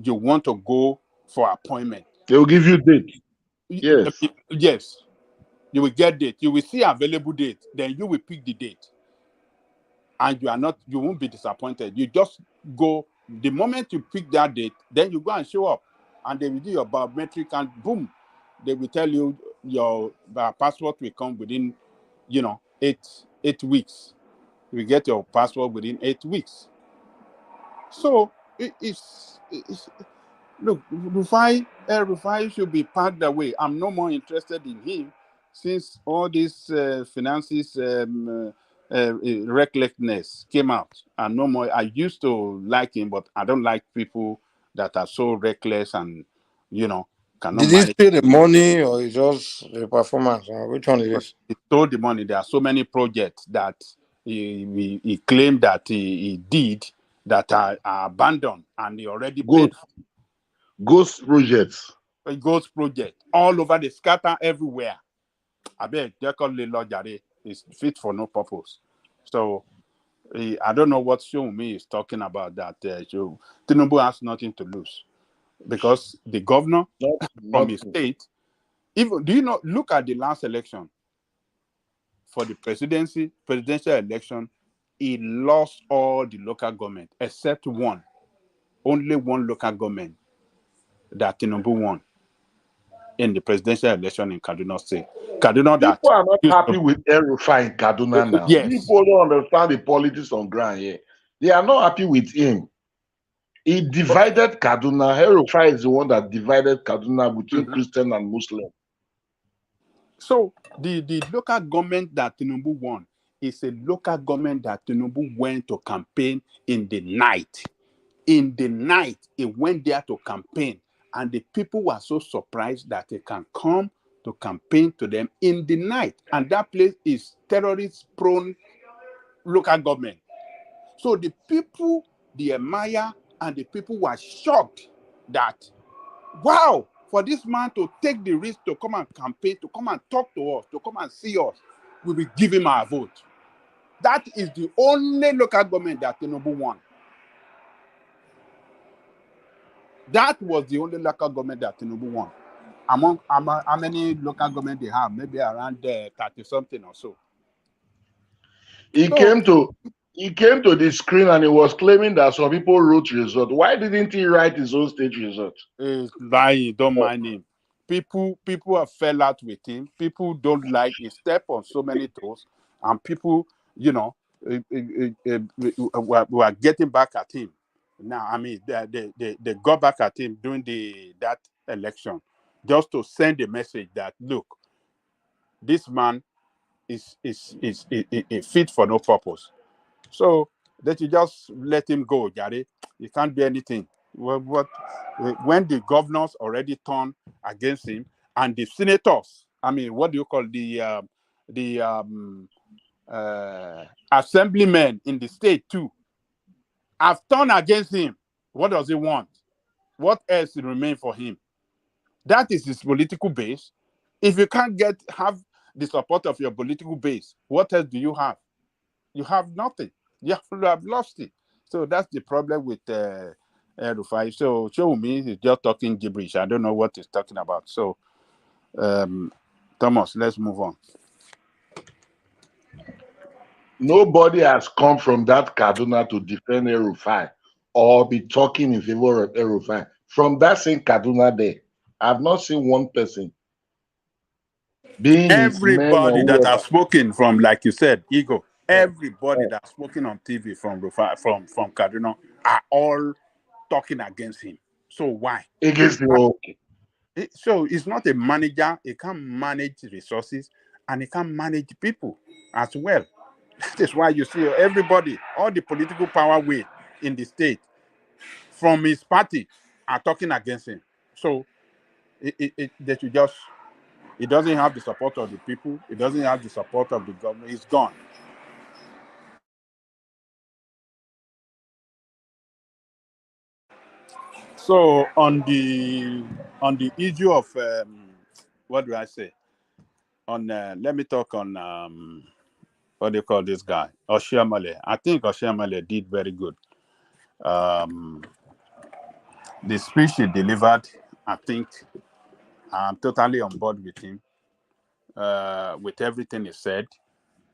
you want to go for appointment. They will give you date. Yes. Yes. You will get date. You will see available date. Then you will pick the date. And you won't be disappointed. You just go, the moment you pick that date, then you go and show up. And they will do your biometric, and boom, they will tell you your passport will come within, 8 weeks. You will get your passport within 8 weeks. So it's look, Rufai should be packed away. I'm no more interested in him since all this finances recklessness came out. And no more. I used to like him, but I don't like people that are so reckless and cannot Did he manage. steal the money, or is just the performance? Which one is this? He stole the money. There are so many projects that he claimed that he did that are abandoned, and he already paid for. Ghost projects. A ghost project all over the scatter everywhere. I beg, they call the Lord Jare is fit for no purpose. So I don't know what Shomi is talking about. That Tinubu has nothing to lose because the governor from his state. Even do you know? Look at the last election for the presidential election. He lost all the local government except one. Only one local government that Tinubu won in the presidential election in Kaduna State. Kaduna that people are not happy with El-Rufai in Kaduna now. Yes. People don't understand the politics on ground here. They are not happy with him. He divided Kaduna. El-Rufai is the one that divided Kaduna between Christian and Muslim. So the local government that Tinubu won is a local government that Tinubu went to campaign in the night. In the night, he went there to campaign, and the people were so surprised that they can come to campaign to them in the night. And that place is terrorist-prone local government. So the people, the Emir, and the people were shocked that, wow, for this man to take the risk to come and campaign, to come and talk to us, to come and see us, we will give him our vote. That is the only local government that Tinubu won. That was the only local government that Tinubu won. Among how many local government they have? Maybe around 30-something or so. He came to the screen and he was claiming that some people wrote result. Why didn't he write his own state result? He's lying, don't mind him. People have fell out with him. People don't like he step on so many toes, and people, we are getting back at him. Now, I mean, they got back at him during that election, just to send a message that look, this man is fit for no purpose. So that you just let him go, Gary. You can't do anything. When the governors already turned against him and the senators, I mean, what do you call the assemblymen in the state too, have turned against him. What does he want? What else remains for him? That is his political base. If you can't have the support of your political base, what else do you have? You have nothing. You have lost it. So that's the problem with Rufai. So show me he's just talking gibberish. I don't know what he's talking about. So Thomas, let's move on. Nobody has come from that Kaduna to defend El-Rufai or be talking in favor of El-Rufai. From that same Kaduna there, I've not seen one person. Everybody that has spoken from, like you said, Ego, everybody that's spoken on TV from Kaduna are all talking against him. So why? Against the So he's not a manager. He can't manage resources and he can't manage people as well. That is why you see everybody, all the political power weight in the state from his party are talking against him. So that you just, he doesn't have the support of the people. He doesn't have the support of the government. He's gone. So on the issue of what do I say? Let me talk on what do you call this guy? Oshiomole. I think Oshiomole did very good. The speech he delivered, I think I'm totally on board with him. With everything he said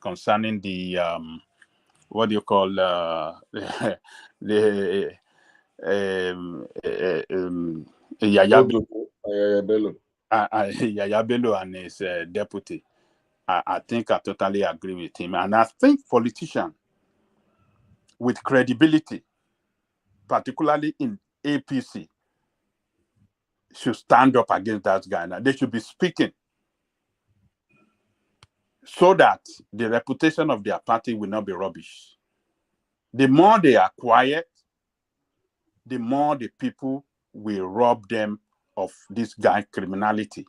concerning the what do you call the Yaya Bello. Yaya Bello and his deputy. I think I totally agree with him. And I think politicians with credibility, particularly in APC, should stand up against that guy. Now, they should be speaking so that the reputation of their party will not be rubbish. The more they are quiet, the more the people will rob them of this guy's criminality.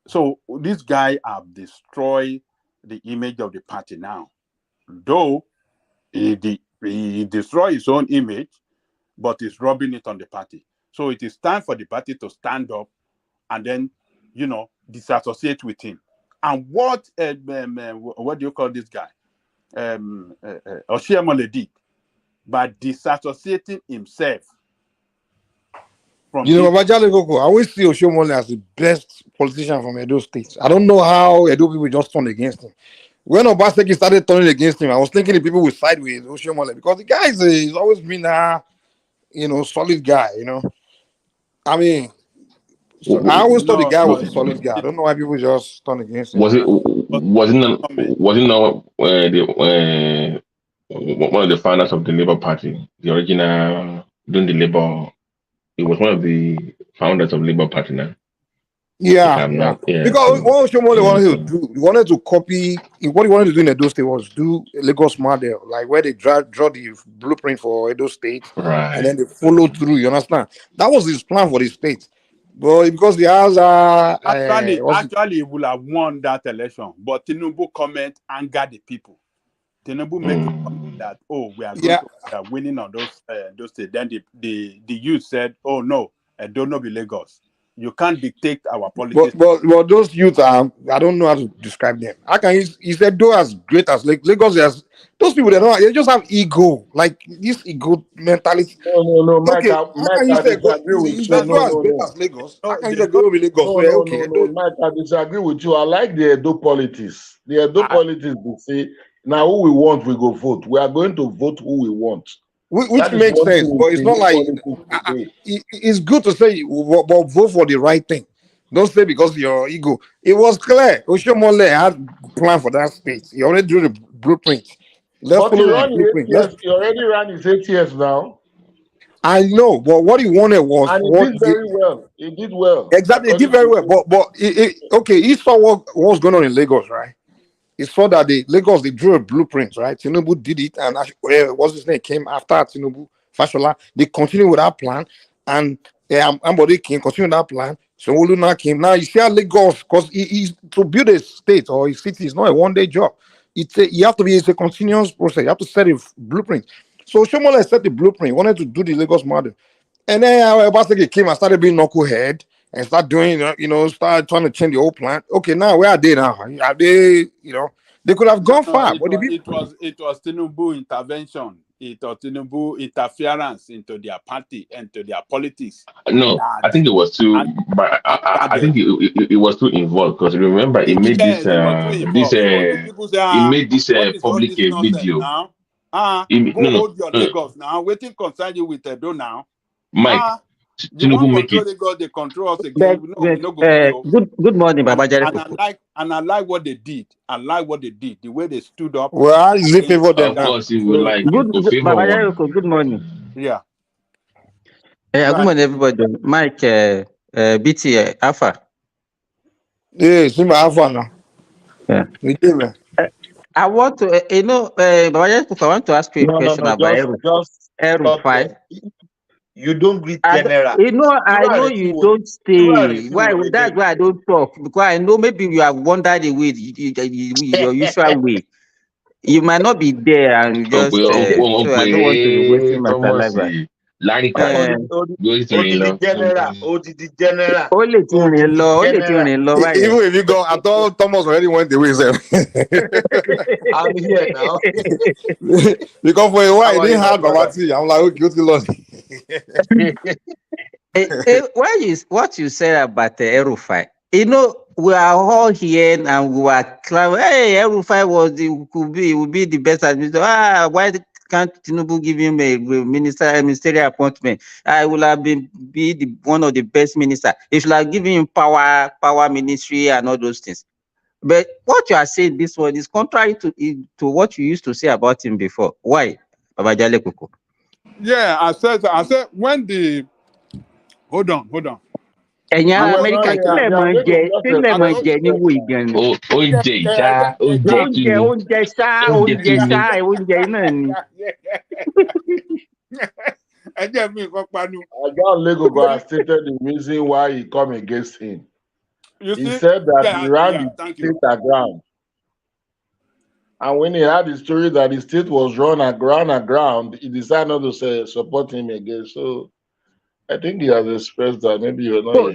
So this guy have destroyed the image of the party now. Though he destroyed his own image, but he's robbing it on the party. So it is time for the party to stand up and then, disassociate with him. And what do you call this guy? Oshiomole did by disassociating himself from You know, this. Babajale Koko, I always see Oshiomole as the best politician from Edo State. I don't know how Edo people just turned against him. When Obaseki started turning against him, I was thinking the people would side with Oshiomole because the guy he's always been a solid guy. I mean, so I always thought the No, guy no, was a solid guy. I don't know why people just turn against him. Was it comment. wasn't now one of the founders of the Labour Party, the original doing the Labour? He was one of the founders of Labour Party now. If I'm not, Because so, what Oshiomole wanted to do, he wanted to copy what he wanted to do in Edo State was do a Lagos model, like where they draw the blueprint for Edo State, and then right. they follow through. You understand? That was his plan for the state. But because the house Actually, he would have won that election, but Tinubu comment angered the people. Tinubu make a comment that, oh, we are going to winning on those states. Then the youth said, oh no, I don't know be Lagos. You can't dictate our politics. but those youth are, I don't know how to describe them. How can he said though as great as Lagos has those people, they just have ego, like this ego mentality. No, Mike, Okay, how can you I say disagree with he's you. as No, as no, great no. as Lagos? No, How can you say go be Lagos? So, okay, No, Mike, I disagree with you. I like the Edo politics. The Edo politics, they say, now who we want, we go vote. We are going to vote who we want. which That is makes one sense, thing but in it's not Edo like politics today. it's good to say, but vote for the right thing. Don't say because of your ego. It was clear. Oshiomole had plan for that state. He already drew the blueprint. Let's But he follow the ran his 8 blueprint. years. He already ran his 8 years now. I know, but what he wanted was And he what did very well. He did well. exactly. He did According very to well. But okay, he saw what was going on in Lagos, right? He saw that the Lagos they drew a blueprint, right? Tinubu did it, and what's his name came after Tinubu, Fashola. They continued with that plan, and Ambode came continued that plan. So Oluna came. Now you see how Lagos, because he's to build a state or a city is not a one-day job. You have to be, it's a continuous process. You have to set a blueprint. So Shomole set the blueprint. He wanted to do the Lagos model. And then Obaseki came and started being knucklehead and start doing, start trying to change the whole plan. Okay, now where are they now? Are they, they could have gone far, but it was Tinubu intervention. It was Tinubu interference into their party and to their politics. No, I think it was too, but I think it was too involved because remember he made Yes, it was too involved. So the people say, he made this what is all public this nonsense video. now? Go No, hold your Lagos now. Waiting concern you with Edo now. Mike, You want Tinubu make control it. Lagos, they control us again. We no go video. Good morning, Baba Jare. And I like what they did. I like what they did. The way they stood up. Well, how is it favor them Of now? course, he will like Good favor Baba Jare, one. good morning. Yeah. Good morning, everybody. Mike, BT, Alpha. Yeah, see my Alpha now. Yeah. We did, man. I want to, Baba Jare, I want to ask you a question about Eru 5. You don't greet general. I know you don't stay. Why? That's why I don't talk, because I know maybe you have wandered away your usual way. You might not be there and just so I don't want to be wasting my saliva. Odidi general. Even if you go, I thought Thomas already went away. I'm here now. Because for a while, he didn't have Babati. I'm like, okay, what's the Lord? What you said about the Erufai, we are all here and we are claiming, hey, Erufai will be the best administrator. Why can't Tinubu give him a ministerial appointment? I will have been one of the best ministers. He should have given him power ministry and all those things. But what you are saying, this one is contrary to what you used to say about him before. Why, Baba Jale Koko? Yeah, I said when the hold on. Ẹ̀yin ará Amẹ́ríkà kílẹ̀ mọ̀ jẹ ní wo ìgàn ni. Oúnjẹ náà ni. John Legogo has stated the reason why he come against him. He said that he ran the state aground. And when he had the story that the state was run aground, he decided not to support him again. So I think he has expressed that maybe you're not. So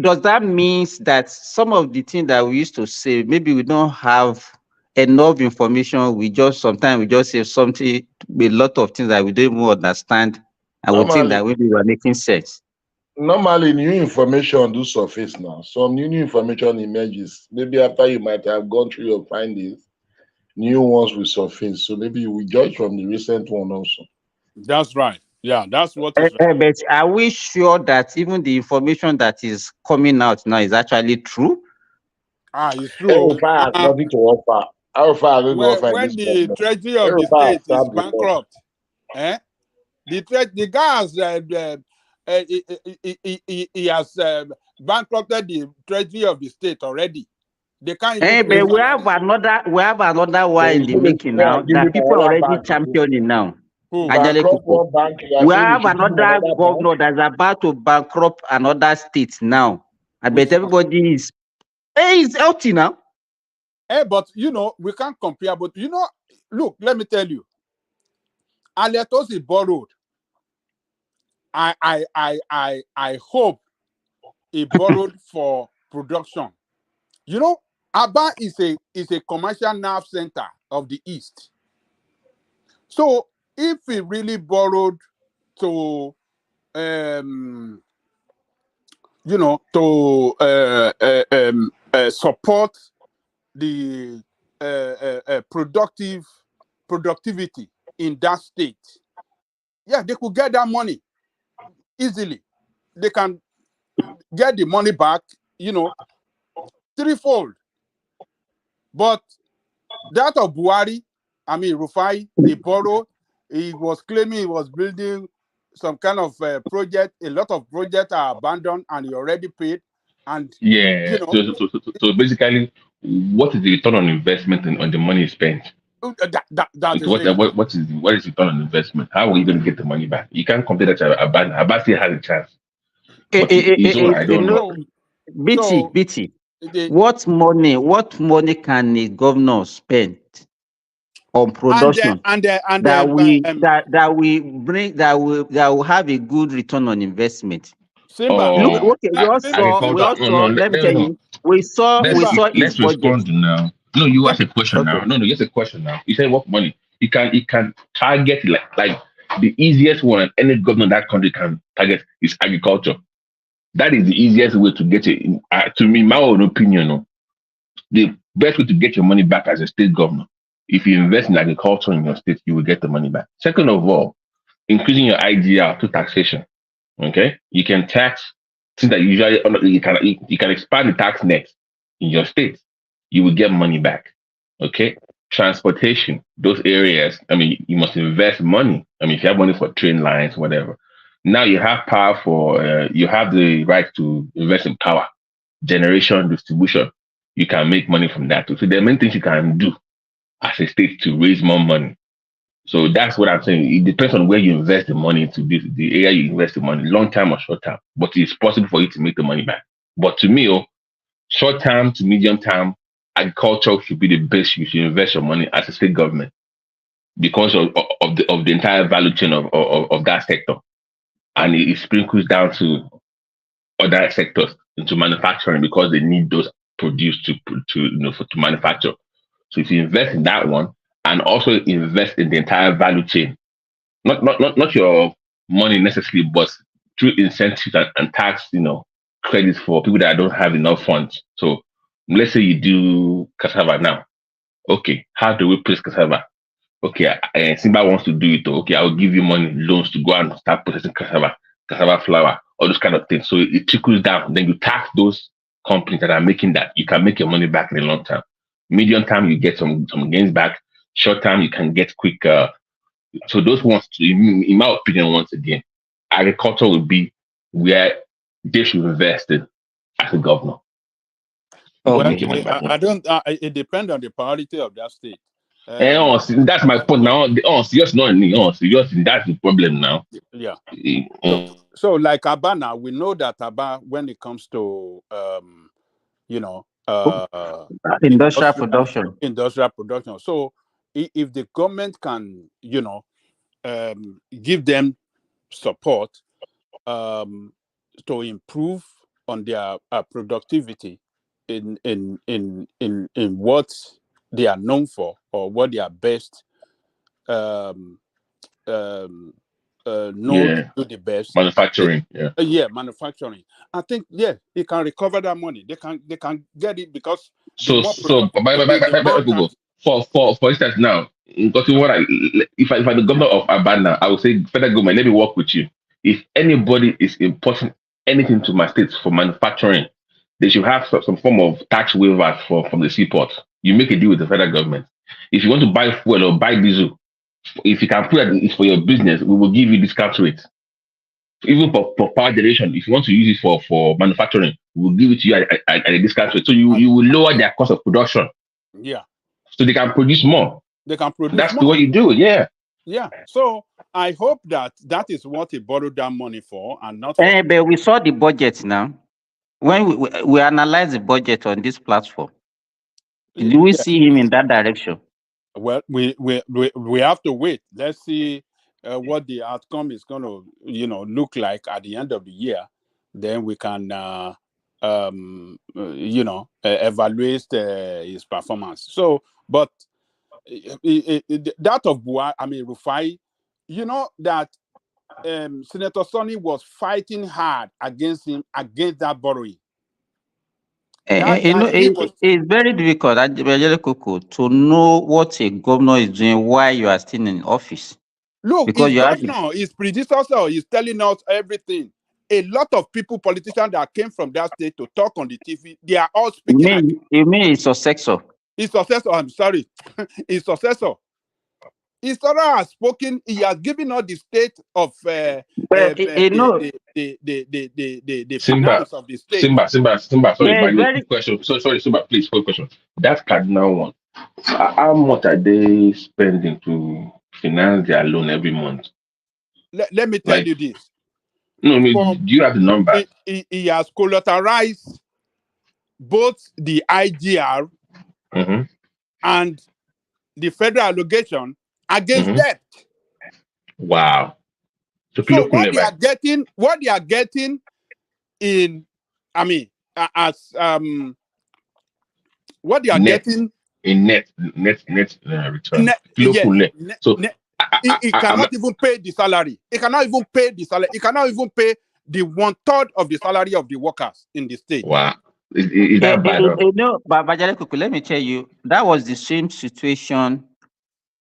does that mean that some of the things that we used to say, maybe we don't have enough information. We just sometimes we just say something, a lot of things that we don't even understand, and we think that we are making sense. Normally, new information do surface now. Some new information emerges. Maybe after you might have gone through your findings, new ones will surface. So maybe you will judge from the recent one also. That's right. Yeah, that's what is. But are we sure that even the information that is coming out now is actually true? It's true. According to offer. How far are we going to offer When this the government? treasury of the state is bankrupt, the guy has he has bankrupted the treasury of the state already. They can't even pay But we have salary. another one in the making now that people are already championing now. We have another governor that's about to bankrupt another state now. I bet everybody is healthy now. But we can't compare. But look, let me tell you, Aletosi borrowed. I hope he borrowed for production. Aba is a commercial nerve center of the East. So if he really borrowed to support the productivity in that state, yeah, they could get that money easily. They can get the money back, threefold. But that of Buhari, Rufai, they borrowed. He was claiming he was building some kind of project. A lot of projects are abandoned and he already paid. And yeah, so basically, what is the return on investment on the money spent? That is what is the return on investment? How are you going to get the money back? You can't compare that to Abba. Abba still has a chance. But I don't know. BT. What money can a governor spend on production that will have a good return on investment? Simba, Look, let me tell you, we saw his let's budget. respond now. No, you asked a question now. No, you asked a question now. You said what money? It can target like the easiest one any government in that country can target is agriculture. That is the easiest way to get it. To me, my own opinion, the best way to get your money back as a state governor, if you invest in agriculture in your state, you will get the money back. Second of all, increasing your IGR to taxation. Okay, you can tax things that usually you can expand the tax net in your state. You will get money back. Okay, transportation, those areas. You must invest money. If you have money for train lines, whatever. Now you have power for. You have the right to invest in power, generation, distribution. You can make money from that too. So there are many things you can do as a state to raise more money. So that's what I'm saying. It depends on where you invest the money into the area you invest the money, long term or short term. But it's possible for you to make the money back. But to me, short term to medium term, agriculture should be the best you should invest your money as a state government because of the entire value chain of that sector. And it sprinkles down to other sectors into manufacturing because they need those produce to manufacture. So if you invest in that one and also invest in the entire value chain, not your money necessarily, but through incentives and tax, credits for people that don't have enough funds. So let's say you do cassava now. Okay, how do we place cassava? Okay, Simba wants to do it. Okay, I'll give you money, loans to go and start processing cassava flour, all those kind of things. So it trickles down. Then you tax those companies that are making that. You can make your money back in the long term. Medium term, you get some gains back. Short term, you can get quick. So those ones, in my opinion, once again, agriculture will be where they should invest in as a governor. Well, I don't. It depends on the priority of that state. That's my point now. Serious, not me. Serious, that's the problem now. Yeah. So like Abana, we know that Aba, when it comes to industrial production. So if the government can, give them support to improve on their productivity in what they are known for, or what they are best um, um, know to Yeah. do the best. Manufacturing. Yeah. Yeah, manufacturing. I think it can recover that money. They can get it because the So more so production, the more Google. tax. For instance now, got what if I'm the governor of Abana, I would say federal government, let me work with you. If anybody is importing anything to my state for manufacturing, they should have some form of tax waivers from the seaport. You make a deal with the federal government. If you want to buy fuel or buy diesel, if you can put that it's for your business, we will give you discount rate. Even for power generation, if you want to use it for manufacturing, we'll give it to you at a discount rate. So you will lower their cost of production. Yeah, So they can produce more. they can produce That's the more. way you do it, yeah. Yeah. So I hope that is what he borrowed that money for, and not for. But we saw the budget now. When we analyze the budget on this platform, do we Yeah. see him in that direction? Well, we have to wait. Let's see what the outcome is going to look like at the end of the year. Then we can evaluate his performance. So, but that of Buhari, I mean Rufai, that Senator Sonny was fighting hard against him, against that borrowing. That guy, he was. It's very difficult, Ajibajele Koko, to know what a governor is doing while you are still in office. Look, Because his you have governor, his predecessor is telling us everything. A lot of people, politicians that came from that state to talk on the TV, they are all speaking. you mean his successor? His successor, I'm sorry, his successor. His successor has spoken. He has given us the state of the finance of the state. Simba. Sorry, Yeah, my quick question. So sorry, Simba, please, quick question. That cardinal one. How much are they spending to finance their loan every month? Let me tell you this. No, do you have the number? He has collateralized both the IGR and the federal allocation against debt. Wow. So what they are getting in, I mean, as what they are getting in net return. It cannot even pay the salary. It cannot even pay the salary. It cannot even pay the 1/3 of the salary of the workers in the state. Wow. Is that bad? But let me tell you, that was the same situation.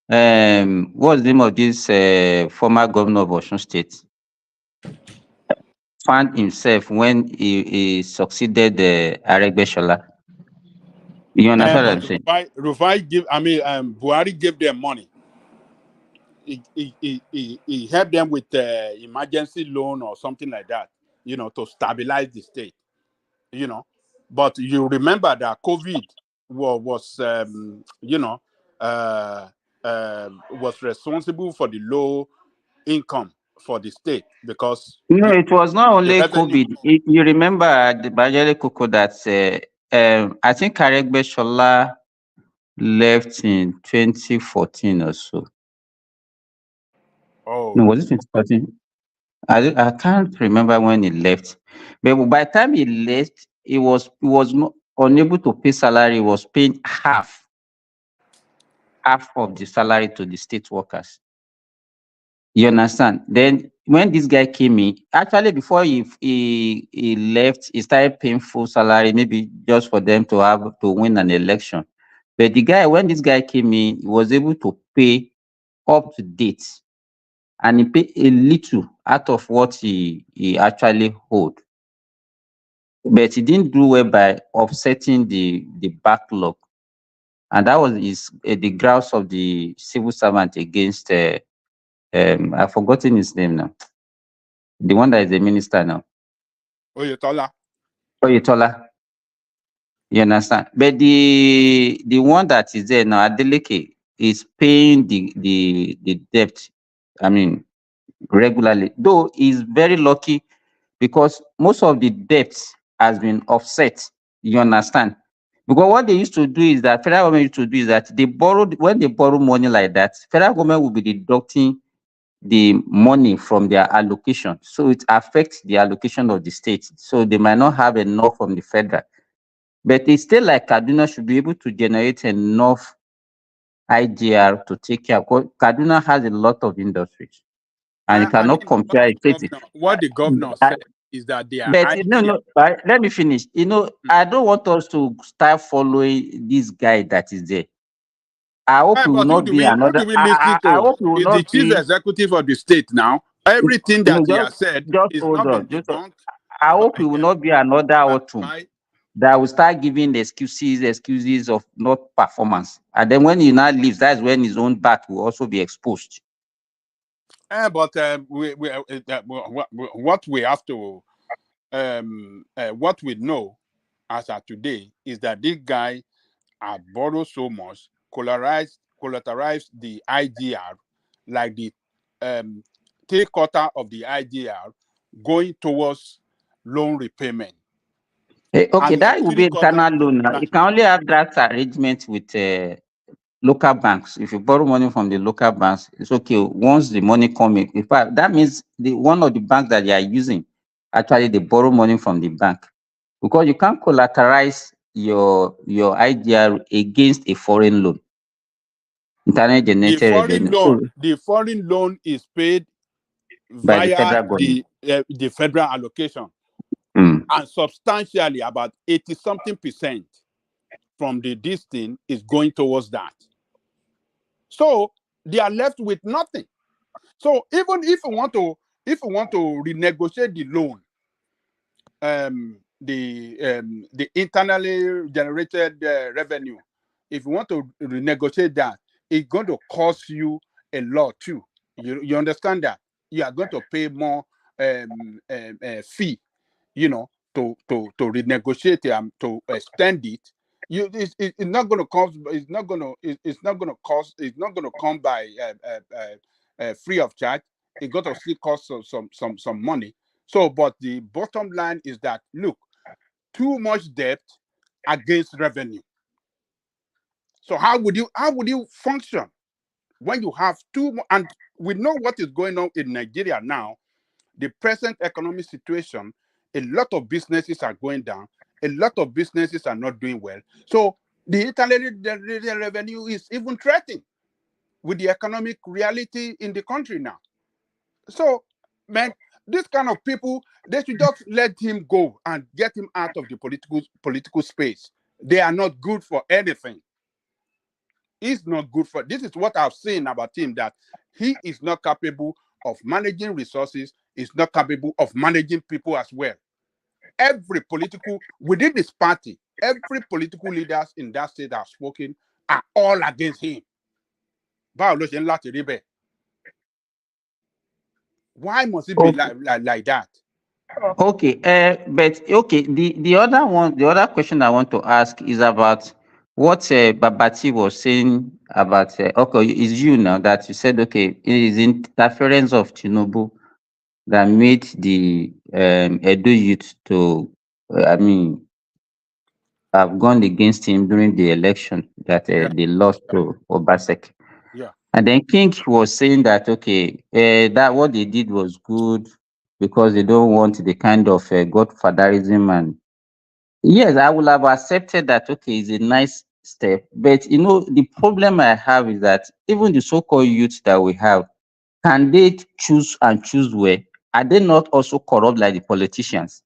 What's the name of this former governor of Osun State? Found himself when he succeeded Aregbesola. You understand what I'm saying? Buhari gave them money. He helped them with emergency loan or something like that, to stabilize the state, But you remember that COVID was responsible for the low income for the state because it was not only COVID. You remember the Bajale Koko that I think Aregbesola left in 2014 or so. Oh, no, was it 2014? I can't remember when he left, but by the time he left, he was not unable to pay salary. He was paying half of the salary to the state workers. You understand? Then when this guy came in, actually before he left, he started paying full salary, maybe just for them to win an election. But when this guy came in, he was able to pay up to date, and he paid a little out of what he actually owed. But he didn't do well by offsetting the backlog, and that was the grounds of the civil servant against I've forgotten his name now. The one that is a minister now. Oyetola. You understand? But the one that is there now, Adeleke, is paying the debt. I mean, regularly. Though he's very lucky because most of the debt has been offset. You understand? Because what they used to do is that federal government used to do is that when they borrow money like that, federal government will be deducting the money from their allocation. So it affects the allocation of the state. So they might not have enough from the federal. But it's still like Kaduna should be able to generate enough IGR to take care. Because Kaduna has a lot of industries, and you I cannot mean, compare it. what the governor said is that they are But no, let me finish. I don't want us to start following this guy that is there. I hope it will but who not do be we another. listen I to? hope it will Is the not chief be. executive of the state now. Everything that he has said Just is hold not been on. debunked I by hope it will not be another autumn by that will start giving excuses of not performance. And then when he now leaves, that's when his own back will also be exposed. but what we have to what we know as of today is that this guy had borrowed so much, collateralized the IGR, like the 3/4 of the IGR going towards loan repayment. Okay, And that will be internal loan. Now. You can only have that arrangement with local banks. If you borrow money from the local banks, it's okay. Once the money comes in fact, that means one of the banks that they are using, actually they borrow money from the bank. Because you can't collateralize your IDR against a foreign loan. Internet the generated foreign revenue. loan, So, the foreign loan is paid by the via federal government. the federal allocation, and substantially about 80-something% from this thing is going towards that. So they are left with nothing. So even if we want to renegotiate the loan, the internally generated revenue, if you want to renegotiate that, it's going to cost you a lot too. You understand that you are going to pay more fee, to renegotiate it, to extend it. It's not going to cost. It's not going to. It's not going to cost. It's not going to come by free of charge. It's going to still cost some money. So, but the bottom line is that look, too much debt against revenue. So how would you function when you have too much? And we know what is going on in Nigeria now. The present economic situation, a lot of businesses are going down. A lot of businesses are not doing well. So the internal revenue is even threatened with the economic reality in the country now. So, man, this kind of people, they should just let him go and get him out of the political space. They are not good for anything. He's not good for. This is what I've seen about him, that he is not capable of managing resources. He's not capable of managing people as well. Every political within this party, every political leaders in that state that have spoken are all against him. Why must it be like that? Okay, but okay, the other question I want to ask is about what Babati was saying about okay, is you now that you said okay, it is interference of Tinubu that made the Edo youth to have gone against him during the election that they lost to Obaseki. Yeah. And then King was saying that okay, that what they did was good because they don't want the kind of godfatherism. And yes, I would have accepted that okay, it's a nice step. But the problem I have is that even the so-called youth that we have, can they choose and choose where? Are they not also corrupt like the politicians?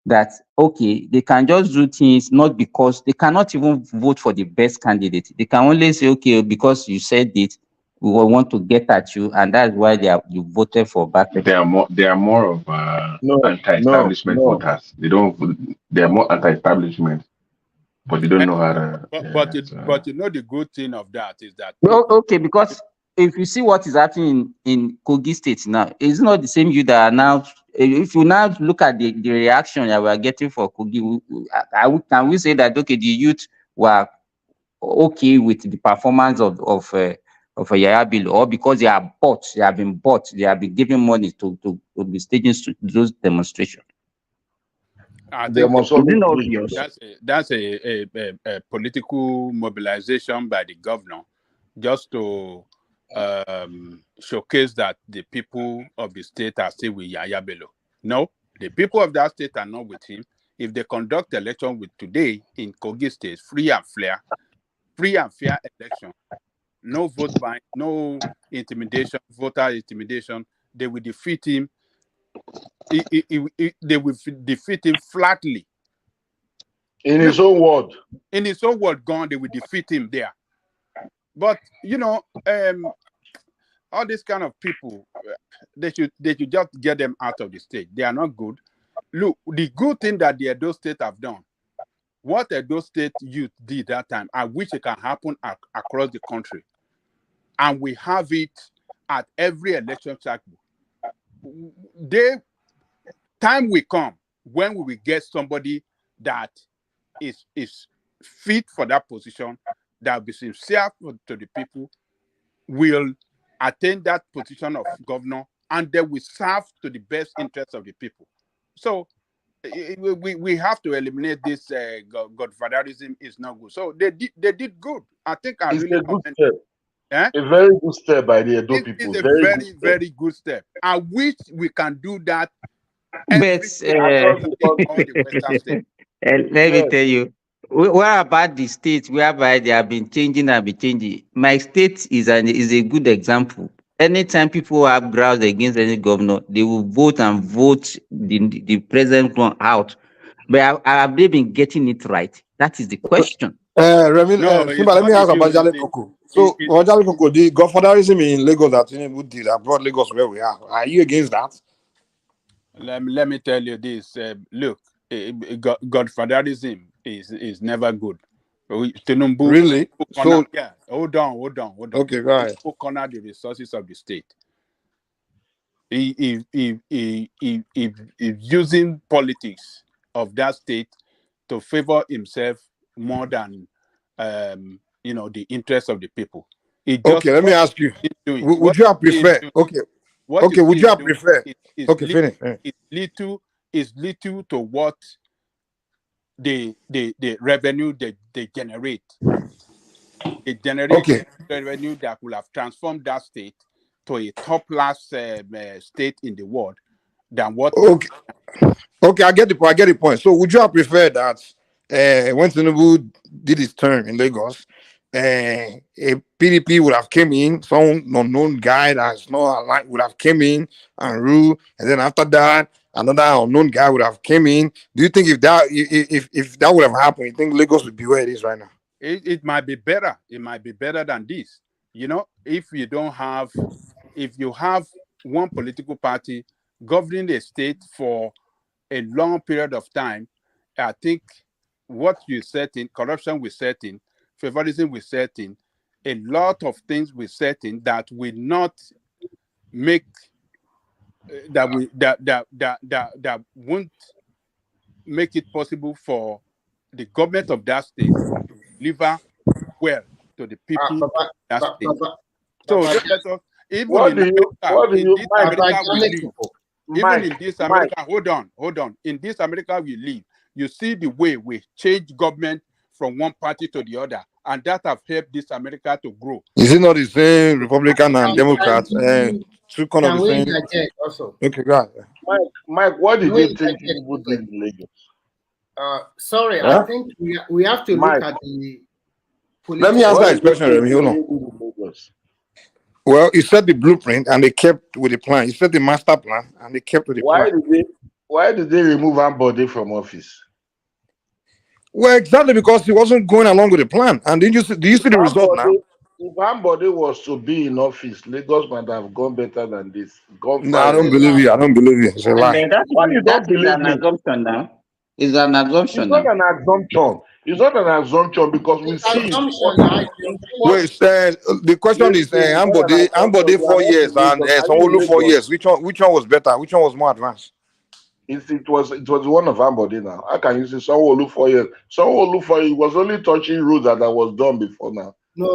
That okay, they can just do things not because they cannot even vote for the best candidate. They can only say, okay, because you said it, we will want to get at you, and that's why you voted for back. They are more of anti-establishment voters. They are more anti-establishment, but they don't know how to. But the good thing of that is that Well, okay, because if you see what is happening in Kogi State now, it's not the same you that are now. If you now look at the reaction that we are getting for Kogi, can we say that okay, the youth were okay with the performance of Yaya Bello, or because they have been bought, they have been given money to be staging those demonstrations? I think obvious. That's a political mobilization by the governor, just to showcase that the people of the state are still with Yaya Bello. No, the people of that state are not with him. If they conduct election with today in Kogi State, free and fair election, no vote buying, no intimidation, voter intimidation. They will defeat him. They will defeat him flatly. In his own word. In his own word, gone, they will defeat him there. But all these kind of people, they should just get them out of the state. They are not good. Look, the good thing that the Edo State have done, what Edo State youth did that time, I wish it can happen across the country. And we have it at every election cycle. Time will come when we will get somebody that is fit for that position, that will be sincere to the people, will attain that position of governor, and they will serve to the best interest of the people. So we have to eliminate this godfatherism. Is not good. So they did good. I think It's a good step. A very good step by the Edo people. It's a very good step. I wish we can do that. But let me tell you, what about the states whereby they have been changing and be changing? My state is a good example. Anytime people have grounds against any governor, they will vote the present one out. But have they been getting it right? That is the question. Remy, Simba, let me ask about Jale Koko. So, Jale Koko, the godfatherism in Lagos that Tinubu did, that brought Lagos where we are you against that? Let me tell you this. Look, godfatherism is never good. Tinubu, really? So, yeah, hold on. Okay, go ahead. Tinubu corner the resources of the state. He using politics of that state to favor himself more than the interests of the people. Okay, let me ask you. Would you have preferred? Okay. Okay, would you have preferred? Okay, finish. It's little to what the revenue they generate. They generate revenue that will have transformed that state to a top-class state in the world than what. Okay, I get the point. So, would you have preferred that when Tinubu did his term in Lagos, a PDP would have came in, some unknown guy that's not aligned would have came in and ruled, and then after that, another unknown guy would have came in? Do you think if that would have happened, you think Lagos would be where it is right now? It might be better. It might be better than this. If you have one political party governing a state for a long period of time, I think what you set in, corruption will set in, favoritism will set in, a lot of things will set in that will not make that won't make it possible for the government of that state to deliver well to the people of that state. So let us, even in this America, hold on. In this America we live, you see the way we change government from one party to the other, and that have helped this America to grow. Is it not the same Republican and Democrats? Two kind of the same. Also. Okay, go ahead. Mike, what did you think Tinubu did in Lagos? Sorry, I think we have to look at the. Let me answer his question, Remy. Hold on. Well, he set the blueprint and they kept with the plan. He set the master plan and they kept with the plan. Why did they remove Ambode from office? Well, exactly because he wasn't going along with the plan. And do you see the result now? If Ambode was to be in office, Lagos might have gone better than this. No, I don't believe you. It's a lie. Why you don't believe me? Assumption now. It's an assumption. It's not an assumption. It's not an assumption because we see. Wait, the question is Ambode 4 years and Sanwo-Olu 4 years. Which one was better? Which one was more advanced? It was one of Ambode now. How can you say Sanwo-Olu 4 years? Sanwo-Olu 4 years was only touching roads that was done before now. There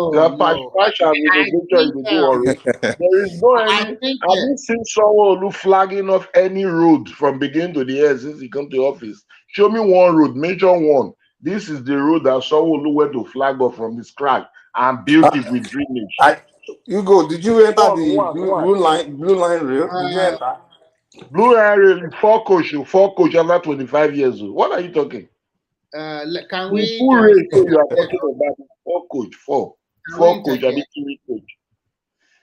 is no any. Have you seen Sanwo-Olu flagging off any road from beginning to the end since he come to office? Show me one road, major one. This is the road that Sanwo-Olu went to flag off from this crack and built it with drainage. Did you enter the blue line rail? Did you enter? Blue line rail, four coach after 25 years old. What are you talking? Can we? You are talking about four coach. four coach, I mean three coach.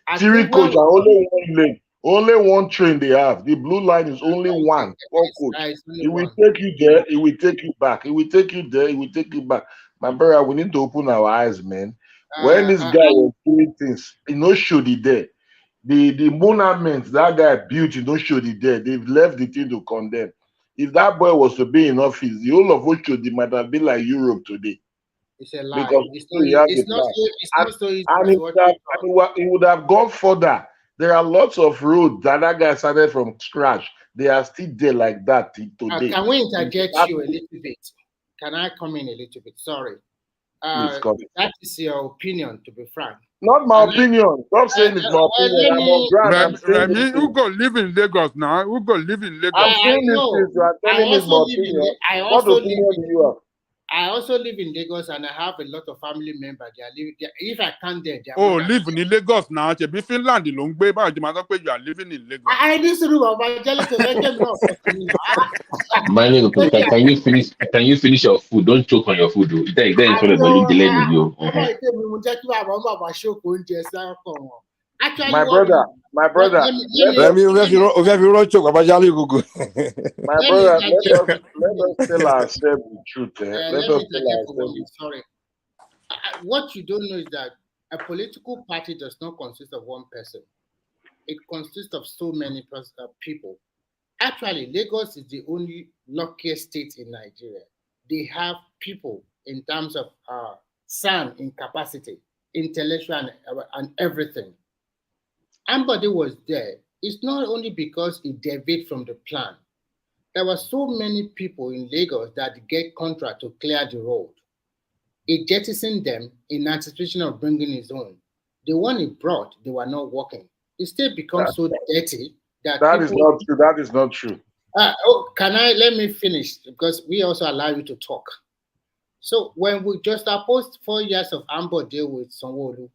I Three think coach and only one lane. Only one train they have. The blue line is only one. Four coach. it's only It will one. take you there. It will take you back. It will take you there. It will take you back. My brother, we need to open our eyes, man. When this guy was doing things, he no show the there. The monument that guy built, he no show the there. They've left the thing to condemn. If that boy was to be in office, the whole of Oshodi might have been like Europe today. It's a lie. Because It's he has the not plan. so easy And as it what would, have, you thought. it would have gone further. There are lots of roads that guy started from scratch. They are still there like that till today. Can we interject you a little bit? Can I come in a little bit? Sorry. Please come. That is your opinion, to be frank. Not my opinion. Stop saying it's my opinion. I'm on ground. I'm saying Remy, who go live in Lagos now? Who go live in Lagos? I'm saying this thing. You are telling me it's my opinion. What opinion do you have? I also live in Lagos and I have a lot of family members. They are living there. If I can't there, they are Oh, live in Lagos now. Be Finland long way, but you are living in Lagos. I this room of evangelist to let them know. My nigga, can you finish? Can you finish your food? Don't choke on your food, though. Then sort of you delay me, yo. Actually, my brother, let let us tell ourselves the truth. Let us tell ourselves. Sorry. What you don't know is that a political party does not consist of one person. It consists of so many people. Actually, Lagos is the only luckiest state in Nigeria. They have people in terms of sound in capacity, intellectual and everything. Ambode was there. It's not only because it deviated from the plan. There were so many people in Lagos that get contract to clear the road. It jettisoned them in anticipation of bringing his own. The one he brought, they were not working. It still becomes so dirty that is not true. That is not true. Let me finish because we also allow you to talk. So when we just opposed 4 years of Ambode with Sanwo-Olu,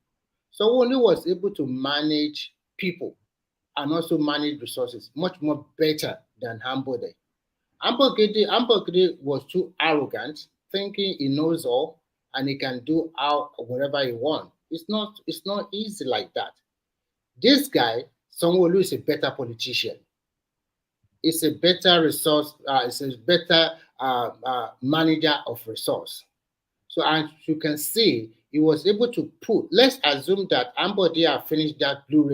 Sanwo-Olu was able to manage people and also manage resources much more better than Ambode. Ambode was too arrogant, thinking he knows all and he can do whatever he wants. It's not easy like that. This guy, Sanwo-Olu, is a better politician. It's a better resource. It's a better manager of resource. So as you can see, he was able to put. Let's assume that Ambode have finished that blue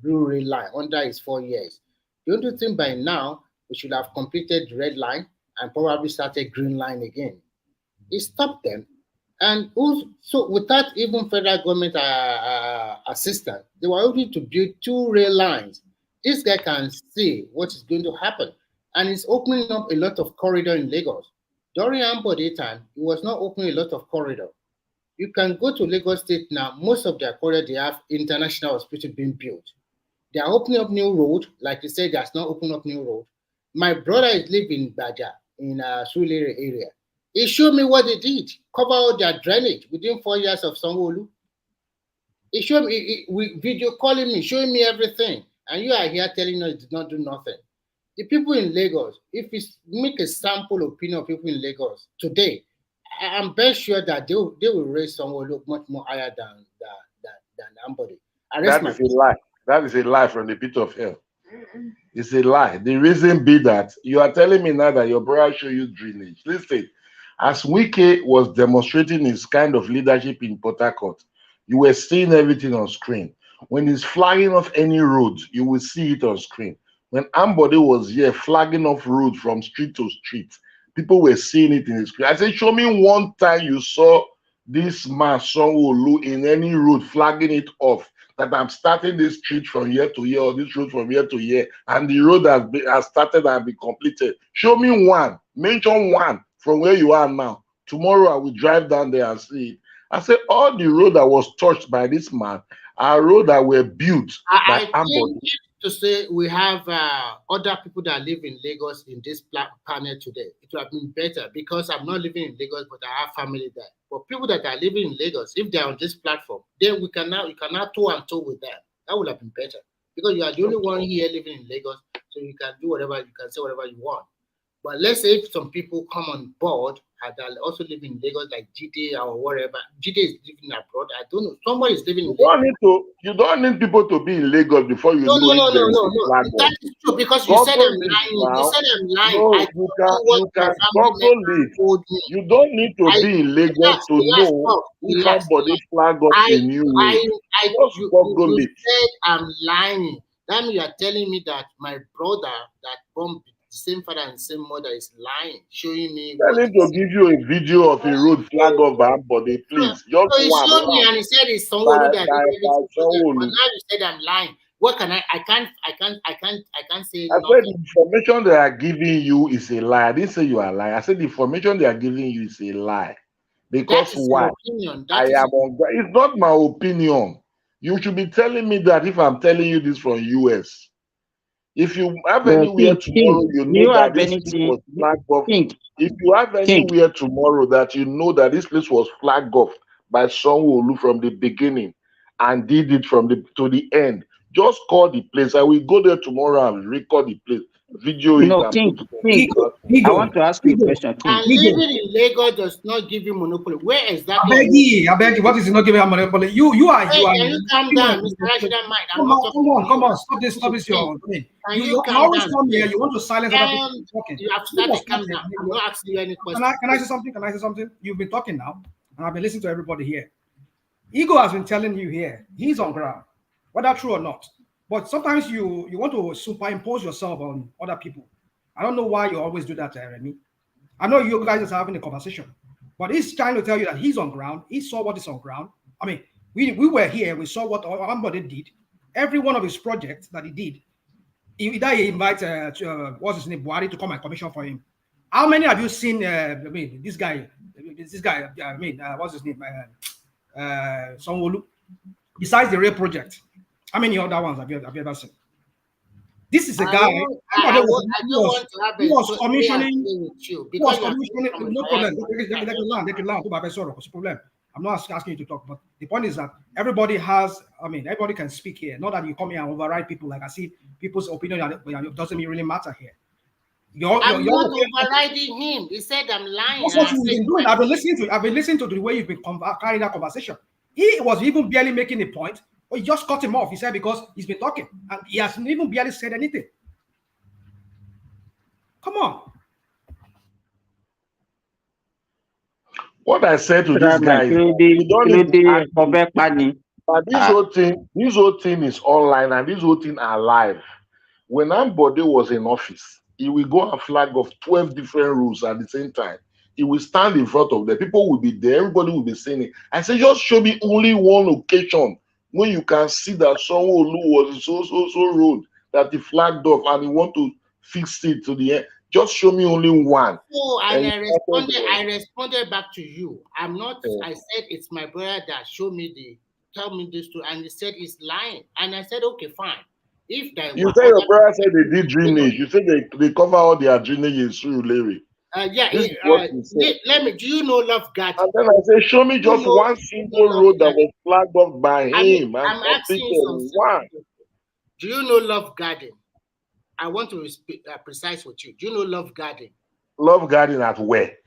red line under his 4 years. Don't you think by now we should have completed the red line and probably started green line again? He stopped them. And also, so without even federal government assistance, they were able to build 2 rail lines. This guy can see what is going to happen. And it's opening up a lot of corridor in Lagos. During Ambode time, it was not opening a lot of corridor. You can go to Lagos State now, most of their corridor, they have international hospital being built. They are opening up new road, like you said, that's not opening up new road. My brother is living in Baja, in Surulere area. He showed me what they did, cover all their drainage within 4 years of Sanwo-Olu. He showed me, video calling me, showing me everything. And you are here telling us it did not do nothing. The people in Lagos, if we make a sample opinion of people in Lagos today, I'm very sure that they will raise Sanwo-Olu much more higher than Ambode. That is a lie. That is a lie from the pit of hell. It's a lie. The reason be that you are telling me now that your brother showed you drainage. Listen, as Wike was demonstrating his kind of leadership in Port Harcourt, you were seeing everything on screen. When he's flagging off any road, you will see it on screen. When Ambode was here flagging off road from street to street, people were seeing it in the screen. I said, show me one time you saw this man, Sanwo-Olu, in any road flagging it off, that I'm starting this street from here to here, or this road from here to here, and the road has started and been completed. Show me one. Mention one from where you are now. Tomorrow I will drive down there and see it. I said, all the road that was touched by this man are roads that were built by Ambode. To say we have other people that live in Lagos in this panel today, it would have been better because I'm not living in Lagos, but I have family there. But people that are living in Lagos, if they're on this platform, then you cannot toe and toe with them. That would have been better because you are the only one here living in Lagos, so you can do whatever, you can say whatever you want. But let's say if some people come on board that also live in Lagos, like Jide or whatever. Jide is living abroad. I don't know. Somebody is living in Lagos. You don't need people to be in Lagos before you know if there is a flag off. That is true because you said I'm lying. You said I'm lying. No, I you what can my family Google it. told me. You don't need to be in Lagos to know if somebody flag off a new road. Just Google you it. said I'm lying. That means you are telling me that my brother that born the same father and same mother is lying, showing me Tell him to give you a video of a road flag off by somebody, please. Just so he one. showed me and he said it's Sanwo-Olu that did everything for them. But now you said I'm lying. What can I can't say I nothing. said the information they are giving you is a lie. I didn't say you are lying. I said the information they are giving you is a lie. Because that is why? your opinion. It's not my opinion. You should be telling me that if I'm telling you this from US. If you have anywhere tomorrow, you know that this place was flagged off. If you have anywhere tomorrow that you know that this place was flagged off by Sanwo-Olu from the beginning and did it from to the end, just call the place. I will go there tomorrow and record the place, video it, and put it on. I want to ask you a question, King. And living in Lagos does not give you monopoly. Where exactly? I beg you. What is it not giving you monopoly? You are. Can you calm down, Mr. Rashida Mike? Come on. Stop this. Your thing. You always come here. You want to silence other people talking. You have started calm down. I'm not asking you any questions. Can I say something? You've been talking now, and I've been listening to everybody here. Ego has been telling you here he's on ground, whether true or not. But sometimes you want to superimpose yourself on other people. I don't know why you always do that, Remy. I know you guys are having a conversation, but he's trying to tell you that he's on ground. He saw what is on ground. I mean, we were here. We saw what Ambode did. Every one of his projects that he did, either he invited what's his name, Buhari, to come and commission for him. How many have you seen? This guy. What's his name? Sanwo-Olu. Besides the rail project, how many other ones have you ever seen? This is a guy. He was commissioning. No problem. They can learn. I'm not asking you to talk, but the point is that everybody can speak here. Not that you come here and override people. Like I see people's opinion, it doesn't really matter here. I'm not overriding him. He said I'm lying. That's what you've been doing. I've been listening to the way you've been carrying that conversation. He was even barely making a point. But he just cut him off. He said because he's been talking and he hasn't even barely said anything. Come on. What I said to this guy is, this whole thing is online and this whole thing are live. When Ambode was in office, he will go and flag off 12 different rules at the same time. He will stand in front of them. People will be there. Everybody will be saying it. I said, just show me only one occasion when you can see that Sanwo-Olu was so road that he flagged off and he want to fix it to the end. Just show me only one. Oh, and I responded back to you. I'm not. I said it's my brother that tell me this too, and he said he's lying. And I said, okay, fine. If that you say your brother said they did drainage, you said they cover all their drainage in Surulere. Let me. Do you know Love Garden? And then I say, show me just one single road that was flagged off by him. I'm asking you something. Do you know Love Garden? I want to be precise with you. Do you know Love Garden? Love Garden at where?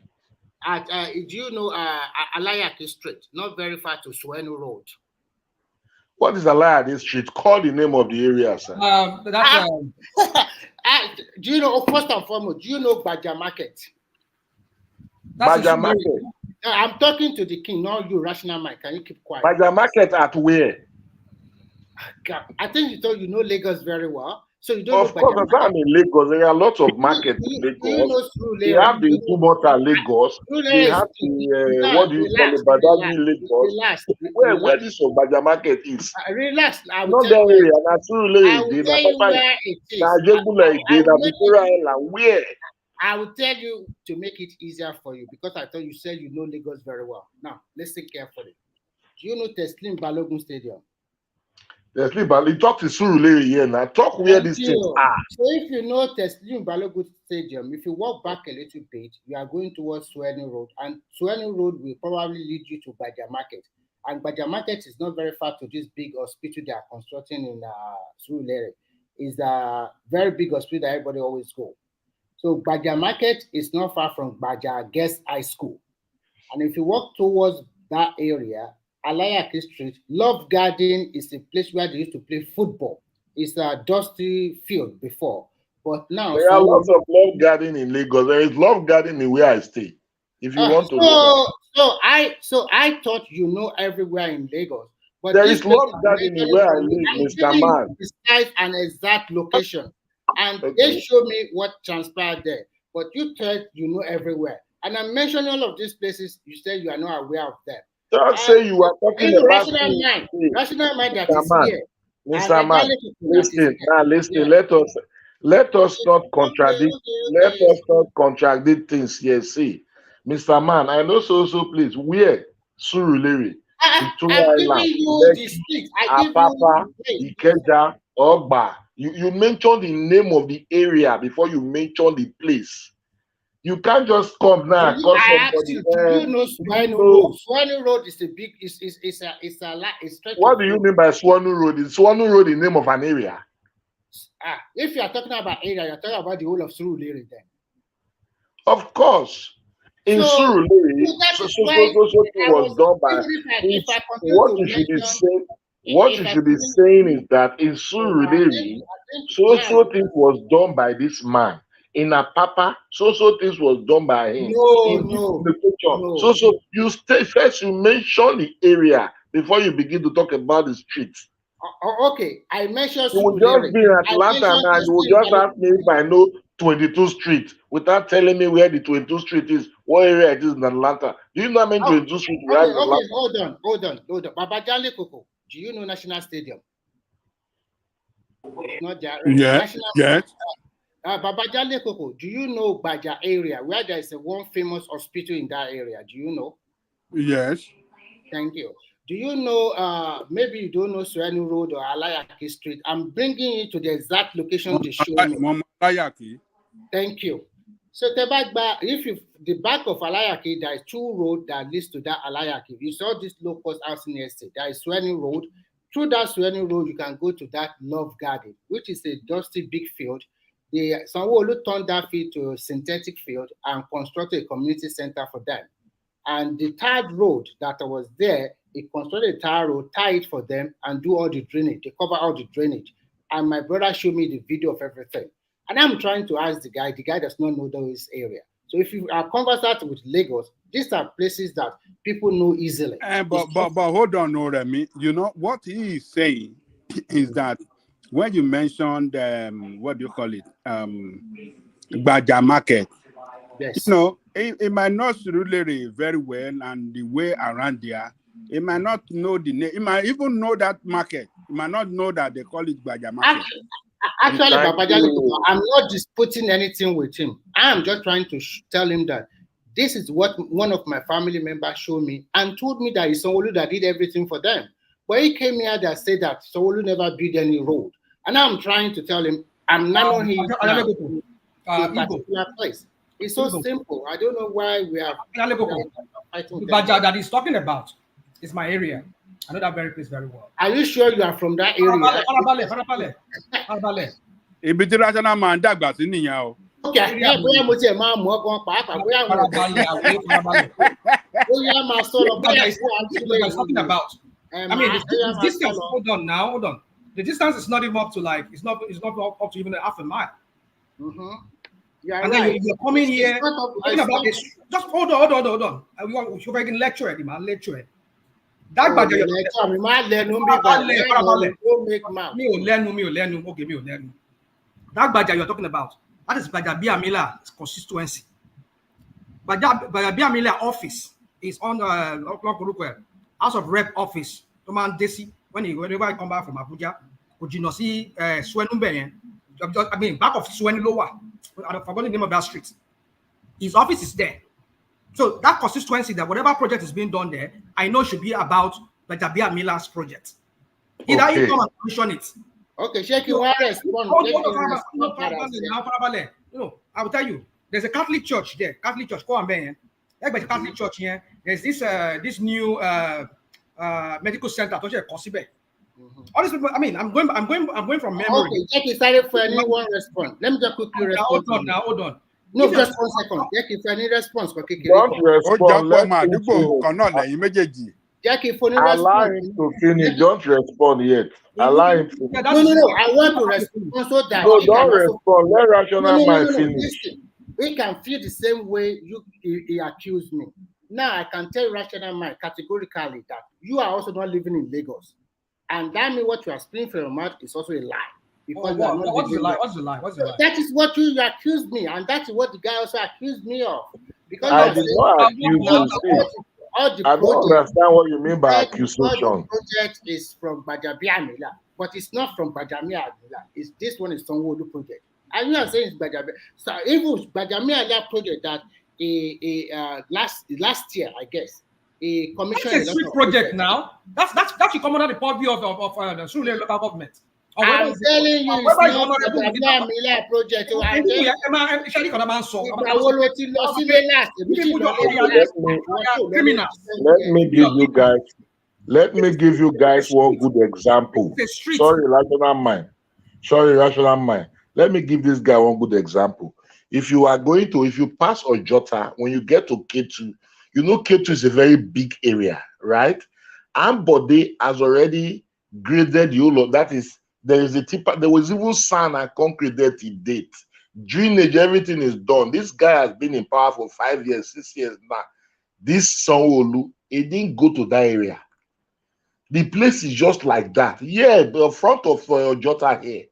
Do you know Alayaki Street? Not very far to Suenu Road. What is Alayaki Street? Call the name of the area, sir. Do you know, first and foremost, do you know Baja Market? Baja Market. I'm talking to the king, not you, Rational Mike. Can you keep quiet? Baja Market at where? I think you thought you know Lagos very well. So you don't of course, I'm in Lagos. There are lots of markets in Lagos. They have the Dumota Lagos. They have the what do you call it, Badagry Lagos. Where this of Baja Market is? Relax. Not that area. That's where. I will tell you to make it easier for you because I thought you said you know Lagos very well. Now listen carefully. Do you know Teslim Balogun Stadium? Teslim Balogun, talk to Surulere here now. Talk where these things are. So if you know Teslim Balogun Stadium, if you walk back a little bit, you are going towards Sueni Road, and Sueni Road will probably lead you to Baja Market. And Baja Market is not very far to this big hospital they are constructing in Surulere. It's a very big hospital that everybody always go. So Baja Market is not far from Baja Guest High School. And if you walk towards that area, Alayaki Street, Love Garden is a place where they used to play football. It's a dusty field before. But now, There are lots of love garden in Lagos. There is love garden in where I stay. If you want to know that. So I thought you know everywhere in Lagos. But there this is place love garden in where I live, I'm Mr. giving you Man. precise and exact location. And Okay. they show me what transpired there. But you thought you know everywhere. And I'm mentioning all of these places, you say you are not aware of them. Don't say you are talking about rational mind that Mr. is Man. here. Mr. Man, listen, Yeah. let us not contradict. Let us not contradict things here. See, Mr. Man, I know so please. Where Surulere, Victoria I'm giving Island, you the Lekki, street. I give Apapa, you Ikeja, Ogba. You mention the name of the area before you mention the place. You can't just come now and call I asked somebody. you, do you know Swanu Road? Swanu Road is a big, it's a stretch. What do you mean by Swanu Road? Is Swanu Road the name of an area? If you are talking about area, you're talking about the whole of Surulere then. Of course. In Surulere, was done by what you should be saying. What you should be saying is that in Surulere, so things was done by this man. In Apapa, so things was done by him. No. So you stay first. You mention the area before you begin to talk about the streets. Okay, I mentioned You will just be in Atlanta now. You will just ask me if I know 22 Street without telling me where the 22 Street is, what area it is in Atlanta. Do you know how many 22 Street we have in Atlanta? Hold on. Babajale Koko, do you know National Stadium? Not Yes. Babajale Koko, do you know Baja area where there is one famous hospital in that area? Do you know? Yes. Thank you. Do you know, maybe you don't know Suenu Road or Alayaki Street? I'm bringing you to the exact location they show me. Thank you. So the back of Alayaki, there is two roads that leads to that Alayaki. You saw this low-cost housing estate. There is Suenu Road. Through that Suenu Road, you can go to that Love Garden, which is a dusty big field. Sanwo-Olu turned that field to a synthetic field and constructed a community center for them. And the third road that was there, he constructed a tar road, tie it for them, and do all the drainage. They cover all the drainage. And my brother showed me the video of everything. And I'm trying to ask the guy does not know this area. So if you are conversant with Lagos, these are places that people know easily. But hold on, Oremi. You know, what he is saying is that when you mentioned, what do you call it? Baja Market. Yes. You know, it might not Surulere very well, and the way around there, it might not know the name. It might even know that market. It might not know that they call it Baja Market. Actually, I'm not disputing anything with him. I am just trying to tell him that this is what one of my family members showed me and told me that it's Sanwo-Olu that did everything for them. But he came here that said that Sanwo-Olu never built any road. And I'm trying to tell him, I'm not on his particular place. It's so simple. I don't know why we are fighting. The Baja that he's talking about is my area. I know that very place very well. Are you sure you are from that area? Farabale. Okay, talking about. I mean, the distance. Hold on. The distance is not even up to it's not up to even half a mile. Yeah, and then you're coming here talking about this. Just hold on. We want to lecture him, man. Lecture. That Baja That Baja you're talking about, that is Baja Biamila constituency. Baja Biamila office is on House of Rep office. Whenever I come back from Abuja, could you not see Swenumbe? I mean, back of Sweni Lower. I forgot the name of that street. His office is there. So that constituency, that whatever project is being done there, I know should be about Bajabia Miller's project. Either you come and commission it. Okay, Sheikh, you want to respond? I will tell you, there's a Catholic church there. Catholic church, Catholic church here. There's this new medical center. All these people, I mean, I'm going from memory. Okay, Sheikh, decided for anyone respond. Let me just quickly respond. Hold on. No, just 1 second. Jackie, if I need response, Don't Ó respond. jọ pọ̀ Let mọ́ him àdúgbò finish. kan náà lẹ́yìn méjèèjì. Jackie, if I need Allow response. him to finish. Don't respond yet. Allow him to finish. No. I want to respond so that No, he can don't also. respond. Let rational mind No. finish. Listen, we can feel the same way he accused me. Now I can tell rational mind categorically that you are also not living in Lagos, and that means what you are speaking from your mouth is also a lie. Because you are not What's the living lie? there. What's the lie? What's the lie? That is what you accused me, and that is what the guy also accused me of. Because I you are did saying not accuse you. See, all the I don't projects. understand what you mean by All accusation. the project is from Bajabiamila, but it's not from Bajamiamila. It's this one is Sanwo-Olu project. And you are saying it's Bajamia. So even Bajamiamila project that last year, I guess, a commission. That's a street project now. That's should come under the purview of the Surulere local government. I'm telling you, it's not the Bajamiamila project. Let me give you guys one good example. Sorry, rational mind. Let me give this guy one good example. If you pass Ojota, when you get to Ketu, you know Ketu is a very big area, right? Ambode has already graded the whole of that. Is there is a tipper, there was even sand and concrete there to date. Drainage, everything is done. This guy has been in power for 5 years, 6 years now. This Sanwo-Olu, he didn't go to that area. The place is just like that. Yeah, the front of Ojota here.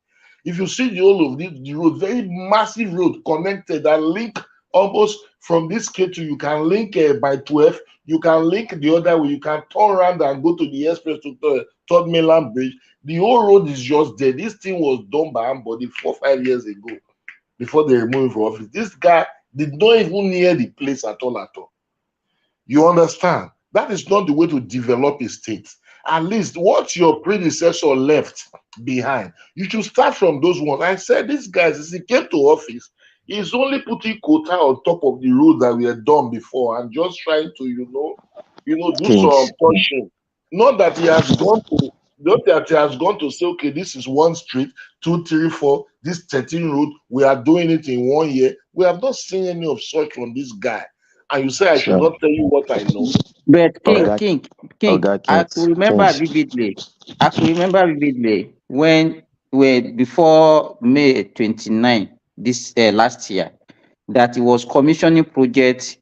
If you see the whole of the road, very massive road connected that link almost from this K2, you can link by 12, you can link the other way, you can turn around and go to the express to the Third Mainland Bridge. The whole road is just there. This thing was done by somebody 4 or 5 years ago before they removed him from office. This guy did not even near the place at all. You understand? That is not the way to develop a state. At least what your predecessor left behind, you should start from those ones. I said, these guys, as he came to office, he's only putting quota on top of the roads that we had done before and just trying to, do some pushing. Not that he has gone to say, okay, this is 1 street, 2, 3, 4, this 13 road, we are doing it in 1 year. We have not seen any of such from this guy. And you say I should not tell you what I know. But King, I could remember vividly. When before May 29 this last year, that it was commissioning projects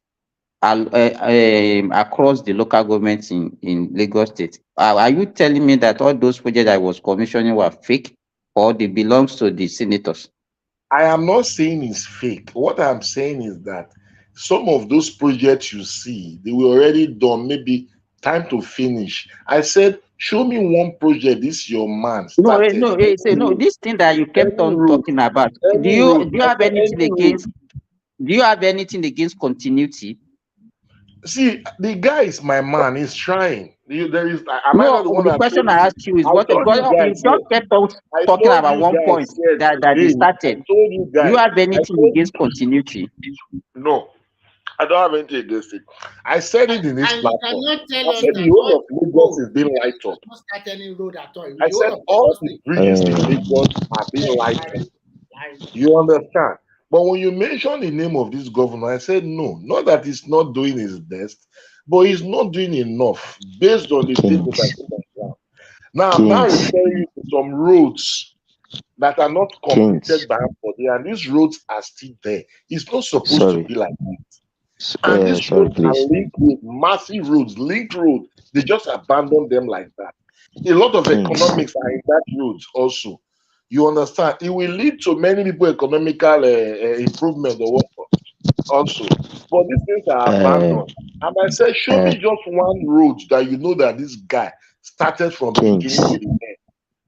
across the local governments in Lagos State. Are you telling me that all those projects I was commissioning were fake, or they belongs to the senators? I am not saying it's fake. What I'm saying is that some of those projects you see, they were already done, maybe time to finish. I said, show me one project this your man started. No, this thing that you kept on talking about. Do you have anything against? Do you have anything against continuity? See, the guy is my man. He's trying. The question I asked you is what you just kept on talking about one point that you started. Do you have anything against continuity? No, I don't have anything against it. I said it in this platform. I said the whole of Lagos is being lighted up. Start any road at all. I said all the bridges in Lagos are being lighted up. You understand? But when you mention the name of this governor, I said no, not that he's not doing his best, but he's not doing enough based on the things that I put on ground. Now, I'm now referring you to some roads that are not completed by somebody, and these roads are still there. It's not supposed to be like that. And these roads are linked with massive roads, linked roads. They just abandon them like that. A lot of economics are in that roads also. You understand? It will lead to many people economical improvement or what also. But these things are abandoned. And I said, show me just one road that you know that this guy started from the beginning to the end.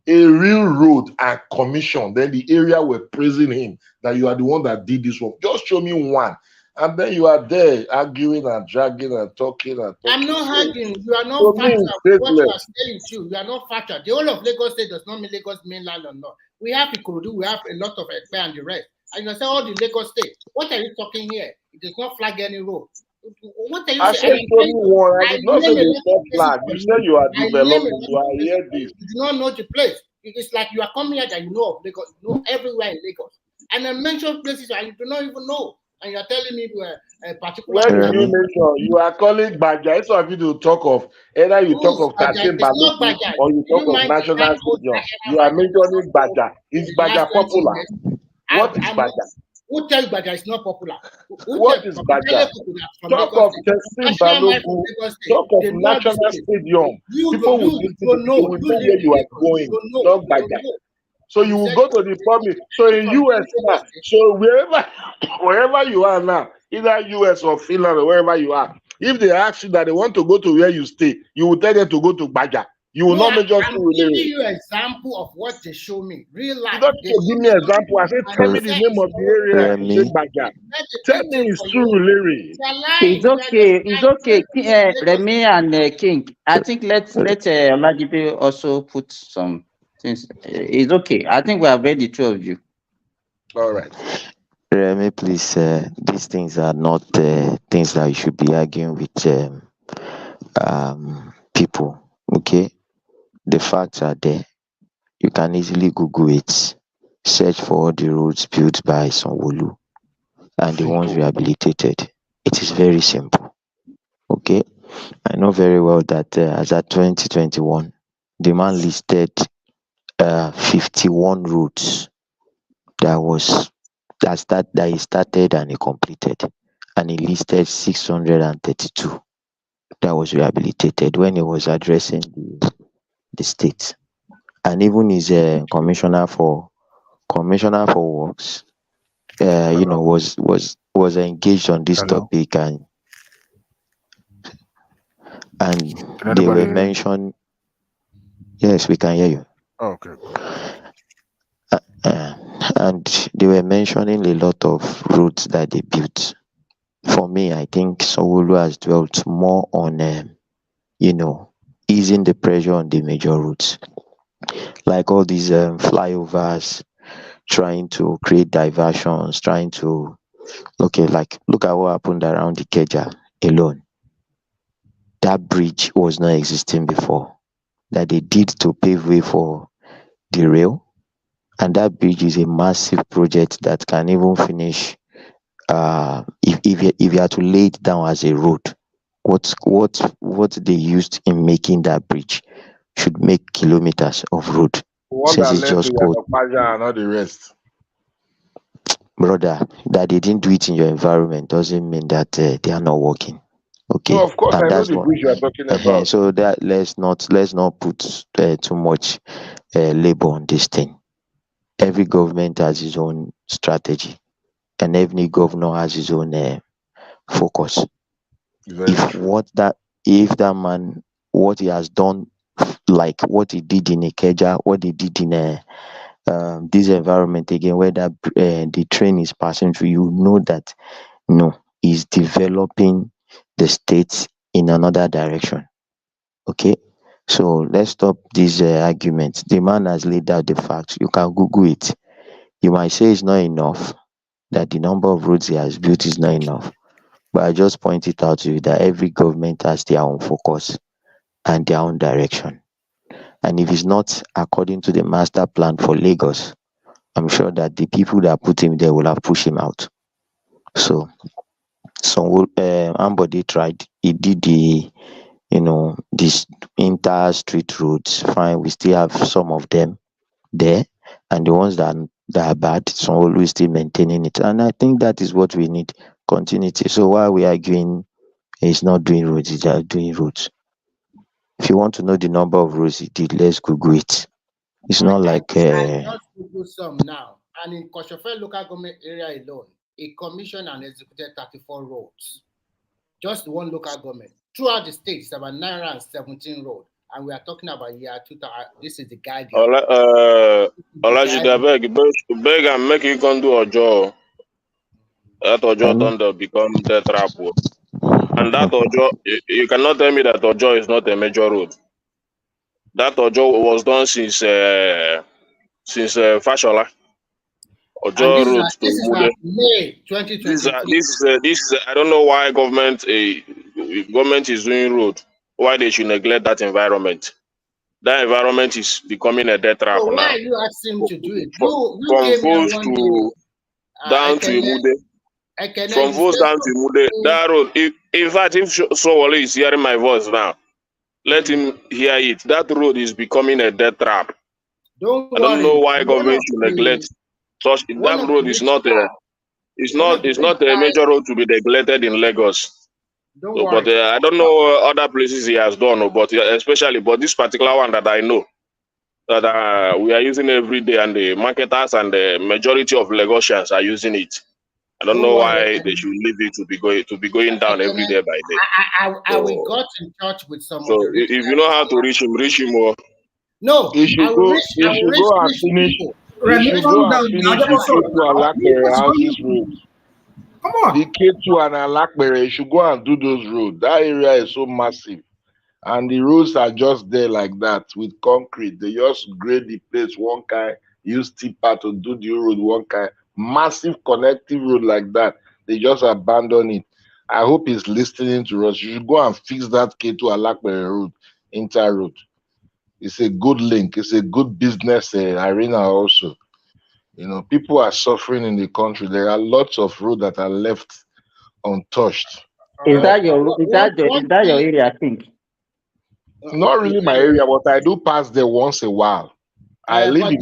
A real road and commission. Then the area were praising him that you are the one that did this one. Just show me one. And then you are there arguing and dragging and talking and talking. I'm not arguing. You are not factual. What you are saying too. You are not factual. The whole of Lagos State does not mean Lagos mainland or not. We have Ikorodu, we have a lot of EXPL and the rest. And you say all the Lagos State. What are you talking here? It does not flag any road. What are you saying? I show you one. I did not say it's not flag. You said you are developing. You are here this. You do not know the place. It's like you are coming here that you know of Lagos. You know everywhere in Lagos. And I mentioned places and you do not even know. and you're telling me a particular. Where did you mention? You are calling Baja. It's of you to talk of. Either you talk of Kasim Baluku or you talk of National Stadium. You are mentioning Baja. Is Baja popular? What is Baja? Who tells Baja is not popular? What is Baja? Talk of Kasim Baluku. Talk of National Stadium. People will listen. They will know where you are going. Not Baja. So you will go to the public. So in US now, so wherever you are now, either US or Finland or wherever you are, if they ask you that they want to go to where you stay, you will tell them to go to Baja. You will not mention I'm giving you an example of what they show me. Real life. You don't need to give me an example. I said, tell me the name of the area. You say Baja. Tell me it's true, Larry. It's okay. It's okay. Remy and King. I think let Olajibe also put some things. It's okay. I think we have read the two of you. All right. Remy, please. These things are not things that you should be arguing with people. Okay, the facts are there. You can easily Google it. Search for all the roads built by Sanwo-Olu and the ones rehabilitated. It is very simple. Okay, I know very well that as at 2021, the man listed 51 roads that he started and he completed, and he listed 632 that was rehabilitated when he was addressing the state. And even his commissioner for works, was engaged on this topic, and they were mentioned. Yes, we can hear you. Okay. And they were mentioning a lot of roads that they built. For me, I think Sanwo-Olu has dwelt more on, easing the pressure on the major roads, like all these flyovers, trying to create diversions, trying to look at what happened around Ikeja alone. That bridge was not existing before, that they did to pave way for the rail, and that bridge is a massive project that can even finish. If you are to lay it down as a road, what they used in making that bridge should make kilometers of road. One that led to Baja and all the rest. Brother, that they didn't do it in your environment doesn't mean that they are not working. Okay, No, of course, and I know that's the what. bridge you are talking about. So that let's not put too much labor on this thing. Every government has its own strategy, and every governor has his own focus. If that man, what he has done, like what he did in Ikeja, what he did in this environment again, where the train is passing through, you know that he's developing the state in another direction. Okay, so let's stop these arguments. The man has laid out the facts. You can Google it. You might say it's not enough, that the number of roads he has built is not enough, but I just pointed out to you that every government has their own focus and their own direction. And if it's not according to the master plan for Lagos, I'm sure that the people that put him there will have pushed him out. So Ambode tried. He did these inter-street roads. Fine, we still have some of them there, and the ones that are bad, Sanwo-Olu is still maintaining it. And I think that is what we need, continuity. So while we are arguing, he's not doing roads, he's just doing roads. If you want to know the number of roads he did, let's Google it. It's not like I just Google some now, and in Koshofe local government area alone, he commissioned and executed 34 roads. Just one local government. Throughout the state, it's about 917 roads. And we are talking about year 2000. This is the guidance. Olajibe, beg and make you can do a job. That Ojo Thunder become the trap. And that Ojo, you cannot tell me that Ojo is not a major road. That Ojo was done since Fashola. Ojo road to Mude. May 2023. This is I don't know why government is doing road. Why they should neglect that environment. That environment is becoming a death trap So now. why are you asking him to do it? From Foz to down to Mude. From Vos down to Mude, that road. In fact, if Sowole is hearing my voice now, let him hear it. That road is becoming a death trap. Don't I don't worry. know why government should neglect such. That road is not a. It's not a major road to be neglected in Lagos. Don't So, but worry. I don't know other places he has done, but especially, but this particular one that I know that we are using every day, and the marketers and the majority of Lagosians are using it. I don't Don't know worry. why they should leave it to be going down every day by day. I will got in touch with some of So the rich if you know how to reach him. No, He should I will go. reach He should rich go and finish. people. He Remy, should calm go and down. finish the K2 Alakbere houses road. Come on. The K2 and Alakbere, he should go and do those roads. That area is so massive, and the roads are just there like that with concrete. They just grade the place one kind, use tipper to do the road one kind, massive connective road like that. They just abandon it. I hope he's listening to us. You should go and fix that K2 Alakbere road, inter road. It's a good link. It's a good business arena also. You know, people are suffering in the country. There are lots of roads that are left untouched. Is that your area, I think? Not really my area, but I do pass there once a while. I live in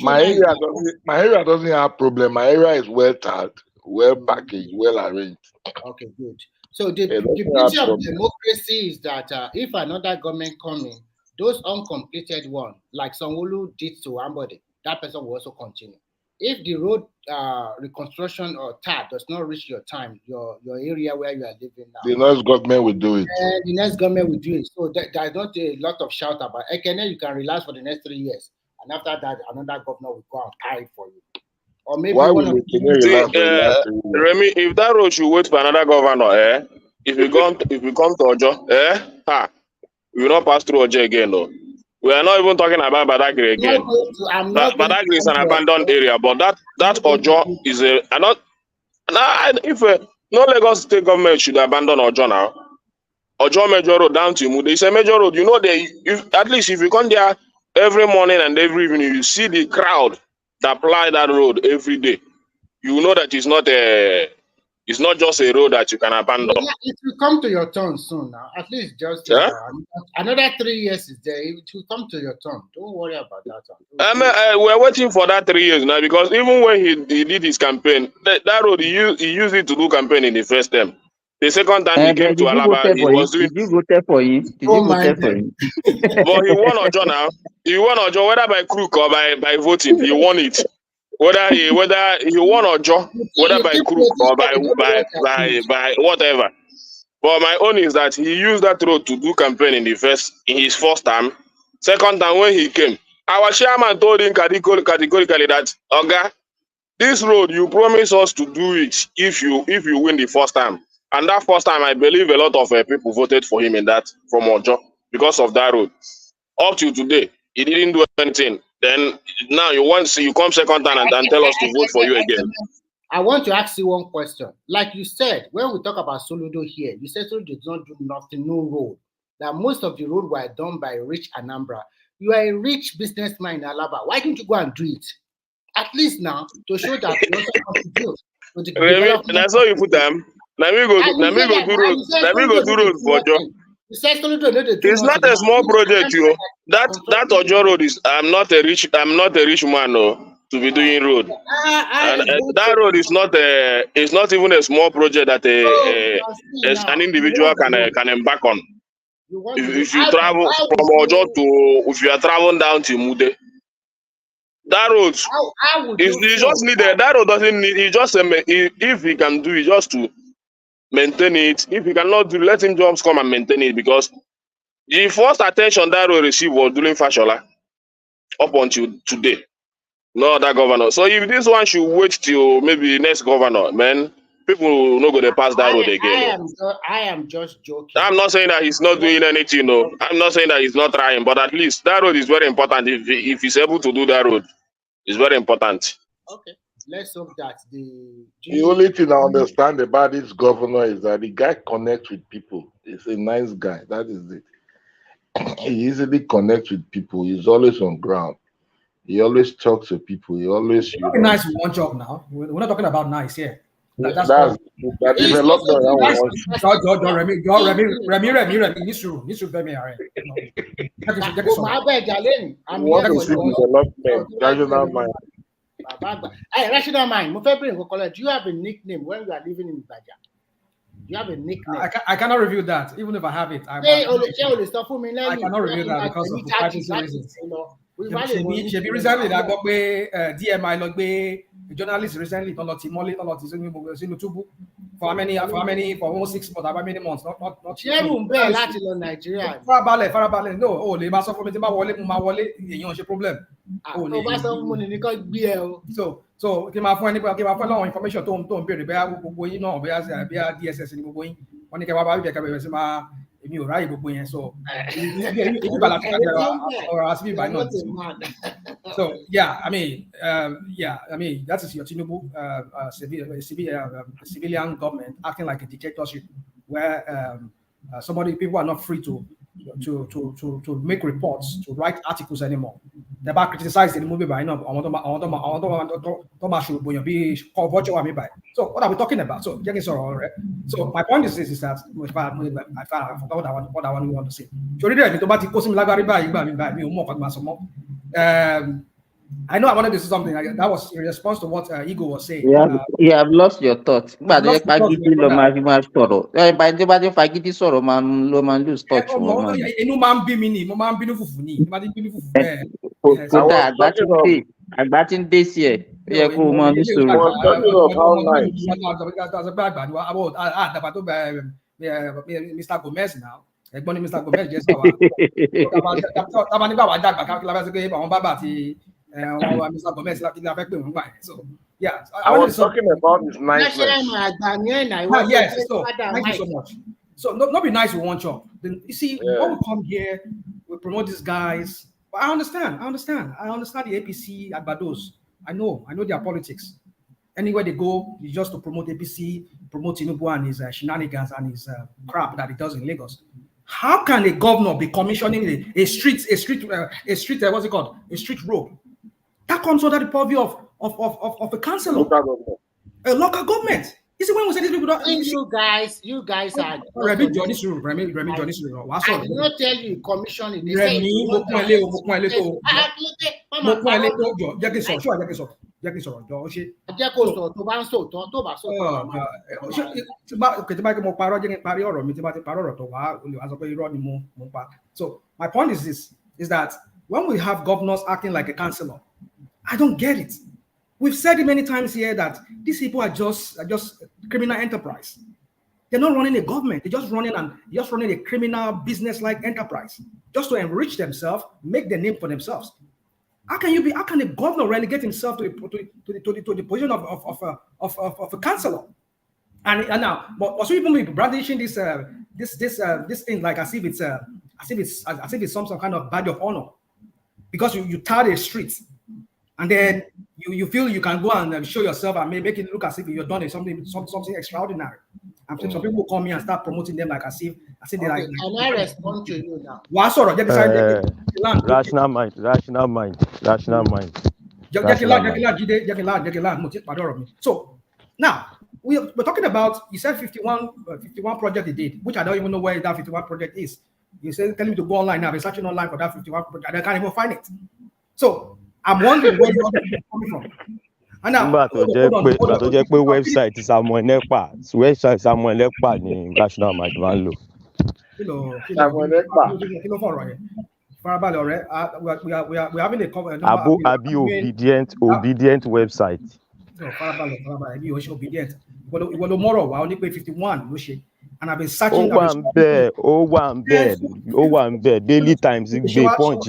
my area doesn't have problem. My area is well tagged, well packaged, well arranged. Okay, good. So the beauty of democracy is that if another government come in, those uncompleted one, like Sanwo-Olu did to Ambode, that person will also continue. If the road reconstruction or TAP does not reach your time, your area where you are living now, the next government will do it. The next government will do it. So there's not a lot of shout about Ekene. You can relax for the next 3 years, and after that, another governor will go and carry it for you. Or maybe Why will Ekene relax for the last 3 years? Remy, if that road should wait for another governor, if we come to Ojo, we will not pass through Ojo again, though. We are not even talking about Badagry again. Badagry is an abandoned area, but that Ojo is no Lagos state government should abandon Ojo now. Ojo major road down to Imude. It's a major road. You know, at least if you come there every morning and every evening, you see the crowd that ply that road every day. You know that it's not just a road that you can abandon. Yeah, it will come to your turn soon now. At least just another 3 years is there. It will come to your turn. Don't worry about that. We're waiting for that 3 years now, because even when he did his campaign, that road he used it to do campaign in the first term. The second time he came to Alaba, he was doing. Did you vote for him? Did you vote for him? But he won Ojo now. He won Ojo whether by crook or by voting. He won it. Whether he won Ojo, whether by crook or by whatever. But my own is that he used that road to do campaign in his first time. Second time when he came, our chairman told him categorically that, Oga, this road you promise us to do it if you win the first time. And that first time, I believe a lot of people voted for him from Ojo because of that road. Up to today, he didn't do anything. Then now you come second time and tell us to vote for you again. I want to ask you one question. Like you said, when we talk about Soludo here, you said Soludo did not do nothing, no road. That most of the road were done by rich Anambra. You are a rich businessman in Alaba. Why don't you go and do it? At least now, to show that you also contribute to the development. That's how you put them. Let me go do road for Ojo. It's not a small project, you. That Ojo road is. I'm not a rich man, no, to be doing road. And that road is not it's not even a small project that an individual can embark on. If you travel from Ojo if you are traveling down to Mude, that road is just needed. That road doesn't need. He just if he can do it, just to maintain it. If he cannot do, let him just come and maintain it, because the first attention that road received was during Fashola up until today. No other governor. So if this one should wait till maybe next governor, man, people will not go to pass that road again. I am just joking. I'm not saying that he's not doing anything, no. I'm not saying that he's not trying, but at least that road is very important. If he's able to do that road, it's very important. Okay. Let's hope that the only thing I understand about this governor is that the guy connects with people. He's a nice guy. That is it. He easily connects with people. He's always on ground. He always talks to people. He always, It's not be nice with one job now. We're not talking about nice here. That's that's that He's development also that doing was. Remy, Nisu, Femi, all right. I'm We want here to for see you. development, rational mind. Hey, rational mind. Do you have a nickname when you are living in Ibadan? Do you have a nickname? I cannot review that, even if I have it. I cannot review that because of privacy reasons. She be recently that got DMI log be journalist recently not tubu for almost 6 months, how many months? Not Nigeria. Farabalẹ̀, no, oh, lè máa sọ fún mi tí bá wọlé, mo máa wọlé, èèyàn ṣe problem. So kí máa fún ẹni kí máa fún láwọn information tó ń béèrè bẹ́ẹ̀ gbogbo yín náà bẹ́ẹ̀ DSS ni gbogbo yín wọ́n ní kẹ́ wá bá bíbẹ̀ kẹ́ bẹ̀rẹ̀ sí máa èmi ò ráyè gbogbo yẹn so ìbàlá tí ká jẹ́ ọ̀rọ̀ àti bíbá náà. So yeah, I mean that is your Tinubu civilian government acting like a dictatorship where people are not free to make reports, to write articles anymore. They're about criticizing the movie by now. So what are we talking about? So my point is that I forgot what I want to say. I know I wanted to say something that was in response to what Ego was saying. You have lost your thoughts. By the fagidi sọ̀rọ̀ man lose touch. Àgbà tí ń dé sí ẹ̀ ó yẹ kó o máa ní sọ̀rọ̀. Mr. Gomez now. Ẹ̀gbọ́n ni Mr. Gomez jẹ́ sọ̀rọ̀. Tábà nígbà wà dàgbà káàkiri lábẹ́ pé àwọn bábà ti Mr. Gomez láti la fẹ́ pè wọ́n gbà yẹn. So yeah, I was talking about his niceness. Yes, so thank you so much. So not be nice with one job. Then you see, when we come here, we promote these guys. But I understand the APC Agbados. I know their politics. Anywhere they go, it's just to promote APC, promote Tinubu and his shenanigans and his crap that he does in Lagos. How can a governor be commissioning a street what's it called? A street road? That comes under the purview of a councillor, a local government. You see, when we say these people don't, you guys are. Remy Johnny's room. I did not tell you commission it. So my point is this: is that when we have governors acting like a councillor, I don't get it. We've said it many times here that these people are just criminal enterprise. They're not running a government. They're just running a criminal business-like enterprise just to enrich themselves, make their name for themselves. How can a governor relegate himself to the position of a councillor? And now, but also even be brandishing this thing like as if it's some kind of badge of honor, because you tar the streets. And then you feel you can go and show yourself and make it look as if you're done something extraordinary. And some people come here and start promoting them like as if they're like. Can I respond to you now? Rational mind. So now we're talking about. You said 51 project they did, which I don't even know where that 51 project is. You said telling me to go online now. I've been searching online for that 51 project, and I can't even find it. So I'm wondering where the other people are coming from. And now, website Samuel Ekpa ni Rational Mind máa ń lò. We're having a cover. Obedient website. Obedient. Tomorrow, I only pay 51. And I've been searching. Daily Times. Punch.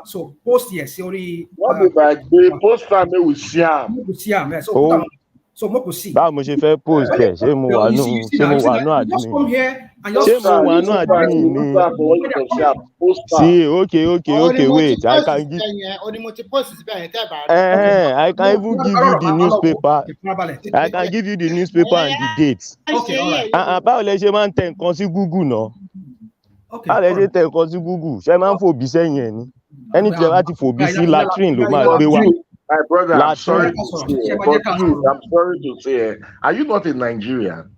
So post here, sorry. Post family with Siam. So mo see. Báwo mo ṣe fẹ́ post ẹ̀? Ṣé mo wà nù See, okay, wait. I can give even give you the newspaper. I can give you the newspaper and the dates. Okay, all right. Báwo lẹ ṣe máa ń tẹ nǹkan sí Google náà? Okay, a lè all ṣe right. tẹ nǹkan sí Google ṣe máa ń fòbí sẹ́yìn ẹ̀ ni ẹni tí ẹ bá ti fòbí sí latrine ló máa But gbé wá you, my brother, I'm sorry latrine. to say, but you, I'm sorry to say, are you not a Nigerian?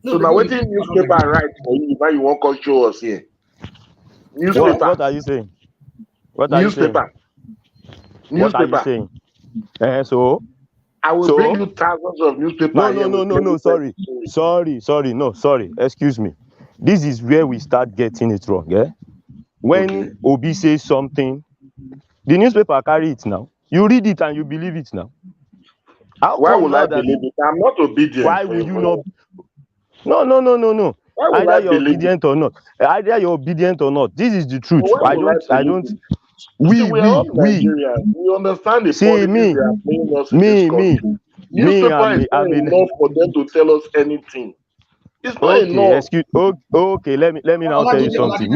So now, what in newspaper write for you? Now you won't come show us here. Newspaper. What are you saying? What are you saying? Newspaper. What are you Newspaper. saying? So I will bring you thousands of newspaper here. No, sorry, excuse me. This is where we start getting it wrong, yeah? When Obi says something, the newspaper carry it now. You read it and you believe it now. How Why come will now I that believe it? I'm not obedient. why would you not? No. Why will Either I you're believe it? obedient or not. Either you're obedient or not. This is the truth. Why will I I believe don't. it? See, we are all We. Nigerians. We understand the See politics me, they are playing us in this country. Newspaper is not enough for them to tell us anything. It's not enough. Okay, let me now tell you something.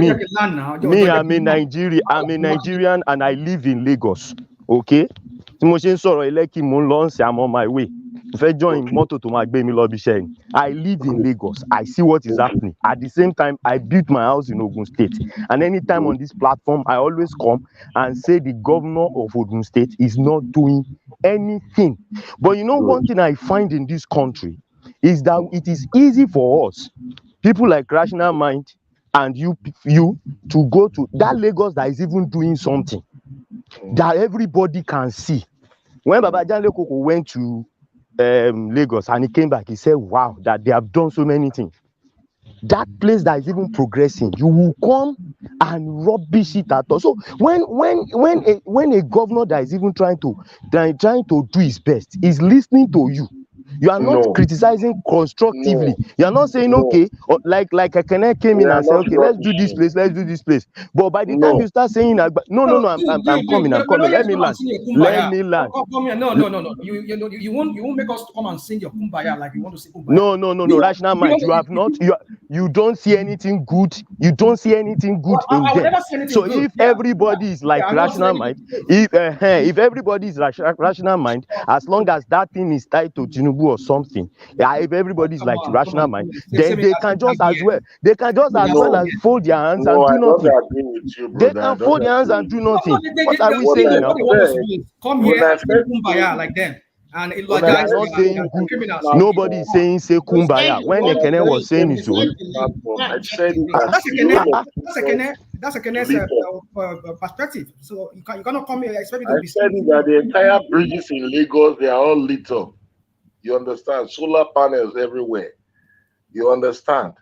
I'm a Nigerian and I live in Lagos. Okay? Tí mo ṣe ń sọ̀rọ̀ Lekki mo ń lọ ń sìn, I'm on my way. Mo fẹ́ join mọ́tò tó máa gbé mi lọ ibi iṣẹ́ ni. I live in Lagos. I see what is happening. At the same time, I built my house in Ogun State. And anytime on this platform, I always come and say the governor of Ogun State is not doing anything. But you know one thing I find in this country is that it is easy for us, people like Rational Mind and you to go to that Lagos that is even doing something that everybody can see. When Baba Janle Koko went to Lagos and he came back, he said, wow, that they have done so many things. That place that is even progressing, you will come and rubbish it at all. So when a governor that is even trying to do his best is listening to you, you are not criticizing constructively. You are not saying okay, or like Akene came in and said, okay, let's do this place. But by the time you start saying, no, I'm coming. Let me land. No. You won't make us come and sing your kumbaya like you want to sing kumbaya. No. Rational Mind, you don't see anything good. You don't see anything good in them. So if everybody is like Rational Mind, if everybody is Rational Mind, as long as that thing is tied to Tinubu or something, if everybody is like Rational Mind, then they can just as well as fold their hands and do nothing. Agree with you, they can fold their hands and do nothing. What are we saying now? Come here and sing kumbaya like them. And they are not saying good. Nobody is saying say kumbaya. When Ekene was saying his own, that's Ekene's perspective. So you cannot come here expecting to be. I said that the entire bridges in Lagos, they are all lit up. You understand? Solar panels everywhere. You understand?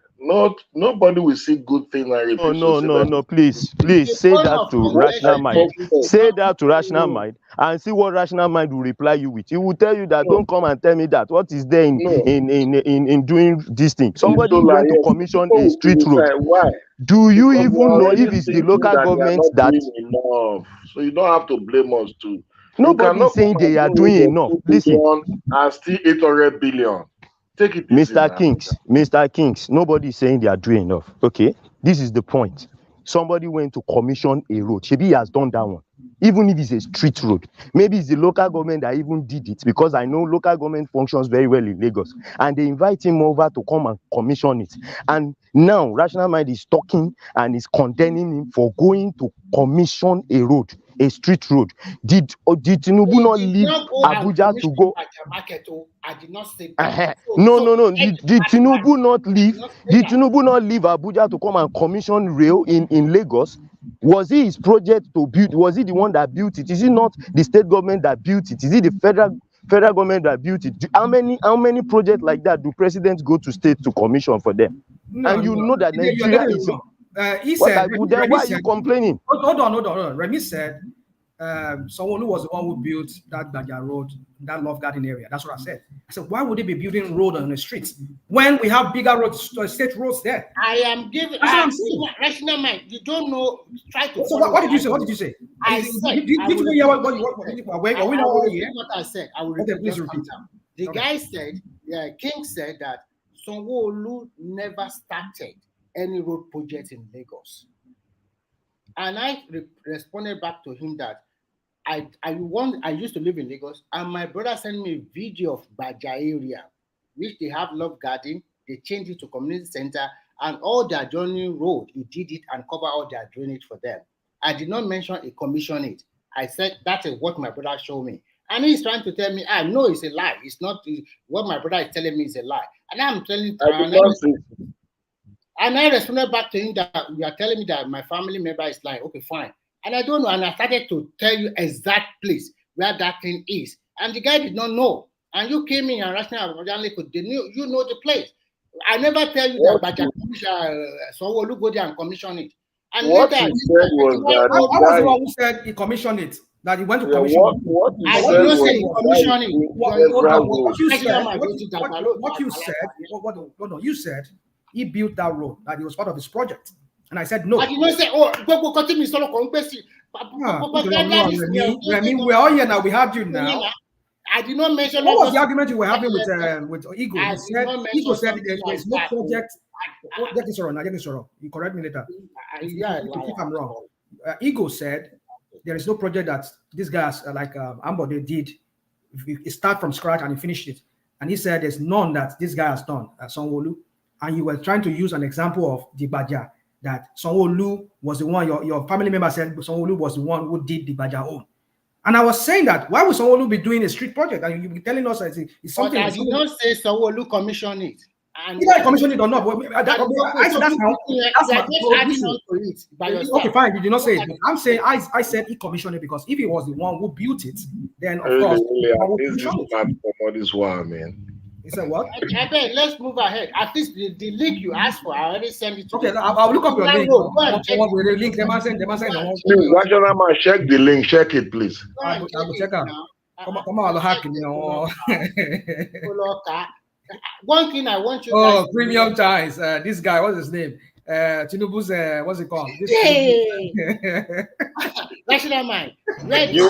Nobody will see good things and refuse to see no. Please say that to Rational Mind. Say that to Rational Mind and see what Rational Mind will reply you with. He will tell you that don't come and tell me that. What is there in doing this thing? Somebody went to commission a street road. Why? Do you even know if it's the local government that? Enough. So you don't have to blame us too. Nobody is saying they are doing enough. Listen, and still 800 billion. Take it Mr. Kings, nobody is saying they are doing enough. Okay, this is the point. Somebody went to commission a road. Maybe he has done that one. Even if it's a street road, maybe it's the local government that even did it, because I know local government functions very well in Lagos, and they invite him over to come and commission it. And now Rational Mind is talking and is condemning him for going to commission a road, a street road. Did Tinubu not leave Abuja to go? I did not say that. No. Did Tinubu not leave? Did Tinubu not leave Abuja to come and commission rail in Lagos? Was it his project to build? Was he the one that built it? Is it not the state government that built it? Is it the federal government that built it? How many projects like that do presidents go to state to commission for them? Know that Nigeria is. He said, then why are you complaining? Hold on. Remy said someone who was the one who built that Baja road, that Love Garden area. That's what I said. I said, why would they be building road on the streets when we have bigger roads, state roads there? I am giving Rational Mind. You don't know. Try to. So what did you say? What did you say? I said. Did you hear what I said? I will repeat. Please repeat. The guy said, King said that Sanwo-Olu never started any road project in Lagos. And I responded back to him that I used to live in Lagos, and my brother sent me a video of Baja area, which they have Love Garden, They changed it to community center, and all their journey road, he did it and cover all their drainage for them. I did not mention a commission it. I said that is what my brother showed me. And he's trying to tell me, I know it's a lie. It's not what my brother is telling me is a lie. And I'm telling and I responded back to him that you are telling me that my family member is lying. Okay, fine. And I don't know. And I started to tell you exact place where that thing is. And the guy did not know. And you came in and rational you know the place. I never tell you that, but someone will go there and commission it. And what later, he said was that I was the one who said he commissioned it. That he went to commission. What he I said did not was say he commissioned it. You said he built that road, that it was part of his project. And I said no. I did not say, oh, go continue solo Remy, we're all here now. We have you now. I did not mention. What was the argument you were having with Ego? Ego said there's no project. You correct me later. If I'm wrong. Ego said there is no project that these guys like Ambode did. He start from scratch and he finished it. And he said there's none that this guy has done, Sanwo-Olu. And you were trying to use an example of the Baja, that Sanwo-Olu was the one, your family member said Sanwo-Olu was the one who did the Baja own. And I was saying that, why would Sanwo-Olu be doing a street project? And you'll be telling us that it's something. But I did not say Sanwo-Olu commission it. And either I commission it or not. But okay, fine. You did not say it. I'm saying I said he commissioned it because if he was the one who built it, then of course. This one, man. He said what? I bet let's move ahead. At least the link you asked for, I already sent it to you. Okay, I'll look up your link. The link. Please, National Man, check the link. Check it, please. I will check out. Come on, I'll hack it. One thing I want you guys premium ties. This guy, what's his name? Tinubu's what's it called? Rational mind. You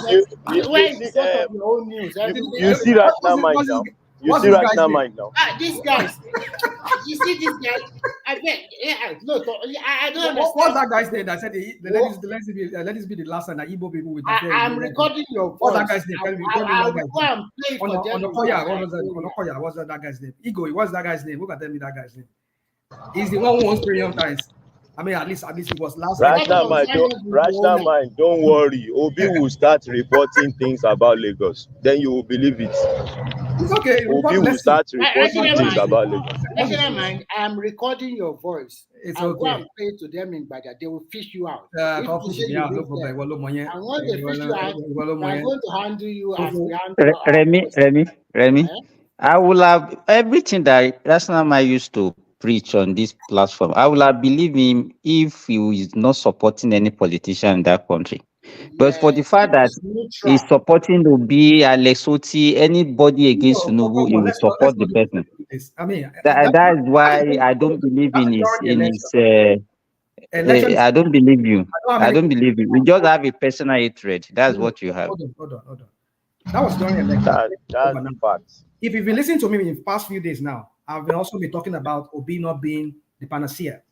see Rational mind now. You see Rational mind now. These guys. You see this guy? I bet. Yeah, look, I don't understand. What's that guy's name? I said let this be the last time that Igbo people will. I'm recording your voice. What's that guy's name? I'll go and play for them. What's that guy's name? Igbo. What's that guy's name? Who can tell me that guy's name? He's the one who owns premium ties. I mean, at least it was last. Rational mind, don't worry. Obi will start reporting things about Lagos. Then you will believe it. It's okay. Obi will start reporting things about Lagos. Rational mind, I'm recording your voice. It's okay. Go and play to them in Baja. They will fish you out. And once they fish you out, I'm going to handle you as we handle. Remy. I will have everything that Rational mind used to preach on this platform. I will have believed him if he is not supporting any politician in that country. But for the fact that he's supporting Obi, Alex Oti, anybody against Tinubu, he will support the person. I mean, that is why I don't believe in his. I don't believe you. I don't believe you. You just have a personal hatred. That's what you have. Hold on. That was during election. That's the fact. If you've been listening to me in the past few days now, I've also been talking about Obi not being the panacea.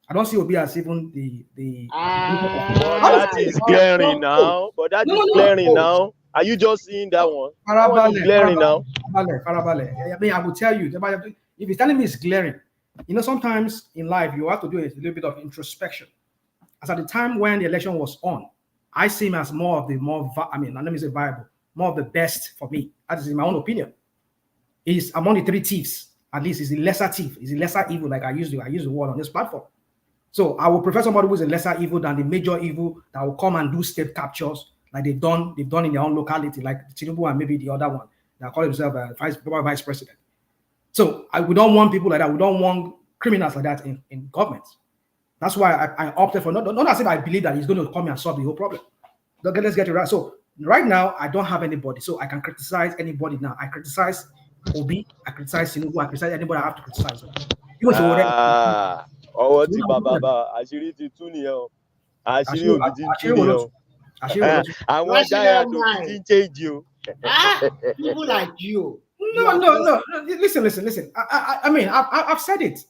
I don't see Obi as even the. That is glaring now. But that is glaring now. Are you just seeing that one? That one is glaring now. I mean, I will tell you. If you're telling me it's glaring, sometimes in life you have to do a little bit of introspection. As at the time when the election was on, I see him as let me say viable, more of the best for me. That is in my own opinion. He's among the three thieves. At least he's the lesser thief. He's the lesser evil, like I use the word on this platform. So I would prefer somebody who's a lesser evil than the major evil that will come and do state captures like they've done in their own locality, like Tinubu and maybe the other one that call himself vice president. So we don't want people like that. We don't want criminals like that in government. That's why I opted for not as if I believe that he's going to come and solve the whole problem. Okay, let's get it right. So right now I don't have anybody, so I can criticize anybody now. I criticize Obi, I criticize Tinubu, I criticize anybody I have to criticize. Ọwọ́ tí bàbá àṣírí ti tú nìyẹn o. Àṣírí Obi ti tú nìyẹn o. Àwọn dáyà tó ti ń change o. People like you. No. Listen. I mean, I've said it.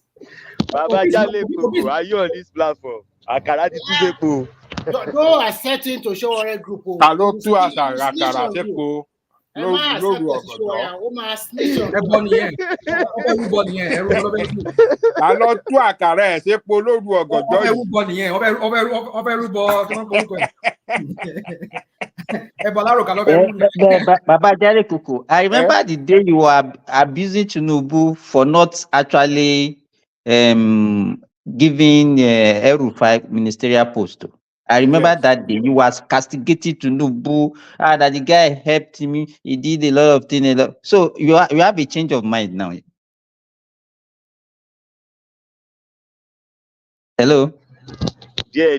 Baba Jale, are you on this platform? Àkàrà ti tú dépò. Go accepting to show a group. Hello, two as Akara Sepo. lóru ọ̀gànjọ́. Ta ló tú àkàrà ẹ̀ sépo lóru ọ̀gànjọ́ yìí? Baba Jare Kuku, I remember the day you were abusing Tinubu for not actually giving El-Rufai ministerial post. I remember that day you was castigating Tinubu, that the guy helped him, he did a lot of things. So you have a change of mind now. Hello? Dear.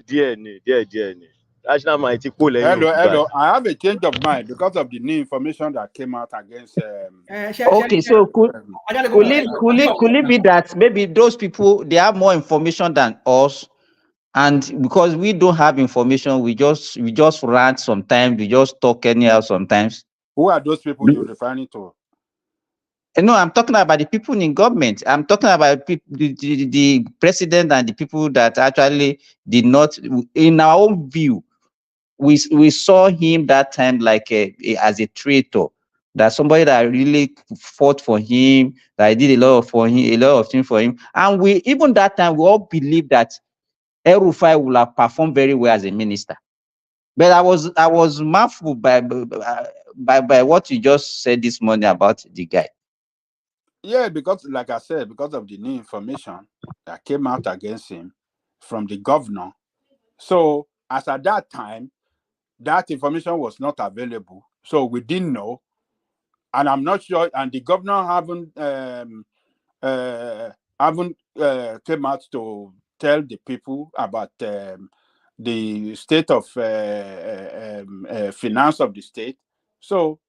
National mighty cool. Hello. I have a change of mind because of the new information that came out against. Okay, so could it be that maybe those people they have more information than us, and because we don't have information, we just rant sometimes, we just talk anyhow sometimes. Who are those people you're referring to? No, I'm talking about the people in government. I'm talking about the president and the people that actually did not, in our own view, we saw him that time like as a traitor, that somebody that really fought for him, that did a lot of things for him, and we even that time we all believed that El-Rufai will have performed very well as a minister. But I was marveled by what you just said this morning about the guy. Yeah, because like I said, because of the new information that came out against him from the governor. So as at that time, that information was not available. So we didn't know. And I'm not sure, and the governor haven't came out to tell the people about the state of finance of the state. So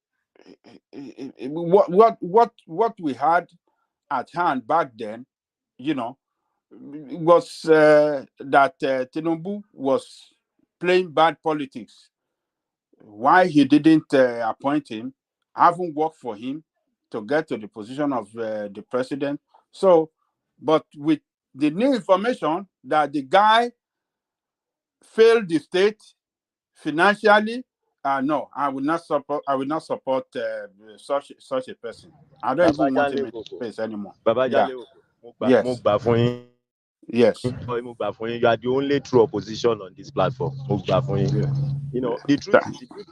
what we had at hand back then, was that Tinubu was playing bad politics. Why he didn't appoint him, haven't worked for him to get to the position of the president. So, but with the new information that the guy failed the state financially, no, I will not support such a person. I don't even want him in the space anymore. Yes. Yes. You are the only true opposition on this platform. The truth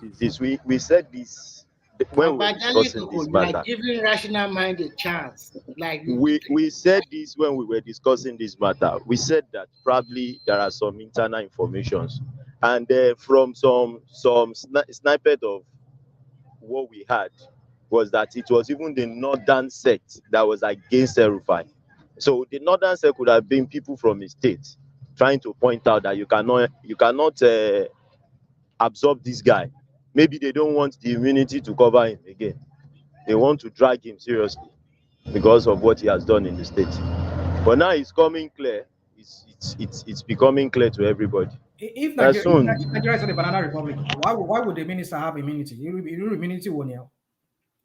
is this. We said this when we were discussing this matter. Like giving rational mind a chance. Like we said this when we were discussing this matter. We said that probably there are some internal informations, and from some snippet of what we had was that it was even the northern sect that was against El-Rufai. So the northern sect could have been people from the state trying to point out that you cannot absorb this guy. Maybe they don't want the immunity to cover him again. They want to drag him seriously because of what he has done in the state. But now it's coming clear. It's becoming clear to everybody. If Nigeria is not a banana republic, why would the minister have immunity? Immunity won't help.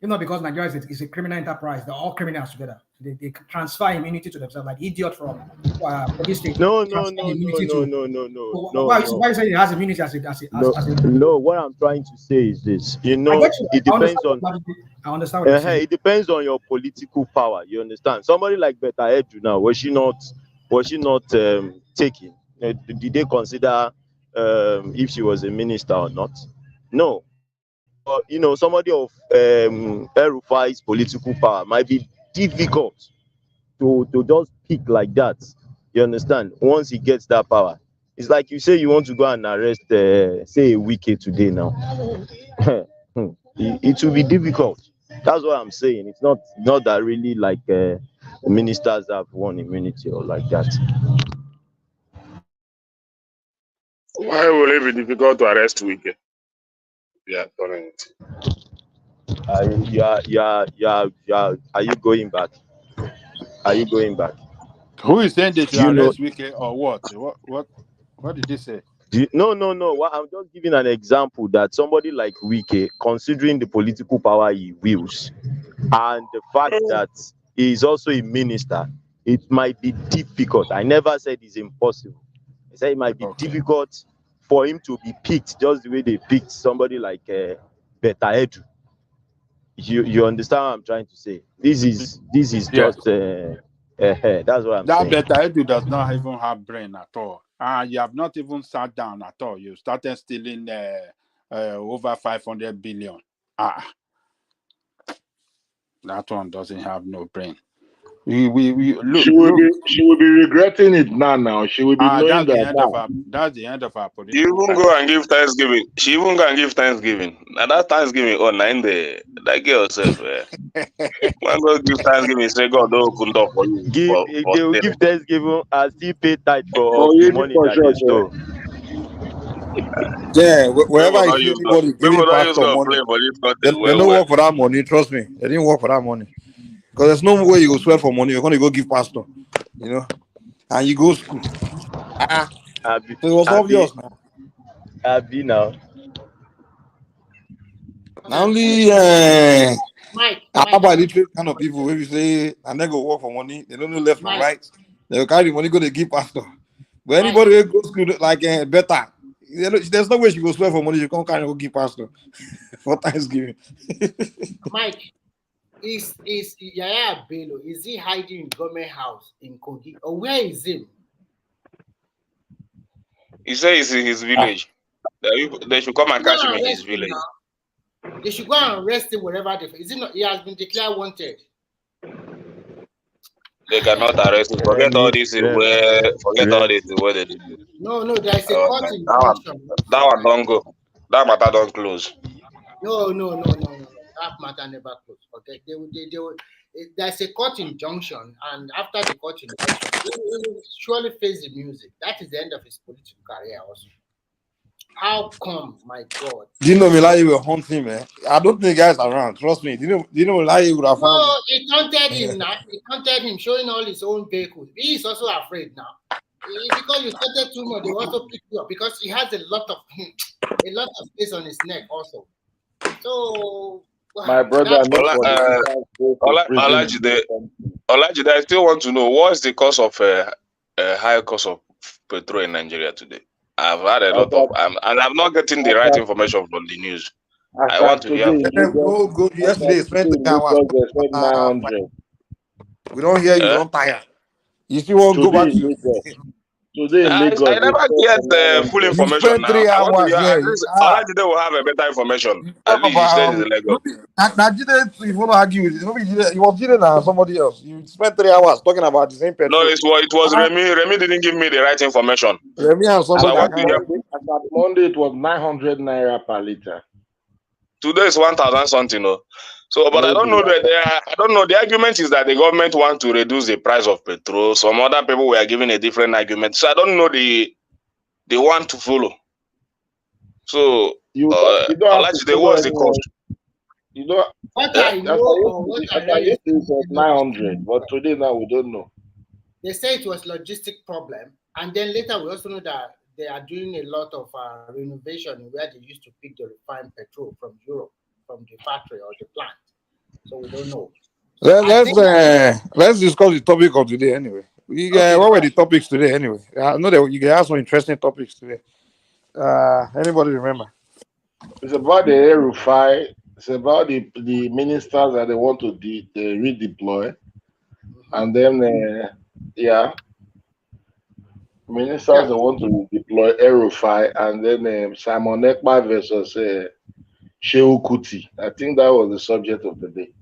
You know, because Nigeria is a criminal enterprise. They're all criminals together. They transfer immunity to themselves, like idiot from police state. No. Why you say he has immunity as a No, what I'm trying to say is this. It depends on. I understand what you're saying. It depends on your political power. You understand? Somebody like Betta Edu now, was she not taken? Did they consider if she was a minister or not? No. Somebody of El-Rufai's political power might be difficult to just pick like that. You understand? Once he gets that power, it's like you say you want to go and arrest, say, a Wike today now. It will be difficult. That's what I'm saying. It's not that really like ministers have won immunity or like that. Why will it be difficult to arrest Wike? Yeah, are you going back? Are you going back? Who is saying they should arrest Wike or what? What did they say? No. Well, I'm just giving an example that somebody like Wike, considering the political power he wields, and the fact that he is also a minister, it might be difficult. I never said it's impossible. I said it might be difficult for him to be picked just the way they picked somebody like Betta Edu. You understand what I'm trying to say? This is Yes. just that's what I'm That saying. Beta Edu does not even have brain at all. You have not even sat down at all. You started stealing over 500 billion. That one doesn't have no brain. We look. She will be regretting it now. She will be knowing that's the end of our She even go and give Thanksgiving. She even go and give Thanksgiving. Now that Thanksgiving on 9 day, that girl herself. One go give Thanksgiving, say God don't open door for you. They will give Thanksgiving and still pay tithe for of the you money for that sure. they stole. Yeah, wherever People I don't see use God. anybody giving People don't use pastor God money, play for this they content. don't Well. work for that money. Trust me, they didn't work for that money. Because there's no way you go swear for money. You're gonna go give pastor, and you go school. So it was obvious now. Abi now. Now only Mike. about literate kind of people when you say and they go work for money, they don't know left from right. They will carry the money, go to give pastor. But anybody who goes school like better, there's no way she goes swear for money, she can't carry go give pastor for Thanksgiving. Mike, is Yaya Bello, is he hiding in government house in Kogi? Or where is him? He says it's in his village. They should come and catch him in his village. They should go and arrest him wherever they is it not, he has been declared wanted. They cannot arrest him. Forget all this where they do. No, there is a court in junction. That one don't go. That matter don't close. No. That matter never closed. Forget they will. There's a court injunction, and after the court injunction, he will surely face the music. That is the end of his political career also. How come, my God? Dino Milaye will hunt him, man. I don't think guys around. Trust me. Dino Milaye would have found him. No, he taunted him now. He taunted him, showing all his own vehicles. He is also afraid now. Because you started too much, they also pick you up because he has a lot of space on his neck also. So my brother, Olajide, I still want to know what's the cost of high cost of petrol in Nigeria today. I've had a lot of, and I'm not getting the right information from the news. I want to hear. Yesterday, spent 3 hours. We don't hear you. Don't tire. You still won't go back to today in Lagos. I never get full information. You spent 3 hours here. Olajide will have a better information. At least he stays in Lagos. If you want to argue with it, you was dealing with somebody else. You spent 3 hours talking about the same petrol. No, it was Remy. Remy didn't give me the right information. Remy and somebody. Monday it was 900 naira per liter. Today is 1,000 something. So, but I don't know that I don't know. The argument is that the government want to reduce the price of petrol. Some other people were giving a different argument. So I don't know the one to follow. So you don't have to what's the cost? You know, what I know or what I read it was 900, but today now we don't know. They say it was logistic problem, and then later we also know that they are doing a lot of renovation where they used to pick the refined petrol from Europe, from the factory or the plant. So we don't know. Let's discuss the topic of today anyway. What were the topics today anyway? I know that you can have some interesting topics today. Anybody remember? It's about the Air-Rufai. It's about the ministers that they want to redeploy, and then ministers that want to deploy Air-Rufai, and then Simon Ekpa versus Shehu Kuti. I think that was the subject of the day.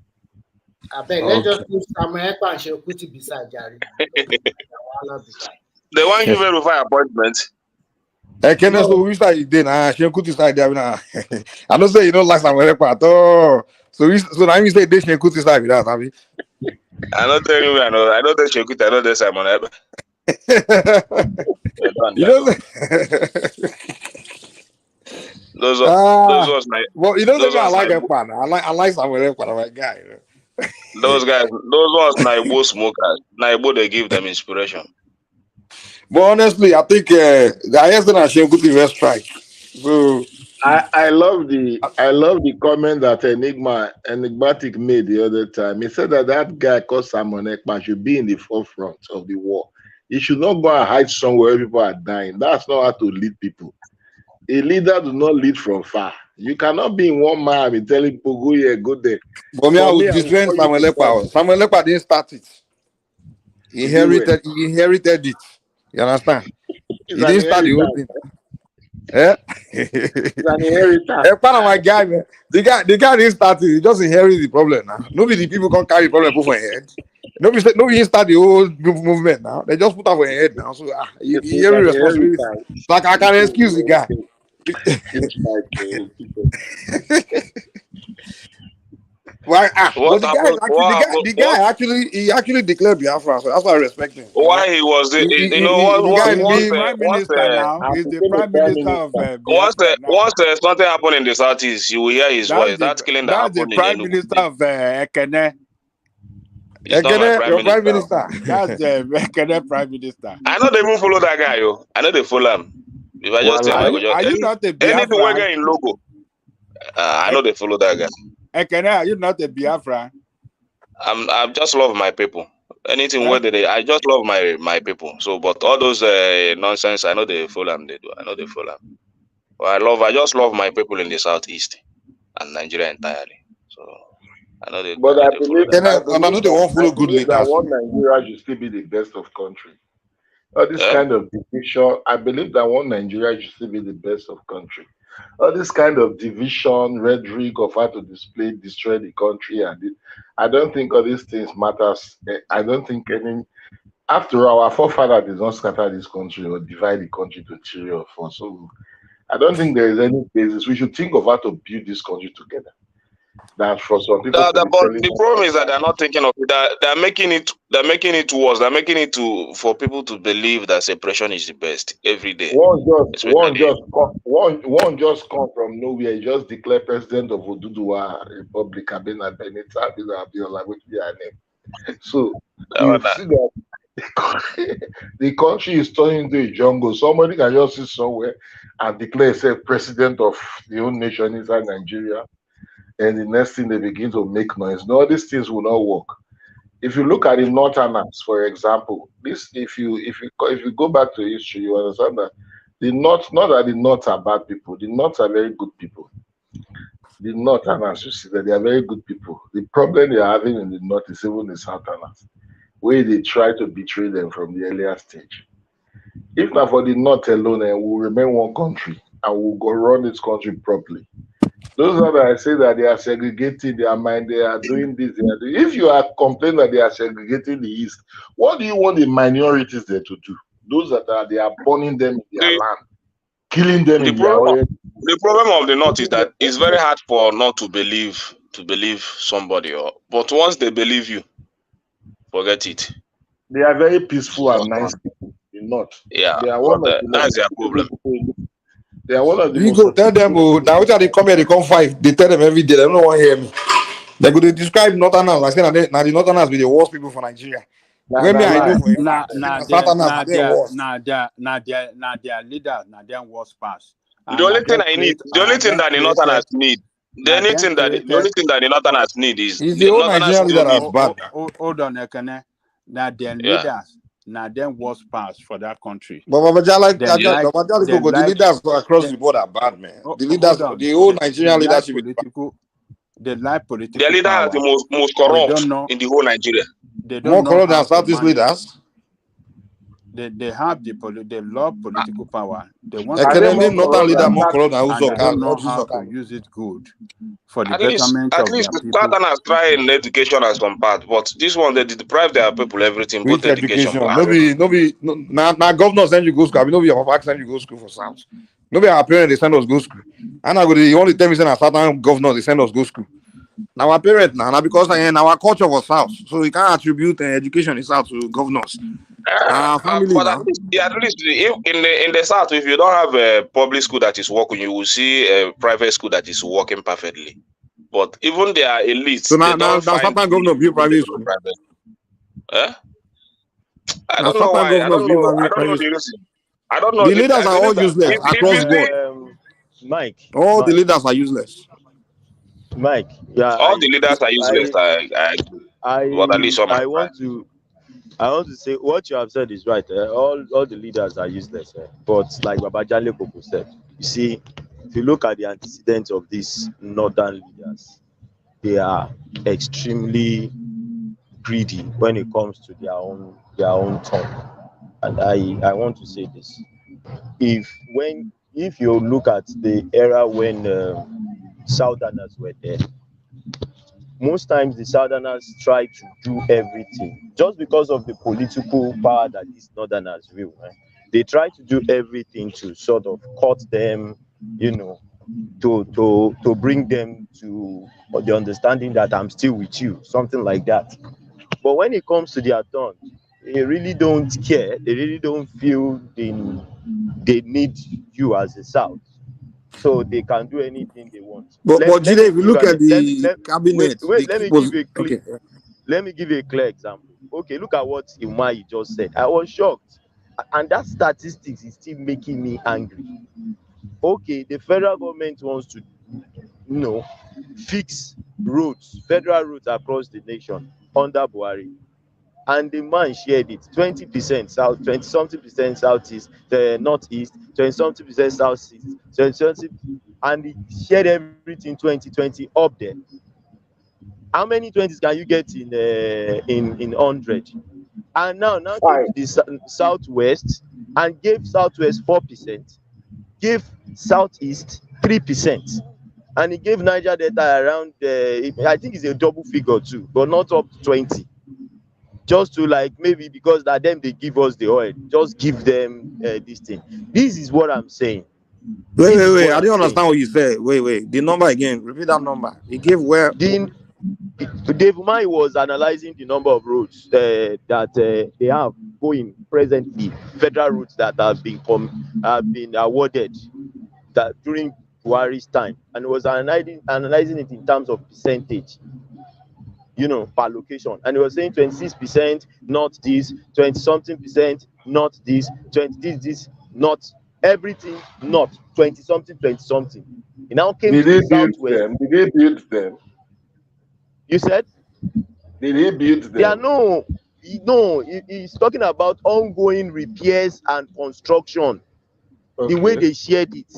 I bet let's just put Simon Ekpa and Shehu Kuti beside Jari. They want to give Air-Rufai appointment. Kenneth, so we started then. Shehu Kuti started there now. I don't say you don't like Simon Ekpa at all. So now you say Shehu Kuti started with that, have you? I don't tell you. I don't tell Shehu Kuti. I don't tell Simon Ekpa. You know, those was my. Well, you know, I like Ekpa. I like Simon Ekpa, my guy. Those guys, those ones Naibo smokers. Naibo, they give them inspiration. But honestly, I think the highest than Shehu Kuti first strike. So I love the comment that Enigmatic made the other time. He said that guy called Simon Ekpa should be in the forefront of the war. He should not go and hide somewhere where people are dying. That's not how to lead people. A leader does not lead from far. You cannot be in one man and be telling people go here, go there. But me, I For would me, I will defend call you Samuel to God. Ekpa. Samuel Ekpa didn't start it. He To do it. inherited it. You understand? It's He an didn't start the whole inheritance. thing. Eh? It's an inheritance. Ekpa na my guy, man. The guy didn't start it. He just inherited the problem now. Nobody people can carry the problem put for their head. Nobody start the whole movement now. They just put up for their head now. So he It's every an responsibility. inheritance. Like I can excuse the guy. It's Why? But What happened? What happened? the guy actually declared Biafra. So that's why I respect him. You know, Why he was the, you know the guy He's the be prime minister now. He's the prime minister of Biafra now. once something happened in the southeast, you will hear his voice. That killing that That's the happened in prime Enugu minister State. of Ekene. He's not my prime your prime minister. minister. That's the Ekene prime minister. I know they even follow that guy, yo. I know they follow him. If I just tell him, I go just Are you not a anything we Biafran? get in logo. I know they follow that guy. Ekene, are you not a Biafran? I just love my people. Anything where I just love my people. So, but all those nonsense, I know they follow them. They do. I know they follow them. But I just love my people in the southeast and Nigeria entirely. So I know they. But I believe I know they won't follow good that leaders. one Nigeria should still be the best of country. All this kind of division, I believe that one Nigeria should still be the best of country. All this kind of division, rhetoric of how to destroy the country, I don't think all these things matters. I don't think any. After all, our forefather did not scatter this country or divide the country to 3 or 4. So I don't think there is any basis. We should think of how to build this country together. That for some people, But the problem is that they're not thinking of it. They're making it. They're making it worse. They're making it for people to believe that separation is the best every day. One just come from nowhere. He just declared president of Oduduwa Republic. Abena Benita Abiola, which be her name. So you see that the country is turning into a jungle. Somebody can just sit somewhere and declare himself president of the whole nation inside Nigeria. And the next thing they begin to make noise. No, these things will not work. If you look at the Northerners, for example, if you go back to history, you understand that the North, not that the North are bad people, the North are very good people. The Northerners, you see that they are very good people. The problem they are having in the North is even the Southerners, where they try to betray them from the earlier stage. If not for the North alone, we'll remain one country and we'll go run this country properly. Those are that I say that they are segregating their mind, they are doing this, they are doing. If you are complaining that they are segregating the East, what do you want the minorities there to do? Those that they are burning them in their land, killing them in their oil. The problem of the North is that it's very hard for not to believe somebody, but once they believe you, forget it. They are very peaceful and nice people. The North. Yeah, they are one of the that's their problem. They are one of the You go tell them, now which are they come here, they come fight. They tell them every day, they don't want to hear me. They go to describe Northerners. I say now the Northerners be the worst people for Nigeria. When me I know for a fact, Southerners are the worst. Their leaders, now their worst pass. The only thing that the Northerners need, the only thing that the Northerners need is the whole Nigerian leader that's bad. Hold on, Ekene. Now their leaders, now them worst pass for that country. But the leaders across the board are bad, man. The leaders, the whole Nigerian leadership is bad. They like political. Their leader power. is the most corrupt in the whole Nigeria. They don't more know corrupt than Southeast leaders. They have they love political power. They want northern leader more corrupt than they don't know how to use it good for the betterment at of least their people. Southerners try in education as some part, but this one they deprive their people everything. Which both education. Now governors send you go school. I mean, nobody your send you go school for South. Nobody our parents they send us go school. And I go the only time we send a certain governors they send us go school. Now our parents now because our culture was South, so we can't attribute education in South to governors. Family but at least if in the South, if you don't have a public school that is working, you will see a private school that is working perfectly. But even their elites, so now certain governor build private school. I don't know why. I don't know the reason. I don't know. The leaders are all useless across board. Mike. All the leaders are useless. Mike, yeah. All the leaders are useless. I want to say what you have said is right. All the leaders are useless. But like Babajale Koko said, you see, if you look at the antecedents of these northern leaders, they are extremely greedy when it comes to their own turn. And I want to say this: if you look at the era when Southerners were there, most times the Southerners try to do everything just because of the political power that these Northerners wield. Right? They try to do everything to sort of cut them, to bring them to the understanding that I'm still with you, something like that. But when it comes to their turn, they really don't care. They really don't feel they need you as a South. So they can do anything they want. But Jide, if you look at the cabinet, Let me give you a clear example. Okay, look at what Umahi just said. I was shocked. And that statistics is still making me angry. Okay, the federal government wants to fix roads, federal roads across the nation under Buhari. And the man shared it 20% south, 20 something percent southeast, the northeast, 20 something percent southeast, 20 something, and he shared everything 2020 up there. How many 20s can you get in 100? And now came to the southwest and gave southwest 4%, gave southeast 3%, and he gave Niger Delta around I think it's a double figure too, but not up to 20. Just to maybe because that them they give us the oil, just give them this thing. This is what I'm saying. Wait. I didn't understand what you said. Wait. The number again. Repeat that number. He gave where? Dave Umahi was analyzing the number of roads that they have going presently, federal roads that have been awarded that during Buhari's time, and was analyzing it in terms of percentage. Per location, and he was saying 26% not this, 20 something percent not this, 20 this not everything, not 20 something. He now came to the southwest. Did he build them? You said? Did he build them? Yeah, he's talking about ongoing repairs and construction. Okay. The way they shared it.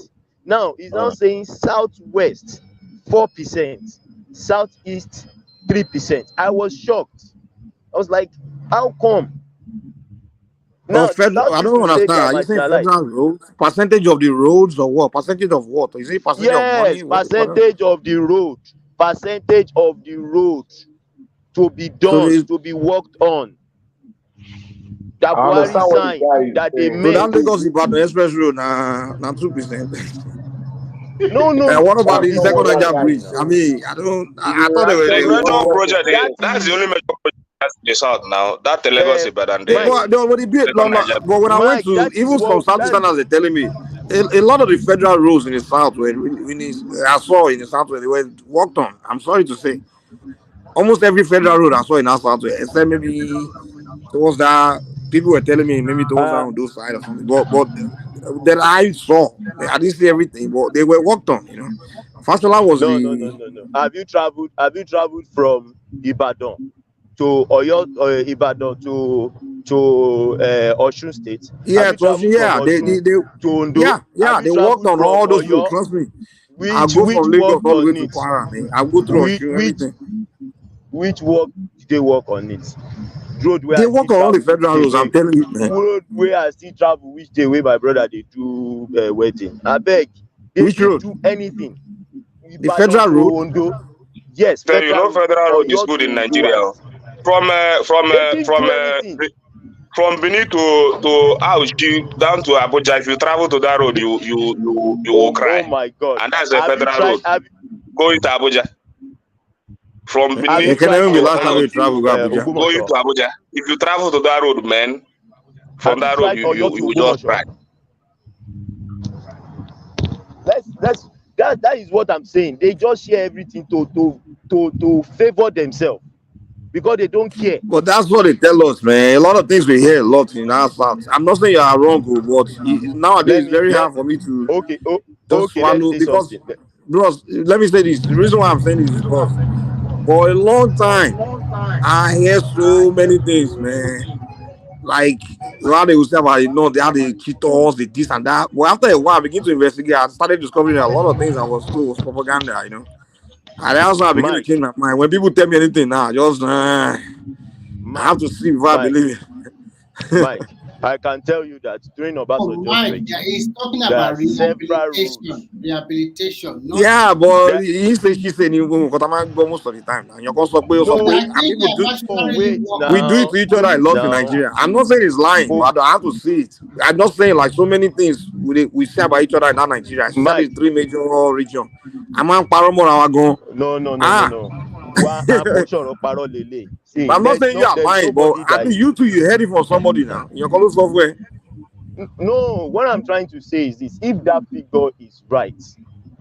Now he's now saying southwest 4%, southeast 3%. I was shocked. I was like, how come? Now, I don't understand. Are you saying federal roads? Percentage of the roads or what? Percentage of what? Is it percentage of money? Yes, percentage of the road. Percentage of the road to be done, to be worked on. That Buhari sign that they made. So that Lagos Ibadan Express Road, now 2%. No. What about the second Niger bridge? I mean, I thought they were. The major project. That's the only major project that's in the south now. That Lagos Ibadan. But when I went to even some Southeasterners, they're telling me a lot of the federal roads in the south I saw in the south where they were worked on. I'm sorry to say, almost every federal road I saw in our south, except maybe towards that. People were telling me maybe towards that on those side or something. But that I saw, I didn't see everything, but they were worked on. Fashola was No. Have you traveled from Ibadan to Oyo, Ibadan to Osun State? Yeah, they to Ondo. They worked on all those roads. Trust me. I go from Lagos all the way to Kwara, man. I go through Osun, everything. Which work did they work on it? Road where they work on all the federal roads. I'm telling you, man. Road where I still travel, which day where my brother they do wedding. I beg. Which road? Do anything. The federal road. Ondo. Yes. Federal road is good in Nigeria. From Benin to Auchi down to Abuja. If you travel to that road, you will cry. Oh my God! And that's the federal road. Going to Abuja. From Benin to Abuja. Going to Abuja. If you travel to that road, man, from that road you will just cry. That is what I'm saying. They just share everything to favor themselves because they don't care. But that's what they tell us, man. A lot of things we hear a lot in our south. I'm not saying you are wrong, but nowadays it's very hard for me to swallow because, bros, let me say this. The reason why I'm saying this is because for a long time I hear so many things, man. like now they will say about they had the cheaters, the this and that. But after a while, I begin to investigate. I started discovering that a lot of things I was told was propaganda, And also I begin to Mike, change my mind. When people tell me anything now, I have Mike, to see before I Mike, believe it. Mike, I can tell you that during Oh, Obasanjo's Mike, regime, he's talking there are about several rules. rehabilitation, not. Yeah, but That he say she say because I'm go most of the time now. You're going to But support no, I and think people that do no, actually wait work we do on it now, to each other wait I love in now. Nigeria. I'm not saying it's lying, Oh, but I have to see it. I'm not saying like so many things we say about each other in that Nigeria, especially Mike, the three major regions. I'm on Paramo Rawagon. Ah, no. Wa amosoro paro lele. See, I'm not saying you are there's lying, but nobody I that mean is. you too, you heard it from somebody now. In your color software. No, what I'm trying to say is this: if that figure is right,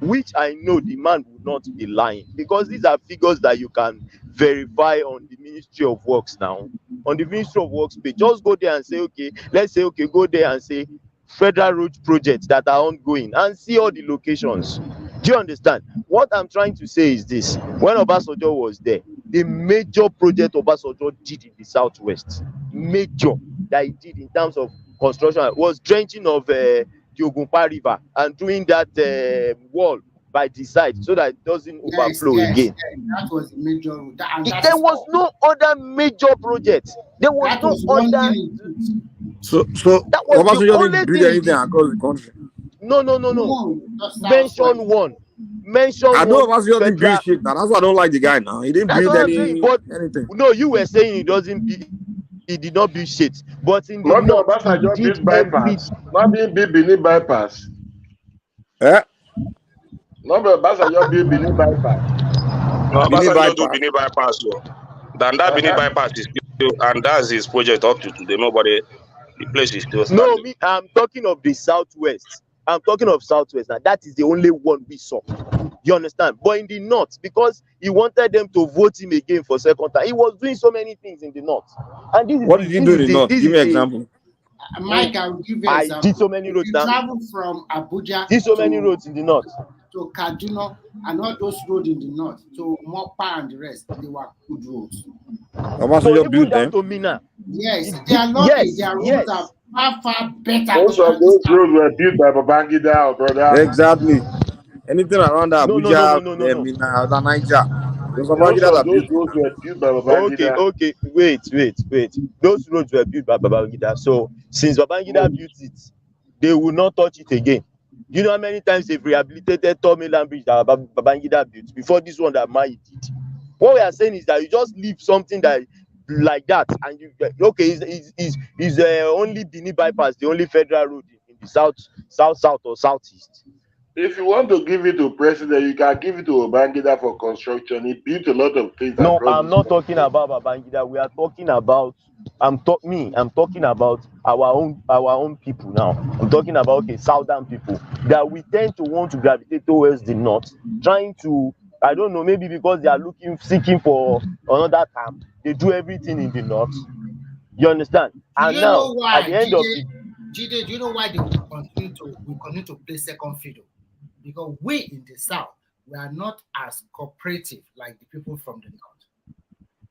which I know the man will not be lying, because these are figures that you can verify on the Ministry of Works now. On the Ministry of Works page, just go there and say, okay, let's say, okay, go there and say federal road projects that are ongoing and see all the locations. Do you understand? What I'm trying to say is this: when Obasanjo was there, the major project Obasanjo did in the southwest, major that he did in terms of construction, was drenching of the Ogunpa River and doing that wall by the side so that it doesn't overflow again. That was the major, and that There is was all. no other major project. There was That no was one other. thing he did. So That was the Obasanjo only didn't build thing he anything did. across the country. No. No, just southwest. Mention one. Mention I know one Obasanjo didn't build federal. shit now. That's why I don't like the guy now. He didn't That's build what I'm saying. But anything. no, you were saying he did not build shit. But in the Not the north, he Obasanjo did built every. bypass. Not being built Benin bypass. Eh? Not the Obasanjo built Benin bypass. No, Benin Obasanjo do bypass. Benin bypass. So. Then that Benin Uh-huh. bypass is still, and that's his project up to today. The place is still No, standing. me, I'm talking of the southwest. I'm talking of southwest. Now that is the only one we saw. You understand? But in the north, because he wanted them to vote him again for second time, he was doing so many things in the north. And What did you do in the north? Give me an example. Mike, I'll give you an I example. did so many If roads you now. travel from Abuja Did so many roads in the north. to Kaduna and all those roads in the north, to Mokpa and the rest, they were good roads. Obasanjo Even built down them. to Mina. Yes, they are lovely. Their roads are far better Most than of this those roads were built by Babangida, brother. Exactly. Anything around No. Abuja, Mina, Niger. It was Most Babangida of that those built it roads now. were built by Babangida. Okay. Wait. Those roads were built by Babangida. So since Babangida built it, they will not touch it again. You know how many times they've rehabilitated Third Mainland Bridge that Babangida built before this one that Mai did? What we are saying is that you just leave something that like that, and you is only Benin bypass the only federal road in the south or southeast. If you want to give it to president, you can give it to Babangida for construction. He built a lot of things No, across I'm this not country. talking about Babangida. We are talking about I'm talking about our own people now. I'm talking about southern people that we tend to want to gravitate towards the north, trying to, I don't know, maybe because they are seeking for another term, they do everything in the north. You understand? Do And you know now at why, the end of the Jide, do you know why they will continue to play second fiddle? Because we in the south, we are not as cooperative like the people from the north.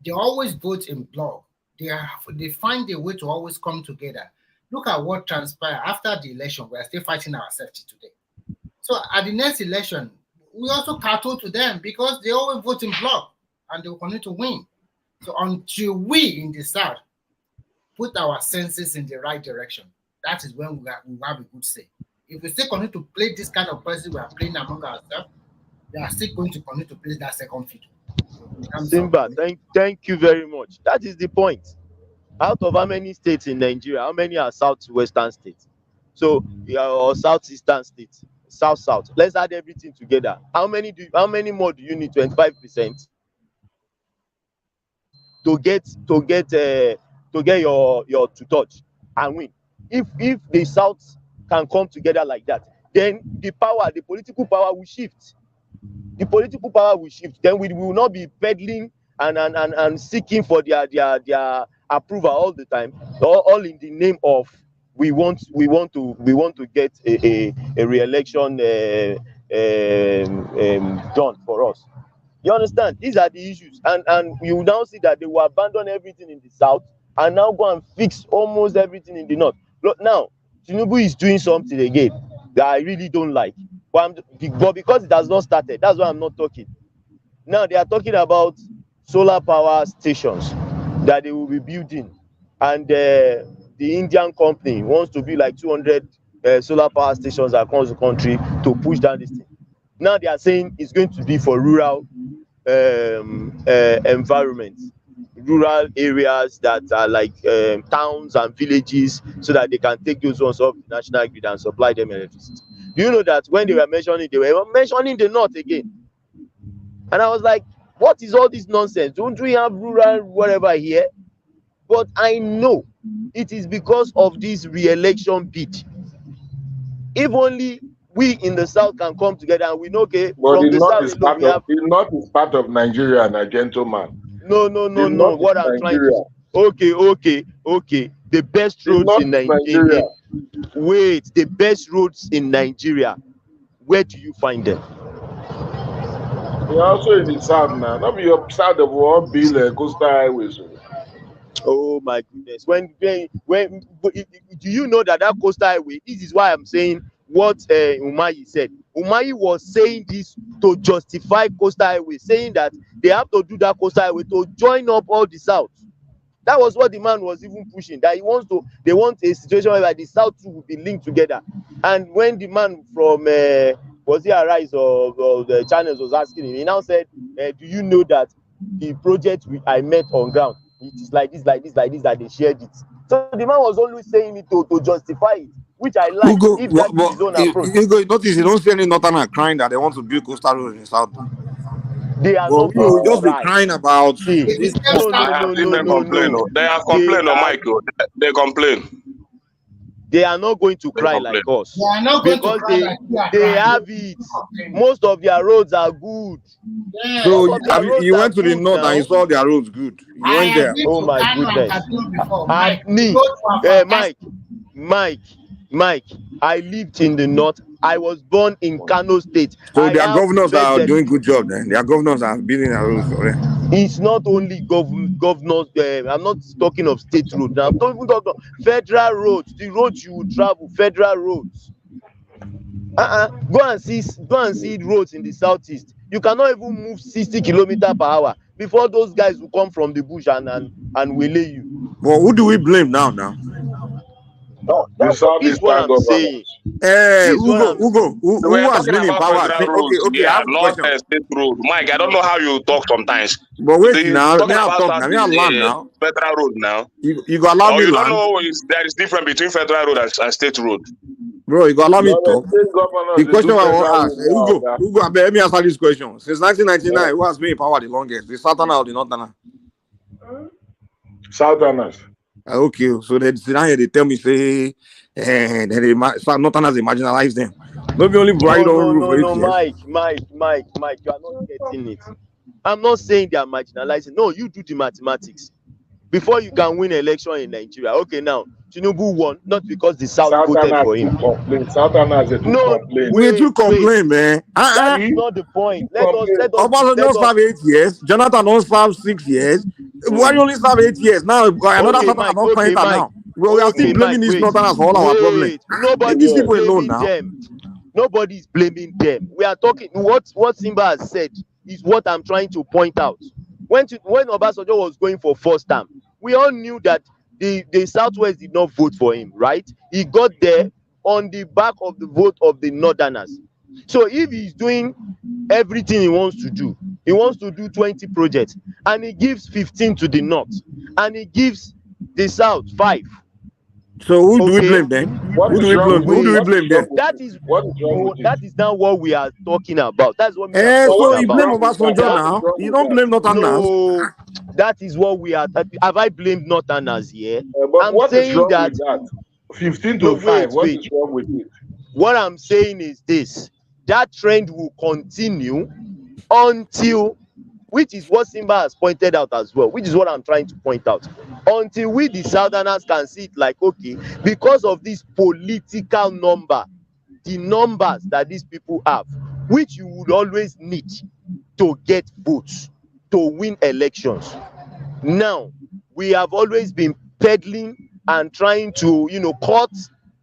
They always vote in block. They find a way to always come together. Look at what transpired after the election. We are still fighting our safety today. So at the next election, we also kowtow to them because they always vote in block and they will continue to win. So until we in the south put our senses in the right direction, that is when we have a good say. If we still continue to play this kind of policy we are playing among ourselves, we are still going to continue to play that second fiddle. In terms of Simba, thank you very much. That is the point. Out of how many states in Nigeria, how many are southwestern states? So or southeastern states, south. Let's add everything together. How many more do you need? 25% to get your to touch and win. If the south can come together like that, then the political power will shift. The political power will shift. Then we will not be peddling and seeking for their approval all the time, all in the name of we want to get a re-election done for us. You understand? These are the issues, and you now see that they will abandon everything in the south and now go and fix almost everything in the north. Look, now Tinubu is doing something again that I really don't like, but because it has not started, that's why I'm not talking. Now they are talking about solar power stations that they will be building, and the Indian company wants to build like 200 solar power stations across the country to push down this thing. Now they are saying it's going to be for rural environments, rural areas that are like towns and villages, so that they can take those ones off the national grid and supply them electricity. Do you know that when they were mentioning the north again? And I was like, what is all this nonsense? Don't we have rural whatever here? But I know it is because of this re-election bid. If only we in the south can come together and we know, okay, But from the the north south is alone, part we of have Nigeria, and a gentleman. no. The north What is I'm trying to Nigeria. say, okay. The best The roads north in is Nigeria. the best roads in Nigeria, where do you find them? They're also in the south now. Not be your south of all bill coastal highways. Oh my goodness. When do you know that coastal highway, this is why I'm saying what Umahi said. Umahi was saying this to justify coastal highway, saying that they have to do that coastal highway to join up all the south. That was what the man was even pushing, that they want a situation where the south two will be linked together. And when the man from was he Arise or the channels was asking him, he now said, do you know that the project I met on ground, it is like this that they shared it. So the man was always saying it to justify it, which I like, if that is his own approach. You notice you don't see any northern crying that they want to build coastal road in the south. They are Well, not going to just be cry. crying about See, this. I have seen them complain. They have complained, Mike. They complain. They are not going to cry like us. They are not going to Because cry like you are they crying. have it. Most of their roads are good. Yes. So Most of their roads you are went to the good north now. and you saw their roads good. You I went have there. been Oh to my Kano and goodness. Kaduna before. And Mike, the roads were fantastic. Mike, I lived in the north. I was born in Kano State. So I their have governors are vested. doing good job then. Their governors are building their roads for them. It's not only governors. I'm not talking of state roads. I'm talking of federal roads. The roads you will travel, federal roads. Go and see roads in the southeast. You cannot even move 60 kilometers per hour before those guys will come from the bush and waylay you. But who do we blame now? The This is what I'm saying. This is what I'm Ugo, We who were has talking been in about power? federal roads, Okay, I yeah, have a not question. state road. Mike, I don't know how you talk sometimes. But wait now, Talking may I about talk now? May I land the now? federal road now. You go allow Or me you don't land? know there is difference between federal road and state road. Bro, you go allow me No, talk? the state governors, The they question do I want to federal ask, road now. Ugo, let me answer this question. Since 1999, who has been in power the longest? The Southerner or the Northerner? Southerners. Okay, so they sit down here, they tell me, say, Northerners, they marginalize them. Not only Buhari don't rule for 8 years. Mike, you are not getting it. I'm not saying they are marginalizing. No, you do the mathematics. Before you can win election in Nigeria. Okay, now Tinubu won not because the South voted for him. Southerners, they do No, complain. We do complain, man. That is not the point. Let us Obasanjo don't serve 8 years. Jonathan don't serve 6 years. Buhari only serve 8 years. Now another Okay, Southerner Mike. don't Okay, enter Mike. now. Well, we are still Okay, blaming Mike. these Wait. Northerners for all our problems. Leave these people alone now. Them. Nobody is blaming them. We are talking. What Simba has said is what I'm trying to point out. When Obasanjo was going for first term, we all knew that the Southwest did not vote for him, right? He got there on the back of the vote of the Northerners. So if he's doing everything he wants to do 20 projects, and he gives 15 to the north, and he gives the south 5. So who do we blame then? Who do we blame then? That is now what we are talking about. That's what I'm So talking you blame about. Obasanjo now. You don't blame Northerners. No, that is what we are. Have I blamed Northerners here? But I'm what is saying wrong that with that? 15 to 5. What is wrong with it? What I'm saying is this: that trend will continue until, which is what Simba has pointed out as well, which is what I'm trying to point out, until we the Southerners can see it like, okay, because of this political number, the numbers that these people have, which you would always need to get votes to win elections. Now we have always been peddling and trying to, cut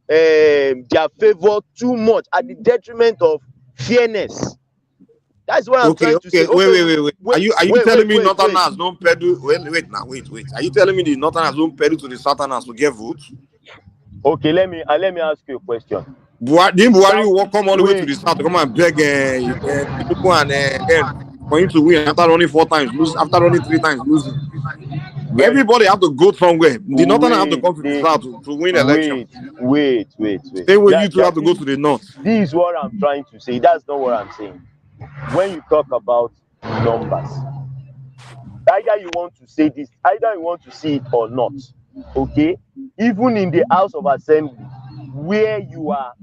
their favor too much at the detriment of fairness. That's what I'm Okay, trying to say. okay. Wait. Are you telling me Northerners don't pedal? Wait. Are you telling me the Northerners don't pedal to the Southerners to get votes? Okay, let me ask you a question. Didn't Buhari come all the way to the south to come and beg Tinubu and then for him to win after running 4 times, after running 3 times, losing? Everybody have to go somewhere. The Northerners have to come to the south to win election. Wait. Same way you two have to go to the north. This is what I'm trying to say. That's not what I'm saying. When you talk about numbers, either you want to say this, either you want to see it or not. Okay, even in the House of Assembly, where you are,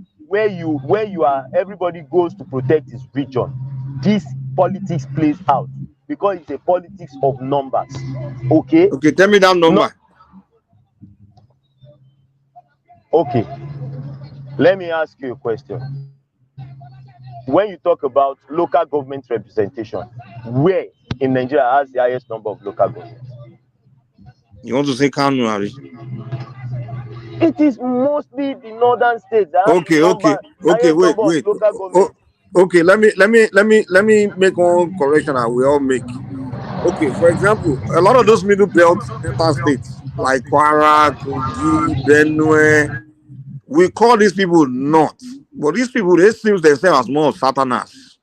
everybody goes to protect his region. This politics plays out because it's a politics of numbers. Okay. Okay, tell me that number. Okay, let me ask you a question. When you talk about local government representation, where in Nigeria has the highest number of local governments? You want to say Kanu, Harry? It is mostly the northern states that have Okay, wait. Local government. Okay, let me make one correction I will all make. Okay, for example, a lot of those middle belt delta states like Kwara, Kogi, Benue, we call these people north, but these people they see themselves as more Southerners.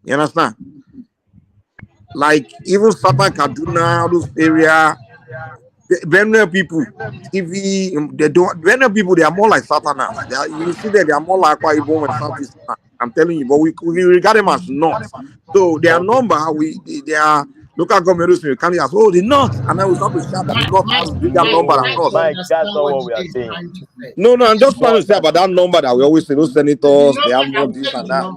You understand? Like even Southern Kaduna, all those area, Benue people, Benue people, they are more like Southerners. You see that they are more like Akwa Ibom and Southeast. I'm telling you, but we regard them as north. So their number, they are local government we can as the north, and then we start to shout that the north has bigger number than us. Mike, that's not what we are saying. No, I'm just trying to say about that number that we always say. Those senators, they have more this and that.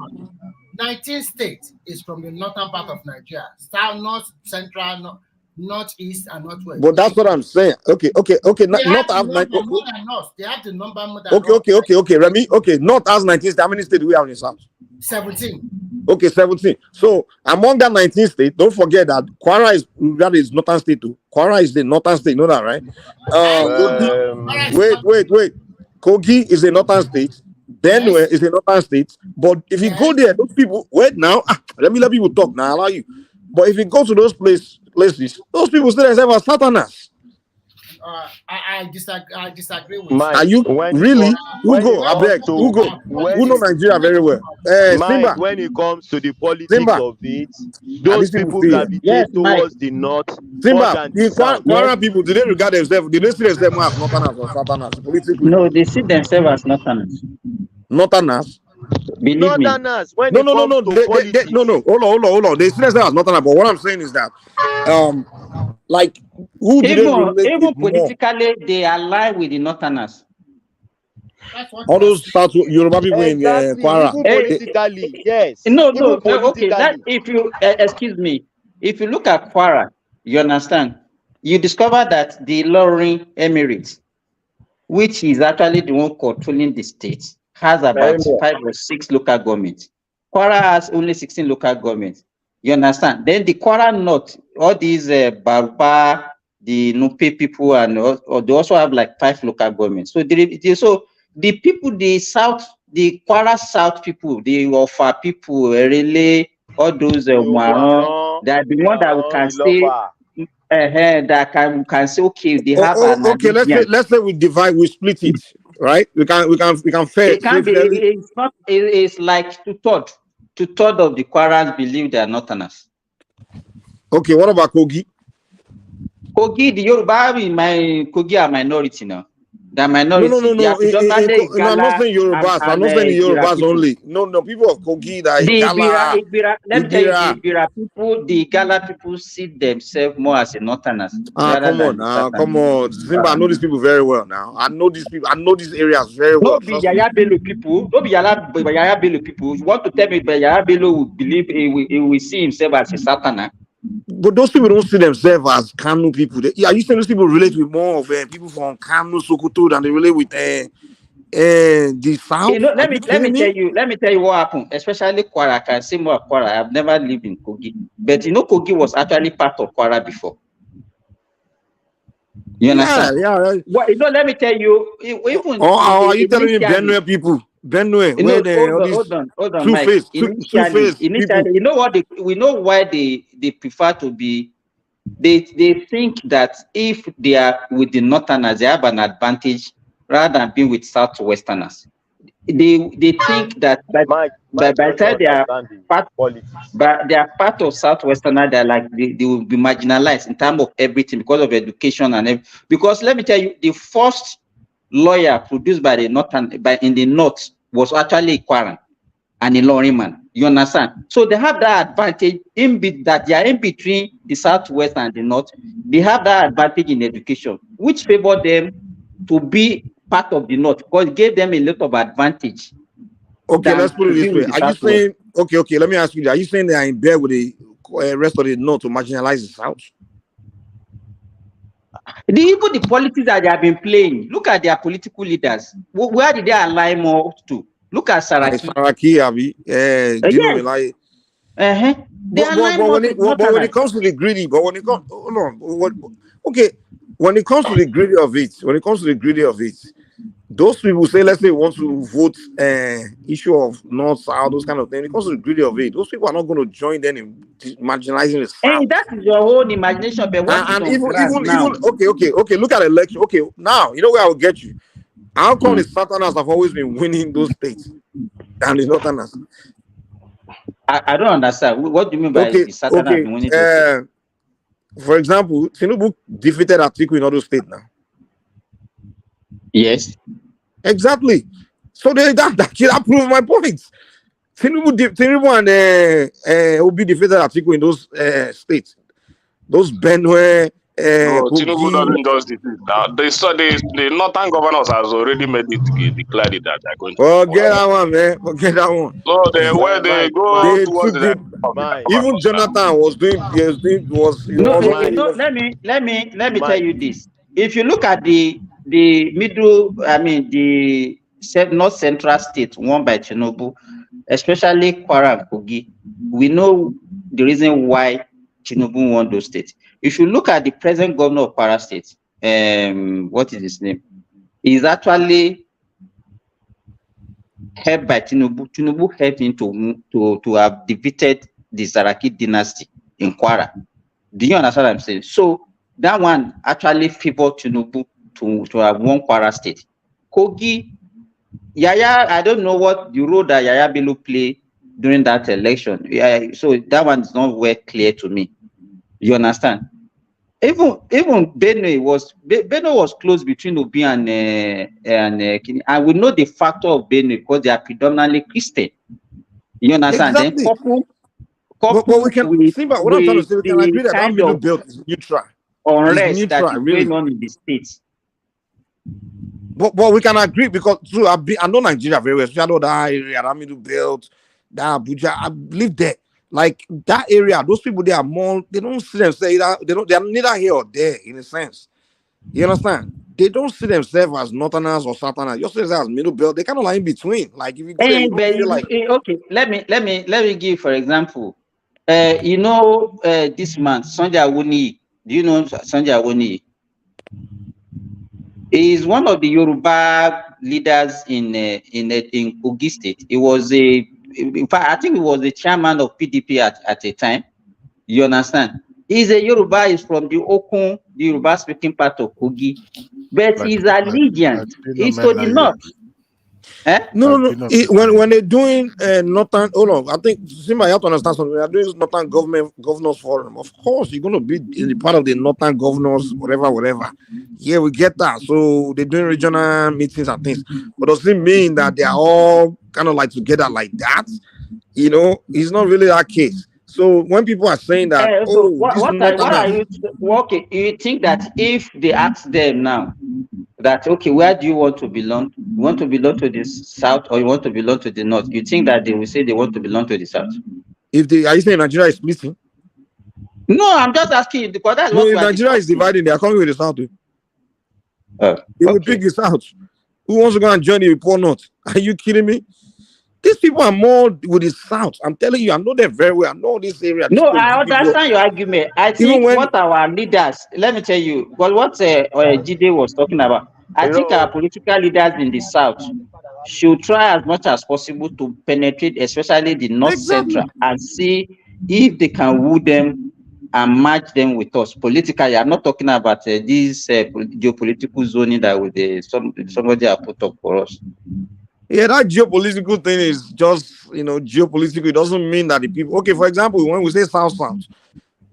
19 states is from the northern part of Nigeria, south, north, central, northeast, and northwest. But that's what I'm saying. Okay. They have the number more than us. They have the number more than us. Okay, Remy. Okay, north has 19 states. How many states do we have in the south? 17. Okay, 17. So among that 19 states, don't forget that Kwara is northern state too. Kwara is the northern state. You know that, right? Wait. Kogi is a northern state. Benue is a northern state. But if you go there, those people let people talk now. I allow you. But if you go to those places, those people say themselves as Southerners. I disagree with Mike, are you really? Who go? Who know Nigeria very well? Simba. When it comes to the politics of it, those people gravitate towards the north. Simba, the Kwara people, do they regard themselves? Do they see themselves more as Northerners or Southerners politically? No, they see themselves as Northerners. Northerners? Believe Northerners, me. No. Hold on. They see themselves as Northerners, but what I'm saying is that, like, who do they relate with politically, they align with the Northerners. All those South Yoruba people in Kwara. Politically, yes. No. Okay. That if you excuse me, if you look at Kwara, you understand. You discover that the Ilorin Emirates, which is actually the one controlling the state, has about 5 or 6 local governments. Kwara has only 16 local governments. You understand? Then the Kwara North, all these Barupa, the Nupe people, and they also have like 5 local governments. So the people, the South, the Kwara South people, the Ofa people, really, all those they are the one that we can say. That can say okay, they have okay. Let's say we divide, we split it, right? We can fair. It can be. It's not. It's like 2/3 of the Kwarans believe they are Northerners. Okay, what about Kogi? Kogi, the Yoruba, Kogi are minority now. They're minority. No. I'm not saying Yorubas. I'm not saying the Yorubas only. No. People of Kogi, that let me tell you, the Ibira people, the Gala people see themselves more as a Northerners. Come on. Zimba, I know these people very well now. I know these people. I know these areas very well. Don't be Yaya Bello people. Don't be Yaya Bello people. You want to tell me that Yaya Bello will believe he will see himself as a Southerner? But those people don't see themselves as Kanu people. Are you saying those people relate with more of people from Kanu, Sokoto than they relate with the South? Let me tell you what happened. Especially Kwara, I can say more Kwara. I've never lived in Kogi, but Kogi was actually part of Kwara before. You understand? Yeah. Well, let me tell you, even Or are you telling me Benue people? Benue, where they all these hold on, Mike. two-faced people? You know what? We know why they prefer to be. They think that if they are with the Northerners, they have an advantage rather than being with Southwesterners. They think that by the time they are part of Southwesterner, they're like they will be marginalized in terms of everything because of education and everything. Because let me tell you, the first lawyer produced by the in the North was actually Kwaran and a lawman. You understand? So they have that advantage that they are in between the Southwest and the North. They have that advantage in education, which favor them to be part of the North because it gave them a lot of advantage. Okay, let's put it this way. Are you saying, okay, let me ask you, are you saying they are in bed with the rest of the North to marginalize the South? Even the politics that they have been playing, look at their political leaders. Where did they align more to? Look at Saraki. Saraki, Abi. Like. But when it comes to the greedy, when it comes to the greedy of it, those people say, let's say, want to vote issue of North, South, those kind of things. When it comes to the greedy of it, those people are not going to join them in marginalizing the South. And that is your own imagination. But what and even okay, look at election. Okay, now you know where I will get you. How come the Southerners have always been winning those states and the Northerners? I don't understand. What do you mean by the Southerners winning those states? For example, Tinubu defeated Atiku in other states now. Yes. Exactly. So that proves my point. Tinubu and Obi defeated Atiku in those states. Those Benue. Tinubu doesn't just defeat. Now, the northern governors has already made it declared it that they're going to. Forget that one, man. Forget that one. So where they go towards the even Jonathan was doing. Let me tell you this. If you look at the middle, the north central states won by Tinubu, especially Kwara and Kogi, we know the reason why Tinubu won those states. If you look at the present governor of Kwara State, what is his name? He's actually helped by Tinubu. Tinubu helped him to have defeated the Saraki dynasty in Kwara. Do you understand what I'm saying? So that one actually favored Tinubu to have won Kwara State. Kogi, Yaya, I don't know what the role that Yaya Bello played during that election. Yeah, so that one is not well clear to me. You understand? Even Benue was close between Obi and Kini. And we know the factor of Benue because they are predominantly Christian. You understand? Exactly. Then but we can see, but what I'm trying to say, we can agree that that middle belt is neutral. Unrest that is going on in the states. But we can agree because I know Nigeria very well, especially that area, that middle belt, that Abuja. I live there. Like that area, those people they are more. They don't see themselves. They are neither here or there in a sense. You understand? They don't see themselves as Northerners or Southerners. You see themselves as middle belt. They kind of like in between. Like if you go there, you don't feel like. Okay, let me give for example. This man Sanjay Awoniyi. Do you know Sanjay Awoniyi? He is one of the Yoruba leaders in Kogi State. He was in fact, I think he was the chairman of PDP at a time. You understand? He's a Yoruba. He's from the Okun, the Yoruba speaking part of Kogi, but his allegiance is to the north. No. When they're doing northern, I think Simba, you have to understand something. They are doing northern governors forum. Of course, you're going to be in the part of the northern governors, whatever. Yeah, we get that. So they're doing regional meetings and things, but does it mean that they are all kind of like together like that? It's not really that case. So when people are saying that, you think that if they ask them now that, okay, where do you want to belong? You want to belong to the south or you want to belong to the north? You think that they will say they want to belong to the south? Are you saying Nigeria is splitting? No, I'm just asking you because that's if Nigeria is dividing, they are coming with the south. They will pick the south. Who wants to go and join the poor north? Are you kidding me? These people are more with the South. I'm telling you, I know them very well. I know this area. These No, people, I these people. understand your argument. I Even think when what our leaders, let me tell you, but what Jide was talking about, I think our political leaders in the South should try as much as possible to penetrate, especially the North Central, exactly, and see if they can woo them and match them with us politically. I'm not talking about this geopolitical zoning that would somebody have put up for us. yeah, that geopolitical thing is just geopolitical. It doesn't mean that the people. Okay, for example, when we say South,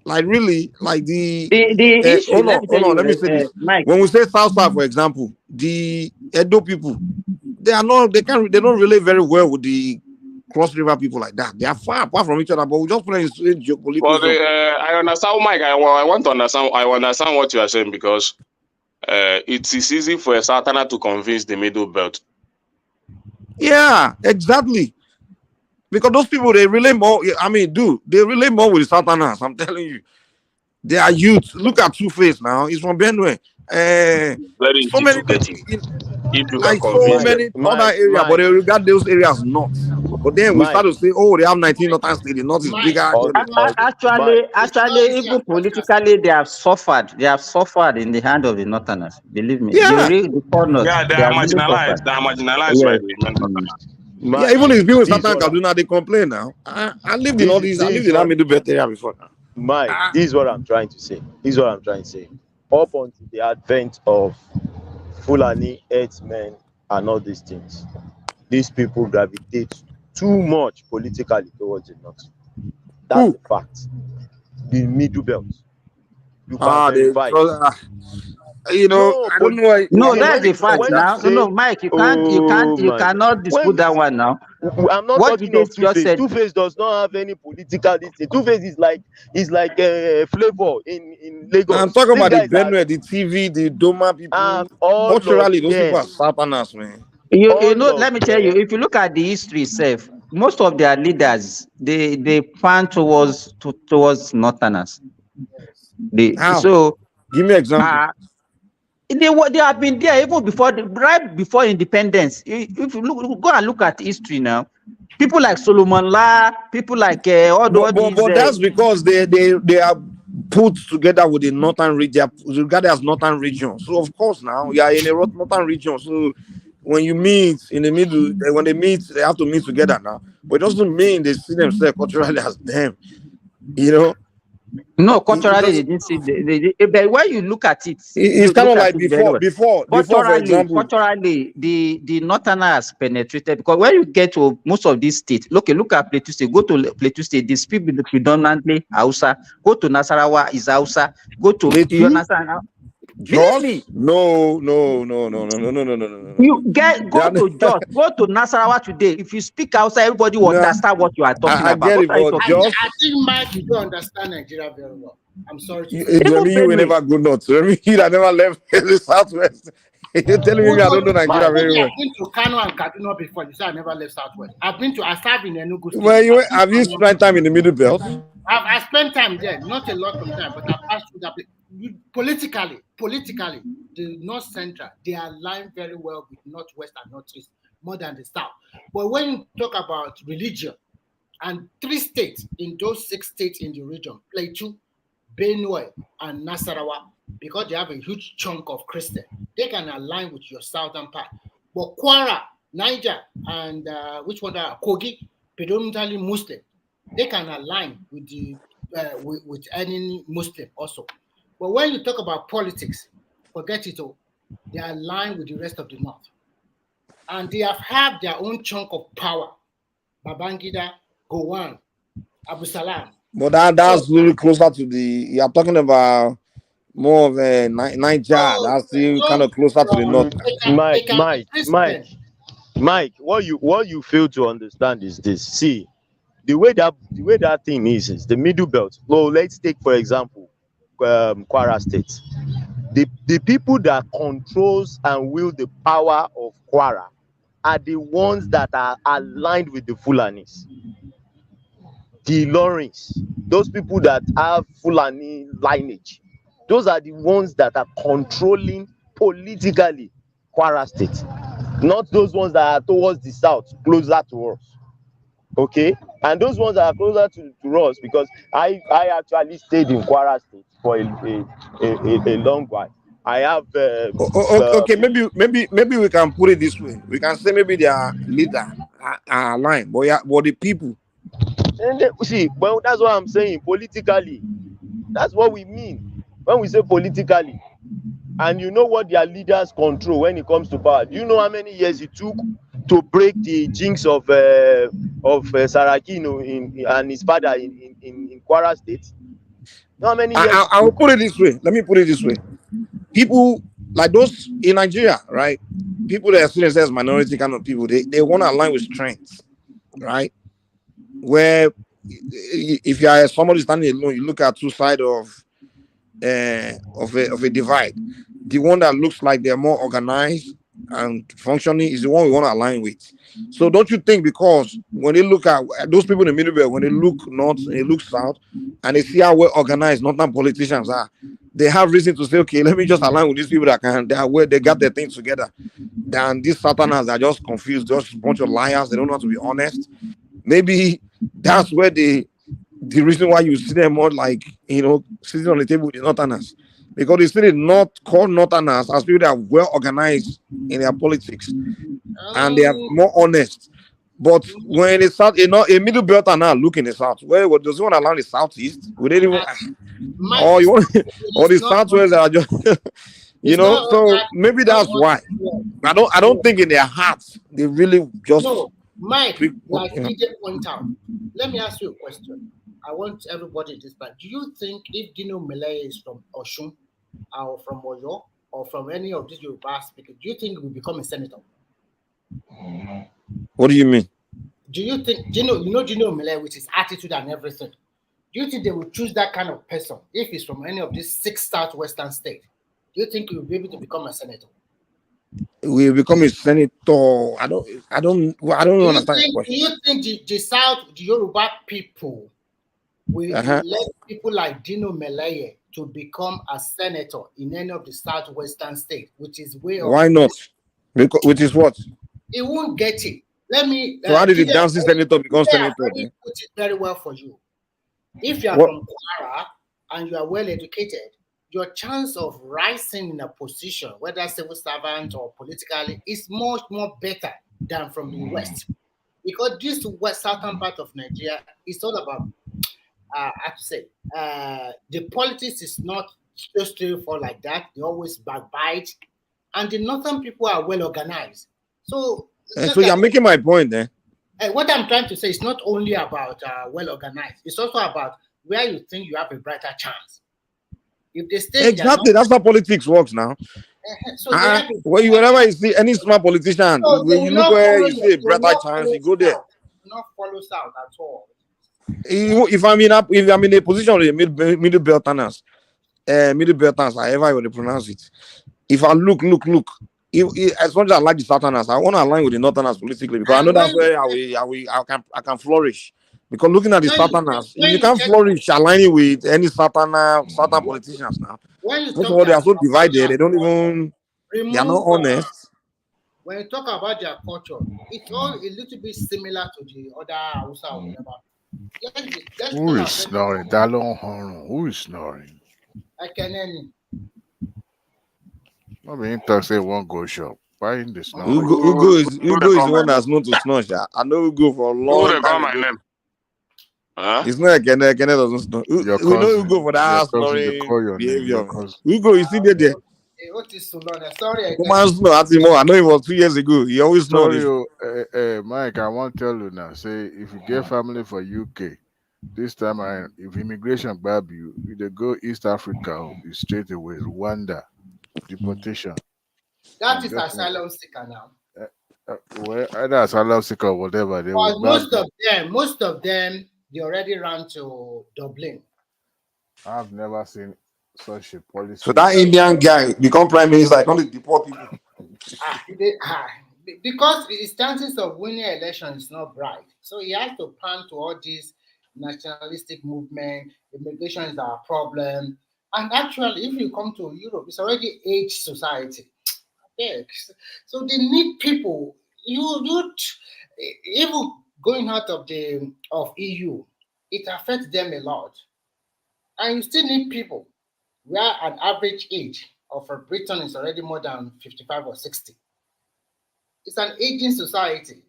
like really, like the issue. Let me tell hold on, you, let me say this. Mike. When we say South, for example, the Edo people, they don't relate very well with the Cross River people like that. They are far apart from each other, but we just put it in geopolitical But zone. I understand, Mike. I want to understand. I understand what you are saying because it is easy for a Southerner to convince the Middle Belt. Yeah, exactly. Because those people, they relate more. I mean, they relate more with the Southerners. I'm telling you, they are youth. Look at Two-Face now. He's from Benue. Very So easy many, to get him if you can like so convince them. many other areas, but they regard those areas not. But then we start to say, oh, they have 19 northern states. The north is bigger. Actually, even politically, they have suffered. They have suffered in the hand of the Northerners. Believe me. Yeah. The corners, Yeah, they they are have really marginalized. suffered. They are marginalized by Yes. the Northerners. Yeah, even if people in Southern Kaduna, they complain now. I lived in all these. I lived in that middle belt area before now. Mike, this is what I'm trying to say. Up until the advent of Fulani herdsmen and all these things, these people gravitate too much politically towards the north. That's a fact. The middle belt. You can verify it. I don't know why. No, that's the fact now. No, Mike, you cannot dispute that one now. I'm not What talking of Jide just Two-Face. said. Two-Face does not have any political thing. Two-Face is like a flavor in Lagos. I'm talking about the Benue, the TV, the Doma people. Culturally, those people are Southerners, man. You know, let me tell you, if you look at the history itself, most of their leaders, they pan towards Northerners. So give me an example. They have been there even before right before independence. If you go and look at history now, people like Solomon La, people like all these. But that's because they are put together with the northern region, regarded as northern region. So of course now you are in a northern region. So when you meet in the middle, when they meet, they have to meet together now. But it doesn't mean they see themselves culturally as them. No, culturally they didn't see. But when you look at it, it's kind of like before, for example. Culturally, the Northerners penetrated because when you get to most of these states, look at Plateau State. Go to Plateau State, they speak predominantly Hausa. Go to Nasarawa is Hausa. Go to Jos? Me. No. You go to Jos, go to Nasarawa today. If you speak Hausa, everybody will understand what you are talking about. I get it, but Jos. I think, Mike, you don't understand Nigeria very well. I'm sorry to say. You will never go nuts. You that never left the Southwest. You're telling me I don't know Nigeria very well. I've been to Kano and Kaduna before. You say I never left Southwest. I served in Enugu State. Well, have you spent time in the Middle Belt? I spent time there, not a lot of time, but I passed through that place. Politically, the North Central, they align very well with Northwest and Northeast, more than the South. But when you talk about religion, and 3 states in those 6 states in the region, Plateau, Benue, and Nasarawa, because they have a huge chunk of Christian, they can align with your southern part. But Kwara, Niger, and which one are Kogi, predominantly Muslim, they can align with the with any Muslim also. But when you talk about politics, forget it all. They align with the rest of the North, and they have their own chunk of power. Babangida, Gowon, Abu Salam. But that's really closer to you are talking about more of a Niger. That's still kind of closer to the north. Mike, what you fail to understand is this. See, the way that thing is the Middle Belt. Well, let's take for example, Kwara State. The people that controls and wield the power of Kwara are the ones that are aligned with the Fulanis. The Lawrence, those people that have Fulani lineage, those are the ones that are controlling politically Kwara State. not those ones that are towards the south, closer to us. Okay, and those ones that are closer to us, because I actually stayed in Kwara State for a long while. I have Okay, maybe we can put it this way. We can say maybe their leader are aligned, but yeah, but the people. and see, well, that's what I'm saying. Politically, that's what we mean when we say politically. And you know what their leaders control when it comes to power. Do you know how many years it took to break the jinx of Saraki, and his father in Kwara State? You know how many years it I will took? put it this way. Let me put it this way. People like those in Nigeria, right? People that are seen as minority kind of people, they want to align with strengths, right? Where if you are somebody standing alone, you look at two sides of a divide. The one that looks like they're more organized and functioning is the one we want to align with. So don't you think, because when they look at those people in the middle belt, when they look north and they look south and they see how well organized northern politicians are, they have reason to say, okay, let me just align with these people they are where they got their things together. Than these southerners are just confused, just a bunch of liars, they don't know how to be honest. Maybe that's where the reason why you see them more like, sitting on the table with the northerners, because they still not call northerners as people that are well organized in their politics and they are more honest. But when the south, a middle belt are now look in the south. Where does he want to allow the southeast? Would they even? Mike, Or you want, or the it's not southwest are just, it's not So that maybe that's why. I don't think in their hearts they really just. No, Mike, like you know. he did point out. Let me ask you a question. I want everybody this back. Do you think if Dino Malaya is from Oshun or from Oyo or from any of these Yoruba speakers, do you think he will become a senator? What do you mean? Do you think Dino Malaya with his attitude and everything? Do you think they will choose that kind of person if he's from any of these 6 southwestern states? Do you think he will be able to become a senator? Will become a senator. I don't understand your question. Do you think the Yoruba people will let people like Dino Melaye to become a senator in any of the southwestern states, which is way up? Why not? Because, which is what? He won't get it. Let me. So how did the dancing senator become senator? Then? Put it very well for you. If you are from Kwara and you are well educated, your chance of rising in a position, whether civil servant or politically, is much more better than from the West. Because this west southern part of Nigeria is all about, I have to say, the politics is not so straightforward like that. They always backbite, and the northern people are well organized. So you're making my point then. What I'm trying to say is not only about well organized; it's also about where you think you have a brighter chance. If they stay exactly, that's how politics works now. So whenever you see any smart politician, when you look where you see a brighter chance, you go there. Not follow south at all. If I'm in a position with middle belterners, however you want to pronounce it, if I look, as much as I like the southerners, I want to align with the northerners politically, because I know that's where I can flourish. Because looking at the southerners, you can't flourish aligning with any southern politicians now. First of all, they are so divided. They don't even. They are not honest. When you talk about their culture, it's all a little bit similar to the other Hausa or whatever. Who is snoring? Dalon Horn. Who is snoring? I can. I mean, talk say one go shop. Why in the snoring? Ugo is the one that's known to snore. I know Ugo for a long time. My name? It's not Ekene doesn't snore. We know Ugo for that snoring behavior. Ugo, you see there? Sorry, come on, snore. I know it was 2 years ago. He always snored. Mike, I want to tell you now. Say if you get family for UK, this time if immigration grab you, they go East Africa, it's straight away Rwanda, deportation. That is asylum seeker now. Well, either asylum seeker or whatever. They will most of them, they already ran to Dublin. I've never seen such a policy. So that Indian guy become prime minister, I can't deport people. Because his chances of winning an election is not bright. So he has to pan to all these nationalistic movement. Immigration is our problem. And actually, if you come to Europe, it's already aged society. Yes. So they need people. You even going out of the EU, it affects them a lot. And you still need people where an average age of a Briton is already more than 55 or 60. It's an aging society.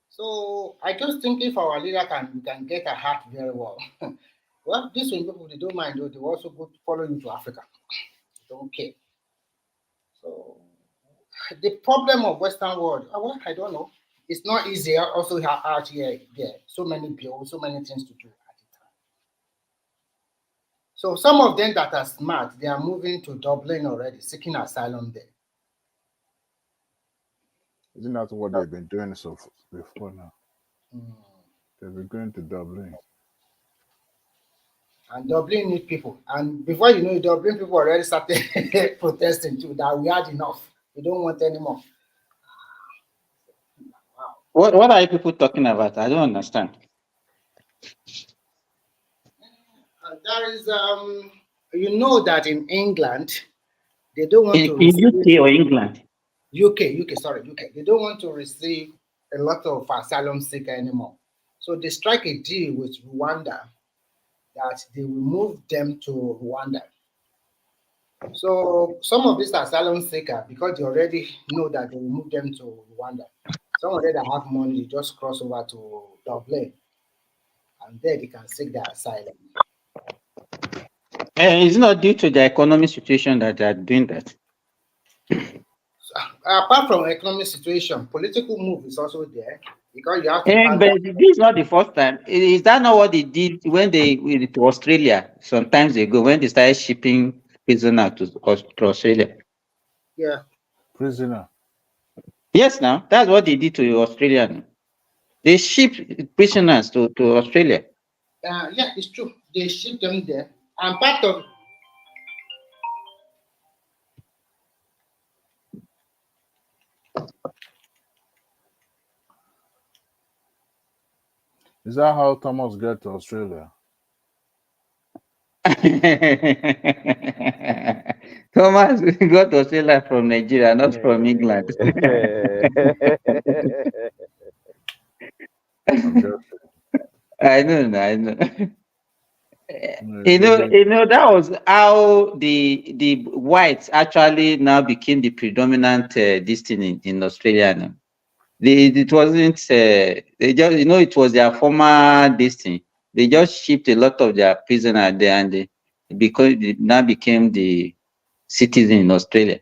So I just think if our leader can get a heart very well, well, these people they don't mind though, they will also go to follow you to Africa. They don't care. So the problem of Western world, well, I don't know. It's not easy also out here. There, so many bills, so many things to do at a time. So some of them that are smart, they are moving to Dublin already, seeking asylum there. Isn't that what they've been doing so before now? Mm. They've been going to Dublin. And Dublin need people. And before you know it, Dublin people already started protesting too, that we had enough. We don't want any more. What are you people talking about? I don't understand. There is you know that in England they don't want to In receive UK or England? UK. They don't want to receive a lot of asylum seekers anymore. So they strike a deal with Rwanda that they will move them to Rwanda. So some of these asylum seekers, because they already know that they will move them to Rwanda, some of them that have money, they just cross over to Dublin, and there they can seek their asylum. It's not due to the economic situation that they are doing that. Apart from economic situation, political move is also there because you have to. But this is not the first time. Is that not what they did when they went to Australia some times ago when they started shipping prisoners to Australia? Yeah. Prisoner. Yes, now that's what they did to Australia. Now. They shipped prisoners to Australia. Yeah, it's true. They ship them there, and part of. Is that how Thomas got to Australia? Thomas got to Australia from Nigeria, not from England. I know. You know that was how the whites actually now became the predominant destiny in Australia now. It wasn't they just it was their former destiny. They just shipped a lot of their prisoners there and they now became the citizen in Australia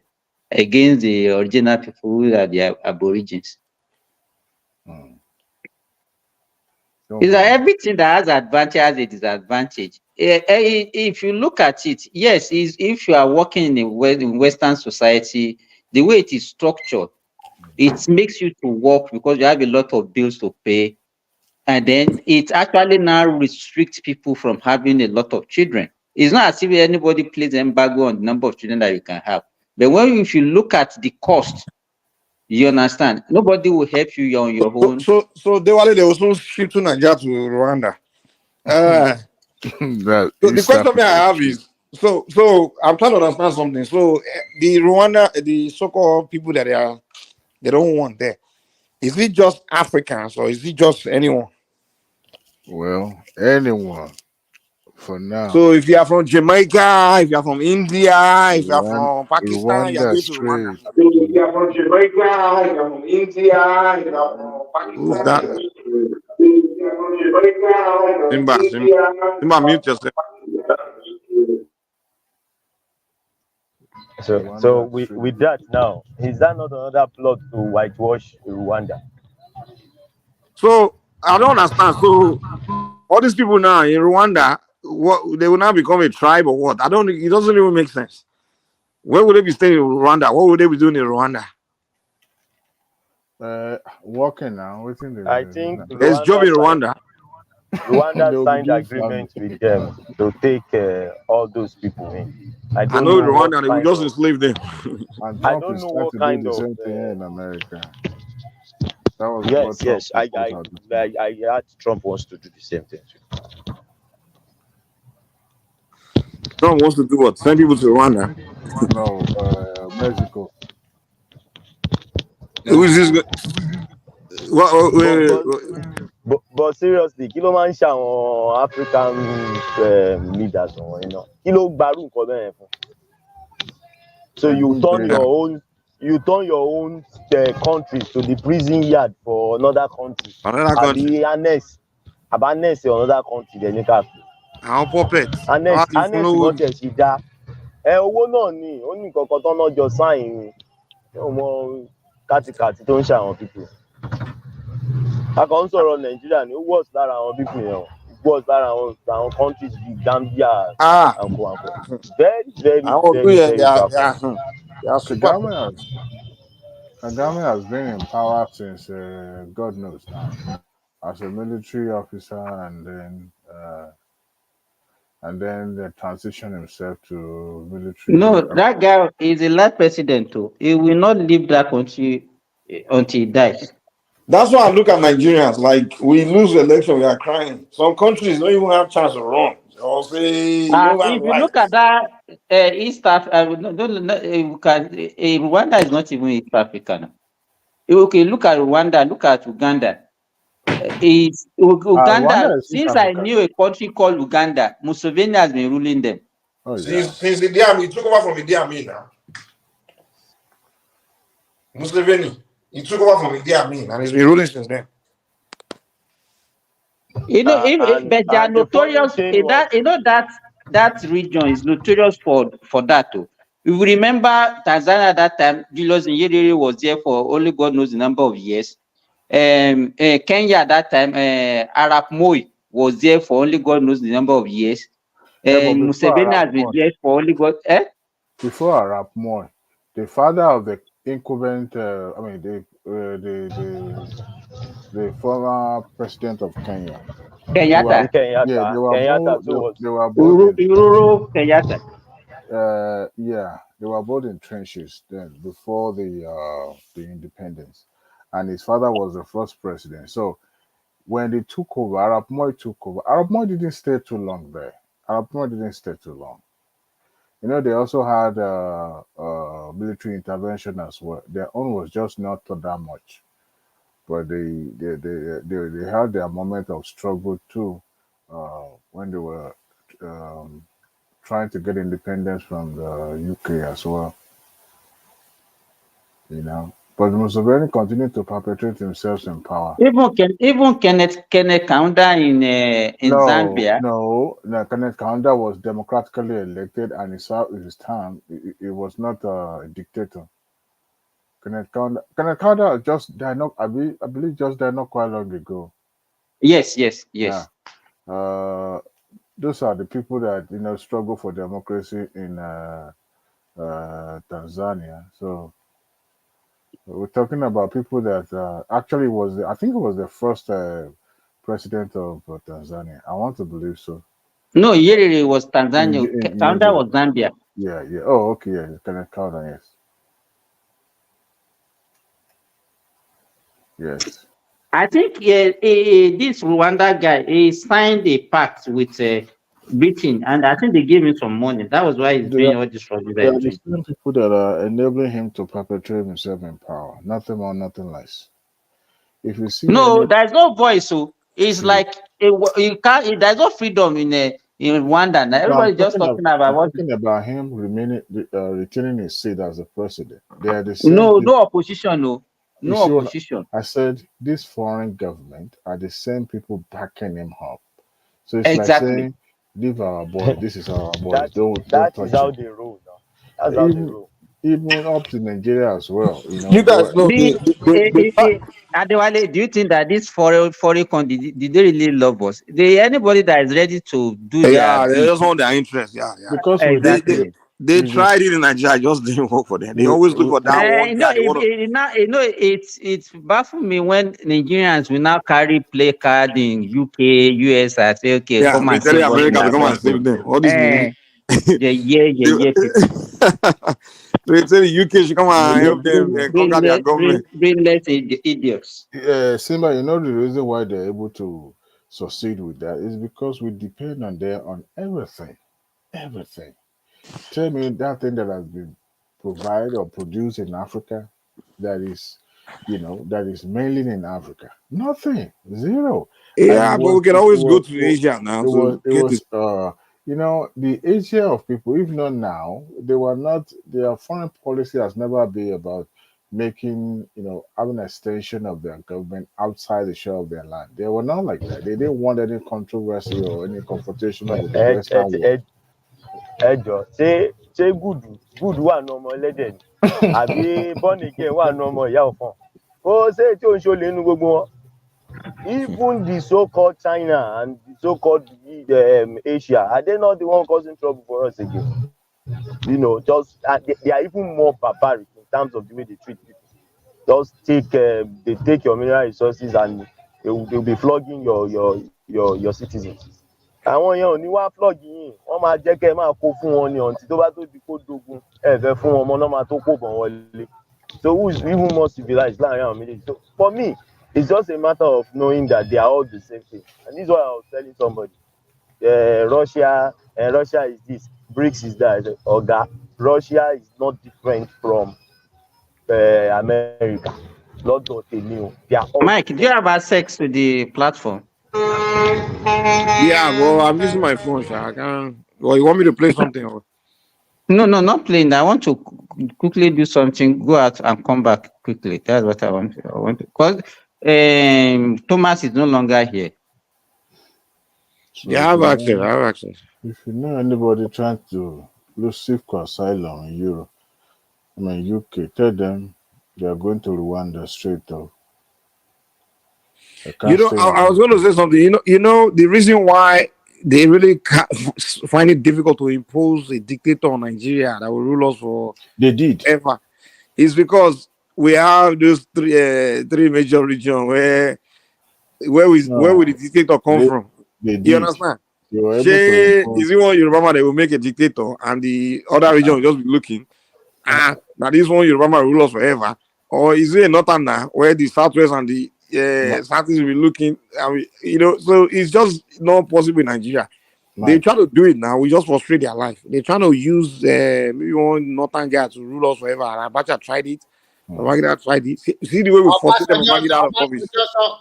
against the original people who are the Aborigines. It's like everything that has advantage has a disadvantage. If you look at it, yes, if you are working in Western society, the way it is structured, it makes you to work because you have a lot of bills to pay. And then it actually now restricts people from having a lot of children. It's not as if anybody plays embargo on the number of children that you can have. But if you look at the cost, you understand, nobody will help you on your own. So they also ship to Nigeria to Rwanda. So the question I have is, so I'm trying to understand something. So the Rwanda, the so-called people that they don't want there, is it just Africans or is it just anyone? Well, anyone for now. So if you are from Jamaica, if you are from India, if you are from Pakistan, you are going to Rwanda. So if you are from Jamaica, if you are from India, if you are from Pakistan, who's that? Simba, mute yourself. So with that now, is that not another plot to whitewash Rwanda? So I don't understand. So all these people now in Rwanda, what they will now become a tribe or what? It doesn't even make sense. Where would they be staying in Rwanda? What would they be doing in Rwanda? Working now. I think there's job in Rwanda. Rwanda signed agreement with them to take all those people in. I know Rwanda, they will just enslave them. And I don't know what kind of same thing in America. That was yes. I heard Trump wants to do the same thing too. Trump wants to do what? Send people to Rwanda? No, Mexico. Who is this? Wait. But seriously, kí ló máa ń ṣe àwọn African leaders wọ̀nyí náà? Kí ló gbarú nǹkan bẹ́ẹ̀ fún? So you turn your own country to the prison yard for another country. Another country. Annex another country dẹ̀ ní káàkiri. Àwọn puppets. Annex gan tẹ̀ ṣì dá. Owó náà ni ó ní nǹkan kan tó náà jọ sáìn ọmọ kàtìkàtì tó ń ṣe àwọn people. A kàn ń sọ̀rọ̀ Nàìjíríà ni ó worse lára àwọn people yẹn o. Worse lára àwọn countries bíi Gambia and so. Very Kagame has been in power since God knows now, as a military officer, and then they transition himself to military. No, that guy is a last president too. He will not leave that country until he dies. That's why I look at Nigerians like we lose the election, we are crying. Some countries don't even have chance to run. Or say if you look at that East Africa, Rwanda is not even East Africa now. Okay, look at Rwanda, look at Uganda. Uganda, since I knew a country called Uganda, Museveni has been ruling them. Since the day he took over from the Amin now. Museveni, he took over from the Amin and he's been ruling since then. You know, but they are notorious. That region is notorious for that too. If you remember Tanzania at that time, Julius Nyerere was there for only God knows the number of years. Kenya at that time, Arap Moi was there for only God knows the number of years. Museveni has been there for only God. Before Arap Moi, the father of the incumbent, the former president of Kenya. Kenyatta. They were both in trenches then before the independence, and his father was the first president. So when they took over, Arap Moi took over. Arap Moi didn't stay too long there. You know, they also had military intervention as well. Their own was just not that much, but they had their moment of struggle too, when they were trying to get independence from the UK as well. You know, but Museveni continued to perpetuate himself in power. Even Kenneth Kaunda in Zambia. No, Kenneth Kaunda was democratically elected, and his term. It was not a dictator. Kenneth Kaunda just died not. I believe just died not quite long ago. Yes. Yeah. Those are the people that struggle for democracy in Tanzania. So we're talking about people that actually I think it was the first president of Tanzania. I want to believe so. No, Nyerere was Tanzania. Kaunda was Zambia. Yeah. Oh, okay. Yeah, Kenneth Kaunda, yes. Yes. I think this Rwanda guy, he signed a pact with Britain, and I think they gave him some money. That was why he's doing all this rubbish. There are the same people that are enabling him to perpetuate himself in power. Nothing more, nothing less. If you see, there's no voice. So it's like you can't. There's no freedom in Rwanda. Now everybody just talking about him retaining his seat as a president. They are the same. No opposition. No opposition. I said this foreign government are the same people backing him up. So it's like saying, "Leave our boy. This is our boy. Don't touch him." How they roll now. That's how they roll. Even up to Nigeria as well. You guys know. Adewale, do you think that this foreign country did they really love us? Anybody that is ready to do they just want their interest. Yeah. Because they tried it in Nigeria, just didn't work for them. They always look for that one guy. It's baffled me when Nigerians will now carry play card in UK, US, and say, okay, come and save America to come and save them. All these They say the UK should come and help them conquer their government. Brainless idiots. Simba, the reason why they're able to succeed with that is because we depend on them on everything. Everything. Tell me that thing that has been provided or produced in Africa that is that is mainly in Africa? Nothing, zero. And Yeah, but we can always go to Asia now to it get was it. the Asia of people, if not now, they were not, their foreign policy has never been about making, having an extension of their government outside the shore of their land. They were not like that. They didn't want any controversy or any confrontation with the Western world. ẹ jọ ṣé gúdù wà nù ọmọ ẹlẹ́dẹ̀ ni àbí bọ́ọ̀nì kí ẹ wà nù ọmọ ìyá ọ̀fọ̀n ó ṣe tí ò ń ṣolè nínú gbogbo wọn. Even the so-called China and the so-called Asia, are they not the one causing trouble for us again? Just they are even more barbaric in terms of the way they treat people. Just they take your mineral resources and they'll be flogging your citizens. Àwọn yẹn ò ní wá flog yín, wọ́n máa jẹ́ kẹ́ ẹ máa kó fún wọn ní ọ̀ǹtí tó bá tó di kó dogun ẹ fẹ́ fún wọn ọmọ náà máa tó kó bọ̀ wọlé. So who is even more civilized láàrin àwọn méjèèjì? So for me, it's just a matter of knowing that they are all the same thing. And this is what I was telling somebody. Russia is this, BRICS is that. Oga, Russia is not different from America. Lọ́dọ̀ tèmi o, they are all. Mike, do you have access to the platform? Yeah, well, I'm using my phone, sir. I can't. Well, you want me to play something? Or? No, not playing. I want to quickly do something, go out and come back quickly. That's what I want. Because Thomas is no longer here. So Yeah, I have access. If you know anybody trying to seek asylum in Europe, UK, tell them they are going to Rwanda straight up. I was going to say something. The reason why they really find it difficult to impose a dictator on Nigeria that will rule us for ever is because we have those three major regions where will the dictator come from? You understand? Is it one Yoruba man that will make a dictator and the other region will just be looking? Now this one Yoruba man will rule us forever, or is it a northern now where the southwest and the southeast will be looking? So it's just not possible in Nigeria. They try to do it now. We just frustrate their life. They're trying to use maybe one northern guy to rule us forever. And Abacha tried it. Babangida tried it. See the way we frustrated Babangida out of office.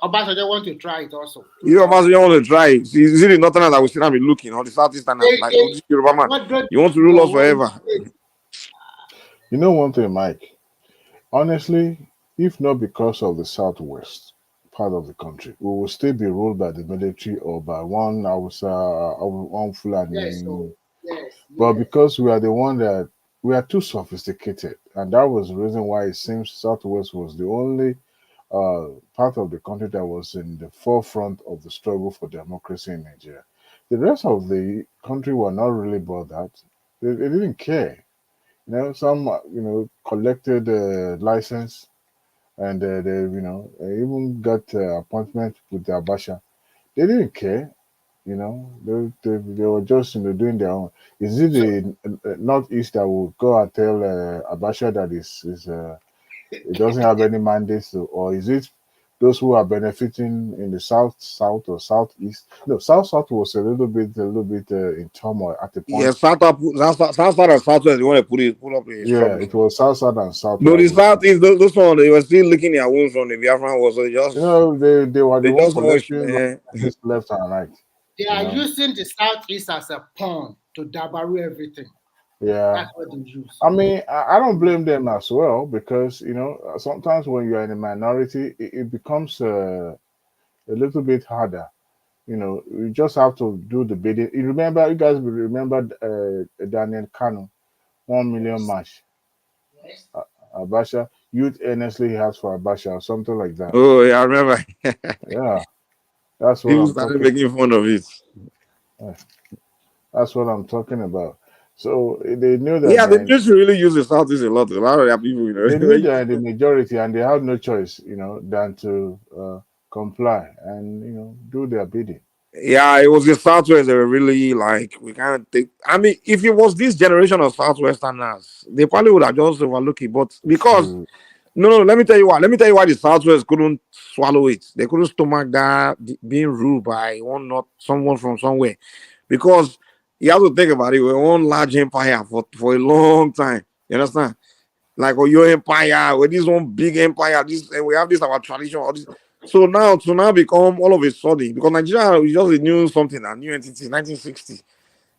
Obasanjo want to try it also. Obasanjo want to try it. Is it the northern that we still be looking, or the southeastern like Yoruba man? You want to rule us forever? You know one thing, Mike? Honestly, if not because of the southwest part of the country, we will still be ruled by the military or by one Hausa or one Fulani. But because we are the one that we are too sophisticated, and that was the reason why it seems southwest was the only part of the country that was in the forefront of the struggle for democracy in Nigeria. The rest of the country were not really bothered. They didn't care. Some collected license, and they even got appointment with the Abacha. They didn't care. They were just doing their own. Is it the northeast that will go and tell Abacha that it doesn't have any mandates, or is it those who are benefiting in the south or southeast? No, south was a little bit in turmoil at the point. Yeah, south and southwest. You want to pull up the struggle. It was south and south. No, the southeast. Those ones they were still licking their wounds from the Biafran war. So just they were the ones collecting left and right. They are using the southeast as a pawn to dabaru everything. Yeah, that's what they use. I mean, I don't blame them as well, because sometimes when you're in a minority, it becomes a little bit harder. You just have to do the bidding. You guys will remember Daniel Kanu, 1 million march. Yes. Abacha, youth earnestly has for Abacha or something like that. Oh yeah, I remember. Yeah, that's what people I'm started making fun of it. Yeah. That's what I'm talking about. So they knew that. Yeah, they used to really use the southeast a lot. A lot of their people, they knew they're the majority, and they had no choice, than to comply and do their bidding. Yeah, it was the southwest. They were really like, we can't take. I mean, if it was this generation of southwesterners, they probably would have just overlooked it. But because no, let me tell you why. Let me tell you why the southwest couldn't swallow it. They couldn't stomach that being ruled by someone from somewhere, because you have to think about it. We're one large empire for a long time. You understand? like your empire, or this one big empire, this and we have this our tradition, all this. So now to now become all of a sudden, because Nigeria is just a new something, a new entity, 1960.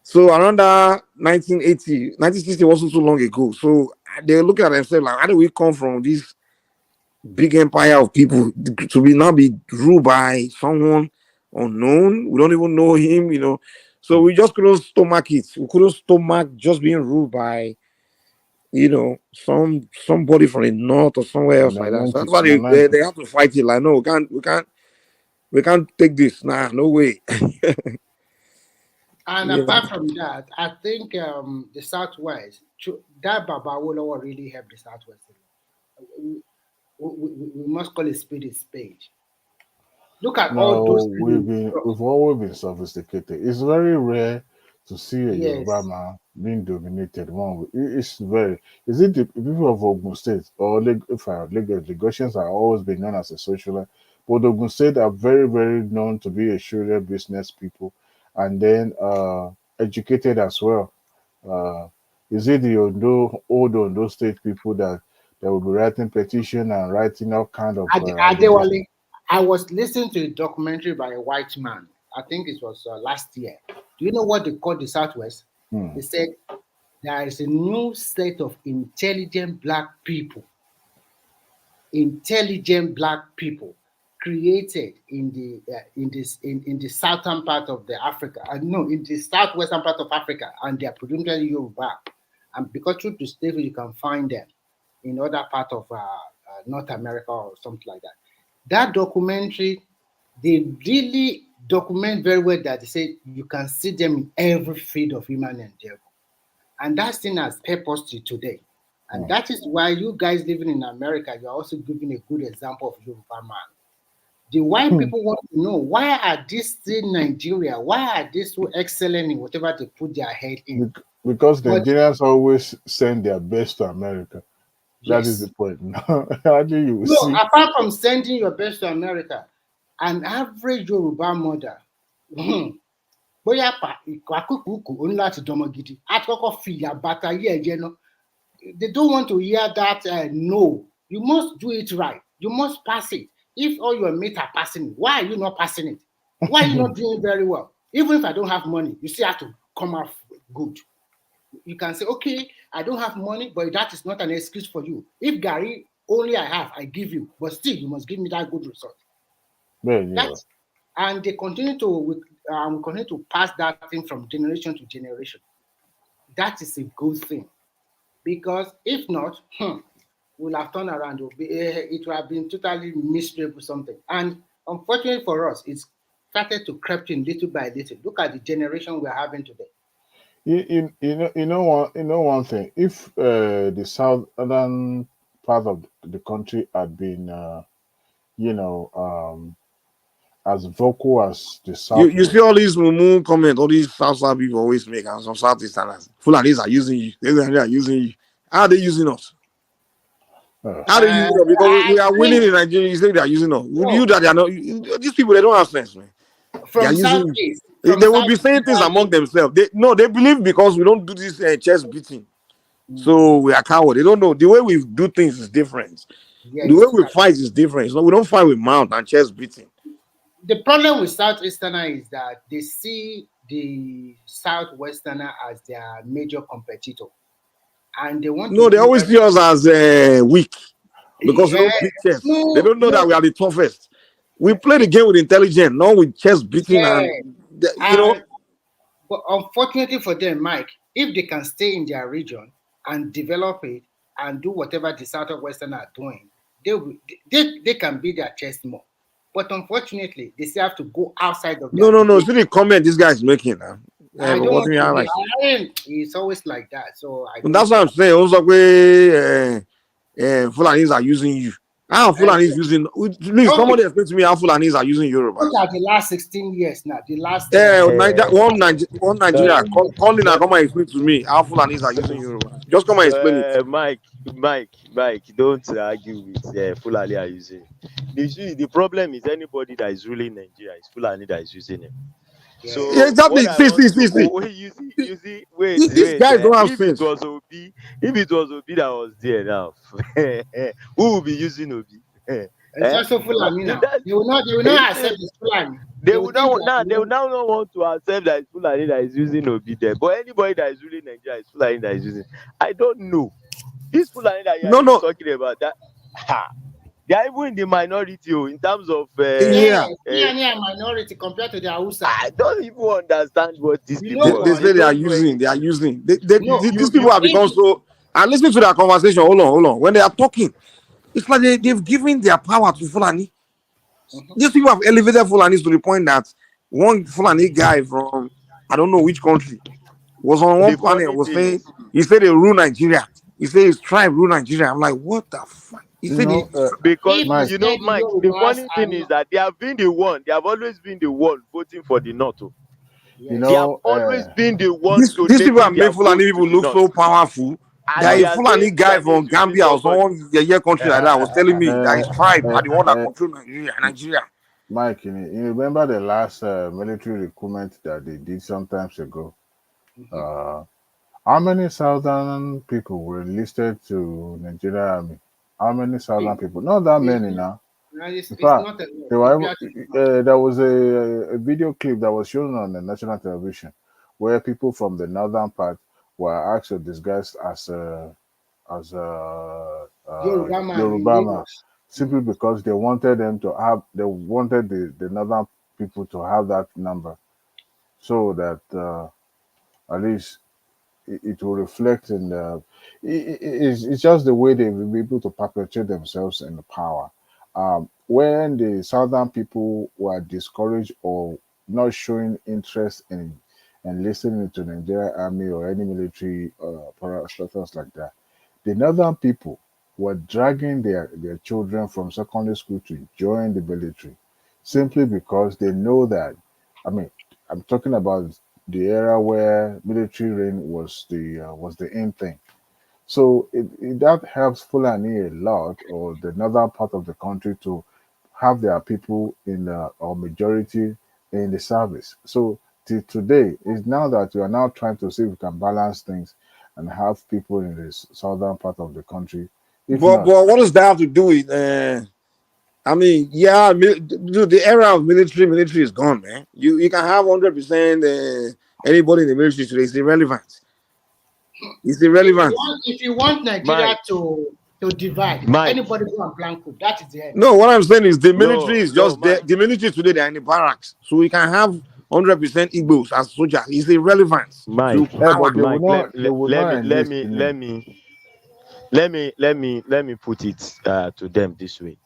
So around that 1960 wasn't too long ago. So they're looking at themselves like, how do we come from this big empire of people to be now be ruled by someone unknown? We don't even know him, you know. So we just couldn't stomach it. We couldn't stomach just being ruled by, you know, somebody from the north or somewhere else like that. So that's why they have to fight it. Like, no, we can't take this. Nah, no way. And Yeah. apart from that, I think the Southwest, that Babawolowo really helped the Southwest. We must call it spade a spade. Look at all those. No, we've always been sophisticated. It's very rare to see a Yes. Yoruba man being dominated. It's very. Is it the people of Ogun State or Lagos? Lagosians have always been known as a socialite, but Ogun State are very, very known to be a shrewd business people, and then educated as well. Is it the old Ondo State people that will be writing petition and writing all kind of? Adewale, I was listening to a documentary by a white man. I think it was last year. Do you know what they called the Southwest? They said there is a new set of intelligent black people created in the southern part of the Africa. No, in the southwestern part of Africa, and they are predominantly Yoruba. And because truth to stay, you can find them in other part of North America or something like that. That documentary, they really document very well that they say you can see them in every field of human endeavor. And that thing has helped us to today. And that is why you guys living in America, you're also giving a good example of Yoruba man. The white people want to know, why are these still Nigeria? Why are they so excellent in whatever they put their head in? Because Nigerians always send their best to America. That is the point. How do you see? Apart from sending your best to America, an average Yoruba mother, they don't want to hear that no. You must do it right. You must pass it. If all your mates are passing it, why are you not passing it? Why are you not doing it very well? Even if I don't have money, you still have to come out good. You can say, okay, I don't have money, but that is not an excuse for you. If Gary only I have, I give you, but still you must give me that good result. And they continue to pass that thing from generation to generation. That is a good thing, because if not, we'll have turned around. It will have been totally miserable something. And unfortunately for us, it's started to creep in little by little. Look at the generation we're having today. You know one thing. If the southern part of the country had been, as vocal as the south, you see all these mumu comment, all these South people always make, and some Southeasterners. Fulanis are using you. They are using you. How are they using us? How are they using us? Because we are winning in Nigeria. You say they are using us. You that they are not. These people, they don't have sense, man. They are using. They will be saying things among themselves. They believe because we don't do this chest beating, so we are coward. They don't know the way we do things is different. Yes, the way we fight is different. So we don't fight with mouth and chest beating. The problem with Southeasterner is that they see the Southwesterner as their major competitor, and they want. No, they always see us as weak because we don't beat chest. They don't know that we are the toughest. We play the game with intelligence, not with chest beating, and you know. But unfortunately for them, Mike, if they can stay in their region and develop it and do whatever the Southwestern are doing, they can beat their chest more. But unfortunately, they still have to go outside of their No. See the comment this guy is making now. I don't want to it's always like that. So that's what I'm saying. Also, Fulanis are using you. How Fulanis using? Please, somebody explain to me how Fulanis are using Yoruba. Look at the last 16 years now. The last one Nigeria. Call in and come and explain to me how Fulanis are using Yoruba. Just come and explain it. Mike, don't argue with Fulani are using. The problem is anybody that is ruling Nigeria is Fulani that is using him. Yes. So Exactly. what I want to See. you see, wait, These guys don't have sense. if it was Obi that was there now, who will be using Obi? It's also Fulani now. They will not accept this Fulani. They will would think not now. They would now not want to accept that it's Fulani that is using Obi there. But anybody that is ruling Nigeria is Fulani that is using. I don't know. This Fulani that you are even talking about, that they are even in the minority in terms of. Fulani are minority compared to the Hausa. I don't even understand what these You know people. They say they are using. They are using. These people have become so. And listen to their conversation. Hold on. When they are talking, it's like they've given their power to Fulani. These people have elevated Fulani to the point that one Fulani guy from I don't know which country was on one planet and was saying he said they rule Nigeria. He said his tribe rule Nigeria. I'm like, what the fuck? He said he, because Mike, Mike, the funny thing is that they have been the one. They have always been the one voting for the North. You They have know, always been the one these donating people have their made Fulani votes people to the look North. so powerful. And That they a are Fulani saying guy Fulani from is using Gambia or somebody. someone the country like that was telling me that his tribe are the one that control Nigeria. Mike, you remember the last military recruitment that they did some times ago? How many southern people were enlisted to Nigeria Army? How many southern people? Not that many now. No, it's In fact, not a they were there was a video clip that was shown on the national television where people from the northern part were asked to disguise as Yoruba man in Yoruba man, Lagos. simply because they wanted the northern people to have that number, so that at least it will reflect in the. It's just the way they will be able to perpetuate themselves in the power. When the southern people were discouraged or not showing interest in listening to Nigerian army or any military parastatals like that, the northern people were dragging their children from secondary school to join the military simply because they know that. I mean, I'm talking about the era where military reign was the in thing. So that helps Fulani a lot, or the northern part of the country, to have their people in or majority in the service. So till today is now that we are now trying to see if we can balance things and have people in the southern part of the country. If But not, what does that have to do with? I mean, the era of military is gone, man. You can have 100% anybody in the military today. It's irrelevant. It's irrelevant. If you want Nigeria to divide, anybody go and plan coup. That is the end. No, what I'm saying is the military is just there. The military today they are in the barracks, so we can have 100% Igbos as soldiers. It's irrelevant to power. but they would not enlist in it. Let me put it to them this way.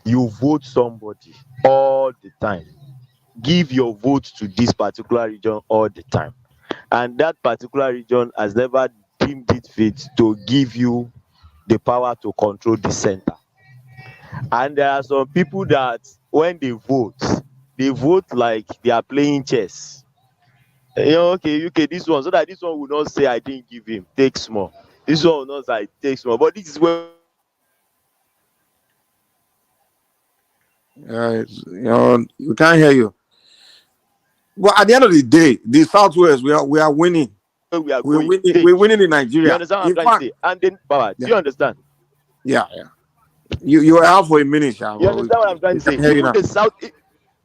You vote somebody all the time. Give your vote to this particular region all the time, and that particular region has never deemed it fit to give you the power to control the center. And there are some people that when they vote like they are playing chess. Okay, this one, so that this one will not say I didn't give him, take small. This one will not say I take small. But this is where We can't hear you. But at the end of the day, the Southwest we are winning. we are We're going. winning. We're winning in Nigeria. You understand what I'm trying to say? And then, Baba, do you understand? Yeah. You were out for a minute, Sha. You understand what I'm trying to say? Even the South,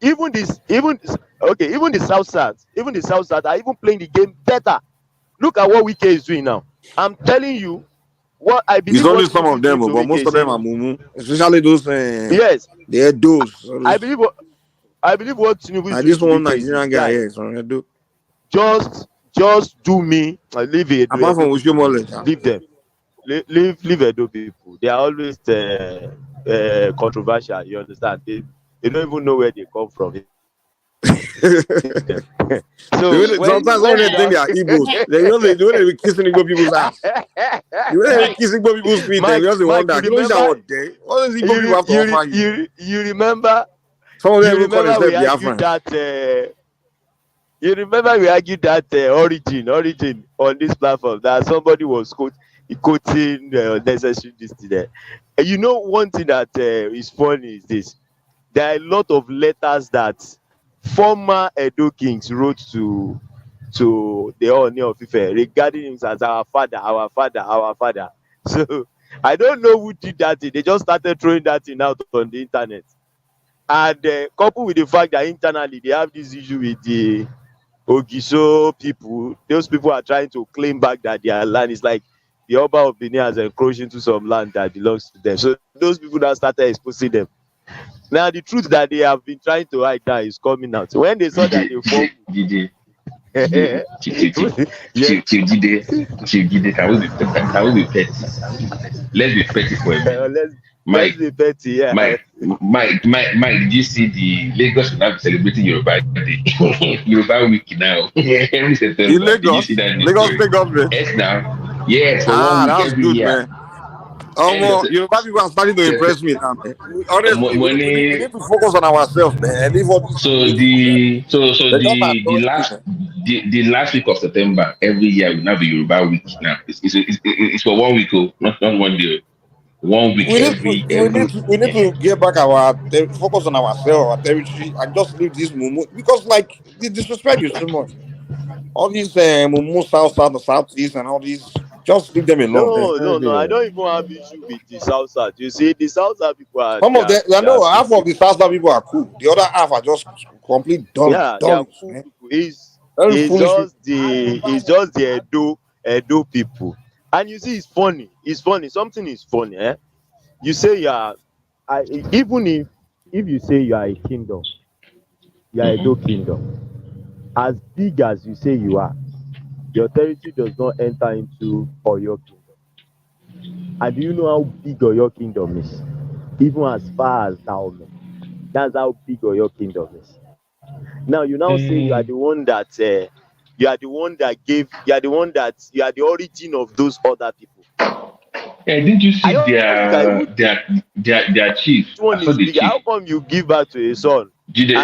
even the South South are even playing the game better. Look at what Wike is doing now. I'm telling you, what I believe. It's only some of them, but most of them are mumu, especially those. Yes, they're those. I believe what Tinubu is doing. This one Nigerian guy here, just do me, leave it. Apart from Oshiomole, leave them. Leave Edo people. They are always controversial. You understand? They don't even know where they come from. So sometimes when they think they are Igbos, they be kissing Igbo people's ass. When they be kissing Igbo people's feet, they just wonder. What does Igbo people have to offer you? You remember? Some of them even call themselves Biafrans. You remember we argued that origin on this platform that somebody was quoting necessary this today. You know, one thing that is funny is this: there are a lot of letters that former Edo kings wrote to the Ooni of Ife regarding him as our father, our father, our father. So I don't know who did that thing. They just started throwing that thing out on the internet. And coupled with the fact that internally they have this issue with the Ogisho people, those people are trying to claim back that their land is like the Oba of Benin has encroached into some land that belongs to them. So those people now started exposing them. Now the truth that they have been trying to hide now is coming out. When they saw that they formed, Jide, can we be petty? Let's be petty for a minute. let's be petty, yeah. Mike, did you see the Lagos will now be celebrating Yoruba Day? Yoruba Week now. Every September. In Lagos, did you see that Lagos State Government. Yes, now. Yes, for 1 week That's every good, year. man. Yoruba people are starting to impress me now, man. Honestly, we need to focus on ourselves, man. Leave all these the last week of September every year will now be Yoruba Week now. It's for 1 week, not 1 day. 1 week we need to get back focus on ourselves, our territory, and just leave this mumu, because like the disrespect is too much. All these mumu south, southeast, and all these, just leave them alone. No. I don't even have issue with the south. You see, the south people are some of them. I know half of the south people are cool. The other half are just complete dumb. Yeah, they are cool people. It's just the Edo people. And you see, it's funny. Something is funny. You say you are, even if you say you are a kingdom, you are a Edo kingdom. As big as you say you are, your territory does not enter into Oyo kingdom. And do you know how big Oyo kingdom is? Even as far as Dahomey. That's how big Oyo kingdom is. Now you now say you are the one that you are the origin of those other people. Didn't you see their chief? One is bigger. How come you give birth to a son? Jide,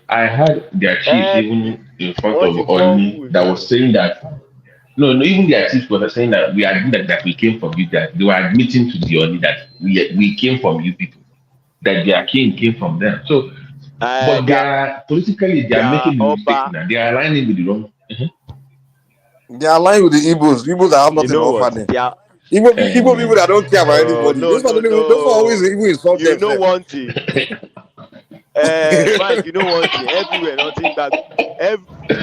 I had their chief even in front of Oni that was saying that no, even their chief was saying that we admit that we came from you, that they were admitting to the Oni that we came from you people, that their king came from them. So but they are politically they are making the mistake now. They are aligning with the wrong. They are aligned with the Igbos that have nothing to offer them. Igbo people that don't care about anybody. Those are always even insult them. You know one thing. Mike, you know one thing. Everywhere, nothing back.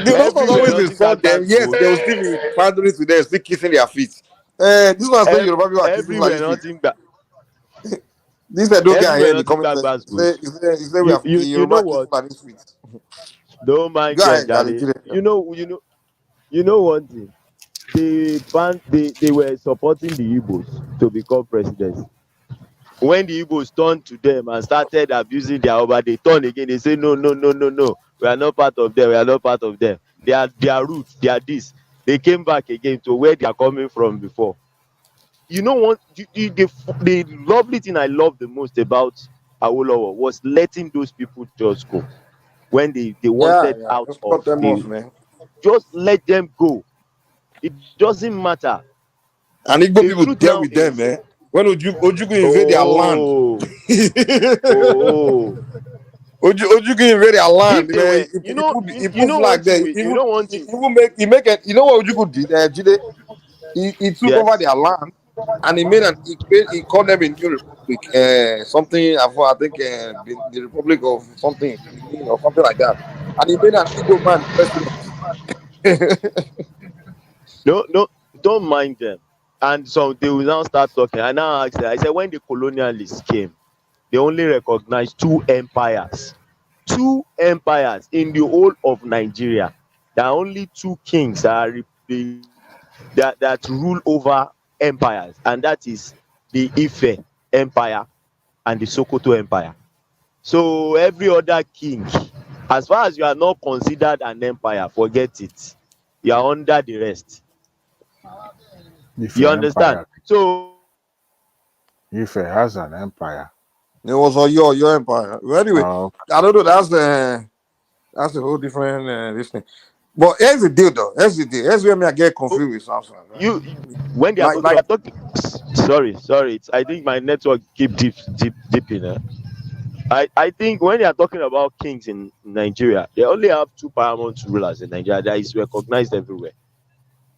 Those ones always insult them. Yes, they will still be pandering to them, still kissing their feet. This one saying Yoruba people are kissing their feet. This I don't get here in the comment section. Say we have Yoruba kissing by this feet. Don't mind them, Daddy. You know one thing. They were supporting the Igbos to become presidents. When the Igbos turned to them and started abusing their Oba, they turned again. They say no. We are not part of them. We are not part of them. They are roots. They are this. They came back again to where they are coming from before. You know what? The lovely thing I love the most about Awolowo was letting those people just go when they wanted out just of them off, man. Just let them go. It doesn't matter. And Igbo people deal with them, man. When Ojuku invade their land, Ojuku invade their land, man. He put flag there. He make it. You know what Ojuku did? Jide? He took over their land and he called them a new republic. Something I think the Republic of something or something like that. And he made an Igbo man president. No, don't mind them. And so they will now start talking. I now asked them, I said, when the colonialists came, they only recognized two empires in the whole of Nigeria. There are only two kings that rule over empires, and that is the Ife Empire and the Sokoto Empire. So every other king, as far as you are not considered an empire, forget it. You are under the rest. You understand? Empire. So Ife has an empire. It was your empire. Well, anyway, I don't know. That's a whole different this thing. But here's the deal, though. Here's where I get confused with something. When they are talking. Sorry. I think my network keep dipping. I think when they are talking about kings in Nigeria, they only have two paramount rulers in Nigeria that is recognized everywhere.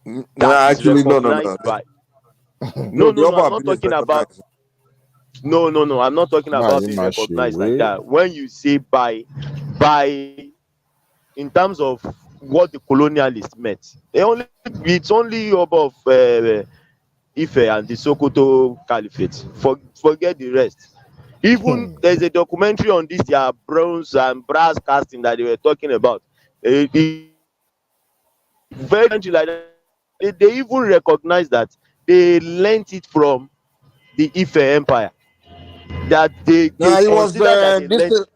No, That is actually, no, no, no. recognized by. No, No, the no, no. upper I'm not ability is talking about. recognized. No, no, no. I'm not talking Nah, about you being must recognized like way. that. When you say by, in terms of what the colonialists meant, it's only above Ife and the Sokoto Caliphate. Forget the rest. Even there's a documentary on this, their bronze and brass casting that they were talking about. Very like that. They even recognize that they learnt it from the Ife Empire. That they Nah, it was consider that they this. learnt.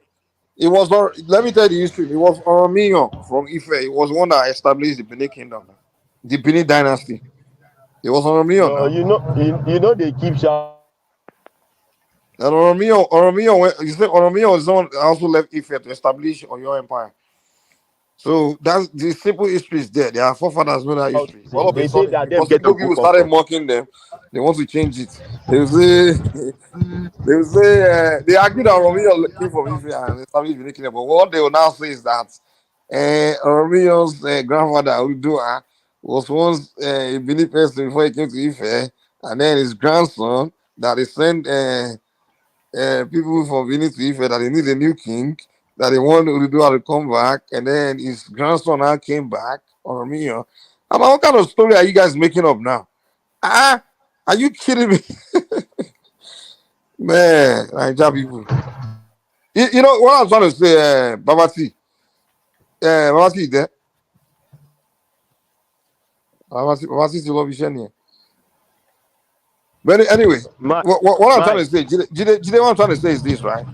It was. Let me tell you the history. It was Oromiyan from Ife. It was one that established the Benin Kingdom, the Benin Dynasty. It was Oromiyan No, now. you know they keep shouting. And Oromiyan, you say Oromiyan was the one that also left Ife to establish Oyo Empire. So that's the simple history is there. Their forefathers know that history. All of a They say sudden, that them because get a Igbo good people started comfort. mocking them, they want to change it. They will say, they argue that Oromiyan came from Ife and established Benin Kingdom. But what they will now say is that Oromiyan's grandfather Udua was once a Benin person before he came to Ife, and then his grandson that he sent people from Benin to Ife that they need a new king, that they want Udua to come back, and then his grandson now came back, Oromiyan. I'm like, what kind of story are you guys making up now? Are you kidding me? Man, Nigeria people. You know what I'm trying to say, Babati? Babati is there? Babati still love you, but anyway, what I'm trying to say, Jide, what I'm trying to say is this, right?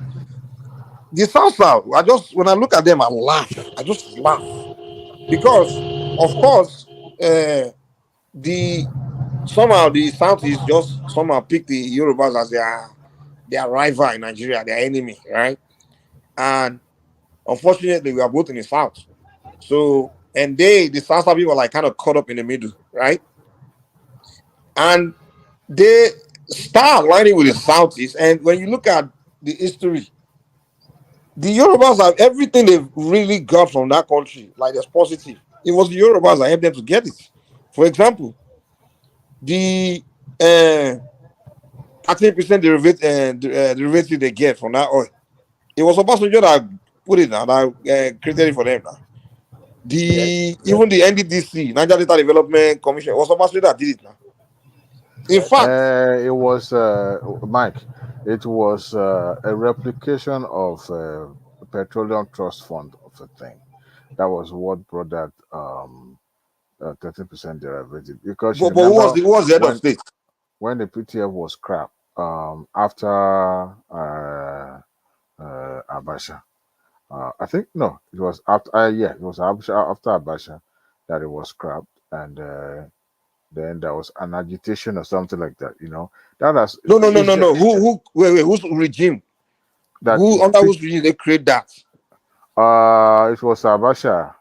The South, when I look at them, I laugh. I just laugh. Because, of course, the somehow the Southeast just somehow pick the Yorubas as their rival in Nigeria, their enemy, right? And unfortunately, we are both in the South. So, and the South people, were like kind of caught up in the middle, right? And they start aligning with the Southeast. And when you look at the history, the Yorubas have everything they've really got from that country, like that's positive. It was the Yorubas that helped them to get it. For example, the 30% derivative they get from that oil. It was Obasanjo that put it now, that created it for them now. Even the NDDC, Niger Data Development Commission, it was Obasanjo that did it now. In fact, It was Mike. It was a replication of Petroleum Trust Fund of a thing. That was what brought that 30% derivative. Because you but who remember was the head of state? when the PTF was scrapped after Abacha. I think no, it was after. It was after Abacha that it was scrapped, and then there was an agitation or something like that. You know, that has No. Wait, whose regime? That Under whose regime they create that? It was Abacha.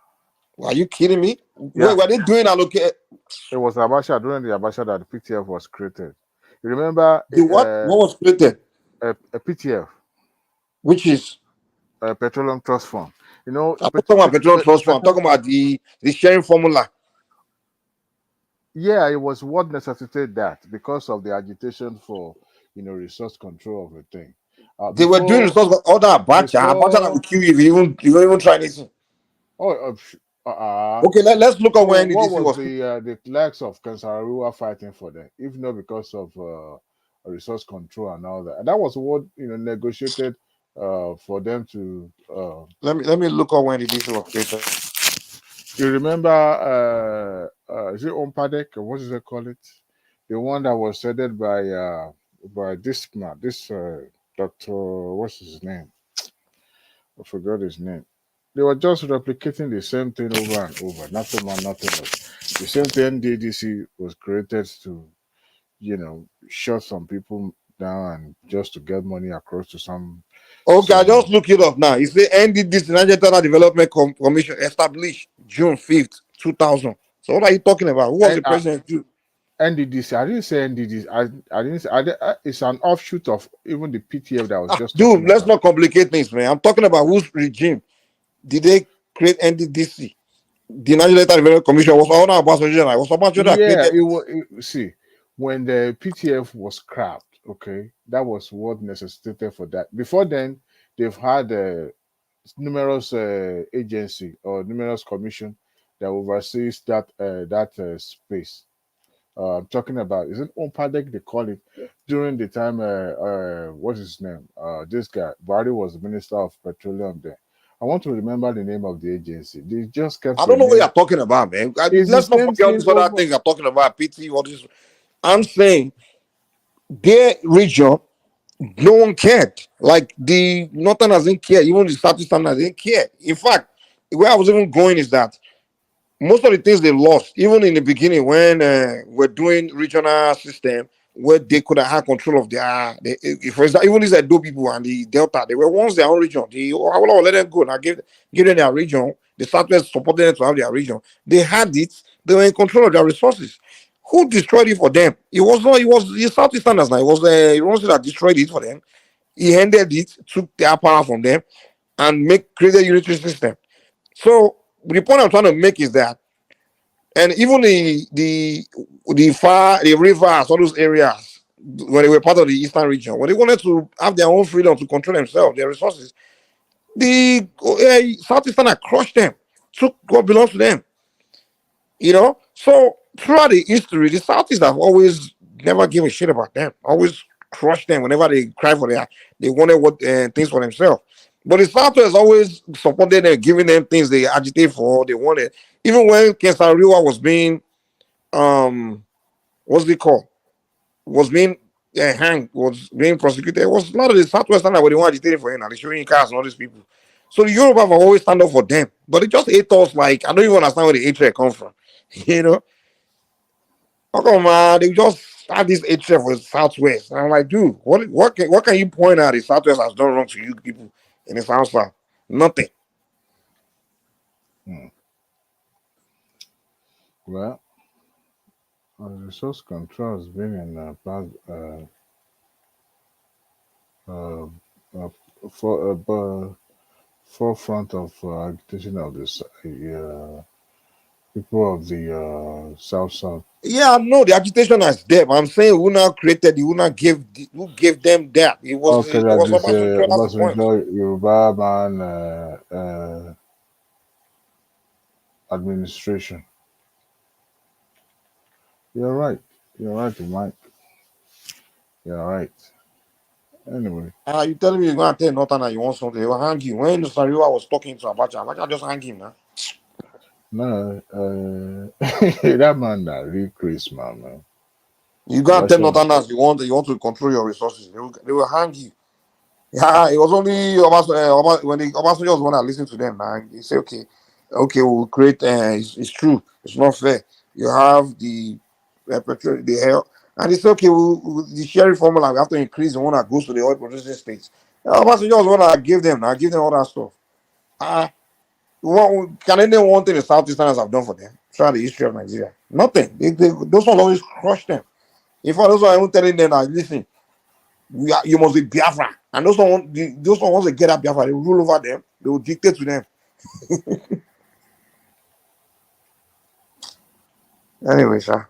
Are you kidding me? Yeah. Were they doing allocate? It was Abacha, during the Abacha, that the PTF was created. You remember What was created? A PTF, which is Petroleum Trust Fund. You know, I'm not talking about Petroleum Trust Fund. I'm talking about the sharing formula. Yeah, it was what necessitated that because of the agitation for resource control of the thing. They were doing resource order Abacha. Abacha that will kill you if you even try anything. Okay, let's look at so when what NDDC was the clerks of Kansararuwa fighting for them, if not because of resource control and all that. And that was what negotiated for them to. Let me look at when NDDC was created. You remember is it Ompadek, or what does they call it? The one that was headed by this man, this Dr. What's his name? I forgot his name. They were just replicating the same thing over and over. Nothing more, nothing less. The same thing DDC was created to, shut some people down and just to get money across to some. Okay, I just look it up now. It says NDDC, Niger Delta Development Commission, established June 5th, 2000. So what are you talking about? Who was the president? NDDC. I didn't say NDDC. I didn't say. It's an offshoot of even the PTF that I was just Dude, talking let's about. not complicate things, man. I'm talking about whose regime did they create NDDC? The National Data Development Commission was all about Obasanjo. Was Obasanjo that Yeah, created it was. See, when the PTF was scrapped, okay, that was what necessitated for that. Before then, they've had numerous agency or numerous commission that oversees that space. I'm talking about, is it OMPADEC they call it, during the time what's his name? This guy Buhari was the Minister of Petroleum there. I want to remember the name of the agency. They just kept I don't know what renaming. you're talking about, man. It's the Let's not same forget all thing these other over. things you're talking about, PT, all this. I'm saying their region, no one cared. Like the Northerners didn't care, even the Southeasterners didn't care. In fact, where I was even going is that most of the things they lost, even in the beginning when we're doing regional system where they could have had control of for example, even these Edo people and the Delta, they were once their own region. I will let them go and give them their region. The Southwest supported them to have their region. They had it. They were in control of their resources. Who destroyed it for them? It was not. It was the Southeasterners. Now it was the ones that destroyed it for them. He handed it, took their power from them, and created a unitary system. So the point I'm trying to make is that, and even the rivers, all those areas, when they were part of the eastern region, when they wanted to have their own freedom to control themselves, their resources, the Southeastern crushed them, took what belongs to them. You know, so throughout the history, the Southeast have always never given a shit about them, always crushed them whenever they cry for they wanted what things for themselves. But the Southwest always supported them, giving them things they agitate for, they wanted. Even when Kesariwa was being what's it called? Was being hanged, was being prosecuted. It was a lot of the Southwestern that were the one agitating for him, and they showing cars and all these people. So the Yoruba have always stand up for them, but they just hate us. Like, I don't even understand where the hatred comes from. You know, how come they just have this hatred for the Southwest? And I'm like, dude, what can you point out the Southwest has done wrong to you people in the South? Nothing. Well, resource control has been in for forefront of agitation of this people of the South. Yeah, no, the agitation is there. But I'm saying who now created it, who gave them that? It was Okay, that is Obasanjo. That's the point. Obasanjo Yoruba man administration. You're right, Mike. You're right. Anyway, You telling me you're gonna tell Northern that you want something? They will hang you. When Sariwa was talking to Abacha just hang him now. no, that man that real Chris man. You go and tell Northerners you want to control your resources. They will hang you. Yeah, it was only when the Obasanjo was the one that listened to them. Now he said, okay, we'll create. It's true. It's not fair. You have the petrol, the hell, and it's okay. The sharing formula we have to increase the one that goes to the oil producing states. Obasanjo was the one that gave them. Now give them all that stuff. Can anyone one thing the Southeasterners have done for them throughout the history of Nigeria? Nothing. Those ones always crush them. In fact, those ones I'm telling them that listen, you must be Biafra. And those ones once they get up Biafra, they rule over them, they will dictate to them. Anyway, sir.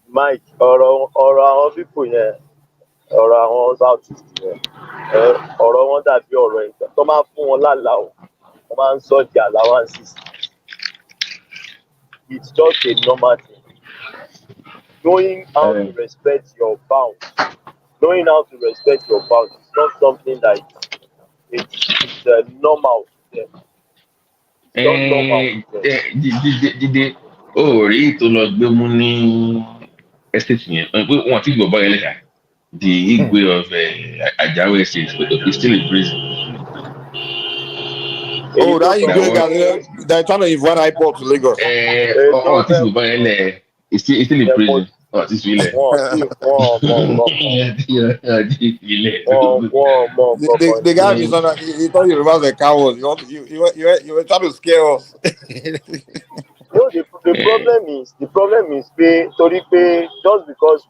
Mike, ọ̀rọ̀ àwọn people yẹn, ọ̀rọ̀ àwọn South East yẹn, ọ̀rọ̀ wọn dàbí ọ̀rọ̀ ìgbà tó máa fún wọn lálàá o, wọ́n máa ń sọ di allowances. It's just a normal thing. Knowing how to respect your bounds. Knowing how to respect your bounds is not something that it's normal to them. It's not normal to them. Dídé rí tó lọ gbé mú ní estate yẹn pé wọn ti gbọ́ báyẹn lẹ́ka the Igwe of Ajawa estate is still in prison. Oh, that Igwe guy, they're trying to invite iPod to Lagos. Ti gbọ́ báyẹn lẹ̀ is still in prison. Ti fi lẹ̀. The guy he thought you were a coward. You were trying to scare us. the problem is pé torí pé just because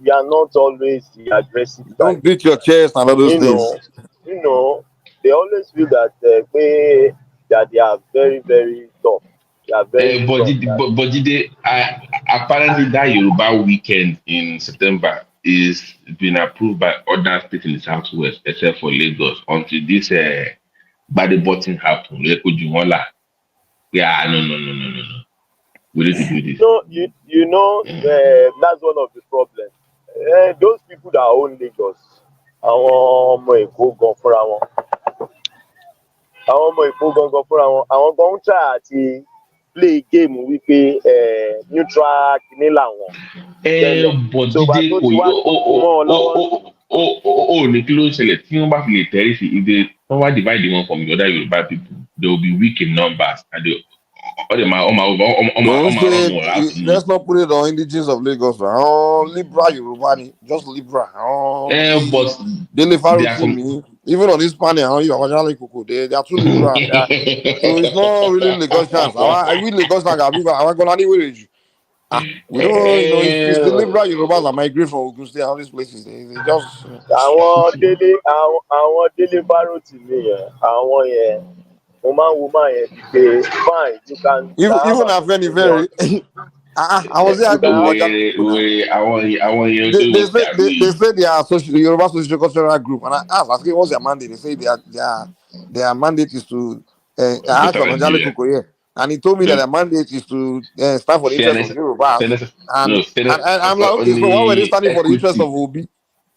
we are not always the aggressive Don't type. beat your chest and all those things. You know, they always feel that that they are very, very tough. They are very strong. But Jide, apparently that Yoruba weekend in September is been approved by other states in the southwest, except for Lagos. Until this body button happened, yeah, no. We need to do this. You know, that's one of the problems. Those people that own Lagos, àwọn ọmọ Èkó gan fúnra wọn, àwọn gan ń try àti play game wípé neutral kìíní làwọn tẹ́lẹ̀. But So bá Jide tó ti wá dógún mọ́ ọ lọ́wọ́. ní kí ló ń ṣẹlẹ̀ tí wọ́n bá fi lè tẹ̀rí sí if they wọ́n wá divide the one from the other Yoruba people they will be weak in numbers and they all them Don't say láti mú. let's not put it on indigenous of Lagos. Oh, Libra Yoruba ni, just Libra. Oh, But Dele there are some. Farotimi, even on this panel, you are Koko, they are too Libra. So it's not really Lagosians. I will Lagosians. I'm gonna anyway. We don't, it's the Libra Yorubas that migrate from Ogun State, all these places. They just. Àwọn Délé Fárótìmí yẹn, àwọn yẹn, mo máa ń wo máa yẹn bíi pé fine you can have Even an Afeni opinion. very. I was there. They say they are the Yoruba social cultural group, and I asked, asking what's their mandate. They say their mandate is to. I asked Better Onajale Nigeria. Koko here, and he told me that their mandate is to stand for the interest of Fairness, the Yorubas. And I'm like, okay, so why were they only standing for the interest of equity, Obi?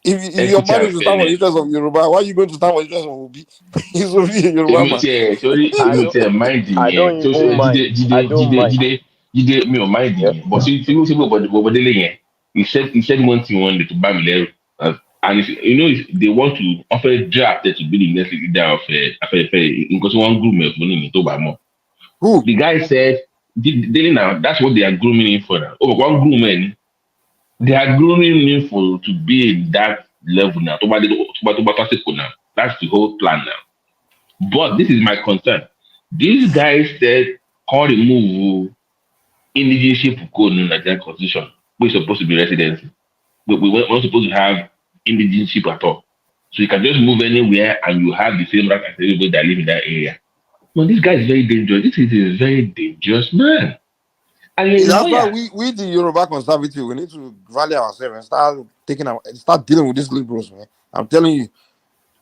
If your equity mandate and is to stand for the fairness. interest of Yoruba, why are you going to stand for the interest of Obi? He's Obi, a Yoruba man. Èmi ò tiẹ̀ mind yẹn tó ṣe jíde mi ò mind yẹn but sí bọ̀bọ̀délé yẹn he said one thing one day to bá mi lẹ́rù and if they want to offer draft to be the next leader of afẹ́fẹ́ nǹkan tí wọ́n ń groom ẹ̀ fún nìyí tó bá mọ̀. Who? The guy said Dele now that's what they are grooming him for now. Oh, one groom ẹ̀ they are grooming him for to be in that level now tó bá tásìkò now that's the whole plan now. But this is my concern. These guys said can't remove indigenship code in the Nigerian constitution. We're supposed to be residency. We're not supposed to have indigenship at all. So you can just move anywhere and you have the same right as everybody that live in that area. No, this guy is very dangerous. This is a very dangerous man. And he's a That's why lawyer. we the Yoruba conservative, we need to rally ourselves and start dealing with these liberals, man. I'm telling you,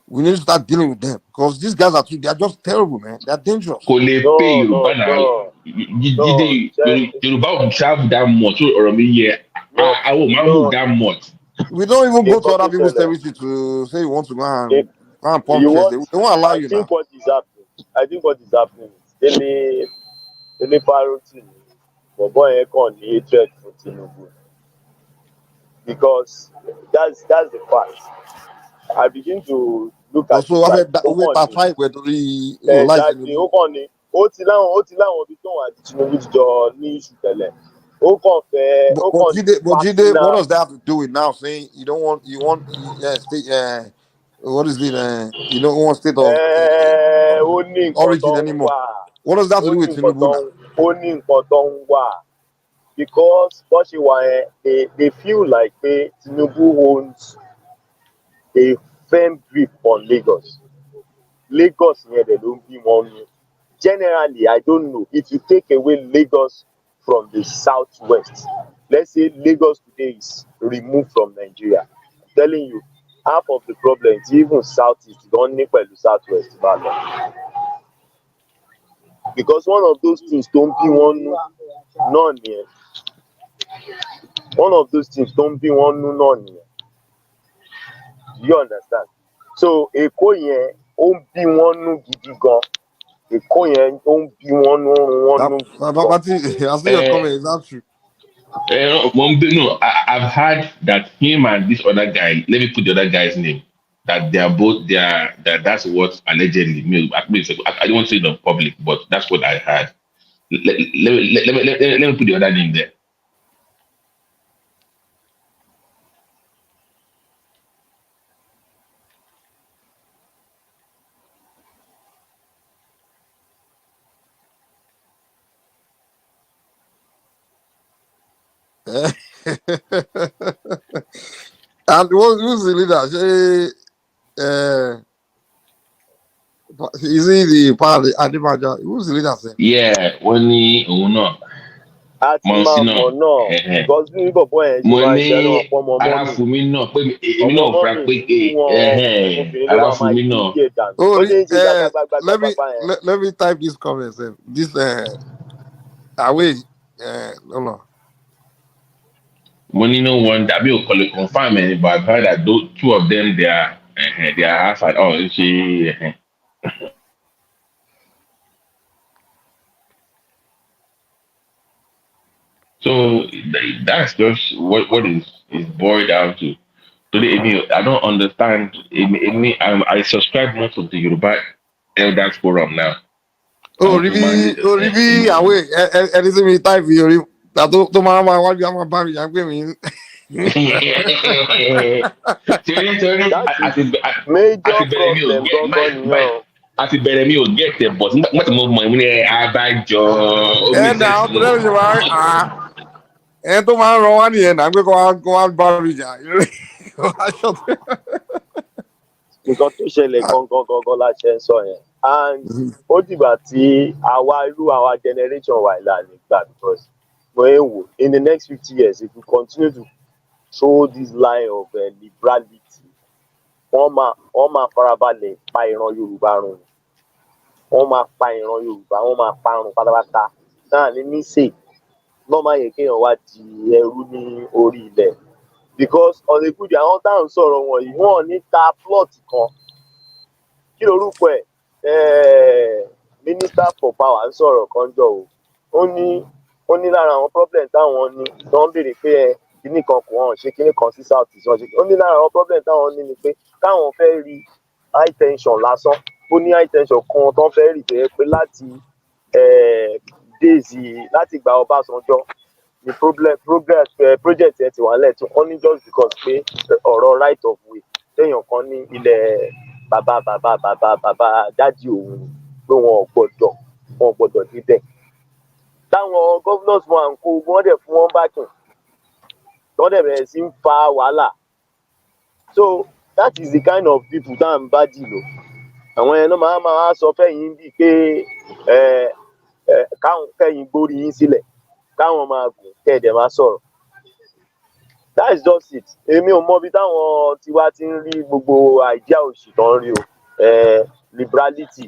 we need to start dealing with them because these guys they are just terrible, man. They are dangerous. Kò lè pay Yorùbá now. Jíde Yorùbá ò travel that much. Ọ̀rọ̀ mi yẹ, àwọn ò máa move that much. We don't even go to other people's territory to say you want to go and pump chest. They won't allow you now. I think what is happening is Dele Farotimi, bọ̀bọ́ yẹn kàn ní hatred fún Tinubu because that's the fact. I begin to look at Also, it like exactly ó kàn ní ó ti láwọn ibi tóun àti Tinubu ti jọ ní ìṣù tẹ́lẹ̀ ó kàn fẹ́ ó kàn ní Jide, what does that have to do with now saying you want state what is it you don't want state of ó ní nǹkan origin tó ń anymore? wà What does that have to do with Tinubu now? ó ní nǹkan tó ń wà because bó ṣe wà yẹn they feel like pé Tinubu owns a firm grip on Lagos yẹn dẹ̀ ló ń bí wọn nù. Generally, I don't know if you take away Lagos from the southwest, let's say Lagos today is removed from Nigeria, I'm telling you half of the problems even southeast don ní pẹ̀lú southwest bá lọ because one of those things tó ń bí wọn nù náà nìyẹn do you understand? So Èkó yẹn ó ń bí wọn nù gidi gan. Èkó yẹn ó ń bí wọn nù I see your comment. Is that true? No, I've heard that him and this other guy, let me put the other guy's name, that that's what allegedly, I don't want to say it in public, but that's what I heard. Let me put the other name there. And who's the leader? Is he the party? Who's the leader? Sir? Yeah, wọ́n ní òun náà. a ti máa Mọ̀nsí náà. mọ̀ náà because bí bọ̀bọ̀ yẹn ṣe Mo máa ń ní ṣe ẹni wọn pọ̀ ọmọ mọ́mì aráfumi náà pé èmi ọmọ náà fura mọ́mì pé ní tí wọn obìnrin ló máa aráfumi gbé náà. díẹ̀ dànù Oh, bó ṣe ń ṣe gbàgbàgbàgbàgbà yẹn. let me type this comment. This away. No. Mo ní no one dàbí òkọlẹ̀ confam ẹ̀ but I've heard that those two of them they are half and all ṣe. So that's just what is boiled down to. Today, I don't understand. I subscribe not to the Yoruba Elders Forum now. Ribi, away. Anything we type here. That to mama what you am about me. I'm going. Major problem gangan nìyẹn. Àti bẹ̀rẹ̀ mi ò get it but nígbà tí mo mọ̀ ní abájọ ẹ náà tó lẹ́nu ṣe máa ẹ tó máa ń rán wá nìyẹn náà pé kó wá bá mi jà. Nǹkan tó ṣẹlẹ̀ gangan la ṣe ń sọ yẹn and ó dìgbà tí àwa generation wà ìlànà ìgbà because mo ń wò in the next 50 years if we continue to show this line of liberality wọ́n máa farabalẹ̀ pa ìran Yorùbá run wọ́n máa pa ìran Yorùbá wọ́n máa parun pátápátá náà ní níṣe náà máa yẹ kéèyàn wá di ẹrú ní orí ilẹ̀ because ọ̀nà ìkúdì àwọn táwọn sọ̀rọ̀ wọ̀nyí wọ́n ní ta plot kan kí lorúkọ ẹ̀ minister for power ń sọ̀rọ̀ kan jọ o ó ní lára àwọn problem táwọn ní tó ń béèrè pé kíní kan kò hàn ṣe kíní kan sí south east wọn ṣe ó ní lára àwọn problem táwọn ní ni pé káwọn fẹ́ rí high tension lásán ó ní high tension kan tó ń fẹ́ rí tó yẹ pé láti days láti gba Ọbásanjọ́ ni project ẹ ti wà lẹ́ẹ̀tún ó ní just because pé ọ̀rọ̀ right of way téèyàn kan ní ilẹ̀ bàbá dádì òun pé wọn ò gbọ́dọ̀ níbẹ̀ táwọn governors wọn kó wọn dẹ̀ fún wọn bákìn wọ́n dẹ̀ bẹ̀rẹ̀ sí ń fa wàhálà so that is the kind of people tá à ń bá dì lò àwọn yẹn náà máa sọ fẹ́yìn bíi pé káwọn fẹ́yìn gbórí yín sílẹ̀ káwọn máa gùn kẹ́ẹ̀dẹ̀ máa sọ̀rọ̀ that is just it èmi ò mọ bí táwọn tiwa ti ń rí gbogbo àìdíà òṣì tó ń rí o liberality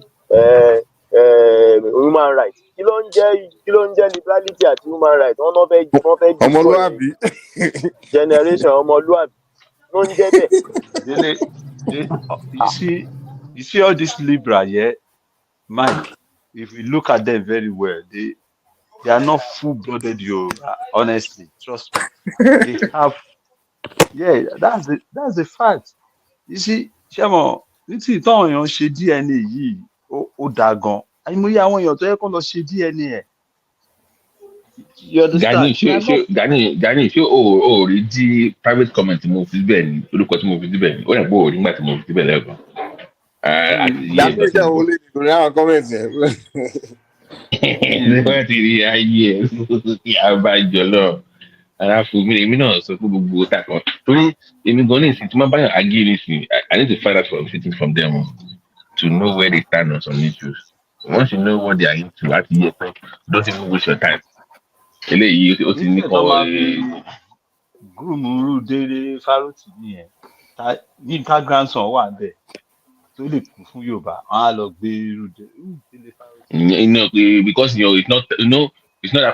human rights kí ló ń jẹ́ liberality àti human rights wọ́n fẹ́ ọmọlúwàbí generation ọmọlúwàbí ló ń jẹ́ bẹ́ẹ̀. You see all this liberal, yeah, Mike. If you look at them very well, they are not full-blooded Yoruba. Honestly, trust me. They have, yeah, that's the fact. You see, Shemo, you see, táwọn èèyàn ṣe DNA yìí, ó dáa gan. Àìmọye àwọn èèyàn tó yẹ kó lọ ṣe DNA ẹ̀. You understand? Gani ṣé o rí di private comment mo fi bẹ́ẹ̀ ni orúkọ tí mo fi síbẹ̀ ni ó yẹ kó o rí nígbà tí mo fi síbẹ̀ lẹ́ẹ̀kan. Láti ìjà wo lè dìbò ní àwọn kọ́mẹ̀ntì ẹ̀. Wọ́n ti rí ayé ẹ̀ kí abájọ lọ aráfùmí èmi náà sọ pé gbogbo takàn torí èmi gan ní ìsìn tí wọ́n bá yàn agé ní ìsìn I need to find out from them to know where they stand on some issues. Once you know what they are into láti yẹ pé don't even waste your time. Eléyìí ó ti ní kọ́ gúrùmùrù délé fáròtì nìyẹn Yínká grandson wà bẹ́ẹ̀ tó lè kú fún Yorùbá wọn á lọ gbé irú délé fáròtì. Because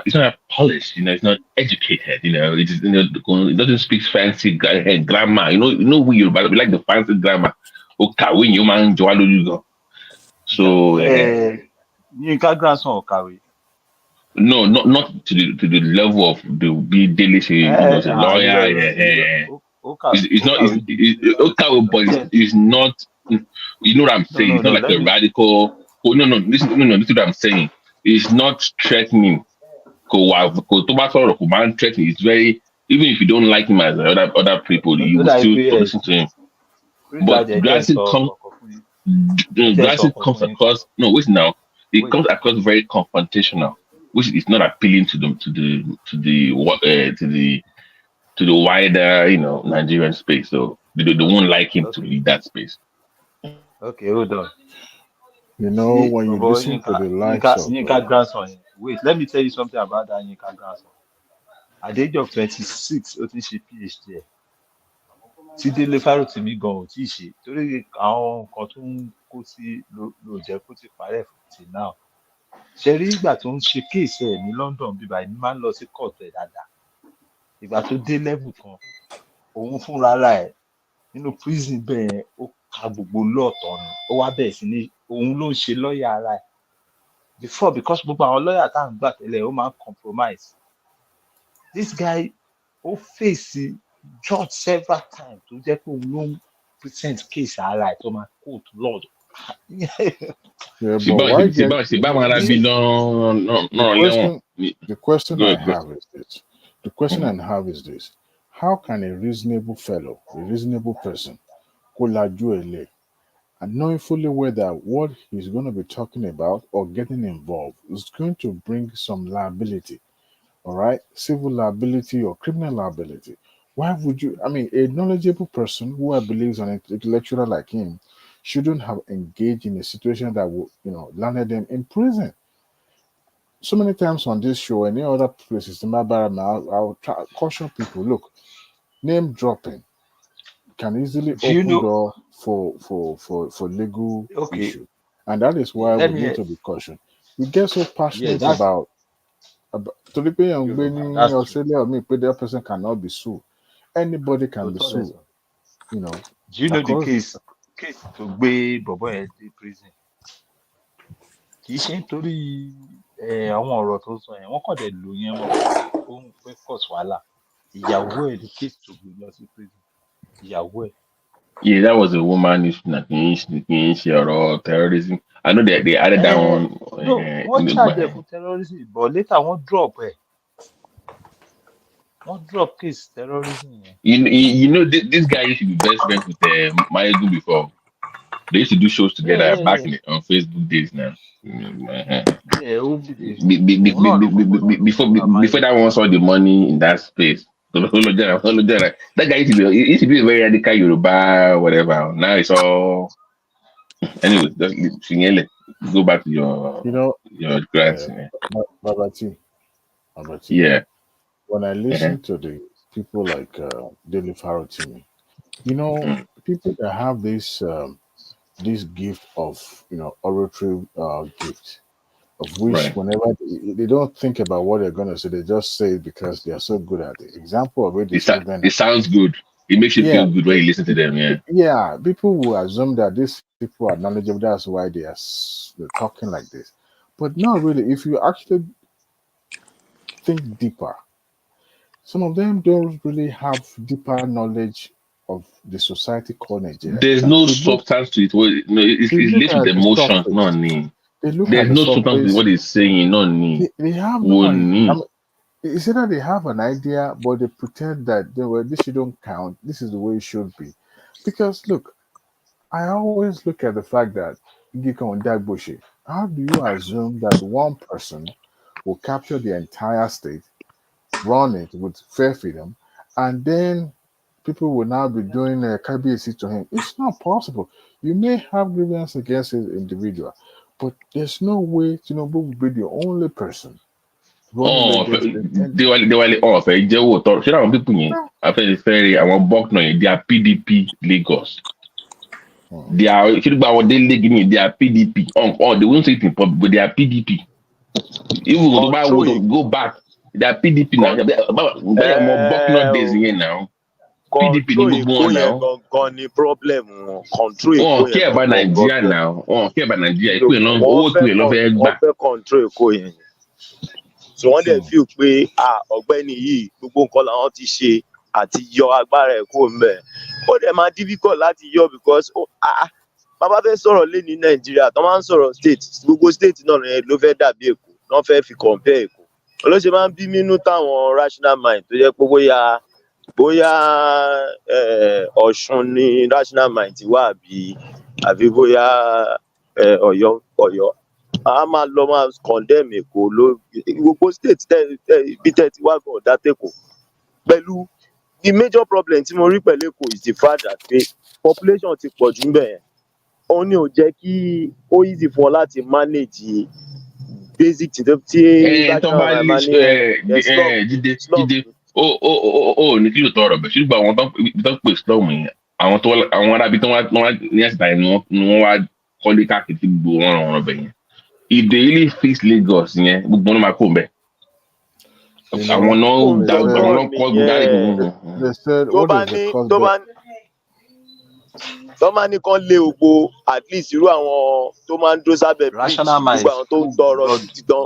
it's not polished, it's not educated, it doesn't speak fancy grammar. We Yoruba we like the fancy grammar. Kàwé yìí ó máa ń jọ wá lójú gan. So Yínká grandson ò kàwé. No, not to the level of the big daily say a lawyer. It's not. But it's not. You know what I'm saying? It's not like a radical. Oh no! Listen to what I'm saying. It's not threatening. Threatening. It's very. Even if you don't like him as other people, you will still listen to him. But Grassy comes across. No, wait now. It comes across very confrontational. which is not appealing to the wider, Nigerian space. So they won't like him to Okay. lead that space. Okay, hold on. You know, See, when you Bobo, listen to the likes of Yinka grandson. Wait, let me tell you something about that Yinka grandson. At the age of 26, ó ti ń ṣe PhD ẹ̀. Tí Délé Fárótìmí gan ò tí ì ṣe. Torí àwọn nǹkan tó ń kó sí ló jẹ́ kó ti parẹ́ till now. Ṣé rí ìgbà tó ń ṣe kéèsì ẹ̀ ní London bíbá ẹni máa ń lọ sí court ẹ̀ dáadáa. Ìgbà tó dé level kan, òun fúnra ẹ̀ nínú prison bẹ́ẹ̀ ó ka gbogbo lọ́ọ̀tọ̀ ni. Ó wá bẹ̀rẹ̀ sí ní òun ló ń ṣe lọ́ọ̀yà ara ẹ̀. Before, because gbogbo àwọn lọ́ọ̀yà tá à ń gbà tẹ́lẹ̀ ó máa ń compromise. This guy ó face judge several times tó jẹ́ pé òun ló ń present case ara ẹ̀ tó máa court lord. Yeah, but why get the question I have is this. The question I have is this. How can a reasonable fellow, a reasonable person, and knowing fully well that what he's going to be talking about or getting involved is going to bring some liability, all right? Civil liability or criminal liability. Why would you? I mean, a knowledgeable person who I believe is an intellectual like him shouldn't have engaged in a situation that will, landed them in prison. So many times on this show and in other places, I'll caution people, look, name dropping can easily open door for legal issue. And that is why we need to be cautious. We get so passionate about Australia or me, but that person cannot be sued. Anybody can be sued. Do you know the case to gbé bọ̀bọ́ ẹ̀ dé prison? Kì í ṣe nítorí àwọn ọ̀rọ̀ tó sọ yẹn, wọ́n kàn dẹ̀ lò yẹn mọ́ ó ń fẹ́ cause wàhálà. Ìyàwó ẹ̀ the case to gbé lọ sí prison. Ìyàwó ẹ̀. Yeah, that was a woman issue or terrorism. I know they added that one. No, wọ́n charge ẹ̀ fún terrorism, but later wọ́n drop ẹ̀. Wọ́n drop case terrorism. This guy used to be best friends with Mayegun before. They used to do shows together back on Facebook days now. Before that one saw the money in that space. That guy used to be a very radical Yoruba, whatever. Now it's all anyway. Just go back to your grants. Babati. Yeah. When I listen to the people like Dele Farotimi, people that have this gift of oratory gift, of which whenever they don't think about what they're gonna say, they just say it because they are so good at it. Example of it is it sounds good. It makes you feel good when you listen to them. Yeah, people will assume that these people are knowledgeable. That's why they're talking like this, but not really. If you actually think deeper, some of them don't really have deeper knowledge of the society called Nigeria. There's no substance to it. It's linked with emotions, not name. There's no substance to what he's saying, not name. They have no idea. It's either they have an idea, but they pretend that this shouldn't count. This is the way it should be. Because look, I always look at the fact that how do you assume that one person will capture the entire state, run it with fair freedom, and then people will now be doing a KBC to him? It's not possible. You may have grievance against an individual, but there's no way Tinubu will be the only person. They were off. Should I people after the ferry? I want Bokno. They are PDP Lagos. They are they are PDP. They won't say it in public, but they are PDP. Even to go back, they are PDP now. More Bokno days here now. PDP now. Problem. Control. Care about Nigeria now. Care about Nigeria. Control. So wọ́n dẹ̀ feel pé ọ̀gbẹ́ni yìí gbogbo nǹkan làwọn ti ṣe àti yọ agbára ẹ̀ kúrò ńbẹ̀. Ó dẹ̀ máa difficult láti yọ because bàbá fẹ́ sọ̀rọ̀ lé ní Nàìjíríà tó máa ń sọ̀rọ̀ state gbogbo state náà ló fẹ́ dàbí Èkó náà fẹ́ fi compare Èkó. Olóṣèlú máa ń bí nínú táwọn rational mind tó jẹ́ pé bóyá Ọ̀ṣun ni rational mind ti wà àbí bóyá Ọ̀yọ́. a máa lọ máa condemn Èkó gbogbo state ibi tẹ́ ti wá gan ọ̀dà tẹ̀kọ̀ pẹ̀lú the major problem tí mo rí pẹ̀lú Èkó is the fact that pé population ti pọ̀ jù ńbẹ̀ yẹn òun ni ò jẹ́ kí ó easy fún ọ láti manage basic tí tó national bá lè jíde ó ní kí ló tọrọ bẹ ṣùgbọ́n àwọn tó pè slum yẹn àwọn arábí tó wá ní ẹsẹ̀ táyé ni wọ́n wá kọ́lé káàkiri tí gbogbo wọn ràn bẹ̀ yẹn if they really fix Lagos yẹn gbogbo wọn máa kó bẹ̀ àwọn náà kọ́ gbogbo tó bá ní kán lé ògbó at least irú àwọn tó máa ń dúró sábẹ́ bridge gbogbo àwọn tó ń tọrọ títí tán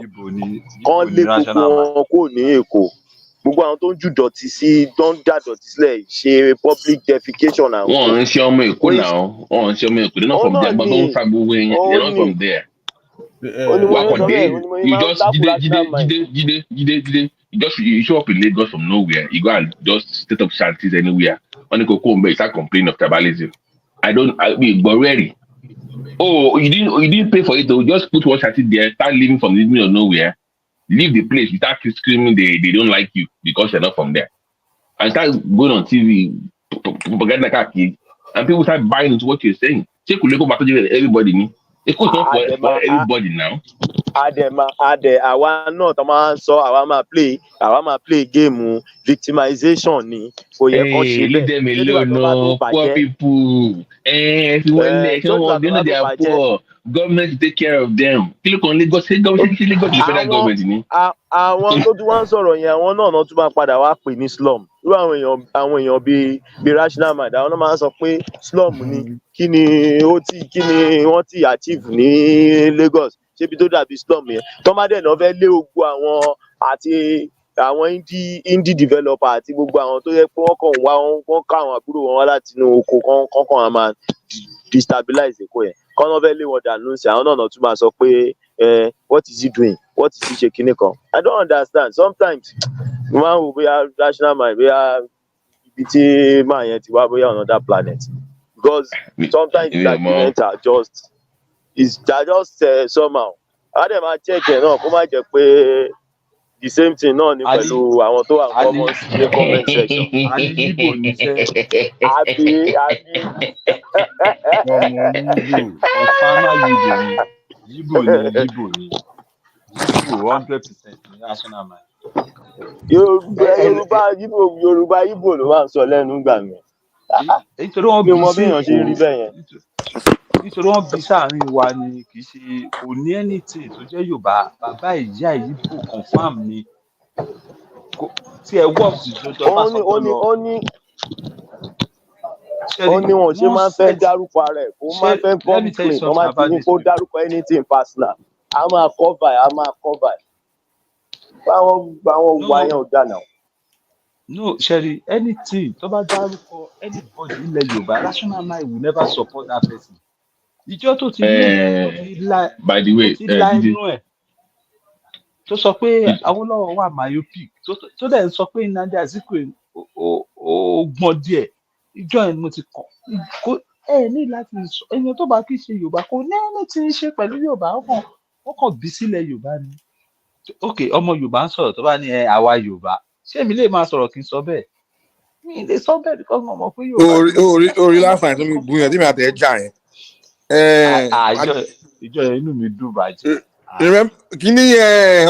kán lé gbogbo wọn kúrò ní Èkó gbogbo àwọn tó ń jù dọ̀tí sí tó ń dà dọ̀tí sílẹ̀ ṣe public defecation àwọn. wọn ń ṣe ọmọ Èkó náà wọn ń ṣe ọmọ Èkó náà from there but wọn ń fa gbogbo yẹn they not from there. wakọ̀dé you just jíde you show up in Lagos from nowhere you go and just set up shanties anywhere wọn ní kò kó mbẹ you start complaining of tribalism gbọ̀rẹ́rì you didn't pay for it o just put one shanty there start living from the middle of nowhere leave the place you start screaming they don't like you because you're not from there and start going on TV propaganda káàkiri and people start buying into what you're saying ṣé kò lè kó bàtọ́ jẹ́ everybody ni Èkó is not for everybody now. àwa náà tó máa ń sọ àwa máa play game victimization ni kò yẹ kó ṣe bẹ́ẹ̀. Leave them alone, poor people. If you want they know they are poor. Government to take care of them. Click on Lagos. Say government, Lagos the federal government ni. Àwọn tó tún wá ń sọ̀rọ̀ yẹn àwọn náà tún máa padà wá pè ní slum. Irú àwọn èèyàn bíi rational mind àwọn náà máa ń sọ pé slum ni kí ni wọ́n ti achieve ní Lagos ṣébi tó dàbí slum yẹn tọ́mádé náà fẹ́ lé ogbó àwọn àti àwọn indie developer àti gbogbo àwọn tó yẹ pé wọ́n ká àwọn àbúrò wọn wá láti inú oko kọ́kàn máa destabilize Èkó yẹn kọ́ náà fẹ́ lé wọn dànù sí àwọn náà tún máa sọ pé what is he doing what is he ṣe kinní kan I don't understand sometimes mo máa ń wo bóyá rational mind bóyá ibi tí máa yẹn ti wá bóyá another planet because sometimes the arguments are just somehow a dẹ̀ máa check ẹ̀ náà kó má jẹ́ pé the same thing náà ni pẹ̀lú àwọn tó wà ní comment section. Yíbò ní sẹ́. àbí. ọ̀fàmà Yíbò ní 100% ní national mind. Yorùbá Yíbò ló máa ń sọ lẹ́nu gbà mí. nítorí wọ́n bí sí nítorí wọ́n bí sáàrin wa ni kì í ṣe kò ní anything tó jẹ́ Yorùbá bàbá ìyá Yíbò confam ni tí ẹ wọ́n sì jọjọ bá sọ́kọ́ lọ. ó ní wọn ṣe máa ń fẹ́ dárúkọ ara ẹ̀ kó máa fẹ́ complain wọ́n máa ti ní kó dárúkọ anything personal a máa cover báwọn wà yẹn ò dáná. No, Sherry, anything tó bá dárúkọ anybody ilẹ̀ Yorùbá rational mind will never support that person. Ìjọ tó ti by the way la inú ẹ̀ tó sọ pé Awólọ́wọ̀ wà myopic tó dẹ̀ sọ pé Nnamdi Azikiwe ó gbọ́n díẹ̀ ìjọ ẹ̀ mo ti kọ́ ní láti sọ èèyàn tó bá kí ṣe Yorùbá kò ní ẹni tí ń ṣe pẹ̀lú Yorùbá ó kàn bí sílẹ̀ Yorùbá ni. Ok, ọmọ Yorùbá ń sọ̀rọ̀ tó bá ní àwa Yorùbá ṣé èmi lè máa sọ̀rọ̀ kí n sọ bẹ́ẹ̀ mi lè sọ bẹ́ẹ̀ because mo mọ̀ pé Yorùbá. orí láǹfààní tó mi bú yẹn tí mi àti ẹ jà yẹn. ìjọ yẹn inú mi dùn bàjẹ́. kíní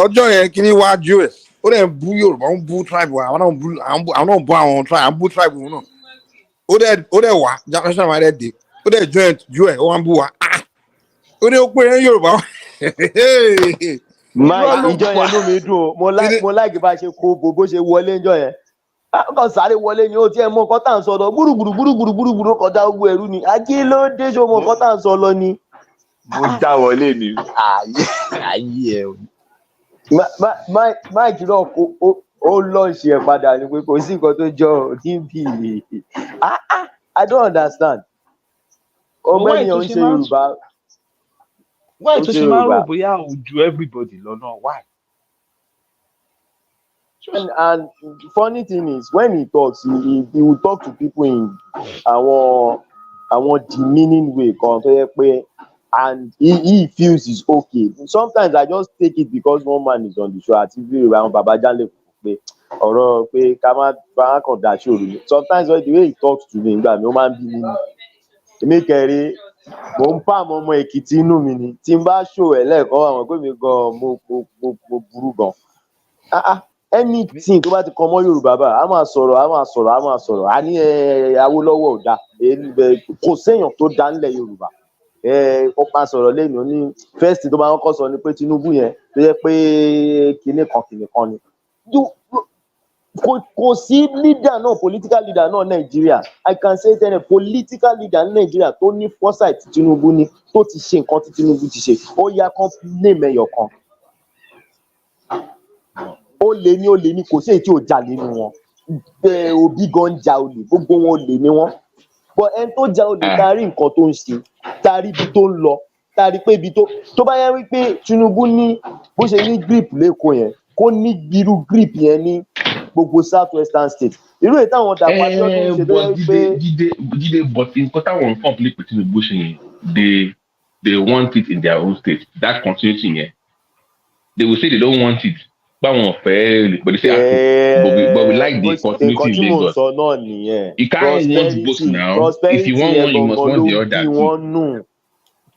ọjọ́ yẹn kíní wájú ẹ̀ ó dẹ̀ ń bú Yorùbá ó ń bú tribe wa àwọn náà ń bú àwọn tribe à ń bú tribe wọn náà ó dẹ̀ wá national mind dé ó dẹ̀ ju ẹ̀ ó wá ń bú wa ó dẹ̀ ó pé Yorùbá. Ìjọ yẹn inú mi dùn o mo láìkí bá ṣe kó bó ṣe wọlé ìjọ yẹn kàn sáré wọlé ni ó tiẹ̀ mọ nǹkan tá à ń sọ lọ gbúrúgbúrú kọjá owó ẹrú ni ajé ló dé ṣe mọ nǹkan tá à ń sọ lọ ni. mo já wọlé ni ayé ẹ o. máìkì náà ó lọ́ọ̀ṣì ẹ̀ padà ni pé kò sí nǹkan tó jọ db I don't understand ọgbẹ́ni ò ń ṣe Yorùbá. Why tó ṣe máa ń rò bóyá òun ju everybody lọ náà why. And funny thing is when he talks he will talk to people in àwọn demeaning way kan tó yẹ pé and he feels it's okay. Sometimes I just take it because one man is on the show àti bí àwọn baba Jale pé ọ̀rọ̀ pé ká má kàn dá ṣòro ni. Sometimes the way he talks to me nígbà mi ó máa ń bí mi ní. Èmi kẹ̀rí mò ń pa àwọn ọmọ Èkìtì inú mi ni tí n bá ṣò ẹ̀ lẹ́ẹ̀kan àwọn pé mi gan mo burú gan. Anything tó bá ti kàn mọ́ Yorùbá bá a máa sọ̀rọ̀ a ní Awólọ́wọ̀ ò dáa kò séèyàn tó dá nílẹ̀ Yorùbá. Ó máa sọ̀rọ̀ lẹ́nu ó ní first tó bá kọ́kọ́ sọ ni pé Tinubu yẹn tó yẹ pé kinní kan ni. Kò sí leader náà political leader náà Nàìjíríà I can say tẹ́lẹ̀ political leader ní Nàìjíríà tó ní foresight Tinubu ní tó ti ṣe nǹkan tí Tinubu ti ṣe ó yá kan name ẹyọ kan. Ó lé ní kò sí èyí tí ò jà nínú wọn. Òbí gan jà olè gbogbo wọn olè ni wọn. But ẹni tó jà olè tá a rí nǹkan tó ń ṣe tá a rí ibi tó ń lọ tá a rí pé ibi tó bá yẹ wípé Tinubu ní bó ṣe ní grip lẹ́kọ̀ọ́ yẹn kó ní irú grip yẹn ní gbogbo south western state irú èyí táwọn dàpọ̀ àti ọdún ṣe tó yẹ pé. Jíde but nǹkan táwọn conflict with Tinubu ṣe yẹn they want it in their own state that continuity yẹn they will say they don't want it báwọn ọ̀fẹ́ but they say but we like the continuity in Lagos. Nǹkan tí mò ń sọ náà nìyẹn you can't want both now if you want one you must want the other too.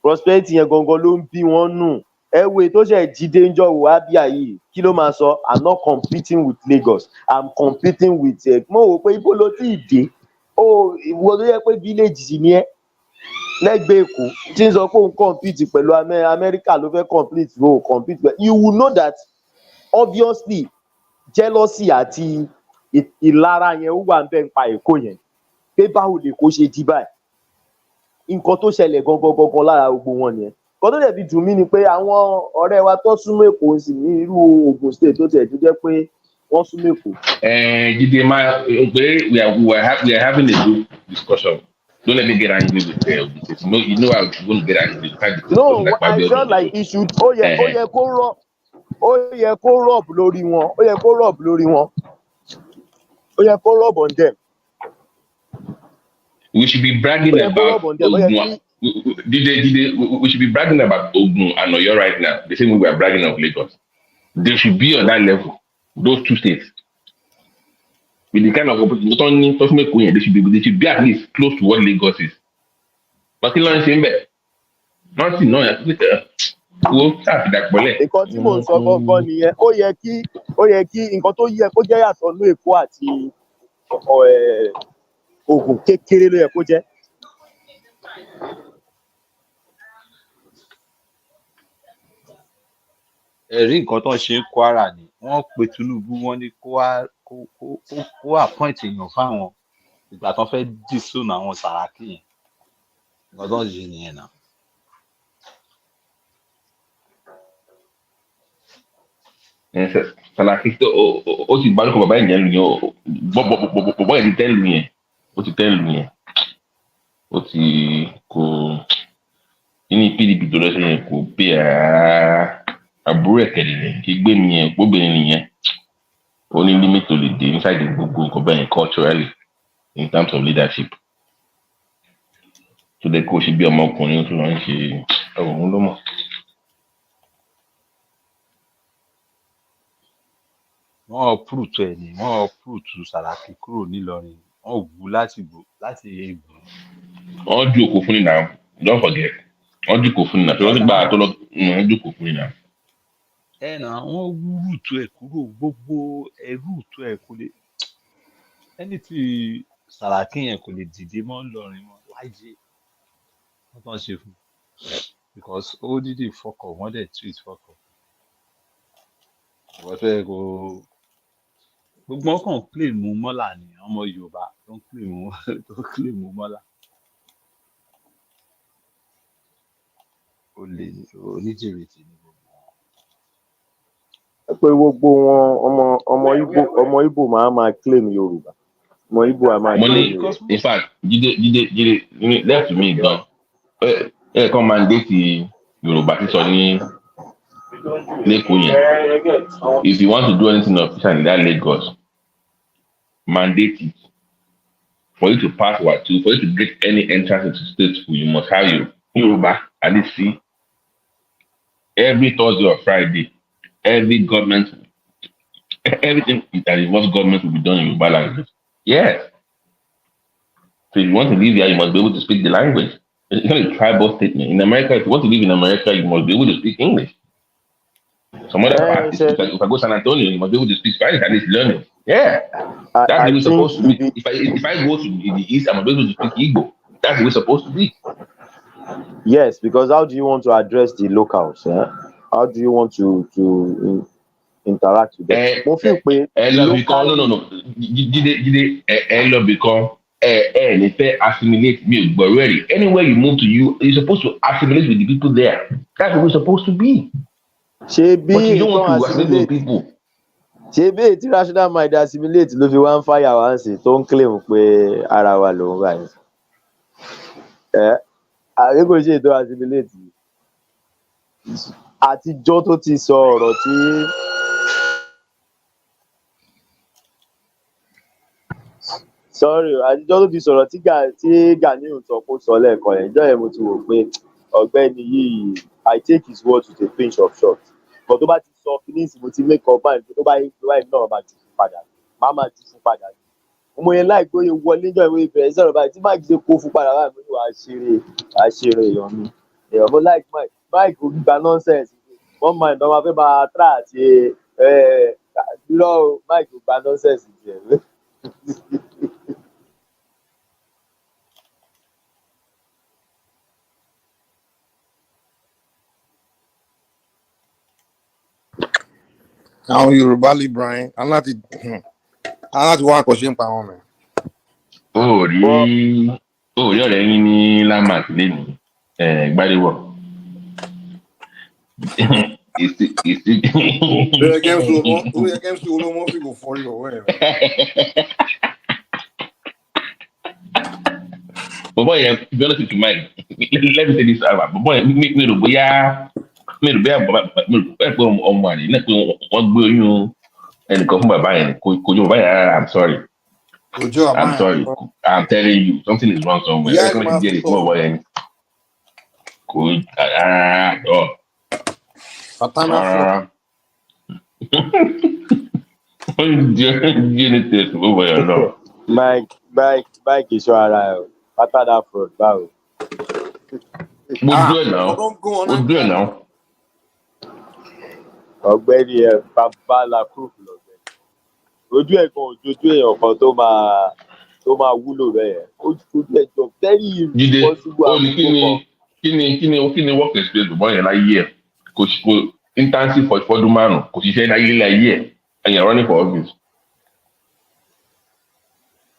Prosperity yẹn gangan ló ń bí wọn nù. Ẹ̀wẹ̀ tó ṣe Jídé ń jọ wò Abia yìí kí ló máa sọ I'm not competing with Lagos I'm competing with mo wò pé ibo ló ti dé ìwọ tó yẹ pé village ni ẹ lẹ́gbẹ̀ẹ́ Èkó tí ń sọ pé òun compete pẹ̀lú America ló fẹ́ compete pẹ̀lú you will know that obviously jealousy àti ìlara yẹn ó wà ń bẹ ń pa Èkó yẹn pé báwo lè kó ṣe di báyìí nǹkan tó ṣẹlẹ̀ gangan lára gbogbo wọn nìyẹn. Kọ́ tó dẹ̀ fi dùn mí ni pé àwọn ọ̀rẹ́ wa tó súnmọ́ Èkó ń sìn ní irú Ogun State tó tẹ̀ tó jẹ́ pé wọ́n súnmọ́ Èkó. Jíde máa pé we are having a good discussion. Don't let me get angry with Ogun State. You know I'm going to get angry. No, I felt like he should ó yẹ kó rub lórí wọn ó yẹ kó rub on them. We should be bragging about Ogun. We should be bragging about Ogun and Oyo right now. The same way we are bragging of Lagos. They should be on that level. Those two states. With the kind of opportunity they should be at least close to what Lagos is. But still not same bed. Nothing, no. Nǹkan tí mò ń sọ gangan nìyẹn ó yẹ kí nǹkan tó yẹ kó jẹ́ yàtọ̀ ní Èkó àti Ògùn kékeré ló yẹ kó jẹ́. Ẹ̀rí nǹkan tó ń ṣe Kwara ni wọ́n pe Tinubu wọ́n ní kó appoint èèyàn fáwọn ìgbà tó fẹ́ dìsónà àwọn Sàràkí yẹn nǹkan tó ń ṣe nìyẹn náà. Sàràkí ó ti gbárùkù bàbá ìyẹn lù yẹn bọ́bọ́ ẹ̀ ti tẹ́ lù yẹn ó ti tẹ́ lù yẹn ó ti kò ní PDP tó lọ́sẹ̀ yẹn kò pé àbúrò ẹ̀kẹ́lẹ̀ rẹ̀ kí gbé nìyẹn gbóbìnrin nìyẹn ó ní limit tó lè dé inside gbogbo nǹkan bẹ́ẹ̀ culturally in terms of leadership tó dẹ́ kó o ṣe bí ọmọkùnrin tó lọ́ ń ṣe ọ̀hún ló mọ̀. Wọ́n uproot ẹ̀ ní wọ́n uproot Sàràkí kúrò nílọrin wọ́n wù láti Ègbò. Wọ́n ju òkú fún ni náà don't forget wọ́n ju òkú fún ni náà tó lọ́ọ́ gbà tó lọ́ wọ́n ju òkú fún ni náà. Náà wọ́n wú rúùtù ẹ̀ kúrò gbogbo rúùtù ẹ̀ kò lè ẹni tí Sàràkí yẹn kò lè dìde mọ́ ńlọrin mọ́ láìjẹ́ wọ́n tán ṣe fún because ó dídì fọkọ̀ wọ́n dẹ̀ treat fọkọ̀ wọ́n fẹ́ kó gbogbo wọn kàn play mú mọ́là ní ọmọ Yorùbá tó ń play mú mọ́là ó lè oníjìrìtì ní gbogbo pé gbogbo wọn ọmọ Ìgbò máa claim Yorùbá ọmọ Ìgbò máa claim Yorùbá. In fact Jídé left me gan kan mandate Yorùbá sísọ ní Lẹ́kọ̀ọ́ yẹn if you want to do anything official in that Lagos mandate it for you to pass for you to get any entrance into state school you must have Yoruba, at least see, every Thursday or Friday, every government, everything that involves government will be done in Yoruba language. Yes. So if you want to live here, you must be able to speak the language. It's not a tribal statement. In America, if you want to live in America, you must be able to speak English. Some other parts, if I go San Antonio, you must be able to speak Spanish, at least learn it. Yeah. That's the way it's supposed to be. If I go to the East, I must be able to speak Igbo. That's the way it's supposed to be. Yes, because how do you want to address the locals? How do you want to interact with them? Mo feel pé locally. No. Jide, because lè fẹ́ assimilate me, but really, anywhere you move to, you're supposed to assimilate with the people there. That's the way it's supposed to be. But you don't want to assimilate with people. Ṣebí tí rational mind assimilate ló fi wá ń fàyà wá ń sìn tó ń claim pé ara wa lòun báyìí. Àbí kò ṣe ètò assimilate àtijọ́ tó ti sọ ọ̀rọ̀ tí. Sorry, àtijọ́ tó ti sọ̀rọ̀ tí Gani sọ kó sọ lẹ́ẹ̀kan yẹn, ìjọ́ yẹn mo ti wò pé ọ̀gbẹ́ni yìí I take his word with a pinch of salt. But tó bá ti sọ fínísì mo ti make up mind tó bá yẹ náà máa jù fún padà máa jù fún padà. Mo yẹn láì gbóyè wọlé ìjọ́ ìwé ìbẹ̀rẹ̀ sọ̀rọ̀ báyìí tí Mike ṣe kó fún padà báyìí mo ní wàá ṣeré èèyàn mi. Èèyàn mo like Mike ò gba nonsense. One mind ọmọ afẹ́ máa try àti irọ́ Mike ò gba nonsense jẹ. Àwọn Yorùbá lè Brian aláti wá àkọsí ń pa wọn mẹ. Ó rí ọ̀rẹ́ yín ní landmark lẹ́nu gbádẹ́wọ̀. Ó yẹ kẹ́ ń sọ olómọ́ fi kò fọ́rí ọ̀wọ́ ẹ̀. Bọ̀bọ̀ yẹn be honest to Mike, let me say this out. Bọ̀bọ̀ yẹn mi rò bóyá pé ọmọ àlè náà pé wọ́n gbé oyún ẹnìkan fún bàbá yẹn kò jọ bàbá yẹn rárá. I'm sorry. I'm sorry. I'm telling you something is wrong somewhere. Yeah, man. Bọ̀bọ̀ yẹn kò ọ̀. Fatana fún. Ó ń jẹ́ ní tẹ̀sí bọ̀bọ̀ yẹn náà. Mike ìṣọ́ ara ẹ̀ o. Fatana fraud báwo. Mo dúró ẹ̀ náà. Ọ̀gbẹ́ni ẹ̀ bàbá la proof lọ́gbẹ́ni. Ojú ẹ̀ kan ojú èèyàn kan tó máa wúlò bẹ́ẹ̀. Ojú ẹ̀ jọ very irresponsible àkókò kan. Kí ni work experience bọ̀bọ̀ yẹn láyé ẹ̀? Kò internship fọdún márùn-ún kò ṣiṣẹ́ láyé ẹ̀ ẹ̀yìn running for office.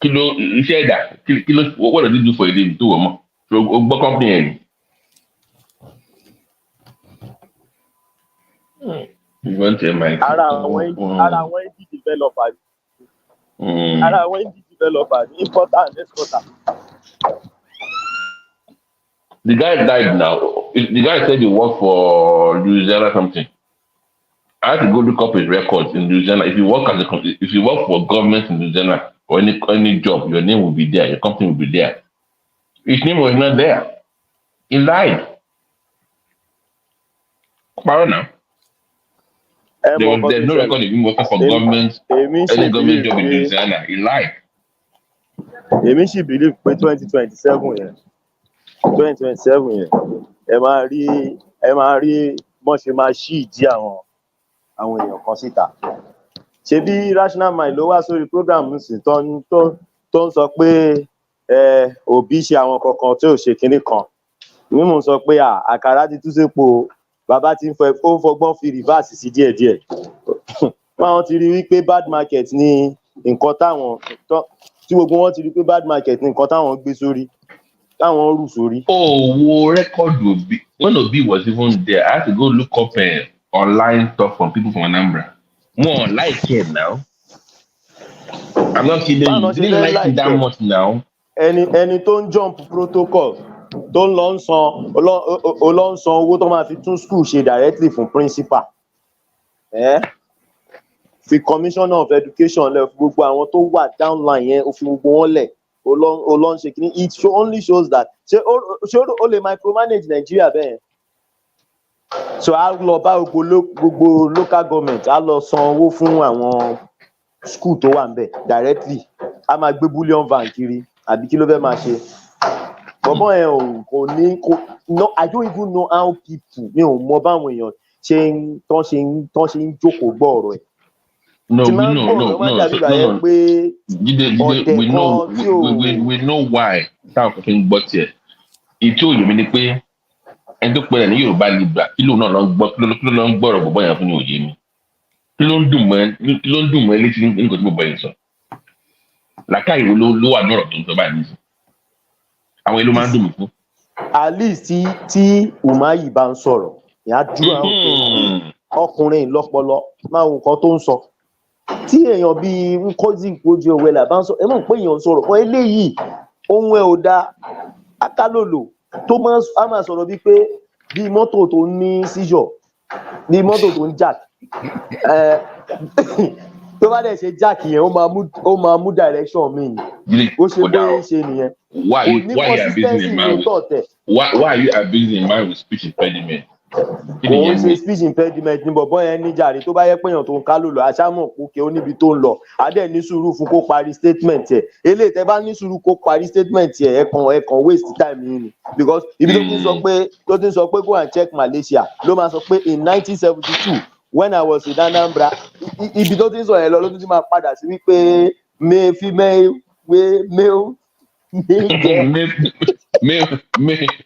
Kí ló iṣẹ́ ẹ̀dá kí ló what does he do for a living tó wọ̀ mọ́? O gbọ́ company ẹ̀ ni. Ara àwọn indie developer ni importer and exporter. The guy died now. The guy said he worked for Louisiana something. I had to go look up his records in Louisiana. If you work for government in Louisiana or any job, your name will be there. Your company will be there. His name was not there. He lied. Now. There's no record of him working for government, any government job in Louisiana. He lied. Èmi sì believe pé 2027 yẹn ẹ máa rí bọ́n ṣe máa ṣí ìdí àwọn èèyàn kan síta. Ṣebí rational mind ló wá sórí program nísìnyí tó ń sọ pé Òbí ṣe àwọn kankan tí ò ṣe kinní kan. Mímú sọ pé àkàrà ti tú sépo bàbá ti ń fọgbọ́n fi reverse sí díẹ̀díẹ̀. Wọ́n ti rí wípé bad market ni nǹkan tí gbogbo wọn ti rí pé bad market ni nǹkan táwọn gbé sórí táwọn rù sórí. Wo record Obi when Obi was even there, I had to go look up online stuff from people from Anambra. More like it now. I'm not kidding you. They didn't like it that much now. Ẹni tó ń jump protocol tó ń lọ ń san owó tó máa fi tún school ṣe directly fún principal. Fi commissioner of education lẹ gbogbo àwọn tó wà downline yẹn ó fi gbogbo wọn lẹ̀ It only shows that only micromanage Nigeria bẹ́ẹ̀. So a lọ bá gbogbo local government, a lọ san owó fún àwọn school tó wà níbẹ̀ directly, a máa gbé bullion van kiri àbí kí ló fẹ́ máa ṣe. Bọ̀bọ́ yẹn no, I don't even know how people, mi ò mọ báwọn èèyàn tán ṣe ń jókòó gbọ́ ọ̀rọ̀ ẹ̀. No, we know why. Táwọn kan fi ń gbọ́ tiẹ̀. Ìtí òye mi ni pé ẹni tó pẹ́ ní Yorùbá Libra kí ló náà lọ ń gbọ́rọ̀ bọ̀bọ́ yẹn fún ní òye mi. Kí ló ń dùn mọ́ ẹ létí nǹkan tí bọ̀bọ́ yẹn sọ. Làkàyè wo ló wà lọ́rọ̀ tó ń sọ báyìí nísìnyí. Àwọn èlò máa ń dùn mí fún. At least tí Umahi bá ń sọ̀rọ̀, ìyá dúró àwọn ọkùnrin lọ́pọlọ máa ń nǹkan tó ń sọ. Tí èèyàn bíi Nkozi Nwojiowela bá ń sọ, ẹ mọ̀ pé èèyàn ń sọ̀rọ̀ fún eléyìí ohun ẹ̀ ò dáa. Akálòlò tó máa sọ̀rọ̀ bíi pé bíi mọ́tò tó ń ní seizure, bíi mọ́tò tó ń jack. Tó bá dẹ̀ ṣe jack yẹn ó máa mú direction mi ni. Ó ṣe bóyá ṣe nìyẹn. Why are you abusing a man with speech impediment? Kò ń ṣe speech impediment ní bọ̀bọ́ yẹn ní jàre. Tó bá yẹ pé èèyàn tó ń kálòlò aṣámọ̀ òkè ó níbi tó ń lọ, adé ní sùúrù fún kó parí statement ẹ̀. Eléyìí tẹ́ bá ní sùúrù kó parí statement ẹ̀ ẹ̀kan waste time yìí ni, because ibi tó ti ń sọ pé go and check Malaysia ló máa sọ pé in 1972 when I was in Anambra, ibi tó ti ń sọ yẹn lọ ló tún ti máa padà sí wípé female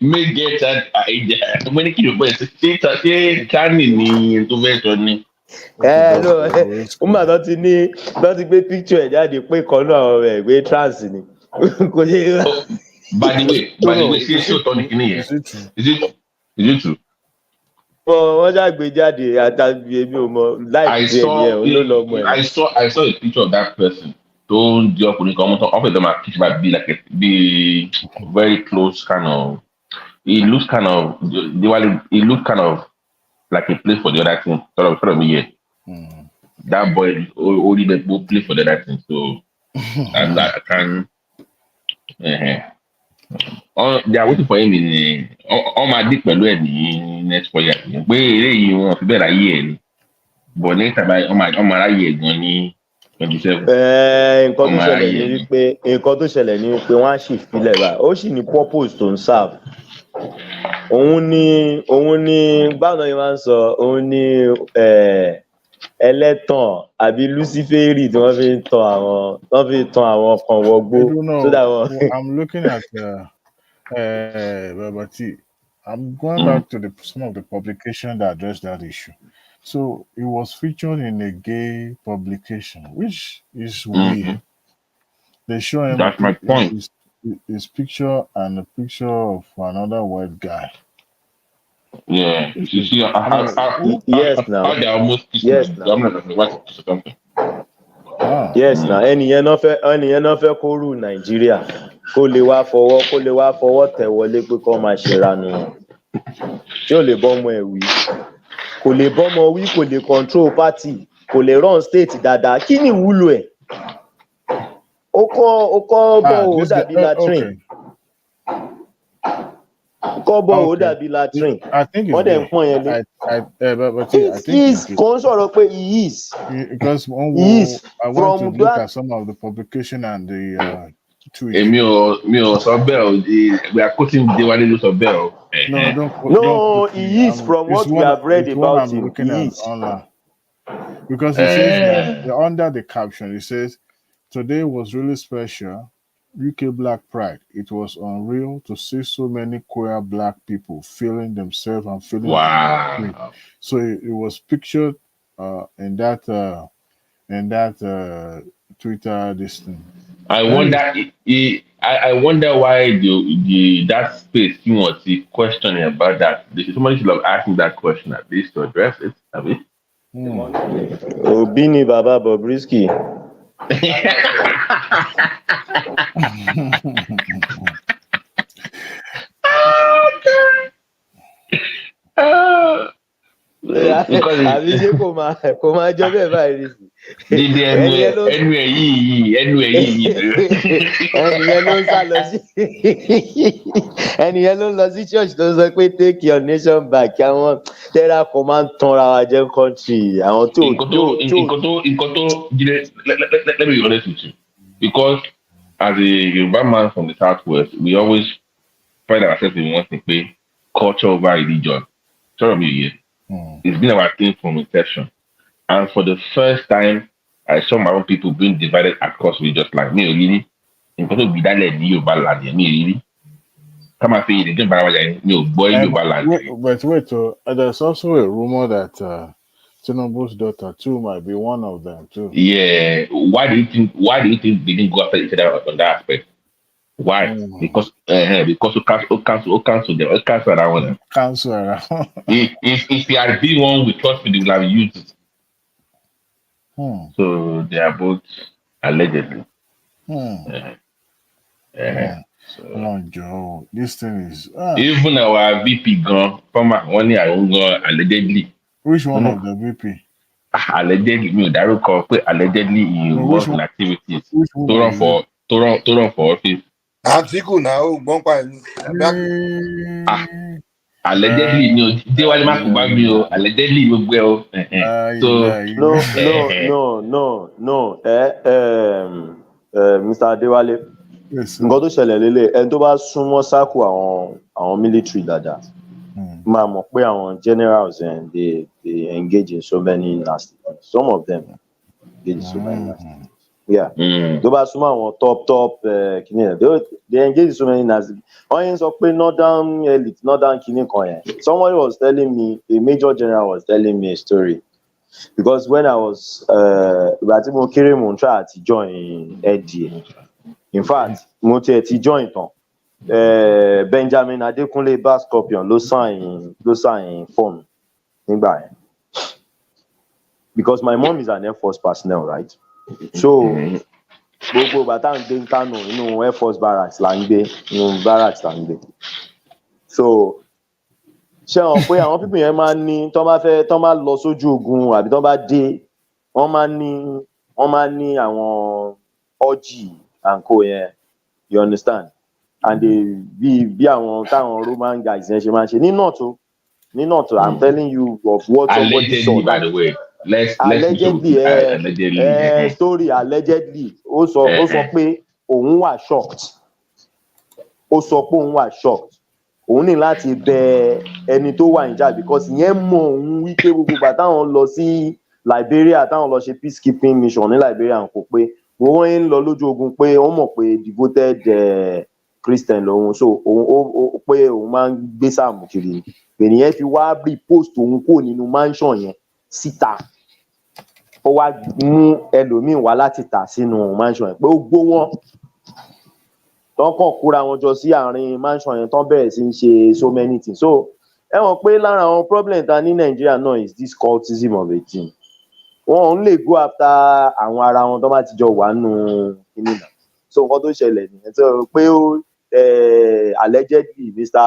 may get that idea. Mo ní kí ló bọ́ ẹ̀ ṣe Tani ni tó fẹ́ sọ ni. Ó mà tó ti gbé picture ẹ̀ jáde pé kan náà ọ̀rọ̀ ẹ̀ gbé trans ni. By the way, ṣé òótọ́ ni kíní yẹn? Is it true? Wọ́n ṣàgbé jáde àtàbí èmi ò mọ láìpẹ́ ẹ̀ ló lọ mọ ẹ̀. I saw a picture of that person. Don't di ọkùnrin kan mọ́tò often them are pitch by be very close kind of. It looks kind of like a place for the other team. Sort of me here. That boy only the both play for the other team. So and I can. They are waiting for him in on my dick pẹ̀lú ẹ̀ ní next 4 years. Pé eléyìí wọn fi bẹ́ẹ̀ ráyè ẹ̀ ni. But next time ọmọ ráyè ẹ̀ gan ní 27. Nǹkan tó ṣẹlẹ̀ ni wípé wọ́n á sì filẹ̀ bá ó sì ní purpose tó ń serve. Òun ni báwọn yẹn máa ń sọ, òun ni ẹlẹ́tàn àbí Luciferi tí wọ́n fi ń tan àwọn kan wọgbó. I'm looking at Babati. I'm going back to some of the publications that address that issue. So it was featured in a gay publication, which is weird. They show him. That's my point. His picture and a picture of another white guy. Yeah, you see, yes, now. Yes, now. Ẹnìyẹn náà fẹ́ kó rú Nàìjíríà kó lè wá fọwọ́ tẹ̀ wọlé pé kó máa ṣèrànù tí ò lè bọ́mọ ẹ̀ wí, kò lè bọ́mọ wí, kò lè control party, kò lè run state dáadáa. Kí ni ìwúlò ẹ̀? Ó kọ́ bọ́ ó dàbí latrine. Kọ́bọ̀ ó dàbí latrine. Wọ́n dẹ̀ ń pọ́n yẹn lé. Kò ń sọ̀rọ̀ pé he is. Because I want to look at some of the publication and the tweet. Mi ò sọ bẹ́ẹ̀ o. We are quoting Dewale ló sọ bẹ́ẹ̀ o. No, he is from what we have read about him. He is. Because it says that under the caption, it says, "Today was really special. UK Black Pride. It was unreal to see so many queer Black people feeling themselves and feeling free." So it was pictured in that Twitter this thing. I wonder why that space you want to question about that. Somebody should have asked me that question at least to address it. Have it? Obini Baba Bobrisky. because àbí ṣé kò máa jọ bẹ́ẹ̀ báyìí rí sí. dídí ẹnu ẹ yìí ẹnìyẹn ló ń sá lọ sí ẹnìyẹn ló ń lọ sí church tó ń sọ pé take your nation back àwọn tẹ́lá kan máa ń tanra wa jẹ́ country àwọn tó. nǹkan tó jíde let me be honest with you because as a Yoruba man from the southwest we always find ourselves in one thing pé culture over religion sọ̀rọ̀ mi yìí it's been our thing from inception and for the first time I saw my own people being divided across religious lines mi ò rí rí nǹkan tó gbìdálẹ̀ ní Yorùbá land yẹn mi ò rí rí ká máa fi ìdíjọ́ ìbára wájà yẹn mi ò gbọ́ Yorùbá land. But wait, there's also a rumor that Tinubu's daughter too might be one of them too. Yeah, why do you think they didn't go after each other on that aspect? Why? Because we cancel that one. Cancel around. If they had been one with trust, they would have used it. So they are both allegedly. Oh, Joe, this thing is even our VP gone former one year allegedly. Which one of the VP? Allegedly, me dárúkọ pé allegedly he involved in activities to run for office. Atiku now, allegedly ni o Déwálé má kó bá mi o allegedly gbogbo ẹ o. No. Mr. Adéwálé. Nǹkan tó ṣẹlẹ̀ lélẹ̀ ẹni tó bá súnmọ́ sáàkù àwọn military dáadáa máa mọ̀ pé àwọn generals they engage in so many nasty things. Some of them engage in so many nasty things. Yeah. Tó bá súnmọ́ àwọn top kìnìún they engage in so many nasty things. Wọ́n yẹn sọ pé northern elite northern kìnìún kan yẹn. Somebody was telling me, a major general was telling me a story because when I was ìgbà tí mo kéré mo n try àti join EXPL0DE. In fact mo tiẹ̀ ti join tán Benjamin Adekunle Bar Scorpion ló sign form nígbà yẹn because my mom is an Air Force personnel, right? So gbogbo bàtà ń gbé Kano inú Air Force barracks là ń gbé so ṣé wọn pé àwọn pípìn yẹn máa ń ní tán bá lọ sójú ogun àbí tán bá dé wọ́n máa ń ní àwọn orgy and co yẹn, you understand, and bí àwọn táwọn Roman guys yẹn ṣe máa ń ṣe ní north I'm telling you of what somebody saw. Allegedly, by the way, allegedly story allegedly ó sọ pé òun wà shocked òun ní láti bẹ ẹni tó wà in charge because ìyẹn mọ̀ òun wípé gbogbo ìgbà táwọn lọ sí Liberia táwọn lọ ṣe peacekeeping mission ní Liberia kò pé wọ́n ń lọ lójú ogun pé wọ́n mọ̀ pé devoted Christian lòun so òun pé òun máa ń gbé sáàmù kiri ènìyàn fi wá repost òun kò nínú mansion yẹn síta ó wá mú ẹlòmíín wá láti tà sínú mansion yẹn pé ó gbó wọn tán kàn kóra wọn jọ sí àárín mansion yẹn tán bẹ̀rẹ̀ sí ń ṣe so many things so ẹ mọ̀ pé lára àwọn problem ta ní Nàìjíríà náà is this cultism of a thing wọn ò lè go after àwọn ara wọn tó bá ti jọ wà nù kíní náà so nǹkan tó ṣẹlẹ̀ nìyẹn tó pé ó allegedly Mr.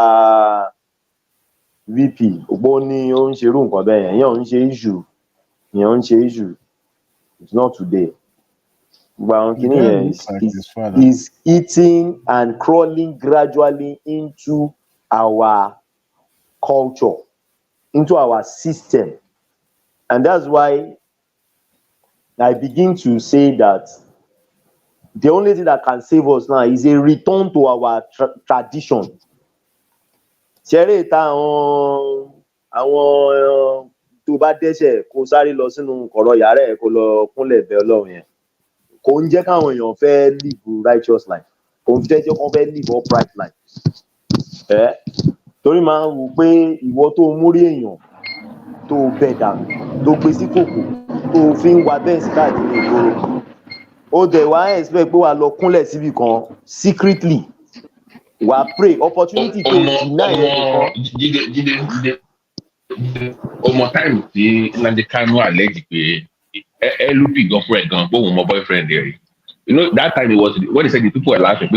VP ògbó ní ó ń ṣerú nǹkan bẹ́ẹ̀ yẹn ìyẹn ò ń ṣe issue it's not today gbogbo àwọn kíní yẹn is eating and crawling gradually into our culture, into our system, and that's why I begin to say that the only thing that can save us now is a return to our tradition. Ṣeré ìta àwọn tó bá dẹ́ṣẹ̀ kó sáré lọ sínú kọ̀rọ̀ yàrá ẹ̀ kó lọ kúnlẹ̀ bẹ̀ Ọlọ́run yẹn kò ń jẹ́ káwọn èèyàn fẹ́ live righteous life kò ń jẹ́ kó fẹ́ live upright life. Torí máa ń wò pé ìwọ tó múrí èèyàn tó bẹ̀ dànù tó gbé sí kòkò tó fi ń wa bẹ́ẹ̀ sí káàkiri ìgboro ó dẹ̀ wá expect pé wà lọ kúnlẹ̀ síbì kan secretly wà pray opportunity tó deny ẹ̀ Jíde ọmọ táìmù tí Nnamdi Kanu allege pé LP gan fún ẹ̀ gan bóun mọ boyfriend rẹ̀ you know that time it was when they said the people were laughing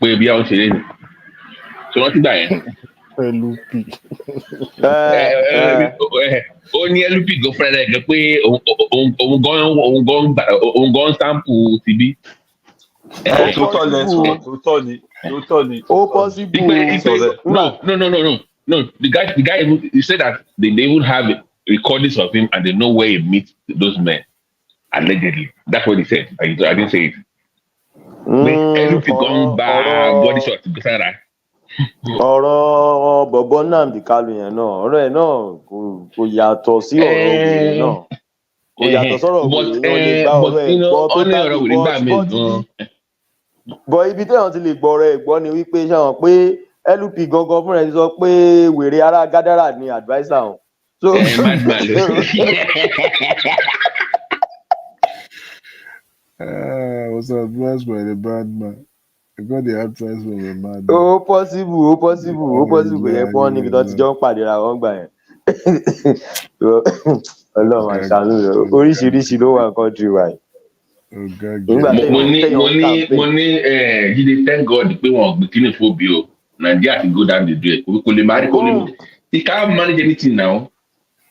pé bí àwọn ṣeré ni so wọ́n ti gbà yẹn LP. Ó ní LP go fẹ́rẹ̀ gẹ́ pé òun gan sample ti bí. Tòótọ́ ni. Ó possible. No. The guy even he said that they even have recordings of him and they know where he meets those men. Allegedly. That's what he said. I didn't say it. LP gone by body shot to Sarah. Ọ̀rọ̀ bọ̀bọ̀ Nnamdi Kanu yẹn náà ọ̀rọ̀ ẹ̀ náà kò yàtọ̀ sí ọ̀rọ̀ wèrè náà kò yàtọ̀ sọ̀rọ̀ wèrè yẹn lè gba ọ̀rọ̀ ẹ̀ gbọ́ tó tàbí bọ́ ibi téèyàn ti lè gbọ́ ọ̀rọ̀ ẹ̀ gbọ́ ni wípé ṣáwọn pé LP gangan fúnra ẹ̀ sọ pé wèrè ará Gádàrà ni adviser wọn. So was advised by the bad man. I got the advice from the man. Ó possible kò yẹ kí wọ́n níbi tó ti jọ ń pàdé ra wọn gbà yẹn. Ọlọ́run àṣàánú rẹ̀ oríṣiríṣi ló wà country wa yìí. Mo ní Jíde thank God pé wọn gbé kíní fún bí o Nàìjíríà ti go down the drain kò lè máa rí kò lè he can't manage anything now.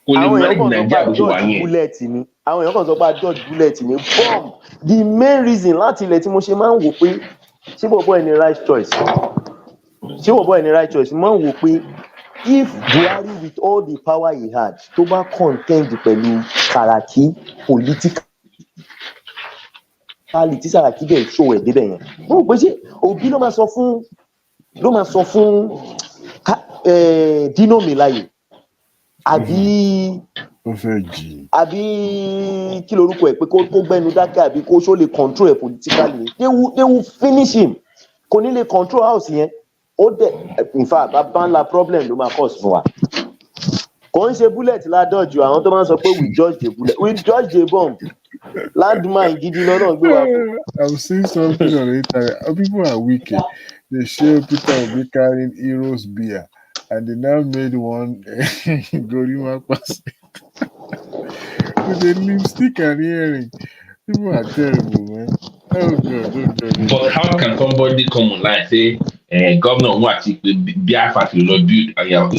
Àwọn èèyàn kan sọ pé George bullet ni bomb. The main reason láti ilẹ̀ tí mo ṣe máa ń wò pé ṣé bọ̀bọ̀ ẹni right choice máa ń wò pé if Buhari with all the power he had tó bá contend pẹ̀lú Saraki politically tí Saraki dẹ̀ show ẹ̀ débẹ̀ yẹn mo rò pé ṣé Obi ló máa sọ fún Dino Melaye àbí kí lorúkọ ẹ̀ pé kó gbẹnu dákẹ́ àbí kó ṣó lè control ẹ̀ politically they will finish him kò ní lè control house yẹn ó dẹ̀ in fact bá ńlá problem ló máa cause fún wa kò ń ṣe bullet ládọ́jú àwọn tó máa ń sọ pé we judge a bomb landmine gidi lọ́nà gbé wa fún. I'm seeing something on the internet. People are wicked. They show Peter Obi carrying Heroes beer and they now made one Gorima pass with a lipstick and earring. People are terrible, man. Oh God. But how can somebody come online and say governor what Biafra to not build and you have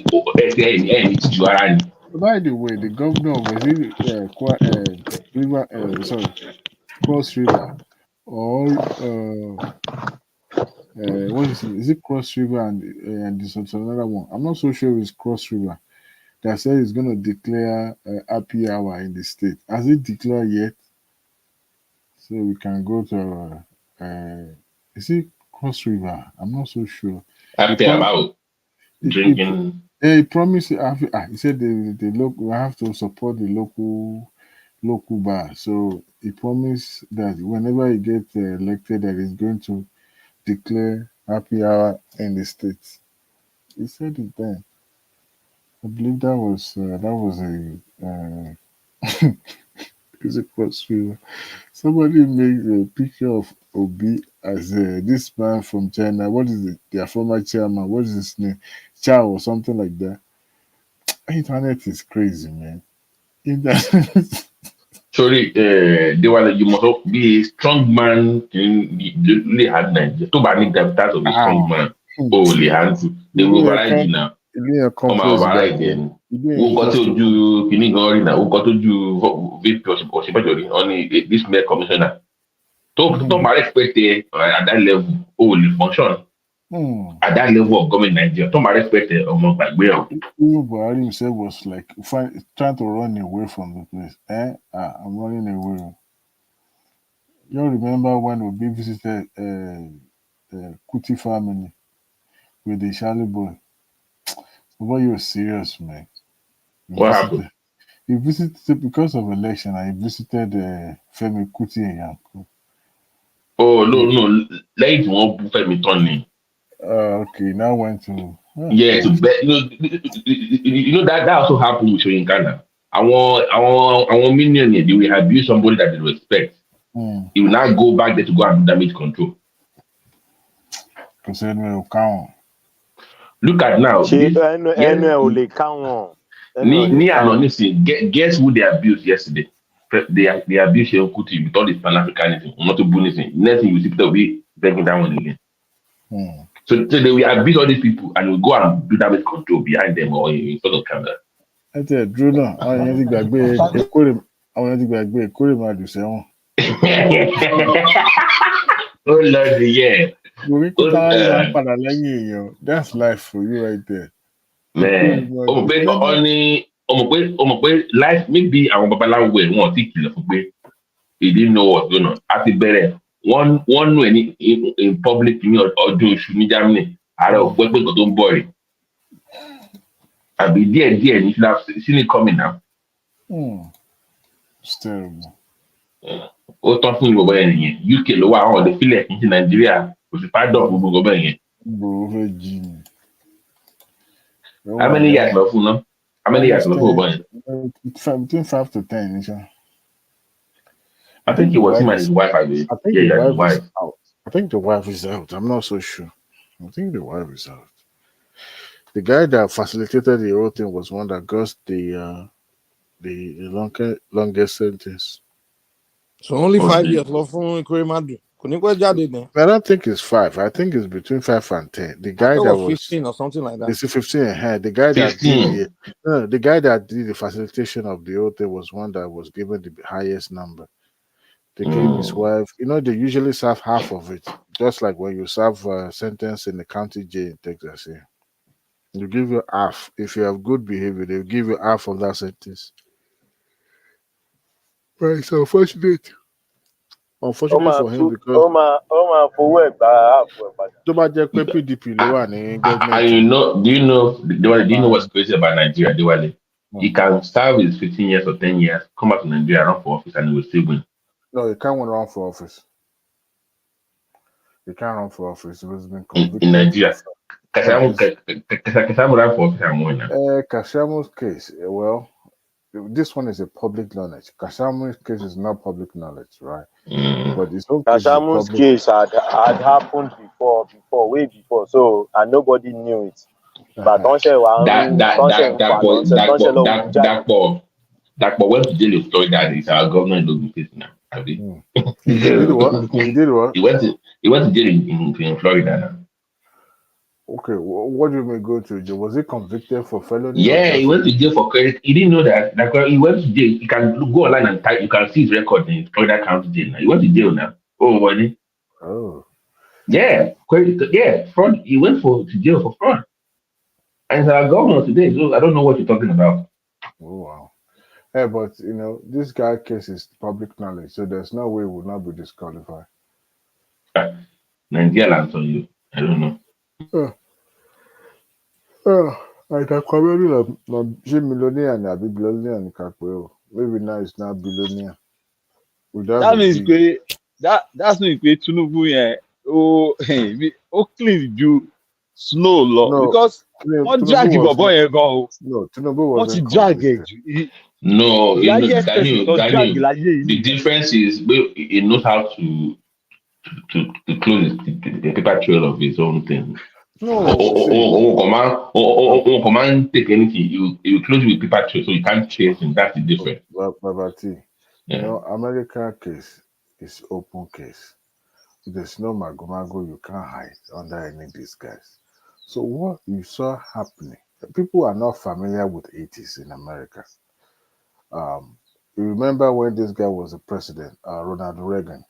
By the way, the governor was in Cross River or what is it? Is it Cross River and this another one? I'm not so sure it's Cross River. That said it's going to declare happy hour in the state. Has it declared yet? So we can go to is it Cross River? I'm not so sure. Happy hour drinking. He promised. He said we have to support the local bar. So he promised that whenever he gets elected, that he's going to declare happy hour in the states. He said it then. I believe that was a is it Cross River? Somebody made a picture of Obi as this man from China. What is it? Their former chairman. What is his name? Chow or something like that. Internet is crazy, man. Sorry, they were you must be a strong man in the hard Nigeria. Too bad that of a strong man. Holy hands. They will variety now. Variety. Who got to do Kinigori now? Who got to do VP or this mayor commissioner? Don't expect at that level. Only function. At that level of government Nigeria, don't respect it among my way. Buhari himself was like trying to run away from the place. I'm running away. You remember when Obi visited Kuti family with the Charlie boy? But you're serious, man. What happened? He visited because of election. I visited Femi Kuti and Yanko. Oh no! Let it won't Femi Tony. Okay, now went to to bet. You know that also happened with in Ghana. Our minion they will abuse somebody that they respect. He will now go back there to go and do damage control. Look at now. Guess who they abused yesterday? They abused Kuti with all this Pan-Africanism, not to Buddhism. Next thing you see people be begging that one again. So they will abuse all these people and will go and do damage control behind them or in front of camera. ẹ tẹ dúró náà àwọn èèyàn ti gbàgbé Ekore àwọn èèyàn ti gbàgbé Ekore máa dùn sẹ́wọ̀n. Oh Lord, yeah. Orí kó táwọn máa ń padà lẹ́yìn èèyàn, that's life for you right there. Man, ọmọ pé life maybe àwọn babaláwo ẹ̀ wọ́n ti kìlọ̀ fún pé he didn't know what going on. Àti bẹ̀rẹ̀ wọ́n nù ẹ̀ ní in public ní ọdún oṣù ní Germany. Ààrẹ ò gbọ́ pé nǹkan tó ń bọ̀ rẹ̀. Àbí díẹ̀ ní seen it coming now. It's terrible. Ó tán fún ìgbọ̀gbọ̀ yẹn nìyẹn. UK ló wà àwọn ọ̀dẹ fílẹ̀ kì í ṣe Nàìjíríà kò sì pardon gbogbo gbọ̀gbọ̀ yẹn. Gbòòrò fẹ́ jí ni. How many years lọ fún náà? How many years lọ fún gbọ̀gbọ̀ yẹn? Between 5 to 10, I think it was him and his wife. I think the wife is out. I think the wife is out. I'm not so sure. I think the wife is out. The guy that facilitated the whole thing was one that got the longest sentence. So only 5 years left from Kuremadu. I don't think it's 5. I think it's between 5 and 10. The guy that was 15 or something like that. It's 15 ahead. The guy that did the guy that did the facilitation of the whole thing was one that was given the highest number. They gave his wife. You know, they usually serve half of it, just like when you serve a sentence in the county jail in Texas. Here, you give you half. If you have good behavior, they'll give you half of that sentence. But it's unfortunate. Unfortunate for him because PDP and you know, do you know what's crazy about Nigeria, Diwali? He can serve his 15 years or 10 years, come back to Nigeria, run for office, and he will still win. No, he can't run for office. He can't run for office. He was been convicted in Nigeria. Kashamu ran for office and won. Kashamu's case, well, this one is a public knowledge. Kashamu's case is not public knowledge, right? But this whole Kashamu's case had happened way before, so and nobody knew it. But Dakpo went to jail in Florida. Is our governor in Ogun State now? He did what? He did what? He went to jail in Florida now. Okay, what do you mean go to jail? Was he convicted for felony? Yeah, he went to jail for credit. He didn't know that. Like he went to jail. You can go online and type. You can see his record in Florida County Jail now. He went to jail now. Oh, buddy. Oh. Yeah, fraud. He went to jail for fraud. And he's our governor today. So I don't know what you're talking about. Oh wow. Hey, but you know, this guy case is public knowledge, so there's no way he will not be disqualified. Nigeria lands on you. I don't know. I can probably not millionaire and be billionaire and Caprio. Maybe now it's not billionaire. That means that's means Tinubu clean you snow law because what drag you go no Tinubu was drag no, the difference is he knows how to close the paper trail of his own thing. No, command take anything. You close with paper trail, so you can't chase him. That's the difference. You know, American case is open case. There's no magomago you can't hide under any of these guys. So what you saw happening, people are not familiar with 80s in America. You remember when this guy was the president, Ronald Reagan,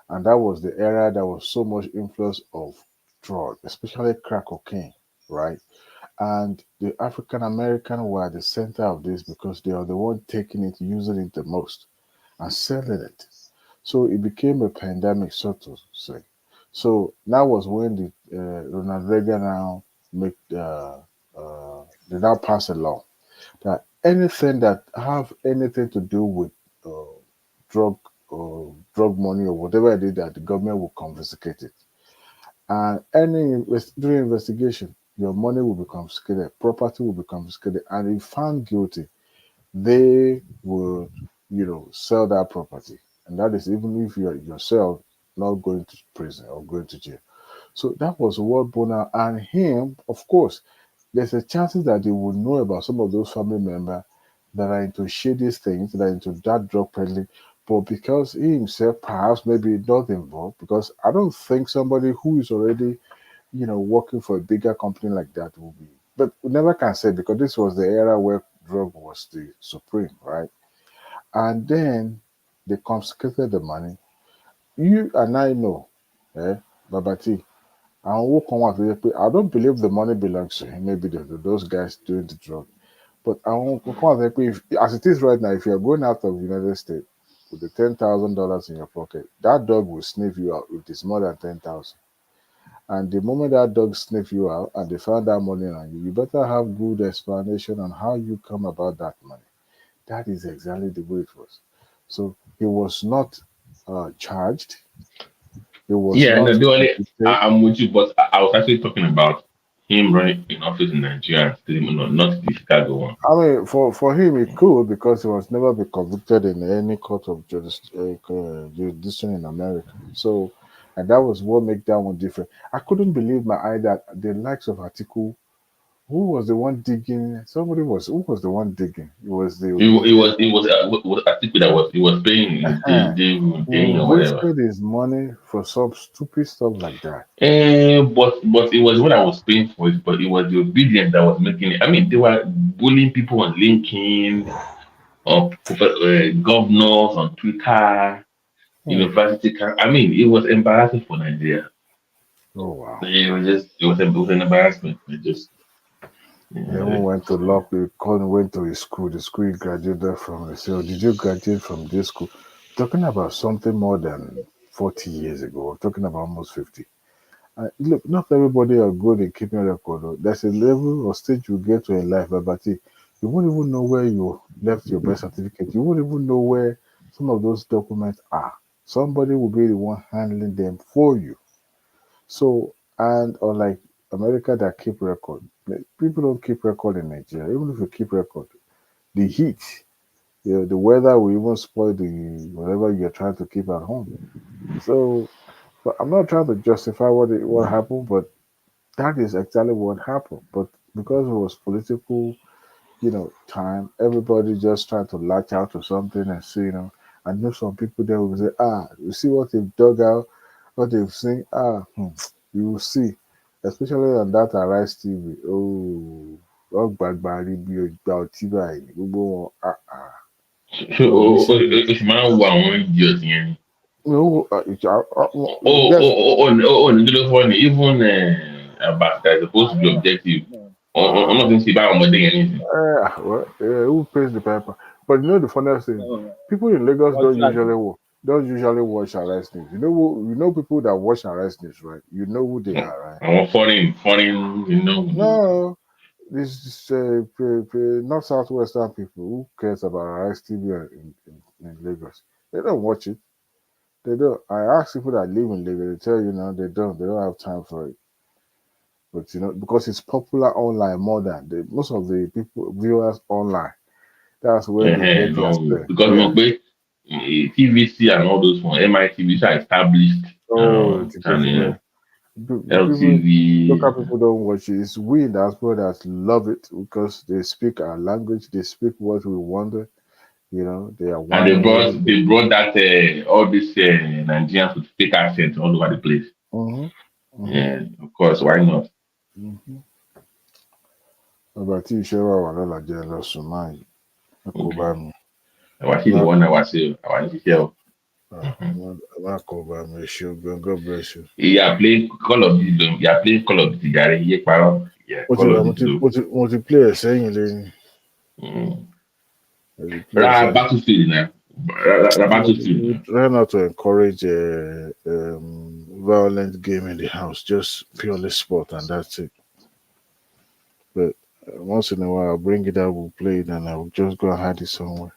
and that was the era that was so much influence of drug, especially crack cocaine, right? And the African American were at the center of this because they are the one taking it, using it the most, and selling it. So it became a pandemic, so to say. So that was when the Ronald Reagan now they now pass a law that anything that have anything to do with drug money or whatever it is, that the government will confiscate it. And during investigation, your money will be confiscated, property will be confiscated, and if found guilty, they will, sell that property. And that is even if you're yourself not going to prison or going to jail. So that was what Bona and him, of course, there's a chances that they will know about some of those family members that are into shady things, that are into that drug peddling. But because he himself perhaps maybe not involved, because I don't think somebody who is already working for a bigger company like that will be. But we never can say because this was the era where drug was the supreme, right? And then they confiscated the money. You and I know, Babati, and who come out with it, I don't believe the money belongs to him. Maybe those guys doing the drug. But I won't come out with it, as it is right now, if you're going out of the United States with the $10,000 in your pocket, that dog will sniff you out if it's more than 10,000. And the moment that dog sniff you out and they found that money on you, you better have good explanation on how you come about that money. That is exactly the way it was. So he was not charged. He was Yeah, no, not the only convicted. I'm with you, but I was actually talking about him running in office in Nigeria, not the Chicago one. I mean, for him, it could because he was never be convicted in any court of jurisdiction in America. So, and that was what made that one different. I couldn't believe my eye that the likes of Atiku, who was the one digging? Who was the one digging? It was the I think that was paying his day who or whatever. wasted his money for some stupid stuff like that. But it was what I was paying for it, but it was the obedience that was making it. I mean, they were bullying people on LinkedIn, or governors on Twitter, university. I mean, it was embarrassing for Nigeria. Oh wow! It was an embarrassment. It just They even went to lock. They went to his school. The school he graduated from. They said, "Oh, did you graduate from this school?" Talking about something more than 40 years ago. We're talking about almost 50. Look, not everybody are good in keeping record. Though. There's a level or stage you get to in life, but you won't even know where you left your birth certificate. You won't even know where some of those documents are. Somebody will be the one handling them for you. So, and unlike America that keep record, people don't keep record in Nigeria. Even if you keep record, the heat, the weather will even spoil the whatever you're trying to keep at home. So, but I'm not trying to justify what happened, but that is exactly what happened. But because it was political, time, everybody just tried to latch out to something and say, I know some people there will say, you see what they've dug out, what they've seen, you will see, especially on that Arise TV. Oh, ọgbàgbàrí bí ọgbà ọtí báyìí gbogbo wọn If man one idiot, yeah. Even about that supposed to be objective. I'm not going to say about anything. Who pays the piper? But the funniest thing, people in Lagos don't usually watch Arise News. You know people that watch Arise News, right? You know who they are, right? I'm foreign, No, this is not Southwestern people. Who cares about Arise TV in Lagos? They don't watch it. They don't. I ask people that live in Lagos, they tell you now they don't. They don't have time for it. But because it's popular online more than most of the people viewers online. That's where they get their spend. Because TVC and all those ones, MITV are established. Channel, LTV. Local people don't watch it. It's we in the diaspora that love it because they speak our language. They speak what we wonder. They are. And they brought that all these Nigerians with fake accents all over the place. Yeah, of course. Why not? About you, share our knowledge, jealous of mine. I was the one I was here. I was here. God bless you. Yeah, playing Call of Duty. Yeah, playing Call of Duty. Yeah, Call of Duty. Multiplayer saying Battlefield now. Battlefield. Try not to encourage violent game in the house. Just purely sport, and that's it. But once in a while, I'll bring it out, we'll play it, and I'll just go and hide it somewhere.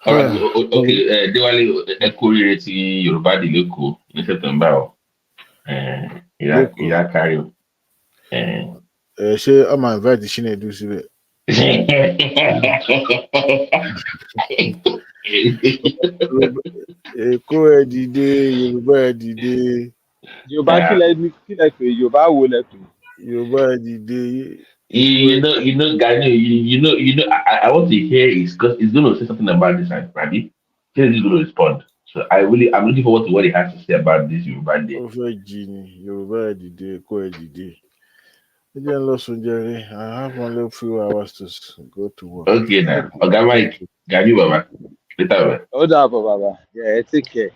All right, okay. Diwali Ekuri ti Yorùbá di leko ní September o. Ìyá kárí o. Ṣé ọmọ invite Chinedu síbẹ̀? Èkó ẹ dìde, Yorùbá ẹ dìde. Yorùbá kílẹ̀ pé Yorùbá wo lẹ pé? Yorùbá ẹ dìde. Gani, I want to hear is because it's going to say something about this, right? He's going to respond. So I'm looking forward to what he has to say about this Yoruba Day. Ó fẹ́ jí ni Yorùbá ẹ̀ dìde kó ẹ̀ dìde. Ẹ jẹ́ ń lọ sùn jàre. I have only a few hours to go to work. Okay now. Oga Mike, Gami Baba. Later, man. Hold up, Baba. Yeah, take care.